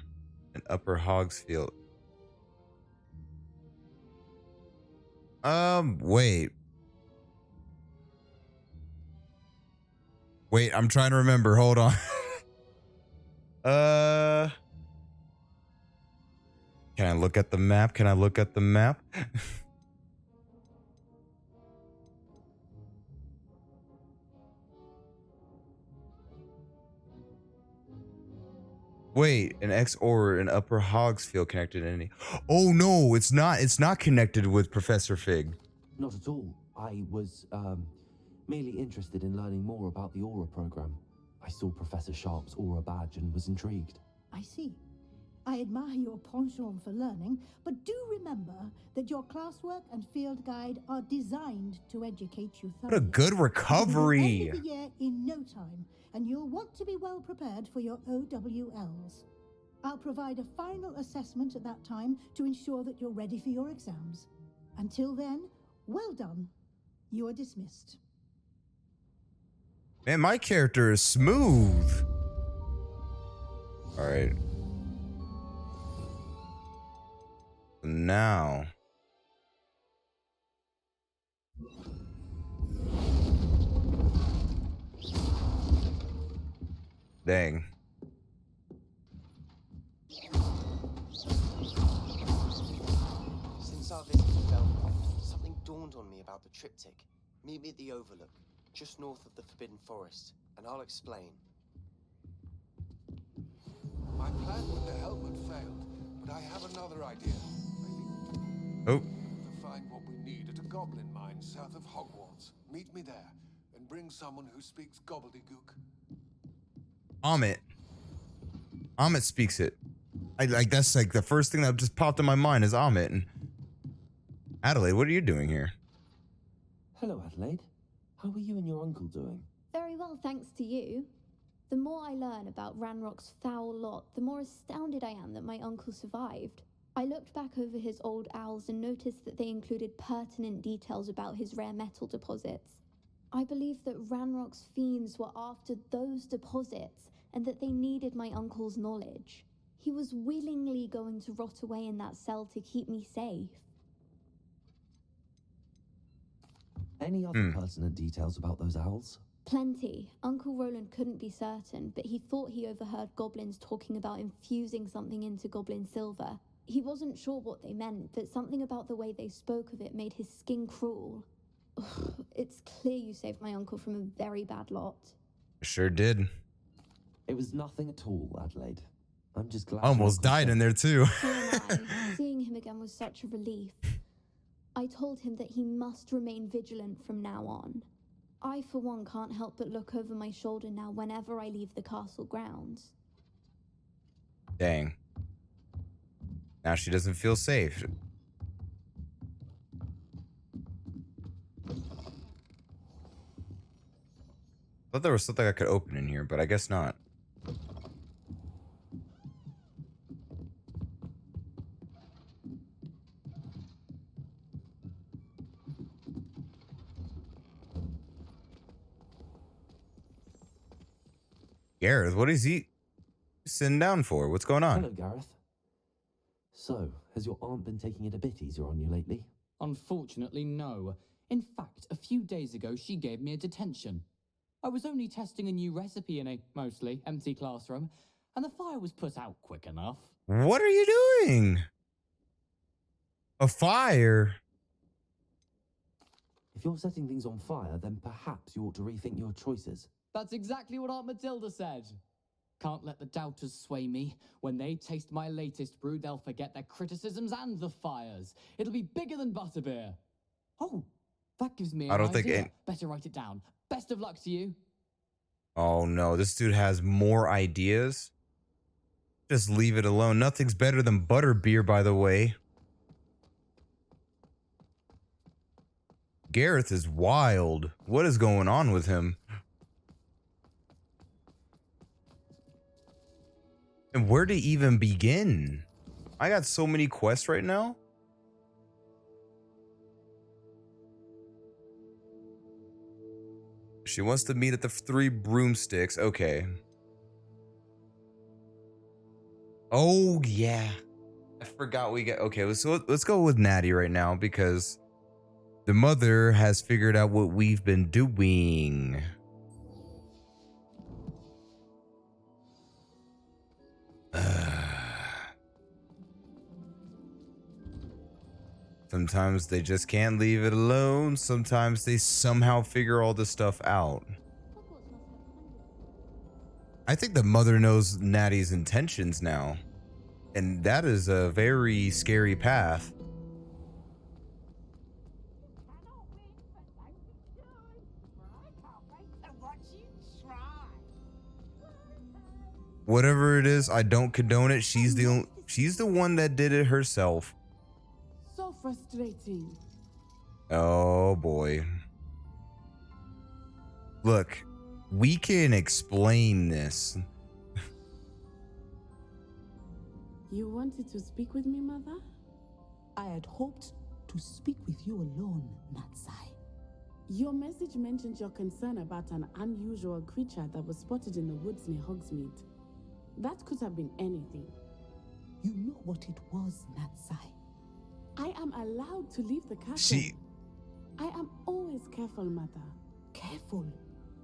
an Upper Hogsfield. Wait. Wait, I'm trying to remember. Hold on. Can I look at the map? Can I look at the map? Wait, an X or an Upper Hogsfield connected to any? Oh no, it's not. It's not connected with Professor Fig. Not at all. I was merely interested in learning more about the Aura program. I saw Professor Sharp's Aura badge and was intrigued. I see. I admire your penchant for learning, but do remember that your classwork and field guide are designed to educate you thoroughly. What a good recovery. End of the year in no time, and you'll want to be well prepared for your OWLs. I'll provide a final assessment at that time to ensure that you're ready for your exams. Until then, well done. You are dismissed. Man, my character is smooth. All right. Now. Dang. Since our visit to Belmont, something dawned on me about the triptych. Meet me at the Overlook, just north of the Forbidden Forest, and I'll explain. My plan with the helmet failed, but I have another idea. Oh. To find what we need at a goblin mine south of Hogwarts. Meet me there, and bring someone who speaks gobbledygook. Amit speaks it. That's like the first thing that just popped in my mind is Amit. And Adelaide, what are you doing here? Hello, Adelaide. How are you and your uncle doing? Very well, thanks to you. The more I learn about Ranrock's foul lot, the more astounded I am that my uncle survived. I looked back over his old owls and noticed that they included pertinent details about his rare metal deposits. I believe that Ranrock's fiends were after those deposits and that they needed my uncle's knowledge. He was willingly going to rot away in that cell to keep me safe. Any other pertinent details about those owls? Plenty. Uncle Roland couldn't be certain, but he thought he overheard goblins talking about infusing something into goblin silver. He wasn't sure what they meant, but something about the way they spoke of it made his skin crawl. It's clear you saved my uncle from a very bad lot. Sure did. It was nothing at all, Adelaide. I'm just glad. I almost died in there too. So am I. Seeing him again was such a relief. I told him that he must remain vigilant from now on. I, for one, can't help but look over my shoulder now whenever I leave the castle grounds. Dang. Now she doesn't feel safe. Thought there was something I could open in here, but I guess not. Gareth, what is he sitting down for? What's going on? Hello, Gareth. So, has your aunt been taking it a bit easier on you lately? Unfortunately, no. In fact, a few days ago, she gave me a detention. I was only testing a new recipe in a mostly empty classroom, and the fire was put out quick enough. What are you doing? A fire? If you're setting things on fire, then perhaps you ought to rethink your choices. That's exactly what Aunt Matilda said. Can't let the doubters sway me. When they taste my latest brew, they'll forget their criticisms and the fires. It'll be bigger than butterbeer. Oh, that gives me an idea. Better write it down. Best of luck to you. Oh no, this dude has more ideas. Just leave it alone. Nothing's better than butterbeer, by the way. Gareth is wild. What is going on with him? And where to even begin? I got so many quests right now. She wants to meet at the 3 broomsticks. Okay. Oh, yeah. I forgot we got... Okay, so let's go with Natty right now because the mother has figured out what we've been doing. Sometimes they just can't leave it alone. Sometimes they somehow figure all this stuff out. I think the mother knows Natty's intentions now. And that is a very scary path. Whatever it is, I don't condone it. She's the one that did it herself. So frustrating. Oh boy. Look, we can explain this. You wanted to speak with me, Mother? I had hoped to speak with you alone, Natsai. Your message mentioned your concern about an unusual creature that was spotted in the woods near Hogsmeade. That could have been anything. You know what it was, Natsai. I am allowed to leave the castle. I am always careful, Mother. Careful?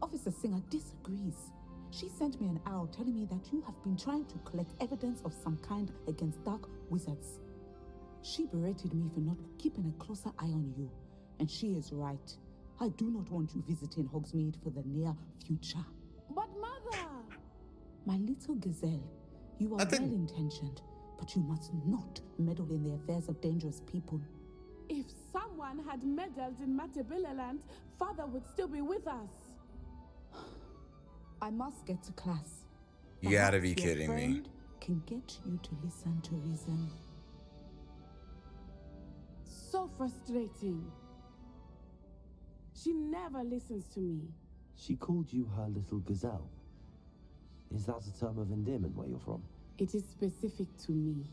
Officer Singer disagrees. She sent me an owl telling me that you have been trying to collect evidence of some kind against dark wizards. She berated me for not keeping a closer eye on you, and she is right. I do not want you visiting Hogsmeade for the near future. But Mother! My little gazelle, you are well-intentioned, but you must not meddle in the affairs of dangerous people. If someone had meddled in Matabeleland, Father would still be with us. I must get to class. You gotta be kidding me. Can get you to listen to reason. So frustrating. She never listens to me. She called you her little gazelle. Is that a term of endearment where you're from? It is specific to me.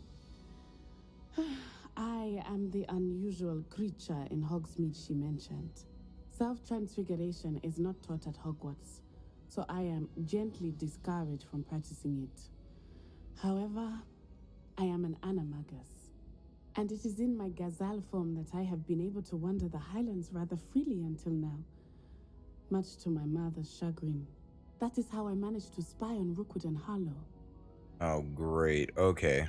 I am the unusual creature in Hogsmeade she mentioned. Self-transfiguration is not taught at Hogwarts, so I am gently discouraged from practicing it. However, I am an animagus, and it is in my gazelle form that I have been able to wander the Highlands rather freely until now, much to my mother's chagrin. That is how I managed to spy on Rookwood and Harlow. Oh, great. Okay.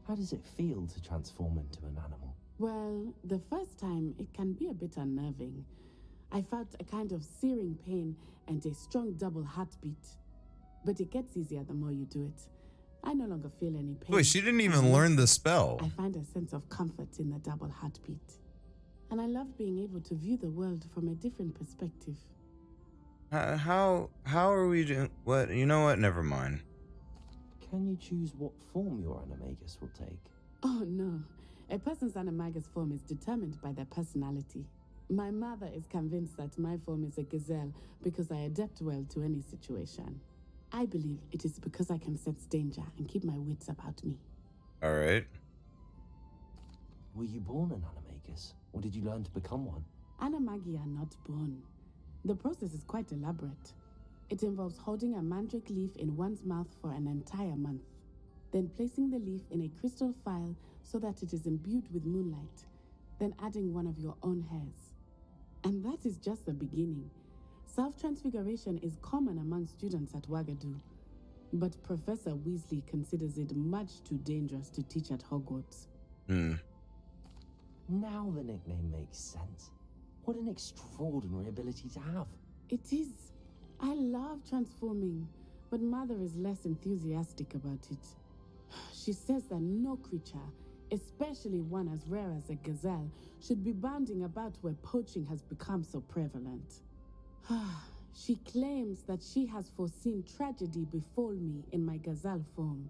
How does it feel to transform into an animal? Well, the first time, it can be a bit unnerving. I felt a kind of searing pain and a strong double heartbeat. But it gets easier the more you do it. I no longer feel any pain. Wait, she didn't even learn the spell. I find a sense of comfort in the double heartbeat. And I love being able to view the world from a different perspective. How are we doing? What? You know what? Never mind. Can you choose what form your animagus will take? Oh no, a person's animagus form is determined by their personality. My mother is convinced that my form is a gazelle because I adapt well to any situation. I believe it is because I can sense danger and keep my wits about me. All right. Were you born an animagus, or did you learn to become one? Animagi are not born. The process is quite elaborate. It involves holding a mandrake leaf in one's mouth for an entire month, then placing the leaf in a crystal phial so that it is imbued with moonlight, then adding one of your own hairs. And that is just the beginning. Self-transfiguration is common among students at Wagadu, but Professor Weasley considers it much too dangerous to teach at Hogwarts. Now the nickname makes sense. What an extraordinary ability to have. It is. I love transforming, but Mother is less enthusiastic about it. She says that no creature, especially one as rare as a gazelle, should be bounding about where poaching has become so prevalent. She claims that she has foreseen tragedy befall me in my gazelle form.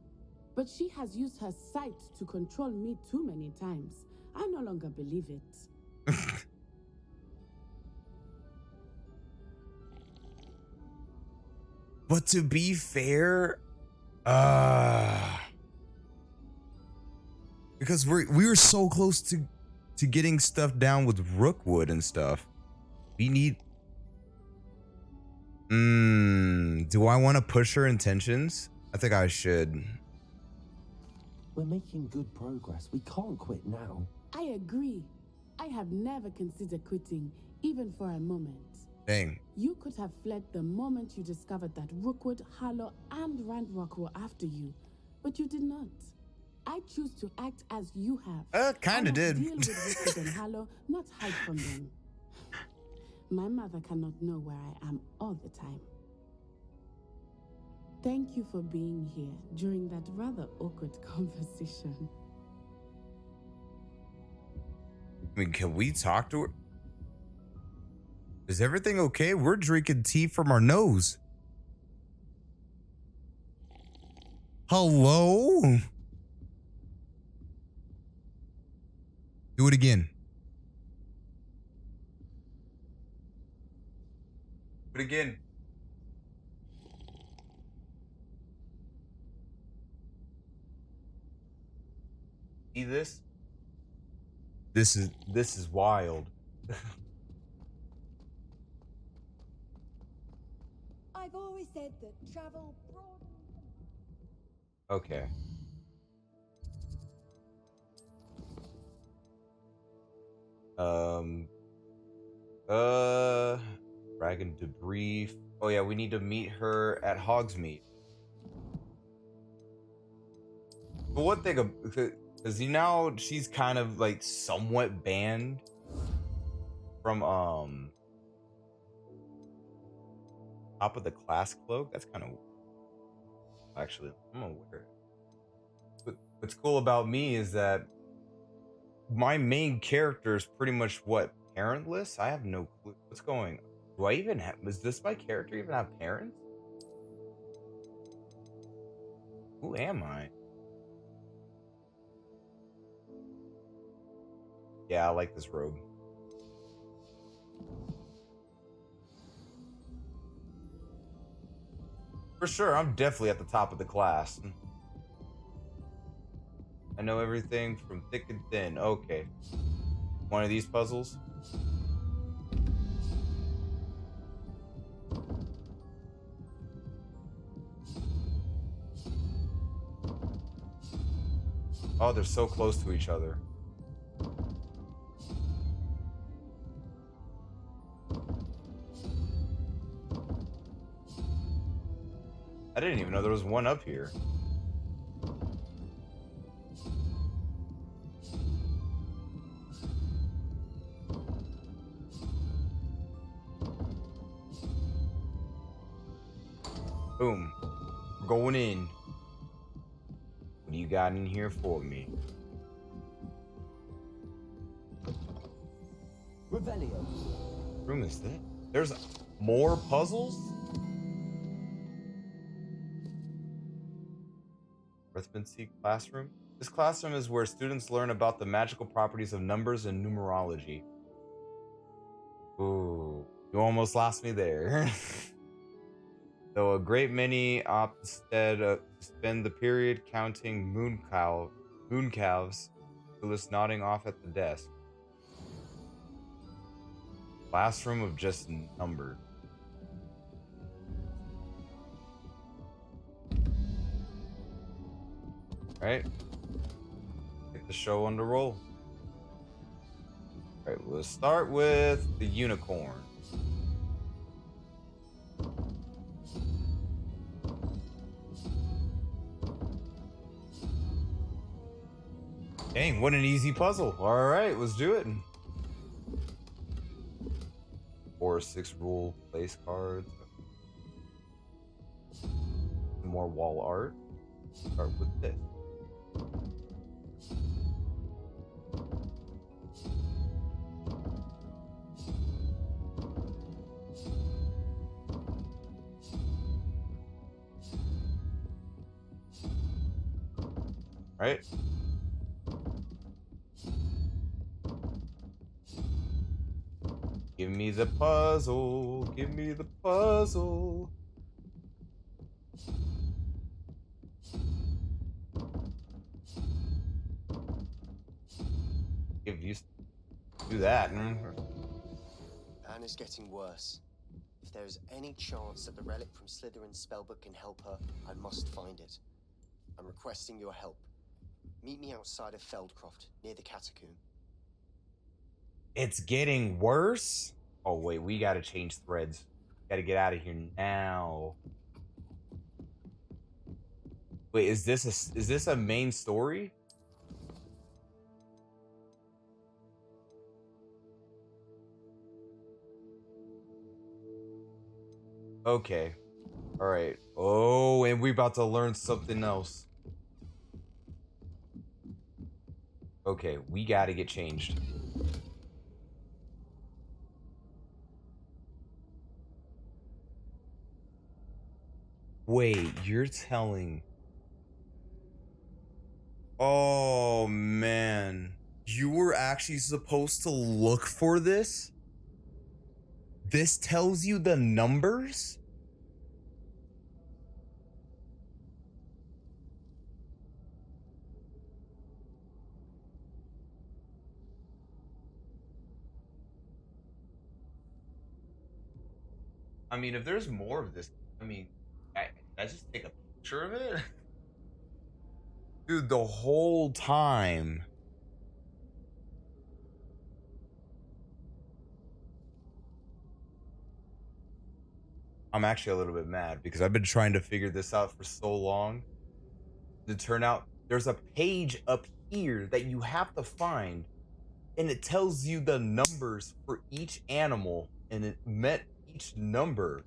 But she has used her sight to control me too many times. I no longer believe it. But to be fair, because we were so close to getting stuff down with Rookwood and stuff. We need. Do I want to push her intentions? I think I should. We're making good progress. We can't quit now. I agree. I have never considered quitting, even for a moment. Dang. You could have fled the moment you discovered that Rookwood, Harlow, and Ranrock were after you, but you did not. I choose to act as you have. Kinda did. Deal with Rookwood and Harlow, not hide from them. My mother cannot know where I am all the time. Thank you for being here during that rather awkward conversation. I mean, can we talk to her? Is everything okay? We're drinking tea from our nose. Hello? Do it again. Do it again. See this? This is wild. I've always said that travel broadens. Okay. Dragon debris. Oh yeah, we need to meet her at Hogsmeade. But one thing, because she's kind of like somewhat banned from top of the class cloak. That's kind of actually I'm gonna wear it. But what's cool about me is that my main character is pretty much what, parentless? I have no clue what's going on. Do I even have, does this my character even have parents? Who am I? Yeah, I like this robe. For sure, I'm definitely at the top of the class. I know everything from thick and thin. Okay. One of these puzzles. Oh, they're so close to each other. I didn't even know there was one up here. Boom. We're going in. What do you got in here for me? Revelio. Room is that? There's more puzzles? Arithmetic classroom. This classroom is where students learn about the magical properties of numbers and numerology. Ooh, you almost lost me there. Though a great many opt instead to spend the period counting moon calves, Phyllis nodding off at the desk. Classroom of just numbers. Right? Get the show on the roll. All right, we'll start with the unicorn. Dang, what an easy puzzle. All right, let's do it. 4 or 6 rule place cards. Some more wall art. Start with this. Right? Give me the puzzle. Give me the puzzle. Give you do that. Anne is getting worse. If there is any chance that the relic from Slytherin's spellbook can help her, I must find it. I'm requesting your help. Meet me outside of Feldcroft, near the catacomb. It's getting worse? Oh, wait, we gotta change threads. Gotta get out of here now. Wait, is this a main story? Okay. All right. Oh, and we about to learn something else. Okay, we gotta get changed. Wait, you're telling... Oh, man. You were actually supposed to look for this? This tells you the numbers? I mean, if there's more of this, I mean, I just take a picture of it? Dude, the whole time. I'm actually a little bit mad because I've been trying to figure this out for so long. To turn out, there's a page up here that you have to find, and it tells you the numbers for each animal, and it meant each number.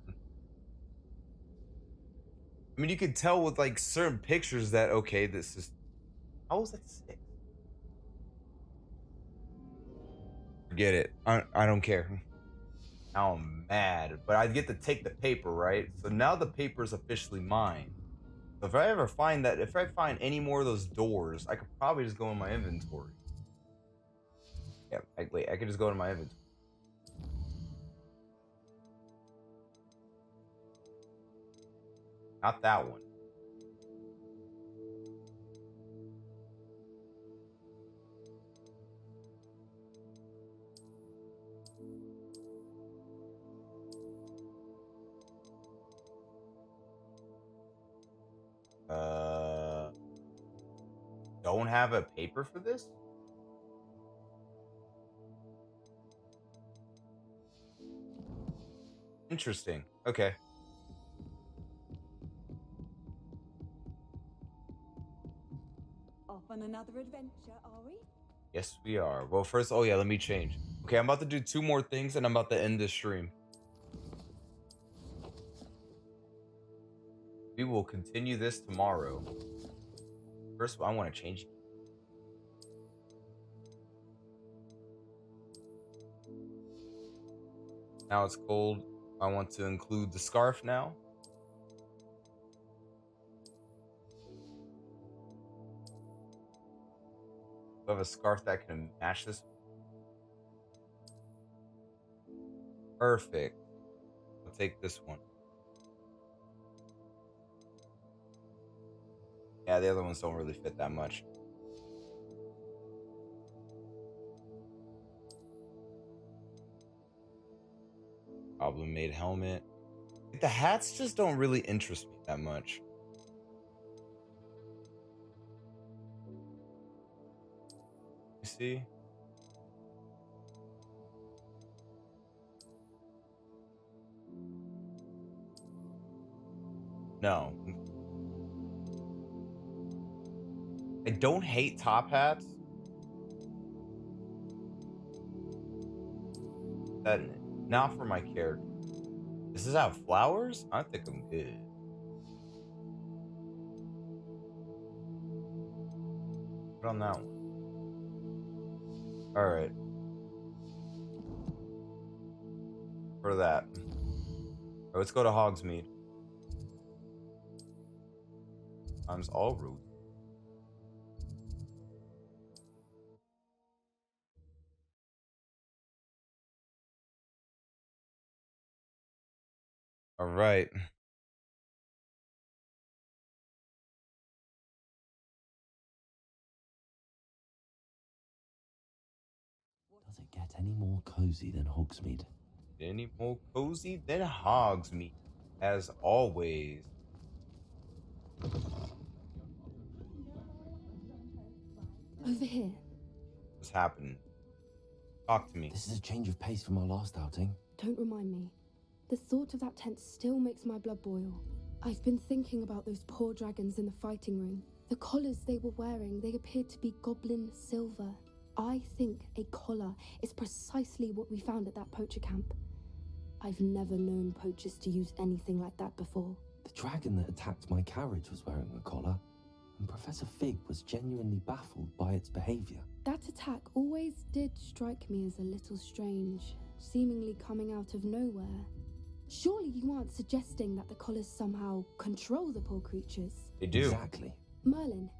I mean, you could tell with like certain pictures that, okay, this is... How was that 6? Forget it. I don't care. Now I'm mad, but I get to take the paper, right? So now the paper is officially mine. So if I ever find that, if I find any more of those doors, I could probably just go in my inventory. Yeah, wait, I could just go to my inventory. Not that one. Don't have a paper for this? Interesting. Okay. Off on another adventure, are we? Yes, we are. Well, first, oh yeah, let me change. Okay, I'm about to do 2 more things and I'm about to end this stream. We will continue this tomorrow. First of all, I want to change. Now it's cold. I want to include the scarf now. I have a scarf that can match this. Perfect. I'll take this one. Yeah, the other ones don't really fit that much. Goblin made helmet. The hats just don't really interest me that much. You see? No. I don't hate top hats. That not for my character. Does this have flowers? I think I'm good. Put on that one. All right. For that. All right, let's go to Hogsmeade. Times all routes. All right. Does it get any more cozy than Hogsmeade? Any more cozy than Hogsmeade, as always. Over here. What's happening? Talk to me. This is a change of pace from our last outing. Don't remind me. The thought of that tent still makes my blood boil. I've been thinking about those poor dragons in the fighting room. The collars they were wearing, they appeared to be goblin silver. I think a collar is precisely what we found at that poacher camp. I've never known poachers to use anything like that before. The dragon that attacked my carriage was wearing a collar, and Professor Fig was genuinely baffled by its behavior. That attack always did strike me as a little strange, seemingly coming out of nowhere. Surely you aren't suggesting that the collars somehow control the poor creatures? They do. Exactly. Merlin,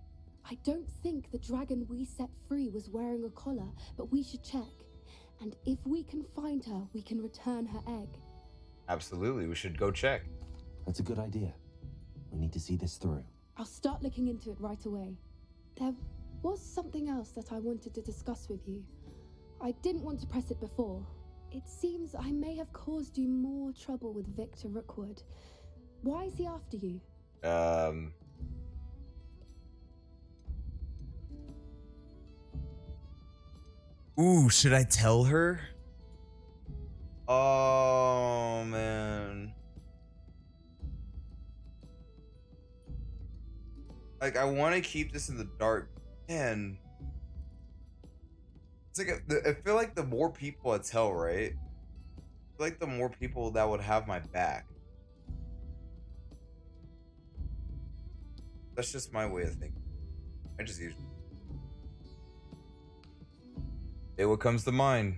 I don't think the dragon we set free was wearing a collar, but we should check. And if we can find her, we can return her egg. Absolutely, we should go check. That's a good idea. We need to see this through. I'll start looking into it right away. There was something else that I wanted to discuss with you. I didn't want to press it before. It seems I may have caused you more trouble with Victor Rookwood. Why is he after you? Ooh, should I tell her? Oh, man. Like, I want to keep this in the dark. Man. It's like, I feel like the more people I tell, right? I feel like the more people that would have my back. That's just my way of thinking. I just usually say what comes to mind.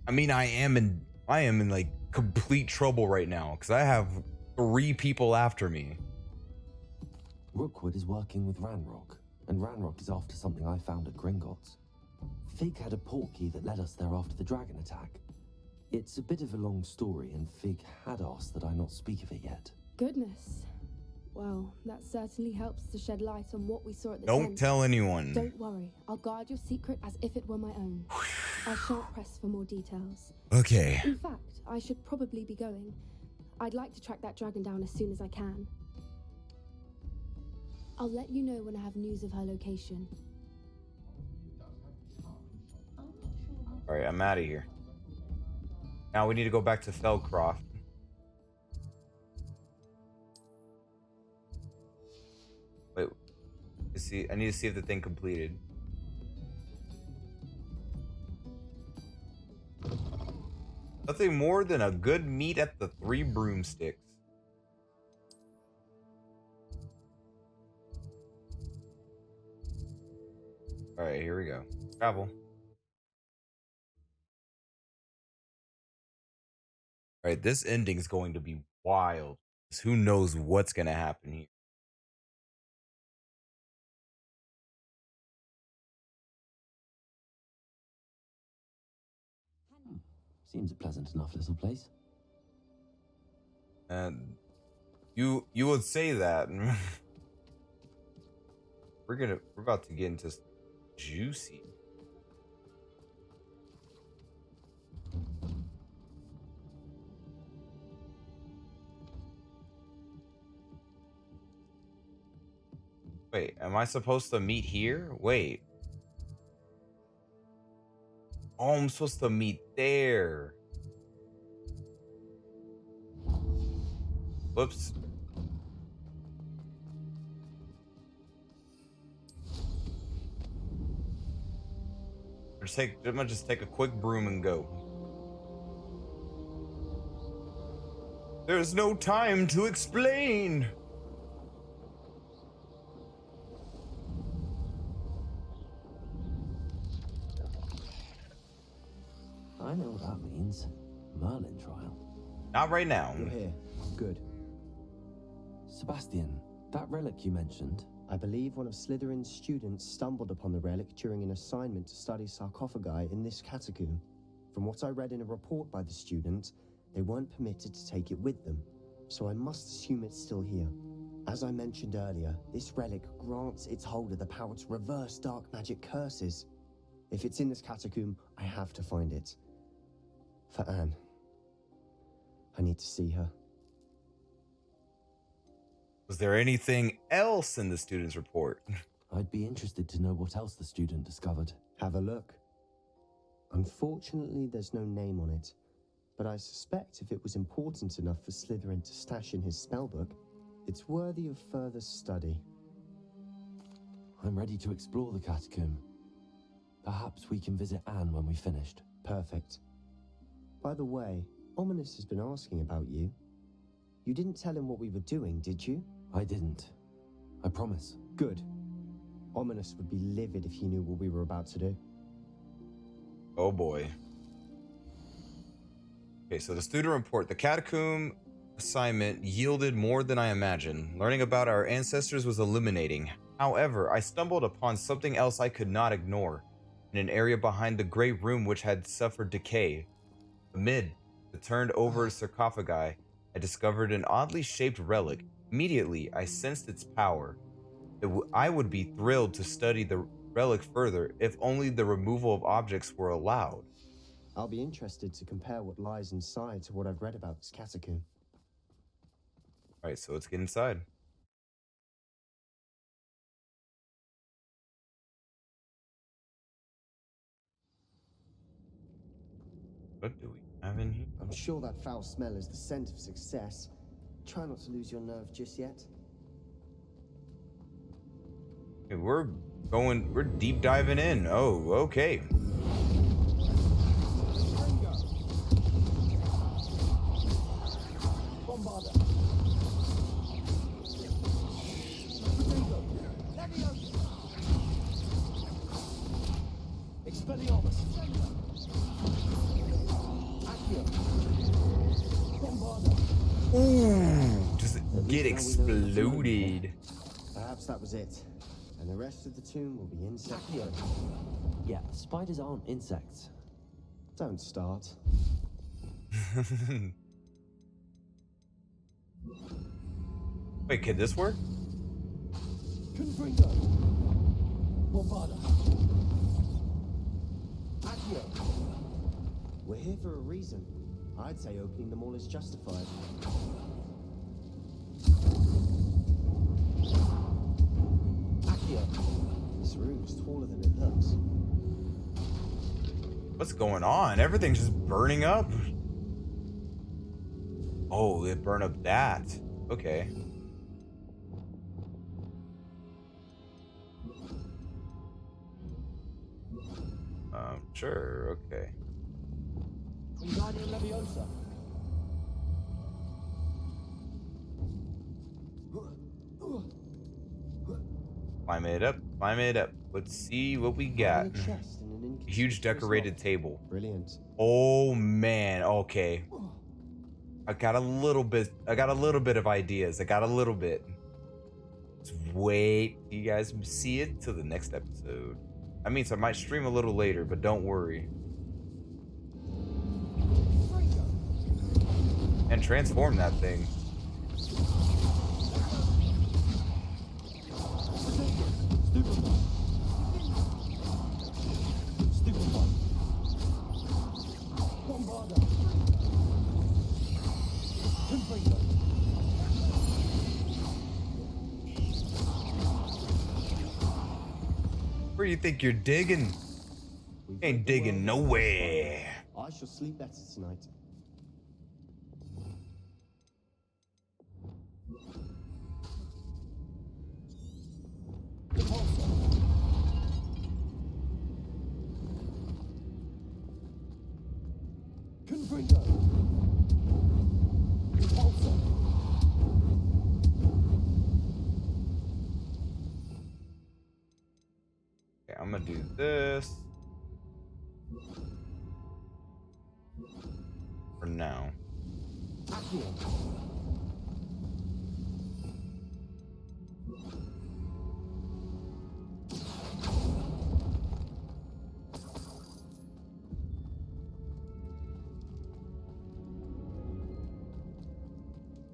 I mean, I am in like complete trouble right now because I have 3 people after me. Rookwood is working with Ranrock, and Ranrock is after something I found at Gringotts. Fig had a portkey that led us there after the dragon attack. It's a bit of a long story, and Fig had asked that I not speak of it yet. Goodness. Well, that certainly helps to shed light on what we saw at the Don't tent. tell anyone. Don't worry. I'll guard your secret as if it were my own. I shan't press for more details. Okay. In fact, I should probably be going. I'd like to track that dragon down as soon as I can. I'll let you know when I have news of her location. All right, I'm out of here. Now we need to go back to Feldcroft. Wait, I need to see if the thing completed. Nothing more than a good meet at the 3 broomsticks. All right, here we go. Travel. All right, this ending is going to be wild. Who knows what's going to happen here? Seems a pleasant enough little place. And you would say that. We're about to get into juicy. Wait, am I supposed to meet here? Wait. Oh, I'm supposed to meet there. Whoops. I'm gonna just take a quick broom and go. There's no time to explain. I know what that means. Merlin trial. Not right now. You're here. Good. Sebastian, that relic you mentioned. I believe one of Slytherin's students stumbled upon the relic during an assignment to study sarcophagi in this catacomb. From what I read in a report by the student, they weren't permitted to take it with them, so I must assume it's still here. As I mentioned earlier, this relic grants its holder the power to reverse dark magic curses. If it's in this catacomb, I have to find it. For Anne. I need to see her. Was there anything else in the student's report? I'd be interested to know what else the student discovered. Have a look. Unfortunately, there's no name on it, but I suspect if it was important enough for Slytherin to stash in his spellbook, it's worthy of further study. I'm ready to explore the catacomb. Perhaps we can visit Anne when we've finished. Perfect. By the way, Ominous has been asking about you. You didn't tell him what we were doing, did you? I didn't. I promise. Good. Ominous would be livid if he knew what we were about to do. Oh boy. Okay, so the student report. The catacomb assignment yielded more than I imagined. Learning about our ancestors was illuminating. However, I stumbled upon something else I could not ignore. In an area behind the great room which had suffered decay. Amid the turned over sarcophagi, I discovered an oddly shaped relic. Immediately, I sensed its power. I would be thrilled to study the relic further if only the removal of objects were allowed. I'll be interested to compare what lies inside to what I've read about this catacomb. Alright, so let's get inside. What do we have in here? I'm sure that foul smell is the scent of success. Try not to lose your nerve just yet. Okay, we're deep diving in. Oh, okay. Ooh, just get exploded. Perhaps that was it. And the rest of the tomb will be insects. Yeah, spiders aren't insects. Don't start. Wait, could this work? We're here for a reason. I'd say opening them all is justified. This room is taller than it looks. What's going on? Everything's just burning up. Oh, it burned up that. Okay. Sure, okay. Climb it up, climb it up. Let's see what we got. A huge decorated table. Brilliant. Oh man, okay. I got a little bit of ideas. I got a little bit. Let's wait. You guys see it till the next episode. That means I might stream a little later, but don't worry. and transform that thing. Where you think you're digging? Ain't digging nowhere. I shall sleep better tonight. Confringo. Repulsor. Okay, I'm gonna do this for now.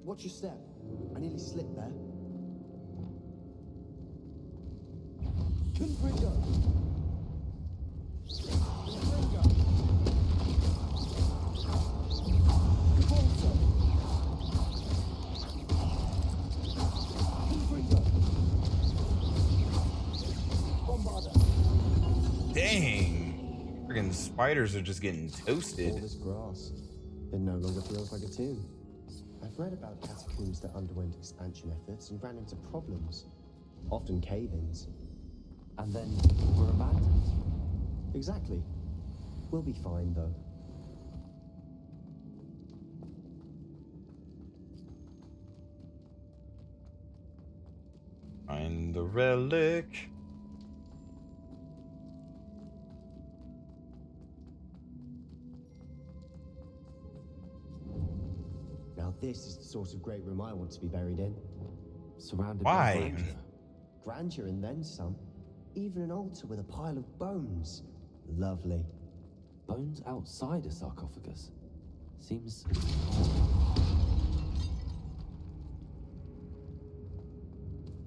Watch your step. I nearly slipped there. Confringo. Confringo. Repulsor. Confringo. Bombarder. Dang. Friggin' spiders are just getting toasted. All this grass. It no longer feels like a tomb. I've read about catacombs that underwent expansion efforts and ran into problems. Often cave-ins. And then were abandoned. Exactly. We'll be fine, though. Find the relic. Now this is the sort of great room I want to be buried in. Surrounded Why? by grandeur. Grandeur and then some. Even an altar with a pile of bones. Lovely. Bones outside a sarcophagus. Seems...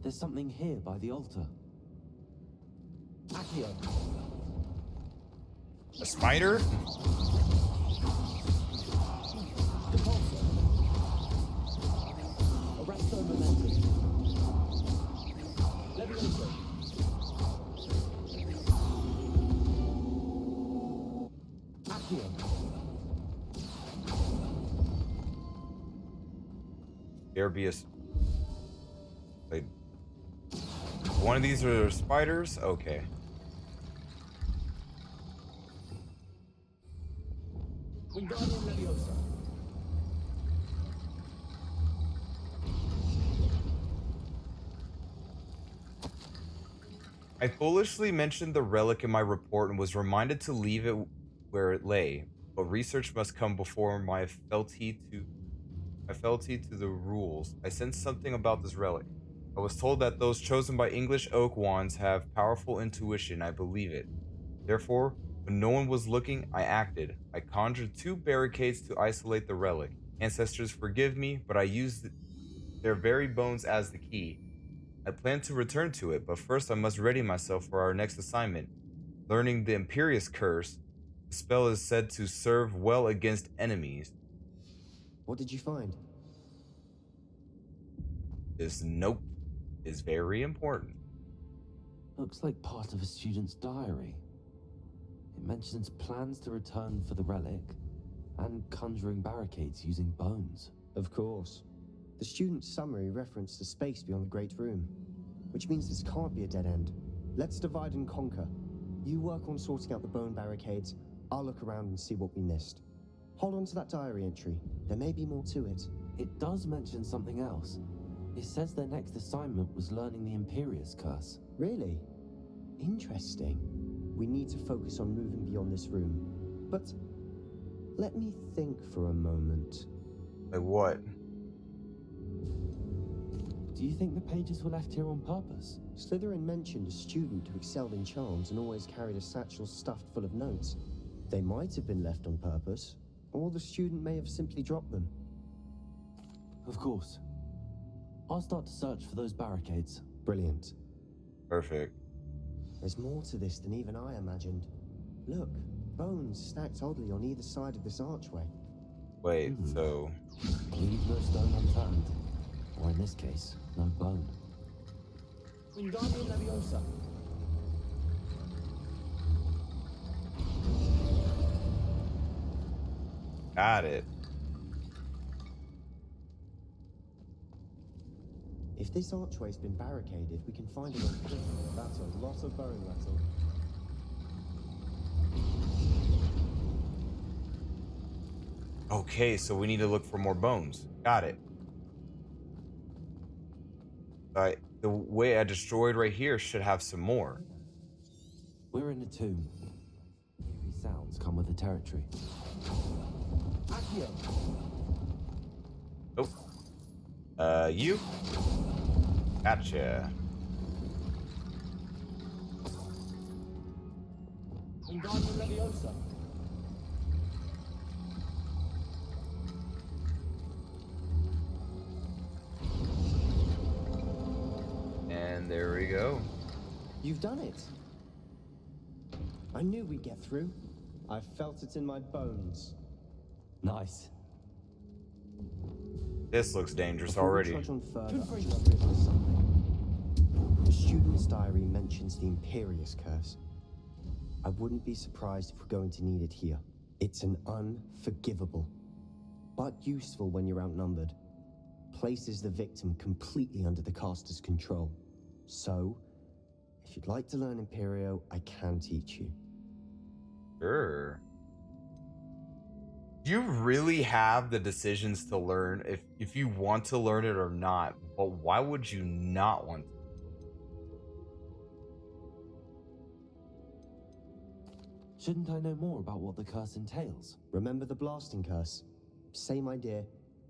There's something here by the altar. Accio. A spider? Repulsor. Arresto momentum. Levioso. Accio. There be a... Like, one of these are spiders? Okay. Wingardium Leviosa. I foolishly mentioned the relic in my report and was reminded to leave it where it lay, but research must come before my fealty to the rules. I sensed something about this relic. I was told that those chosen by English oak wands have powerful intuition. I believe it. Therefore, when no one was looking, I acted. I conjured 2 barricades to isolate the relic. Ancestors, forgive me, but I used their very bones as the key. I plan to return to it, but first I must ready myself for our next assignment. Learning the Imperious Curse, the spell is said to serve well against enemies. What did you find? This note is very important. Looks like part of a student's diary. It mentions plans to return for the relic and conjuring barricades using bones. Of course. The student's summary referenced the space beyond the Great Room, which means this can't be a dead end. Let's divide and conquer. You work on sorting out the bone barricades, I'll look around and see what we missed. Hold on to that diary entry. There may be more to it. It does mention something else. It says their next assignment was learning the Imperious Curse. Really? Interesting. We need to focus on moving beyond this room. But let me think for a moment. Like what? Do you think the pages were left here on purpose? Slytherin mentioned a student who excelled in charms and always carried a satchel stuffed full of notes. They might have been left on purpose, or the student may have simply dropped them. Of course. I'll start to search for those barricades. Brilliant. Perfect. There's more to this than even I imagined. Look, bones stacked oddly on either side of this archway. Wait, so... Leave no stone unturned. Or in this case, no bone. Wingardium Leviosa. Got it. If this archway's been barricaded, we can find a way through. That's a lot of bone metal. Okay, so we need to look for more bones. Got it. Alright, the way I destroyed right here should have some more. We're in a tomb. Eerie sounds come with the territory. Accio. Oh. You? Gotcha. Wingardium Leviosa. And there we go. You've done it. I knew we'd get through. I felt it in my bones. Nice. This looks dangerous Before we already. trudge on further, I just realized something. The student's diary mentions the Imperious Curse. I wouldn't be surprised if we're going to need it here. It's an unforgivable, but useful when you're outnumbered. Places the victim completely under the caster's control. So, if you'd like to learn Imperio, I can teach you. Sure. You really have the decisions to learn if you want to learn it or not, but why would you not want to? Shouldn't I know more about what the curse entails? Remember the blasting curse? Same idea,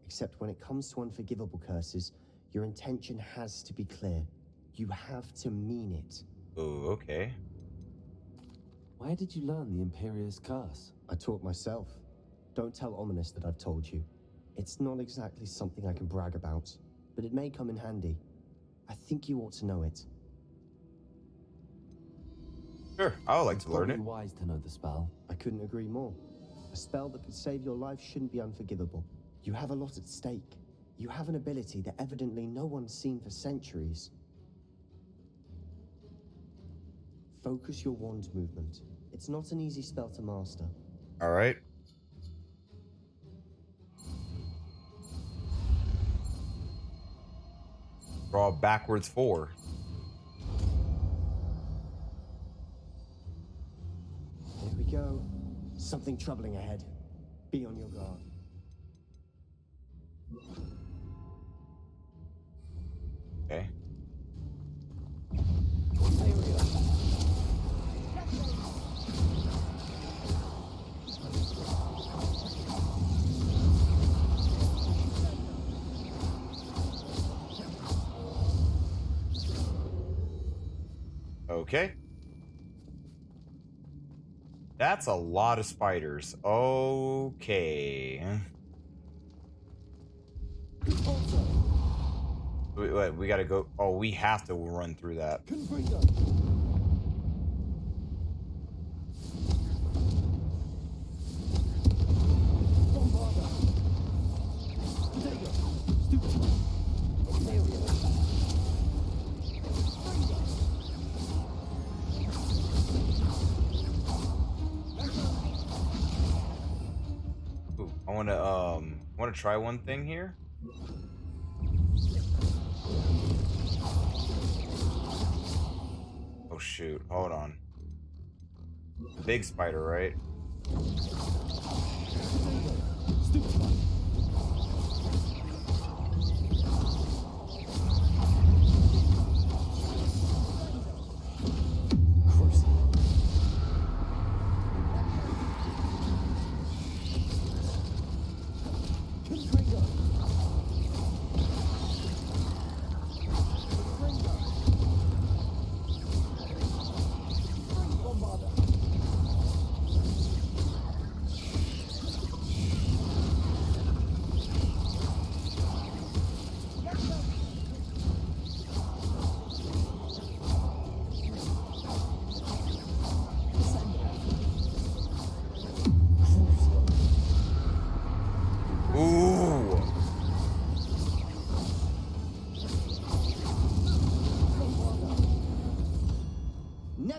except when it comes to unforgivable curses, your intention has to be clear. You have to mean it. Oh, okay. Where did you learn the Imperious Curse? I taught myself. Don't tell Ominous that I've told you. It's not exactly something I can brag about, but it may come in handy. I think you ought to know it. Sure, I would like It's to learn probably it. wise to know the spell. I couldn't agree more. A spell that could save your life shouldn't be unforgivable. You have a lot at stake. You have an ability that evidently no one's seen for centuries. Focus your wand movement. It's not an easy spell to master. All right. Draw backwards 4. Here we go. Something troubling ahead. Be on your guard. Okay. Okay. That's a lot of spiders. Okay. Wait, we gotta go. Oh, we have to run through that. Ooh, I wanna try one thing here. Oh shoot, hold on. Big spider, right?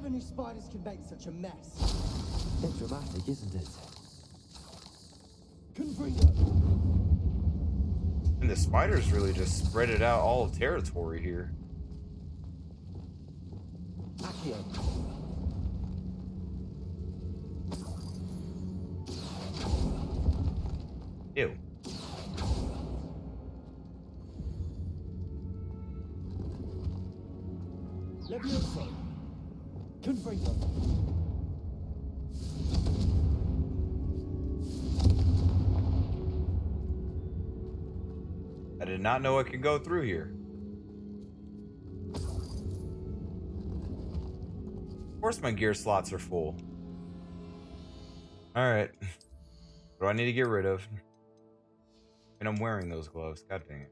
Never knew spiders could make such a mess. Bit dramatic, isn't it? Confringo. And the spiders really just spread it out all of territory here. Accio. Ew. Levioso. Confringo. I did not know it could go through here. Of course my gear slots are full. Alright. What do I need to get rid of? And I'm wearing those gloves. God dang it.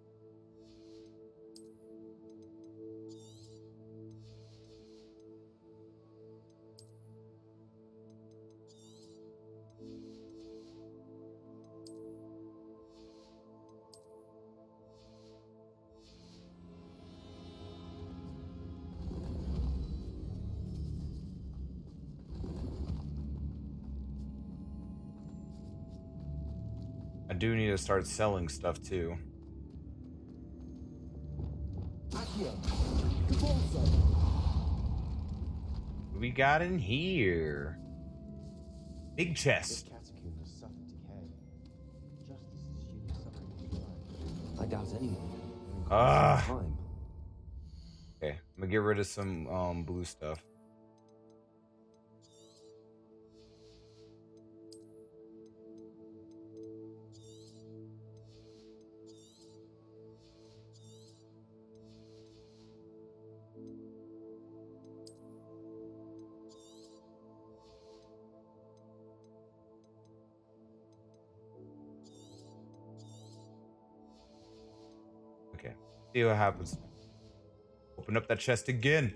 I do need to start selling stuff too. Accio. Cabalzo. What we got in here? Big chest. Catacomb has suffered decay, just as the students suffering decline. I doubt anyone. Ah. Time. Okay, I'm gonna get rid of some blue stuff. Okay, see what happens. Open up that chest again.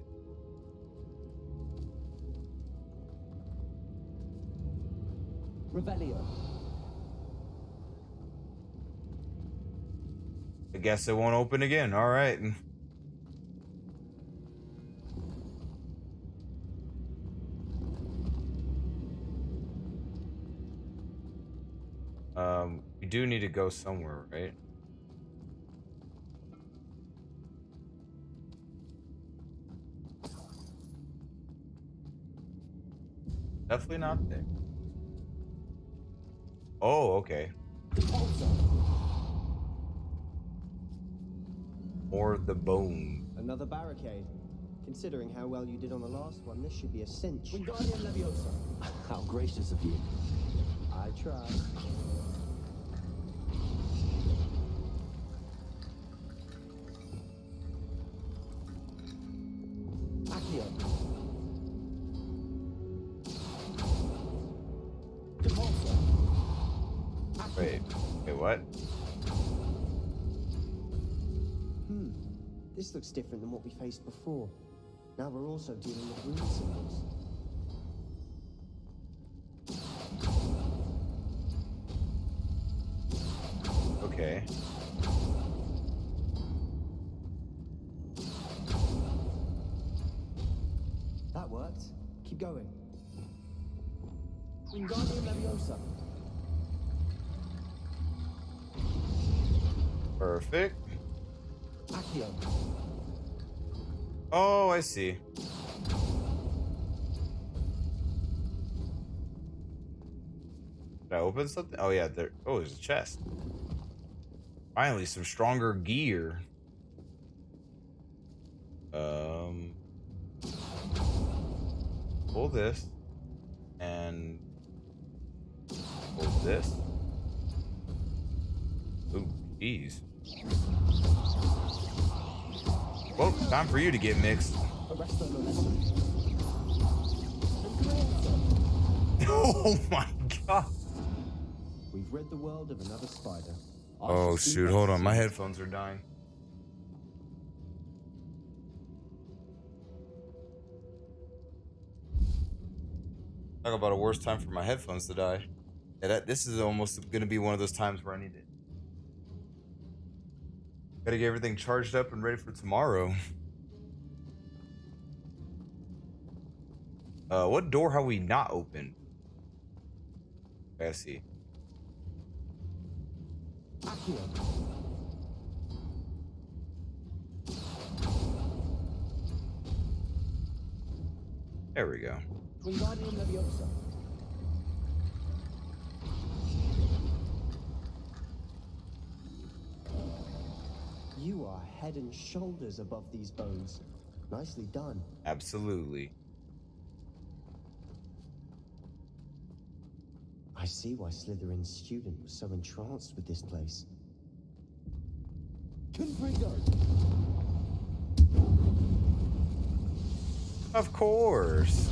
Revelio. I guess it won't open again. All right. We do need to go somewhere, right? Definitely not there. Oh, okay. More of the bone. Another barricade. Considering how well you did on the last one, this should be a cinch. Wingardium Leviosa. How gracious of you. I tried. Accio. Wait, what? This looks different than what we faced before. Now we're also dealing with rune symbols. Okay. That worked. Keep going. Wingardium Leviosa. Perfect. Accio. Oh, I see. Did I open something? Oh yeah, there. Oh, there's a chest. Finally, some stronger gear. Pull this and pull this. Ooh, jeez. Well, time for you to get mixed. Oh my god. We've rid the world of another spider. Oh shoot, hold on. My headphones are dying. Talk about a worse time for my headphones to die. Yeah, this is almost gonna be one of those times where I need it. Gotta get everything charged up and ready for tomorrow. What door have we not opened? I see. There we go. Wingardium Leviosa. You are head and shoulders above these bones. Nicely done. Absolutely. I see why Slytherin's student was so entranced with this place. Confringo. Of course.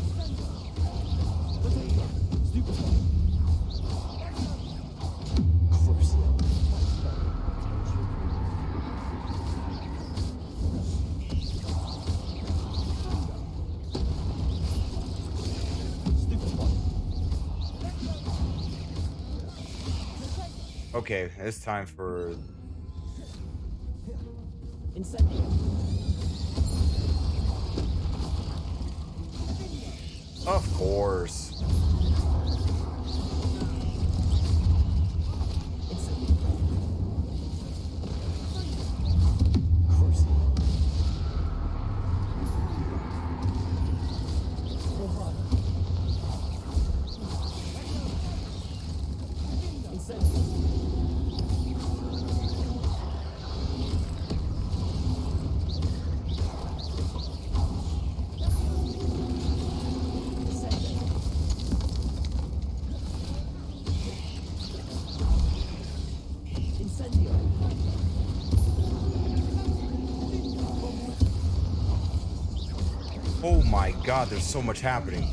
Okay, it's time for Incendio. Of course. Oh my god, there's so much happening.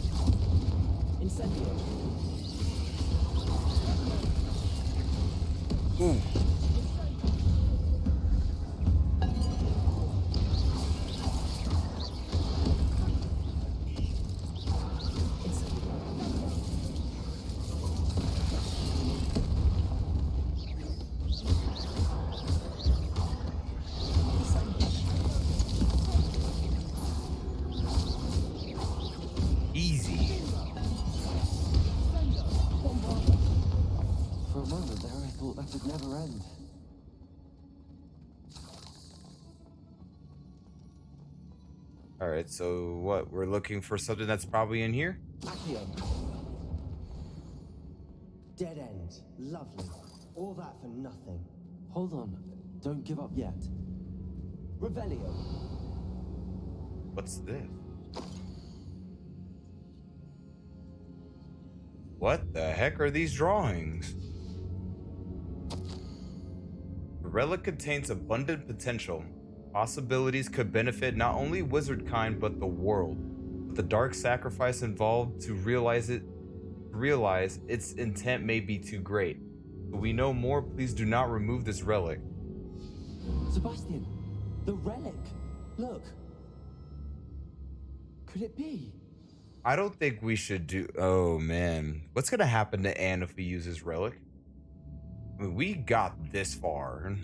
Ooh. Easy. For a moment there, I thought that would never end. All right, so what? We're looking for something that's probably in here? Dead end. Lovely. All that for nothing. Hold on. Don't give up yet. Revelio. What's this? What the heck are these drawings? The relic contains abundant potential. Possibilities could benefit not only wizard kind but the world. But the dark sacrifice involved to realize its intent may be too great. So we know more, please do not remove this relic. Sebastian, the relic. Look. Could it be? I don't think we should do. Oh man, what's gonna happen to Anne if we use this relic? I mean, we got this far.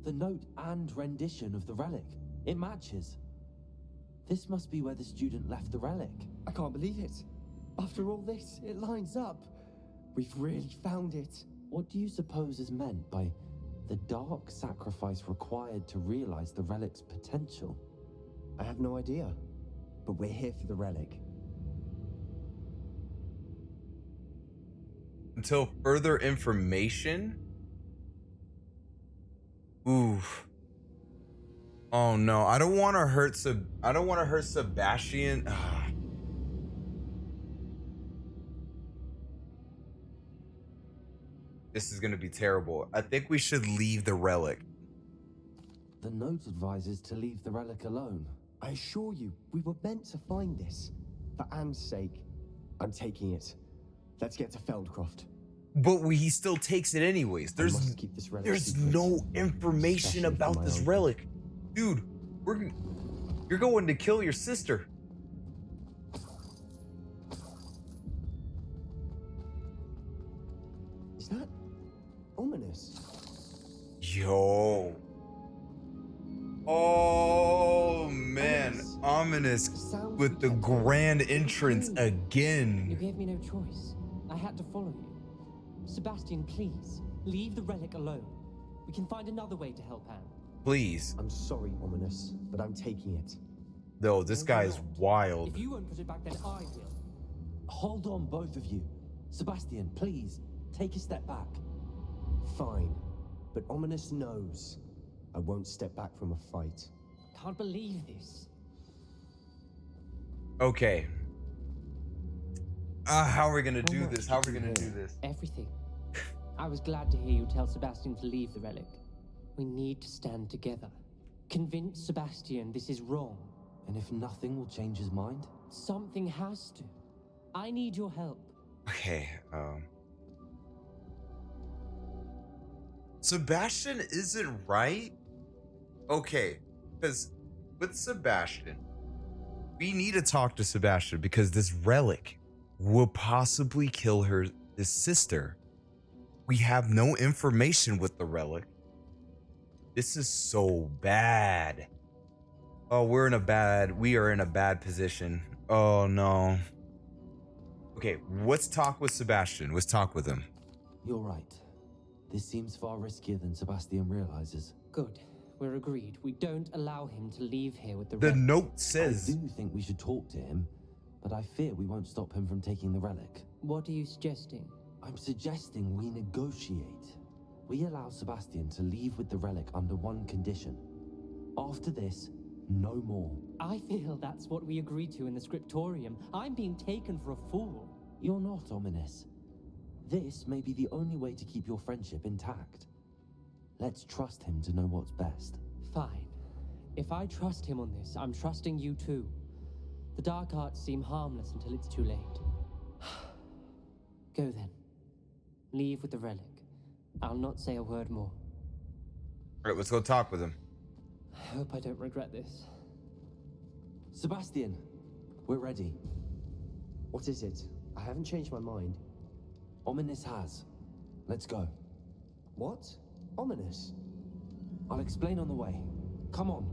The note and rendition of the relic. It matches. This must be where the student left the relic. I can't believe it. After all this, it lines up. We've really found it. What do you suppose is meant by the dark sacrifice required to realize the relic's potential? I have no idea, but we're here for the relic. Until further information? Ooh. Oh no, I don't want to hurt Sebastian. This is gonna be terrible. I think we should leave the relic. The note advises to leave the relic alone. I assure you, we were meant to find this. For Anne's sake, I'm taking it. Let's get to Feldcroft. But he still takes it anyways. There's no information about this relic. Dude, you're going to kill your sister. Is that ominous? Yo. Oh man, ominous. Sound with the grand entrance You again. gave me no choice. I had to follow you. Sebastian, please, leave the relic alone. We can find another way to help Anne. Please. I'm sorry, Ominous, but I'm taking it. No, this guy is wild. If you won't put it back, then I will. Hold on, both of you. Sebastian, please, take a step back. Fine, but Ominous knows I won't step back from a fight. Can't believe this. Okay. How are we gonna do this? How are we gonna do this? Everything. I was glad to hear you tell Sebastian to leave the relic. We need to stand together. Convince Sebastian this is wrong. And if nothing will change his mind? Something has to. I need your help. Okay, Sebastian isn't right? Okay, because with Sebastian, we need to talk to Sebastian because this relic will possibly kill his sister. We have no information with the relic. This is so bad. Oh, we are in a bad position. Oh no. Okay, let's talk with Sebastian. Let's talk with him. You're right. This seems far riskier than Sebastian realizes. Good. We're agreed. We don't allow him to leave here with the The relic. note says. I do think we should talk to him, but I fear we won't stop him from taking the relic. What are you suggesting? I'm suggesting we negotiate. We allow Sebastian to leave with the relic under one condition. After this, no more. I feel that's what we agreed to in the scriptorium. I'm being taken for a fool. You're not, Ominous. This may be the only way to keep your friendship intact. Let's trust him to know what's best. Fine. If I trust him on this, I'm trusting you too. The dark arts seem harmless until it's too late. Go then. Leave with the relic. I'll not say a word more. All right, let's go talk with him. I hope I don't regret this. Sebastian, we're ready. What is it? I haven't changed my mind. Ominous has. Let's go. What? Ominous? I'll explain on the way. Come on.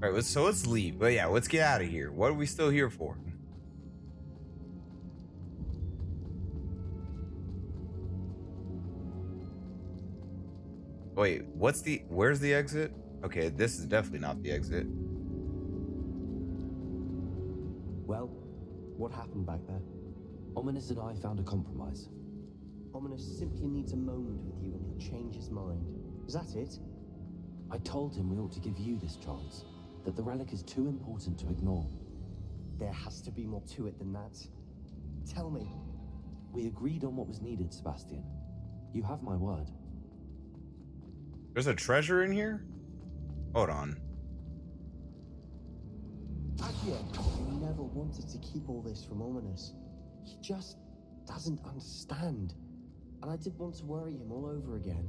All right, let's leave. But yeah, let's get out of here. What are we still here for? Wait, where's the exit? Okay, this is definitely not the exit. Well, what happened back there? Ominous and I found a compromise. Ominous simply needs a moment with you and he'll change his mind. Is that it? I told him we ought to give you this chance, that the relic is too important to ignore. There has to be more to it than that. Tell me. We agreed on what was needed, Sebastian. You have my word. There's a treasure in here? Hold on. Accio, you never wanted to keep all this from Ominous. He just doesn't understand. And I didn't want to worry him all over again.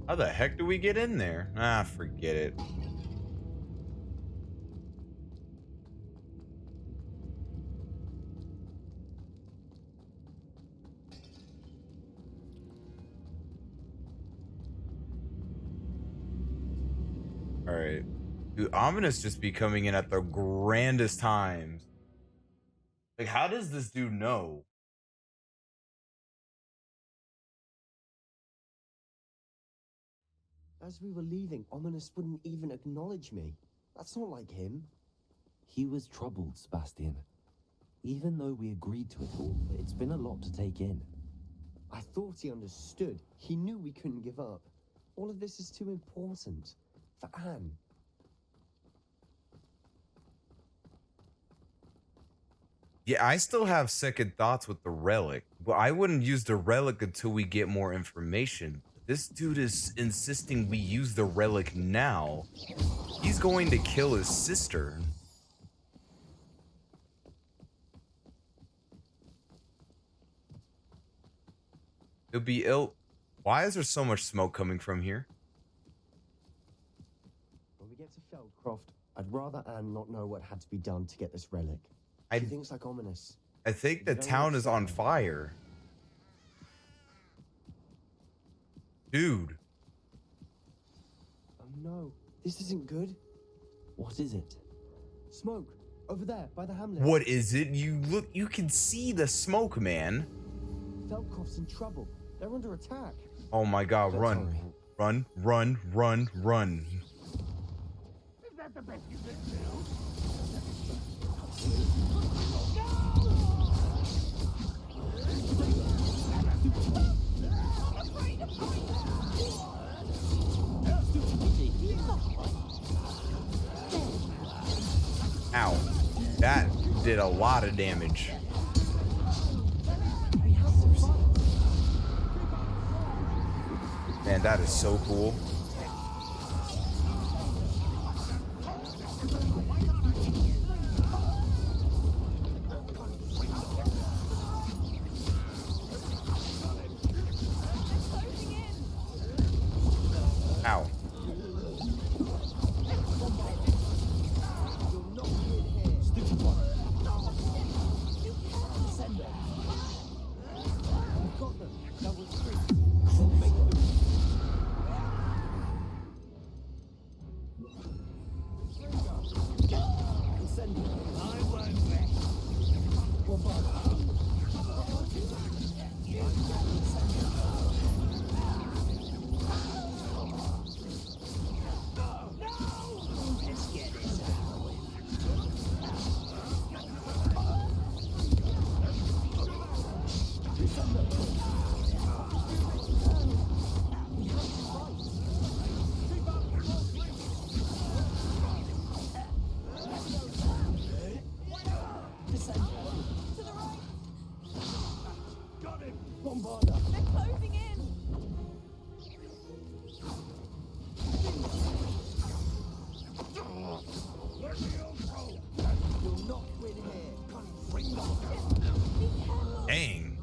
How the heck do we get in there? Ah, forget it. All right. Dude, Ominous just be coming in at the grandest times. Like, how does this dude know? As we were leaving, Ominous wouldn't even acknowledge me. That's not like him. He was troubled, Sebastian. Even though we agreed to it all, it's been a lot to take in. I thought he understood. He knew we couldn't give up. All of this is too important. For Anne. Yeah, I still have second thoughts with the relic, but I wouldn't use the relic until we get more information. This dude is insisting we use the relic now. He's going to kill his sister. It'll be ill. Why is there so much smoke coming from here? When we get to Feldcroft, I'd rather Anne not know what had to be done to get this relic. She thinks like Ominous. I think the town is on fire. Dude. Oh no. This isn't good. What is it? Smoke. Over there, by the hamlet. What is it? You can see the smoke, man. Velkov's in trouble. They're under attack. Oh my god, run. Run, run, run, run. Is that the best you can do? Ow. That did a lot of damage. Man, that is so cool. Ow. Dang.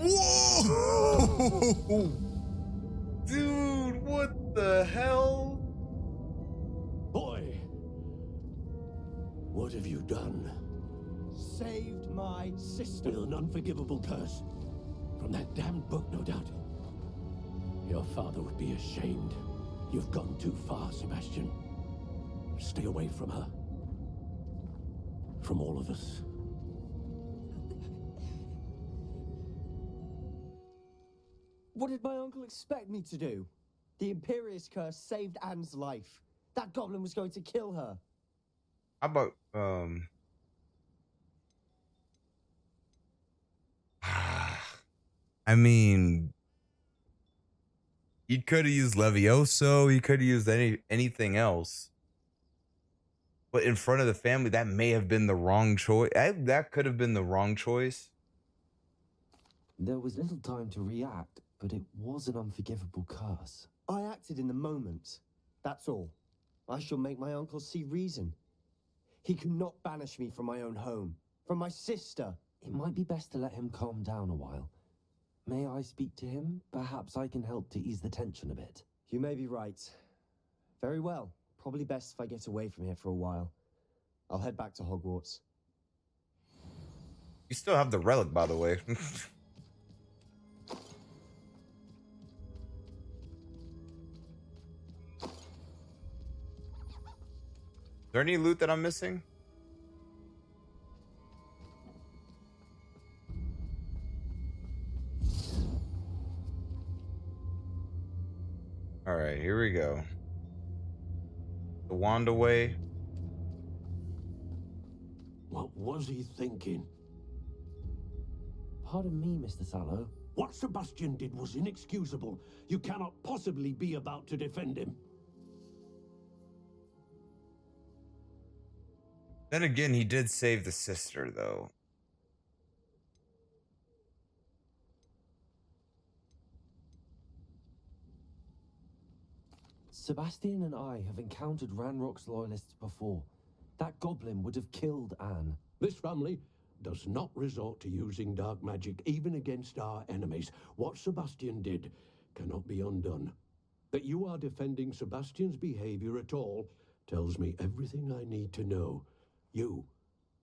Whoa! Dude, what the hell? Boy, what have you done? Saved my sister. With an unforgivable curse. From that damned book, no doubt. Your father would be ashamed. You've gone too far, Sebastian. Stay away from her. From all of us. What did my uncle expect me to do? The Imperious curse saved Anne's life. That goblin was going to kill her. How about I mean, he could have used Levioso, he could have used anything else. But in front of the family, that may have been the wrong choice. That could have been the wrong choice. There was little time to react, but it was an unforgivable curse. I acted in the moment. That's all. I shall make my uncle see reason. He cannot banish me from my own home, from my sister. It might be best to let him calm down a while. May I speak to him? Perhaps I can help to ease the tension a bit. You may be right. Very well. Probably best if I get away from here for a while. I'll head back to Hogwarts. You still have the relic, by the way. Is there any loot that I'm missing? All right, here we go. The wand away. What was he thinking? Pardon me, Mr. Sallow. What Sebastian did was inexcusable. You cannot possibly be about to defend him. Then again, he did save the sister, though. Sebastian and I have encountered Ranrock's loyalists before. That goblin would have killed Anne. This family does not resort to using dark magic even against our enemies. What Sebastian did cannot be undone. That you are defending Sebastian's behavior at all tells me everything I need to know. You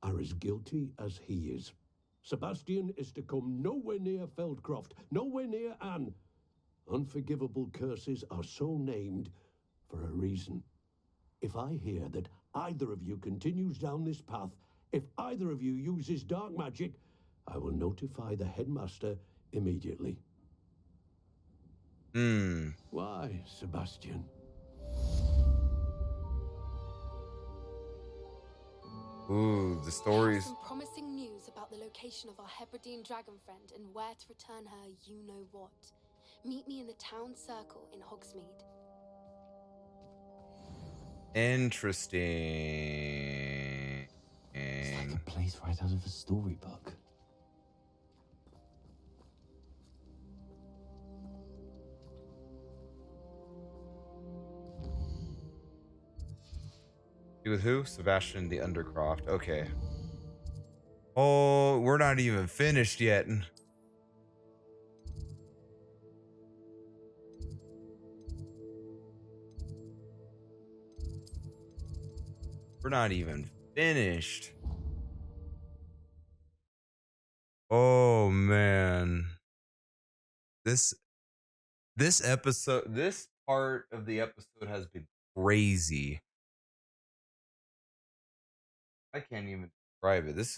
are as guilty as he is. Sebastian is to come nowhere near Feldcroft, nowhere near Anne. Unforgivable curses are so named for a reason. If I hear that either of you continues down this path, if either of you uses dark magic, I will notify the headmaster immediately. Why, Sebastian? Ooh, the stories. Some promising news about the location of our Hebridean dragon friend and where to return her you-know-what. Meet me in the town circle in Hogsmeade. Interesting. It's like a place right out of a storybook. With who? Sebastian the Undercroft. Okay. Oh, we're not even finished yet. We're not even finished. Oh man. This episode, this part of the episode has been crazy. I can't even describe it. This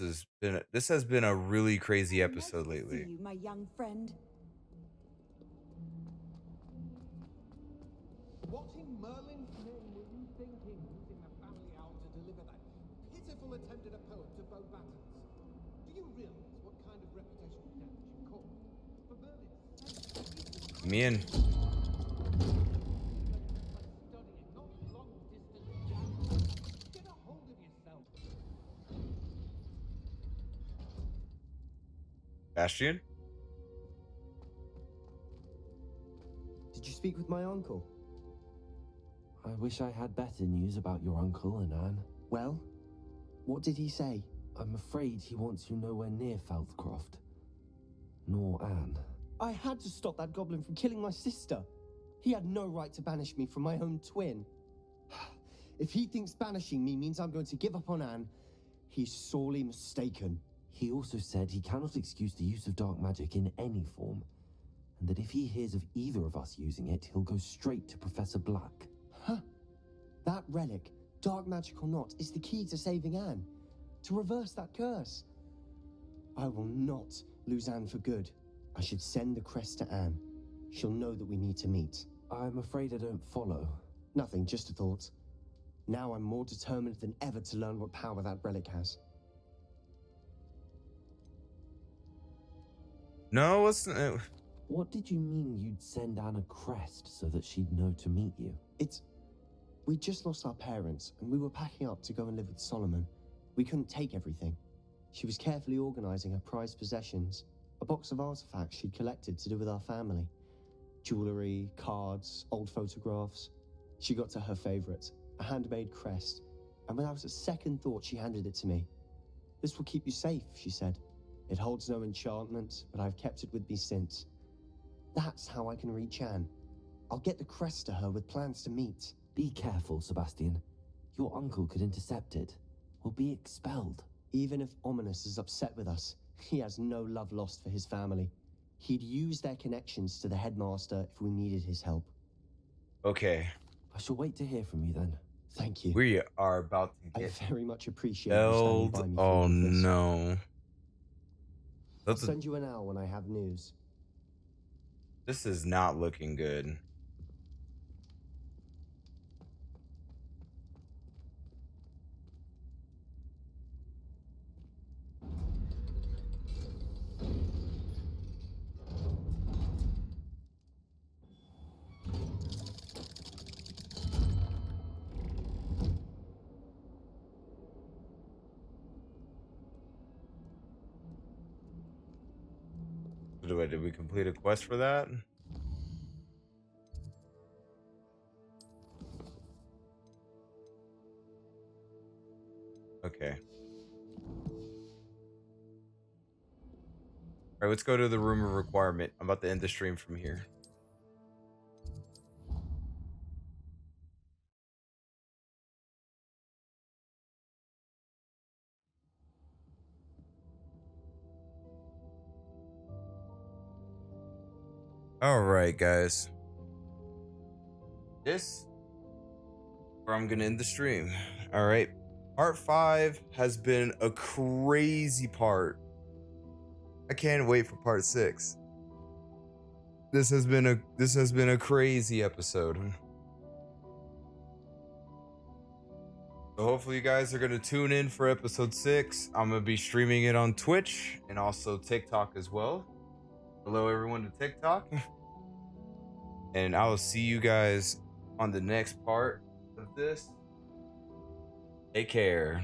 has been a really crazy episode lately. See you, my young friend. What in Merlin's name were you thinking, using the family owl to deliver that pitiful attempt at a poem to Beau Battens? Do you realize what kind of reputational damage you caused? For Merlin's Me in. Get a hold of yourself. Bastion? Did you speak with my uncle? I wish I had better news about your uncle and Anne. Well, what did he say? I'm afraid he wants you nowhere near Feldcroft. Nor Anne. I had to stop that goblin from killing my sister. He had no right to banish me from my own twin. If he thinks banishing me means I'm going to give up on Anne, he's sorely mistaken. He also said he cannot excuse the use of dark magic in any form, and that if he hears of either of us using it, he'll go straight to Professor Black. Huh. That relic, dark magic or not, is the key to saving Anne. To reverse that curse. I will not lose Anne for good. I should send the crest to Anne. She'll know that we need to meet. I'm afraid I don't follow. Nothing, just a thought. Now I'm more determined than ever to learn what power that relic has. No, it's What did you mean you'd send Anne a crest so that she'd know to meet you? We just lost our parents, and we were packing up to go and live with Solomon. We couldn't take everything. She was carefully organizing her prized possessions, a box of artifacts she'd collected to do with our family. Jewelry, cards, old photographs. She got to her favorite, a handmade crest, and without a second thought she handed it to me. This will keep you safe, she said. It holds no enchantment, but I've kept it with me since. That's how I can reach Anne. I'll get the crest to her with plans to meet. Be careful, Sebastian. Your uncle could intercept it. We'll be expelled. Even if Ominous is upset with us, he has no love lost for his family. He'd use their connections to the headmaster if we needed his help. okay. I shall wait to hear from you then. Thank you. We are about to get I very much appreciate you standing by me through all Oh of this. no. I'll send you an owl when I have news. This is not looking good. Did we complete a quest for that? Okay. All right, let's go to the room of requirement. I'm about to end the stream from here. All right, guys. This where I'm gonna end the stream. All right. Part 5 has been a crazy part. I can't wait for part 6. This has been a crazy episode. So hopefully you guys are gonna tune in for episode 6. I'm gonna be streaming it on Twitch and also TikTok as well. Hello everyone to TikTok. And I will see you guys on the next part of this. Take care.